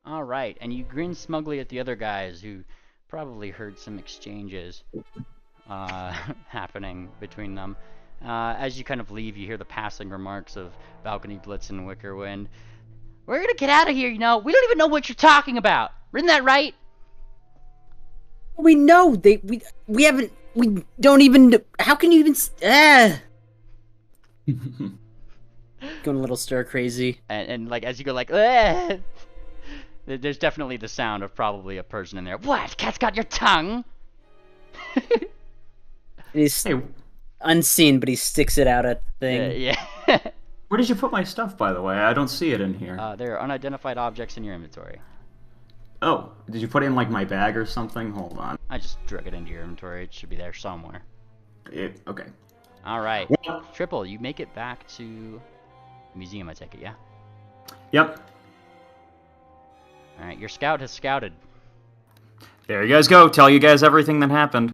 Alright, and you grin smugly at the other guys who probably heard some exchanges happening between them. As you kind of leave, you hear the passing remarks of Balcony Blitz and Wickerwind. We're gonna get out of here, you know. We don't even know what you're talking about. Isn't that right? We know we haven't. We don't even. How can you even? Going a little stir crazy. And like as you go like, there's definitely the sound of probably a person in there. What? Cat's got your tongue? He's unseen, but he sticks it out at the thing. Yeah. Where did you put my stuff, by the way? I don't see it in here. There are unidentified objects in your inventory. Oh, did you put it in like my bag or something? Hold on. I just drug it into your inventory. It should be there somewhere. Okay. All right. Well, Triple, you make it back to the museum, I take it, yeah? Yep. All right, your scout has scouted. There you guys go. Tell you guys everything that happened.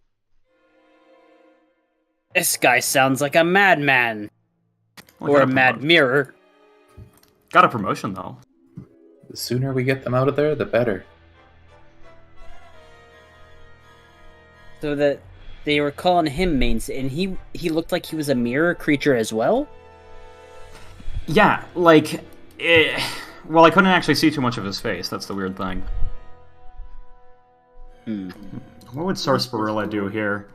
This guy sounds like a madman. Well, Or got a mad mirror. Got a promotion, though. The sooner we get them out of there, the better. So that they were calling him mains, and he looked like he was a mirror creature as well? Yeah, like... well, I couldn't actually see too much of his face. That's the weird thing. What would Sarsaparilla do here?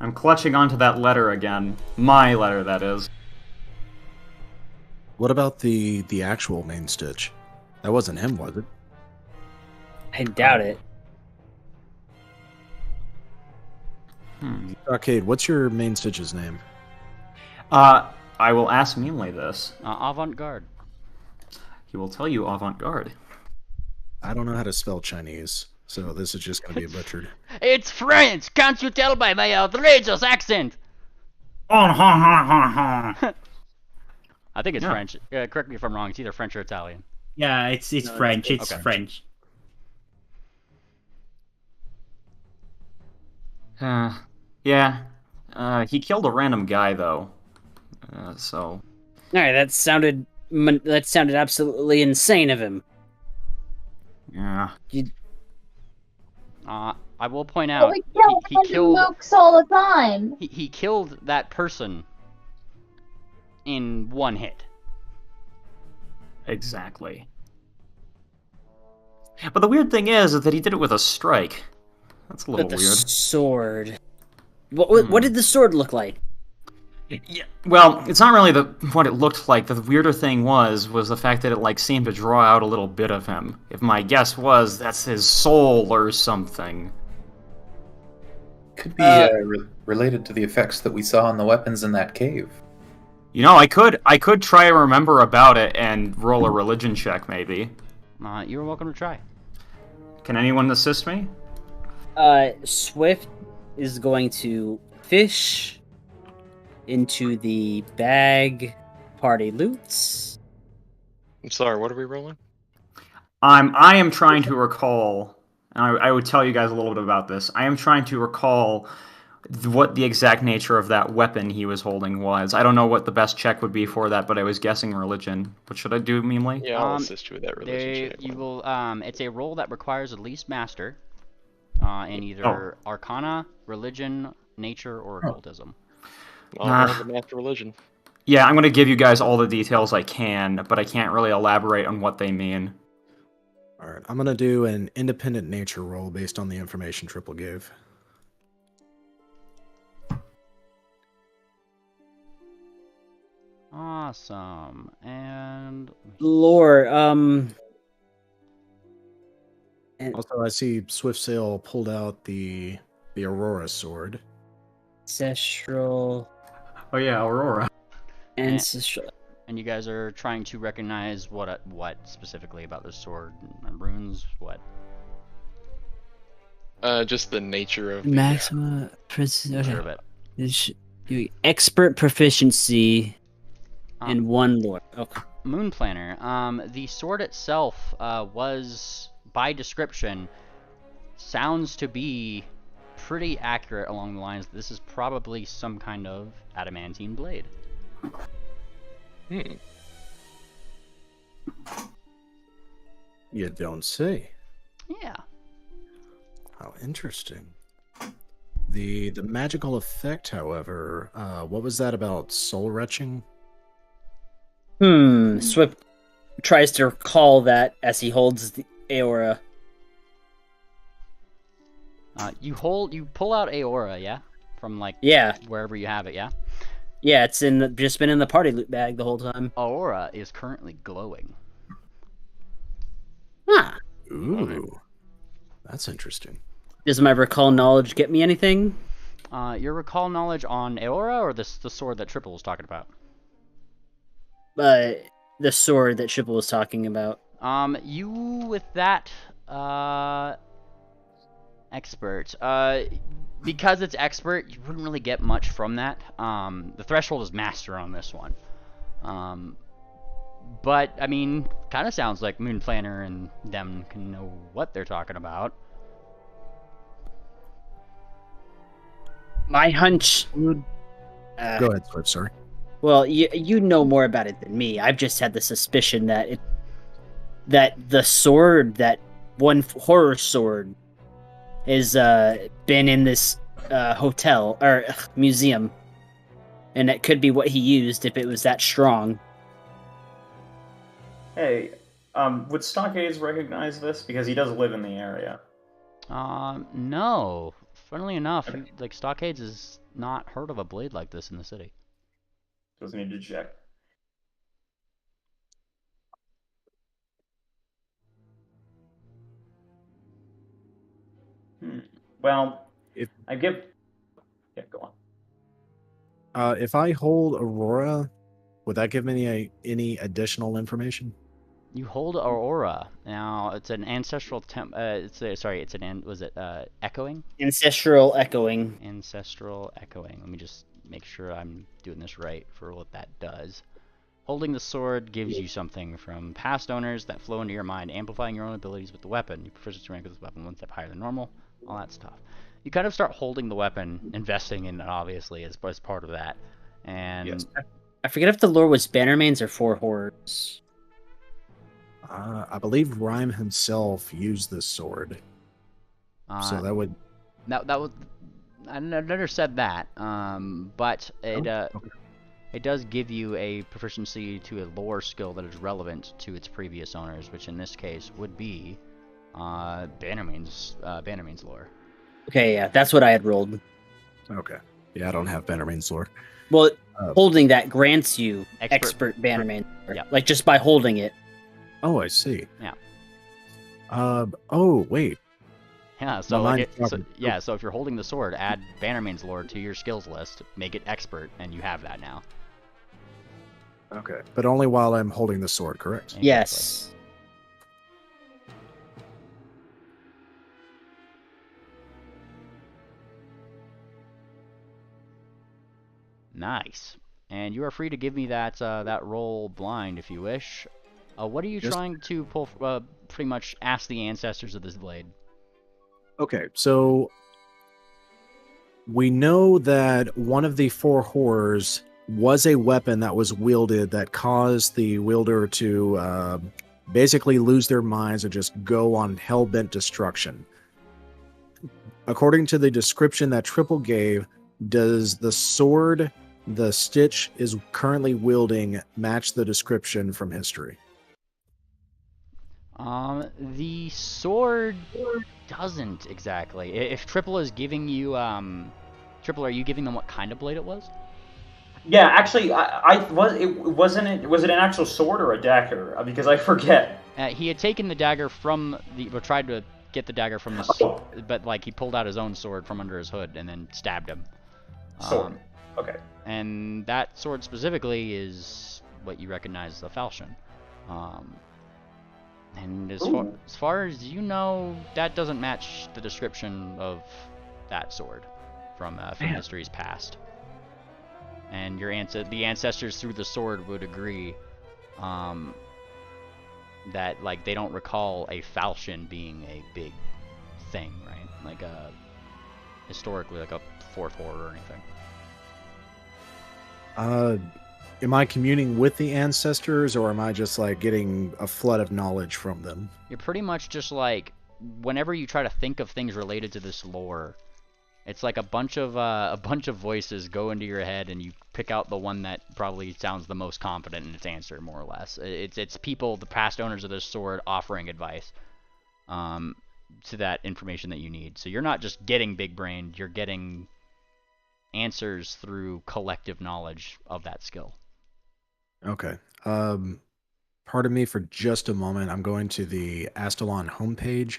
I'm clutching onto that letter again. My letter, that is. What about the actual main Stitch? That wasn't him, was it? I doubt it. Arcade, what's your main Stitch's name? I will ask Meanly this. Avant-garde. He will tell you avant-garde. I don't know how to spell Chinese, so this is just going to be butchered. It's French! Can't you tell by my outrageous accent? Oh, I think it's Yeah. French. Correct me if I'm wrong. It's either French or Italian. yeah, it's French. It's okay. French. Yeah. He killed a random guy, though. So... Alright, that sounded absolutely insane of him. Yeah. I will point out, we kill he killed mooks all the time. he killed that person in one hit. Exactly. But the weird thing is that he did it with a strike. That's a little With the weird. sword. What did the sword look like? Yeah, well, it's not really what it looked like. The weirder thing was the fact that it like seemed to draw out a little bit of him. If my guess was that's his soul or something. Could be related to the effects that we saw on the weapons in that cave. You know, I could try to remember about it and roll a religion check, maybe. You're welcome to try. Can anyone assist me? Swift is going to fish into the bag party loots. I'm sorry, what are we rolling? I am trying to recall, and I would tell you guys a little bit about this. I am trying to recall what the exact nature of that weapon he was holding was. I don't know what the best check would be for that, but I was guessing religion. What should I do, Meanly? Yeah, I'll assist you with that religion check. You will. It's a roll that requires at least master, in either Arcana, religion, nature, or occultism. I'll roll the master religion. Yeah, I'm going to give you guys all the details I can, but I can't really elaborate on what they mean. Alright, I'm going to do an independent nature roll based on the information Triple gave. Awesome. And Lore, Also, I see Swiftsail pulled out the Aurora sword. ancestral, Oh yeah, Aurora. ancestral. and you guys are trying to recognize what specifically about this sword and runes. What? Just the nature of Maximum precision. Sure of it. Expert proficiency in one lore. Okay. Moon Planner. The sword itself was, by description, sounds to be pretty accurate along the lines that this is probably some kind of adamantine blade. You don't say. Yeah. How interesting. The magical effect, however, what was that about soul retching? Swift tries to recall that as he holds the Aora. You pull out Aora, yeah, from like wherever you have it, yeah. Yeah, it's just been in the party loot bag the whole time. Aora is currently glowing. Huh. Ooh, that's interesting. Does my recall knowledge get me anything? Your recall knowledge on Aora or the sword that Triple was talking about? The sword that Triple was talking about. You with that expert. Because it's expert, you wouldn't really get much from that. The threshold is master on this one. But I mean, kind of sounds like Moon Planner and them can know what they're talking about. My hunch. Go ahead, Swift. Sorry. Well, you know more about it than me. I've just had the suspicion that the sword, that one horror sword, has been in this hotel or museum, and it could be what he used if it was that strong. Hey, would Stockades recognize this? Because he does live in the area. No. Funnily enough, like Stockades has not heard of a blade like this in the city. Doesn't need to check. Well, I give. Yeah, go on. If I hold Aurora, would that give me any additional information? You hold Aurora. Now it's an ancestral echoing? Ancestral echoing. Ancestral echoing. Let me just make sure I'm doing this right for what that does. Holding the sword gives you something from past owners that flow into your mind, amplifying your own abilities with the weapon. Your proficiency rank with this weapon 1 step higher than normal. All that stuff. You kind of start holding the weapon, investing in it, obviously, as part of that. And yes. I forget if the lore was Bannermanes or Four Horrors. I believe Rhyme himself used this sword. So that would... That would... I never said that, but it it does give you a proficiency to a lore skill that is relevant to its previous owners, which in this case would be Bannermane's lore. Okay, yeah, that's what I had rolled. Okay. Yeah, I don't have Bannermane's lore. Well, holding that grants you expert Bannermane. Yeah. Like, just by holding it. Oh, I see. Yeah. Oh, wait. Yeah, so if you're holding the sword, add Bannermane's lore to your skills list, make it expert, and you have that now. Okay. But only while I'm holding the sword, correct? Exactly. Yes. Nice. And you are free to give me that that roll blind if you wish. What are you trying to pull? Pretty much ask the ancestors of this blade. Okay, so we know that one of the four horrors was a weapon that was wielded that caused the wielder to basically lose their minds and just go on hell-bent destruction. According to the description that Triple gave, does the sword the Stitch is currently wielding match the description from history? The sword doesn't exactly. If Triple is giving you, Triple, are you giving them what kind of blade it was? Yeah, actually, was it an actual sword or a dagger? Because I forget. He had taken the dagger from or tried to get the dagger from the, but like he pulled out his own sword from under his hood and then stabbed him. Sword. Okay. And that sword specifically is what you recognize as the falchion. And as far as you know, that doesn't match the description of that sword from history's past. And the ancestors through the sword would agree that like they don't recall a falchion being a big thing, right? Like historically, like a fourth horror or anything. Am I communing with the ancestors, or am I just like getting a flood of knowledge from them? You're pretty much just like, whenever you try to think of things related to this lore, It's like a bunch of voices go into your head, and you pick out the one that probably sounds the most confident in its answer, more or less. It's people, the past owners of this sword, offering advice to that information that you need. So you're not just getting big-brained, you're getting answers through collective knowledge of that skill. Okay. Pardon me for just a moment. I'm going to the Astalon homepage.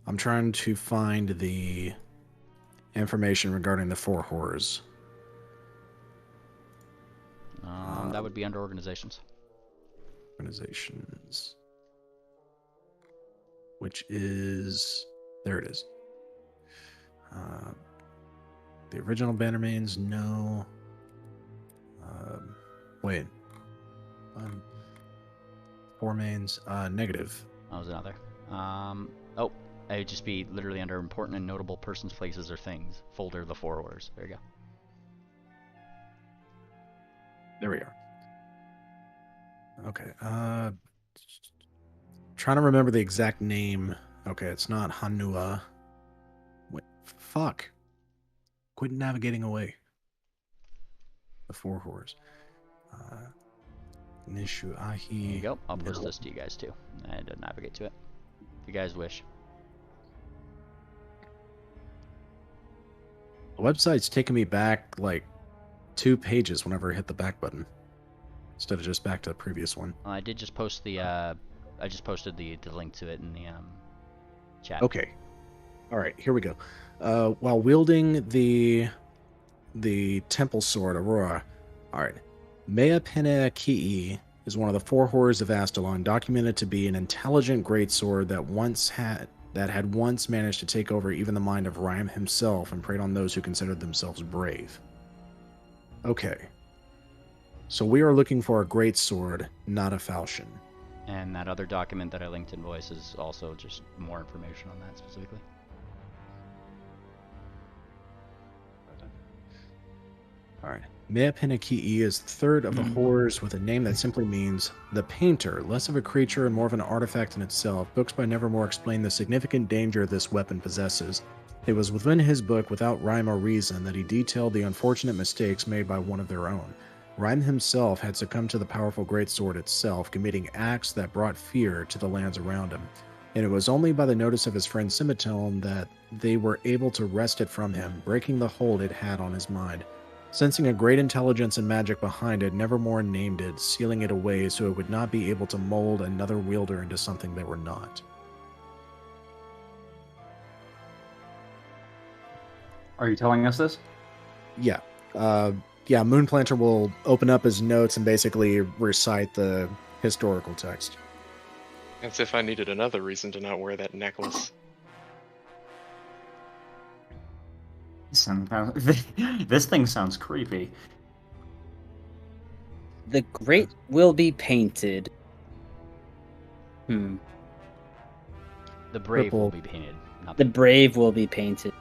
I'm trying to find the information regarding the four horrors. That would be under organizations. Organizations. Which is... There it is. The original Bannermanes, no. Wait. Four mains, negative. That was another. Oh, it'd just be literally under important and notable persons, places, or things. Folder the four horrors. There you go. There we are. Okay. Trying to remember the exact name. Okay, it's not Hanua. Wait, fuck. Quit navigating away. The four horrors. Nishu Ahi. There you go. I'll post no. this to you guys too, and navigate to it if you guys wish. The website's taking me back like 2 pages whenever I hit the back button, instead of just back to the previous one. I did just post the. I just posted the link to it in the chat. Okay. All right. Here we go. While wielding the temple sword, Aurora. All right. Mea Pene Ki'i is one of the four horrors of Astalon, documented to be an intelligent greatsword that had once managed to take over even the mind of Rhyme himself and preyed on those who considered themselves brave. Okay. So we are looking for a greatsword, not a falchion. And that other document that I linked in voice is also just more information on that specifically. All right. Mea Pene Ki'i is the third of the horrors with a name that simply means the painter, less of a creature and more of an artifact in itself. Books by Nevermore explain the significant danger this weapon possesses. It was within his book, without rhyme or reason, that he detailed the unfortunate mistakes made by one of their own. Rhyme himself had succumbed to the powerful greatsword itself, committing acts that brought fear to the lands around him. And it was only by the notice of his friend Simitone that they were able to wrest it from him, breaking the hold it had on his mind. Sensing a great intelligence and magic behind it, Nevermore named it, sealing it away so it would not be able to mold another wielder into something they were not. Are you telling us this? Yeah. Moonplanter will open up his notes and basically recite the historical text. As if I needed another reason to not wear that necklace. This thing sounds creepy. The great will be painted. The brave will be painted. Not The brave will be painted.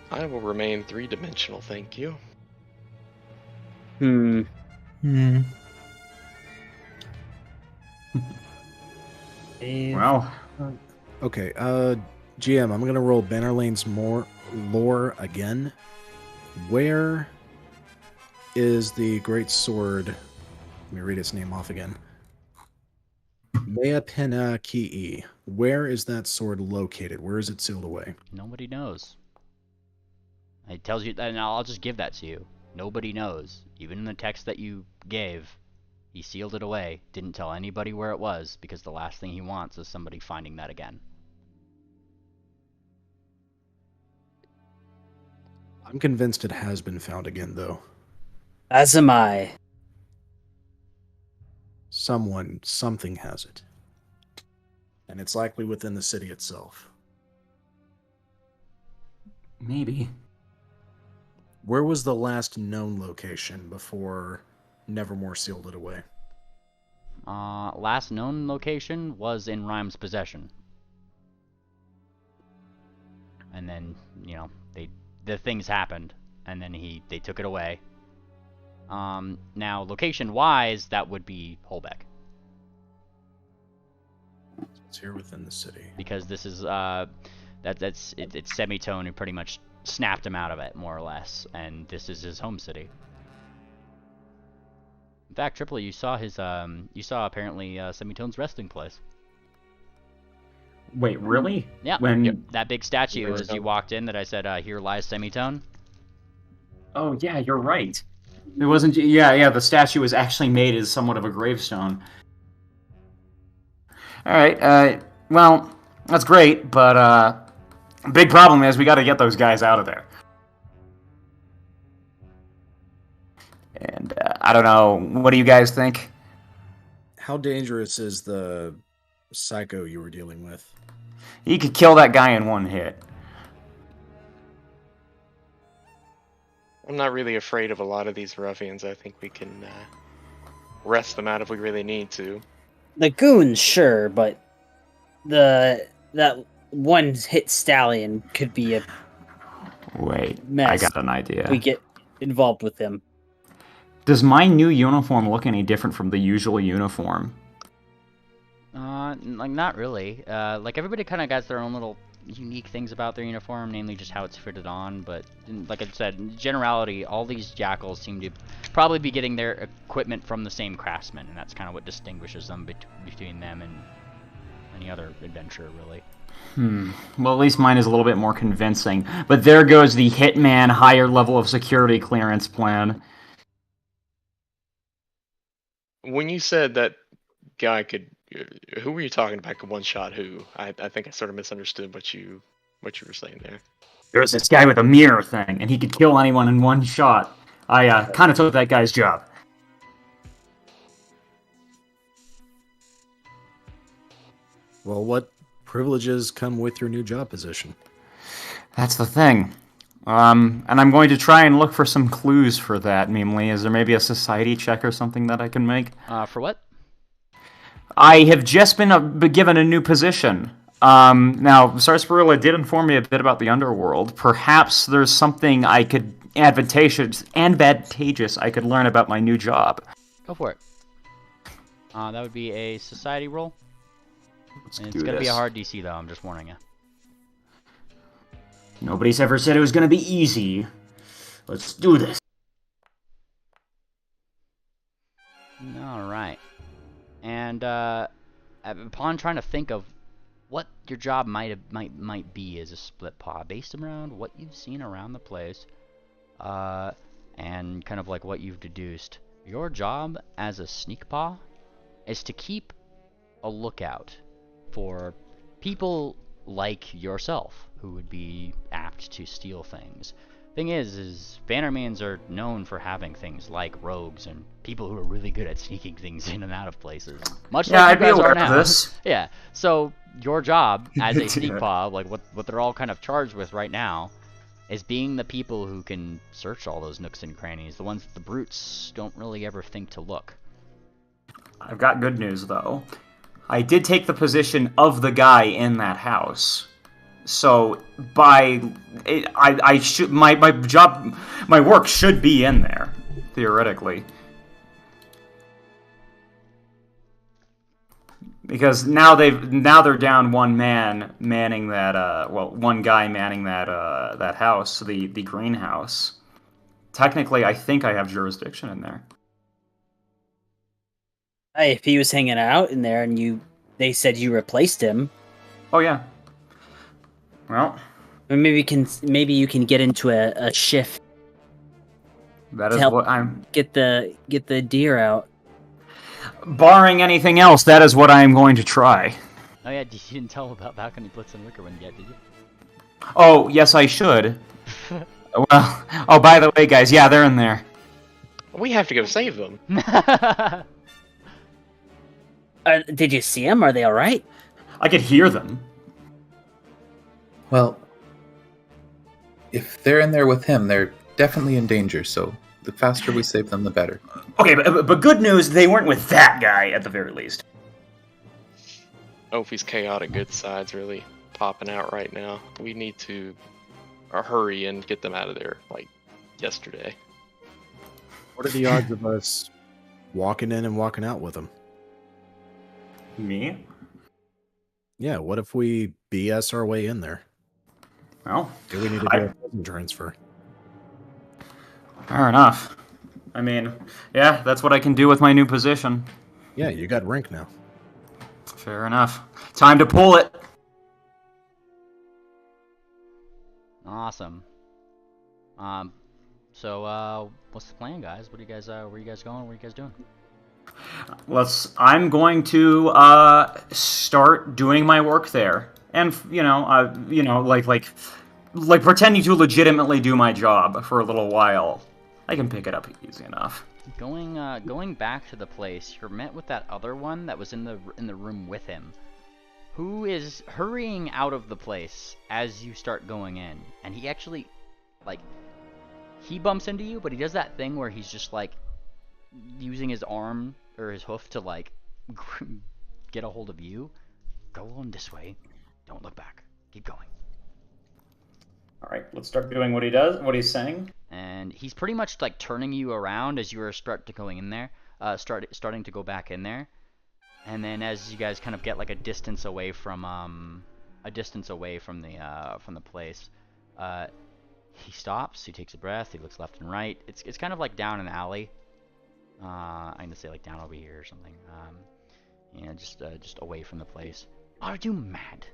I will remain three-dimensional, thank you. Well. Okay, GM, I'm going to roll Bannerlane's lore again. Where is the great sword? Let me read its name off again. Mea Pene Ki'i. Where is that sword located? Where is it sealed away? Nobody knows. It tells you, and I'll just give that to you. Nobody knows. Even in the text that you gave, he sealed it away. Didn't tell anybody where it was, because the last thing he wants is somebody finding that again. I'm convinced it has been found again, though. As am I. Something has it. And it's likely within the city itself. Maybe. Where was the last known location before Nevermore sealed it away? Last known location was in Rhyme's possession. And then, the things happened, and then they took it away. Now, location-wise, that would be Holbeck. It's here within the city. Because this is, it's Semitone who pretty much snapped him out of it, more or less, and this is his home city. In fact, Triple, you saw apparently Semitone's resting place. Wait, really? Yeah, When? yep, that big statue Where as was you that? walked in that I said, here lies Semitone. Oh yeah, you're right. It wasn't. Yeah. The statue was actually made as somewhat of a gravestone. All right. Well, that's great, but big problem is we got to get those guys out of there. And I don't know. What do you guys think? How dangerous is the psycho you were dealing with? He could kill that guy in one hit. I'm not really afraid of a lot of these ruffians. I think we can wrest them out if we really need to. The goons, sure, but that one hit stallion could be a Wait, mess. I got an idea. We get involved with him. Does my new uniform look any different from the usual uniform? Like, not really. Like, everybody kind of got their own little unique things about their uniform, namely just how it's fitted on, but like I said, in generality, all these jackals seem to probably be getting their equipment from the same craftsman, and that's kind of what distinguishes them between them and any other adventurer, really. Well, at least mine is a little bit more convincing. But there goes the Hitman higher level of security clearance plan. When you said that guy could, who were you talking about? Could one shot who? I think I sort of misunderstood what you were saying there. There's this guy with a mirror thing, and he could kill anyone in one shot. I kind of took that guy's job. Well, what privileges come with your new job position? That's the thing. And I'm going to try and look for some clues for that, namely, is there maybe a society check or something that I can make? For what? I have just been given a new position. Now, Sarsaparilla did inform me a bit about the underworld. Perhaps there's something I could advantageous I could learn about my new job. Go for it. That would be a society roll. And it's going to be this. a hard DC, though, I'm just warning you. Nobody's ever said it was going to be easy. Let's do this. Alright. And, upon trying to think of what your job might be as a split paw, based around what you've seen around the place, and kind of like what you've deduced, your job as a sneak paw is to keep a lookout for people like yourself who would be apt to steal things. Thing is Bannermanes are known for having things like rogues and people who are really good at sneaking things in and out of places. Much like you guys are now. This. Yeah. So your job as a sneak paw, like what they're all kind of charged with right now, is being the people who can search all those nooks and crannies, the ones that the brutes don't really ever think to look. I've got good news, though. I did take the position of the guy in that house. So my work should be in there, theoretically. Because now they're down one man manning that one guy manning that house, the greenhouse. Technically, I think I have jurisdiction in there. Hey, if he was hanging out in there and they said you replaced him. Oh yeah. Well, or maybe you can get into a shift. That is what I'm get the deer out. Barring anything else, that is what I am going to try. Oh yeah, you didn't tell about Balcony Blitz and Wickerwind yet, did you? Oh, yes, I should. Well, oh, by the way, guys, yeah, they're in there. We have to go save them. Did you see them? Are they all right? I could hear them. Well, if they're in there with him, they're definitely in danger, so the faster we save them, the better. Okay, but good news, they weren't with that guy, at the very least. Ophi's chaotic good side's really popping out right now. We need to hurry and get them out of there, like, yesterday. What are the odds of us walking in and walking out with them? Me? Yeah, what if we BS our way in there? Well, Do we need to do a prison transfer? fair enough. I mean, yeah, that's what I can do with my new position. Yeah, you got rank now. Fair enough. Time to pull it. Awesome. So what's the plan, guys? What are you guys? Where are you guys going? What are you guys doing? I'm going to start doing my work there, and like pretending to legitimately do my job for a little while. I can pick it up easy enough. Going back to the place, you're met with that other one that was in the room with him, who is hurrying out of the place as you start going in, and he actually, like, he bumps into you, but he does that thing where he's just like using his arm or his hoof to like get a hold of you. Go on this way. Don't look back. Keep going. All right, let's start doing what he does, what he's saying. And he's pretty much like turning you around as you are starting to go back in there. And then as you guys kind of get like a distance away from the place, he stops. He takes a breath. He looks left and right. It's kind of like down an alley. I'm gonna say like down over here or something. Just away from the place. Are you mad?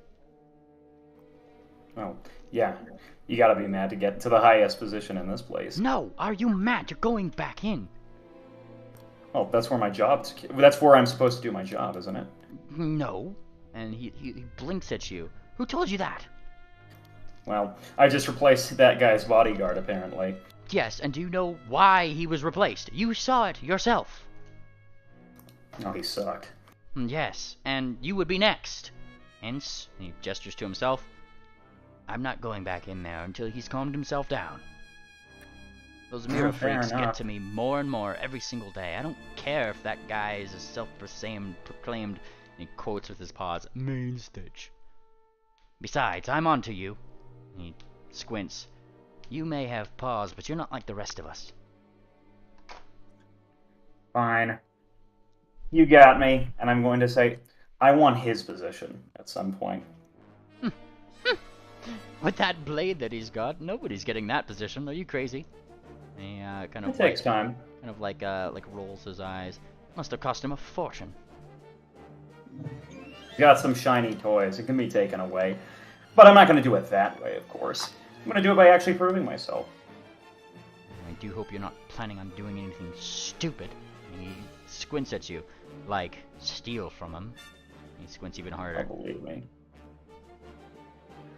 Oh, yeah. You gotta be mad to get to the highest position in this place. No, are you mad? You're going back in. Oh, that's where that's where I'm supposed to do my job, isn't it? No. And he blinks at you. Who told you that? Well, I just replaced that guy's bodyguard, apparently. Yes, and do you know why he was replaced? You saw it yourself. Oh, he sucked. Yes, and you would be next. Hence, he gestures to himself, I'm not going back in there until he's calmed himself down. Those mirror freaks get to me more and more every single day. I don't care if that guy is a self-proclaimed, and he quotes with his paws, main stage. Besides, I'm onto you. He squints. You may have paws, but you're not like the rest of us. Fine. You got me, and I'm going to say, I want his position at some point. With that blade that he's got, nobody's getting that position. Are you crazy? He kind of It takes time. Kind of like rolls his eyes. Must have cost him a fortune. Got some shiny toys. It can be taken away. But I'm not going to do it that way, of course. I'm going to do it by actually proving myself. I do hope you're not planning on doing anything stupid. He squints at you, like steal from him. He squints even harder. Oh, believe me.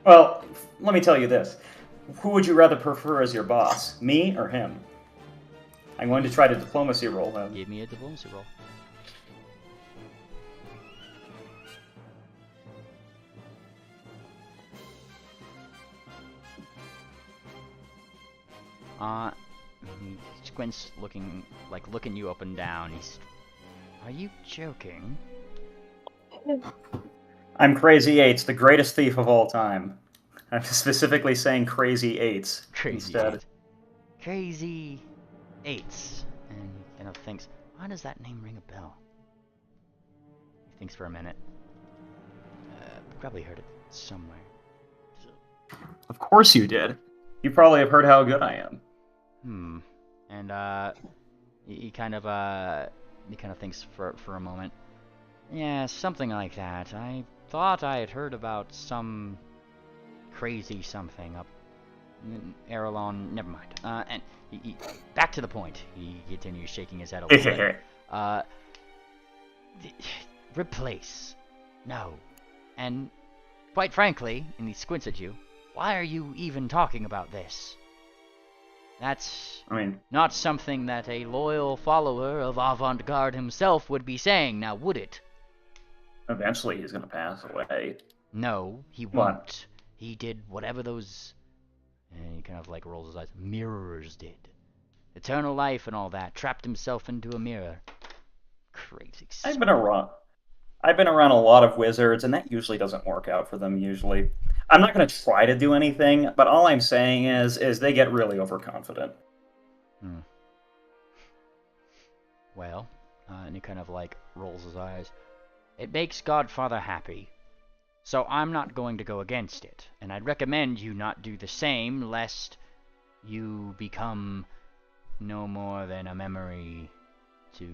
Well, let me tell you this. Who would you rather prefer as your boss, me or him? I'm going to try to diplomacy roll him. Give me a diplomacy roll. He squints, looking you up and down. Are you joking? I'm Crazy Eights, the greatest thief of all time. I'm specifically saying Crazy Eights instead. Crazy Eights. And he kind of thinks, why does that name ring a bell? He thinks for a minute. Probably heard it somewhere. Of course you did. You probably have heard how good I am. And he kind of thinks for a moment. Yeah, something like that. I thought I had heard about some crazy something up Aralon. Never mind. And he back to the point. He continues shaking his head a little bit. Replace. No. And quite frankly, and he squints at you, why are you even talking about this? That's not something that a loyal follower of Avant-Garde himself would be saying, now would it? Eventually he's going to pass away. No, he won't. He did whatever those... And he kind of like rolls his eyes. Mirrors did. Eternal life and all that. Trapped himself into a mirror. Crazy. I've been around a lot of wizards, and that usually doesn't work out for them, usually. I'm not going to try to do anything, but all I'm saying is they get really overconfident. Well, and he kind of like rolls his eyes. It makes Godfather happy. So I'm not going to go against it, and I'd recommend you not do the same, lest you become no more than a memory to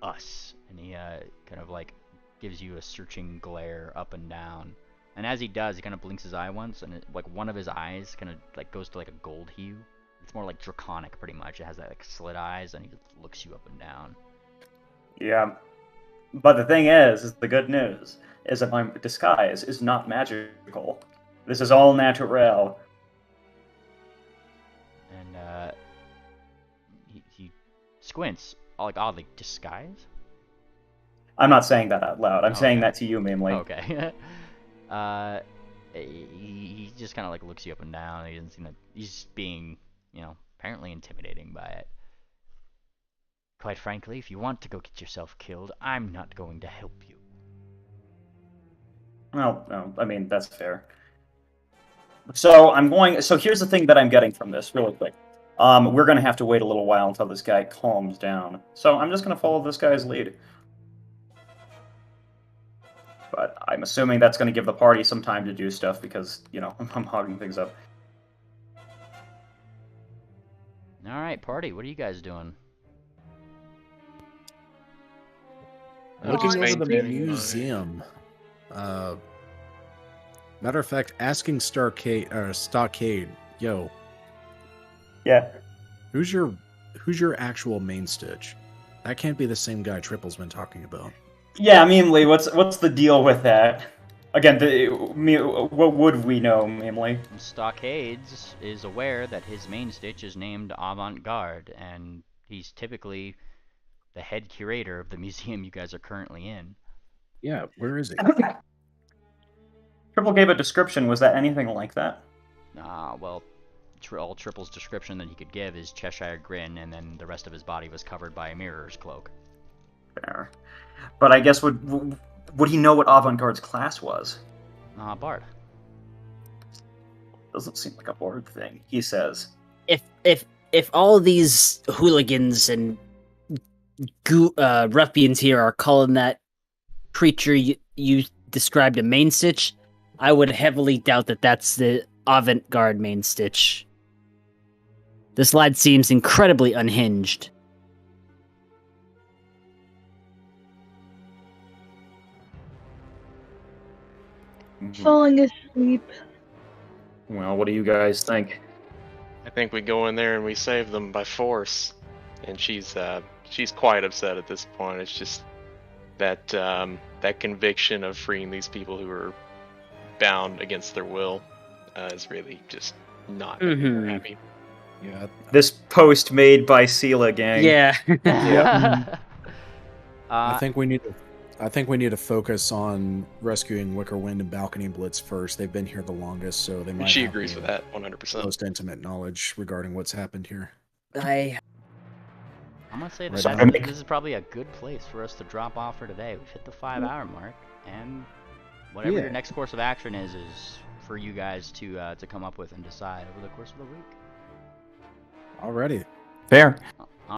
us. And he kind of like gives you a searching glare up and down. And as he does, he kind of blinks his eye once, and like one of his eyes kind of like goes to like a gold hue. It's more like draconic, pretty much. It has that like slit eyes, and he just looks you up and down. Yeah. But the thing is the good news is that my disguise is not magical. This is all natural. And he squints, like oddly. Disguise? I'm not saying that out loud. I'm saying Okay. that to you mainly. Okay. He just kind of like looks you up and down. He doesn't seem to. He's being, apparently intimidating by it. Quite frankly, if you want to go get yourself killed, I'm not going to help you. Well, no, I mean, that's fair. So here's the thing that I'm getting from this, really quick. We're going to have to wait a little while until this guy calms down. So I'm just going to follow this guy's lead. But I'm assuming that's going to give the party some time to do stuff because, I'm hogging things up. Alright, party, what are you guys doing? Looking over the maintaining museum. Matter of fact, asking Stockade, yo, Yeah. who's your actual main Stitch? That can't be the same guy Triple's been talking about. Yeah, Meemly, what's the deal with that? Again, what would we know, Meemly? Stockades is aware that his main Stitch is named Avant-Garde, and he's typically the head curator of the museum you guys are currently in. Yeah, where is he? Triple gave a description. Was that anything like that? Well, all Triple's description that he could give is Cheshire Grin, and then the rest of his body was covered by a mirror's cloak. Fair. But I guess would he know what Avant-Garde's class was? Bard. Doesn't seem like a Bard thing. He says. If all these hooligans and ruffians here are calling that creature you described a main Stitch, I would heavily doubt that that's the avant-garde main Stitch. This lad seems incredibly unhinged. Falling asleep. Well, what do you guys think? I think we go in there and we save them by force. And she's quite upset at this point. It's just that that conviction of freeing these people who are bound against their will is really just not making her happy. Yeah. This post made by Sela gang. Yeah. Yep. I think we need to focus on rescuing Wickerwind and Balcony Blitz first. They've been here the longest, so they might. She have agrees with that 100%. Most intimate knowledge regarding what's happened here. I'm gonna say that Right. this is probably a good place for us to drop off for today. We've hit the 5-hour mark, and whatever your next course of action is for you guys to come up with and decide over the course of the week. Alrighty. Fair.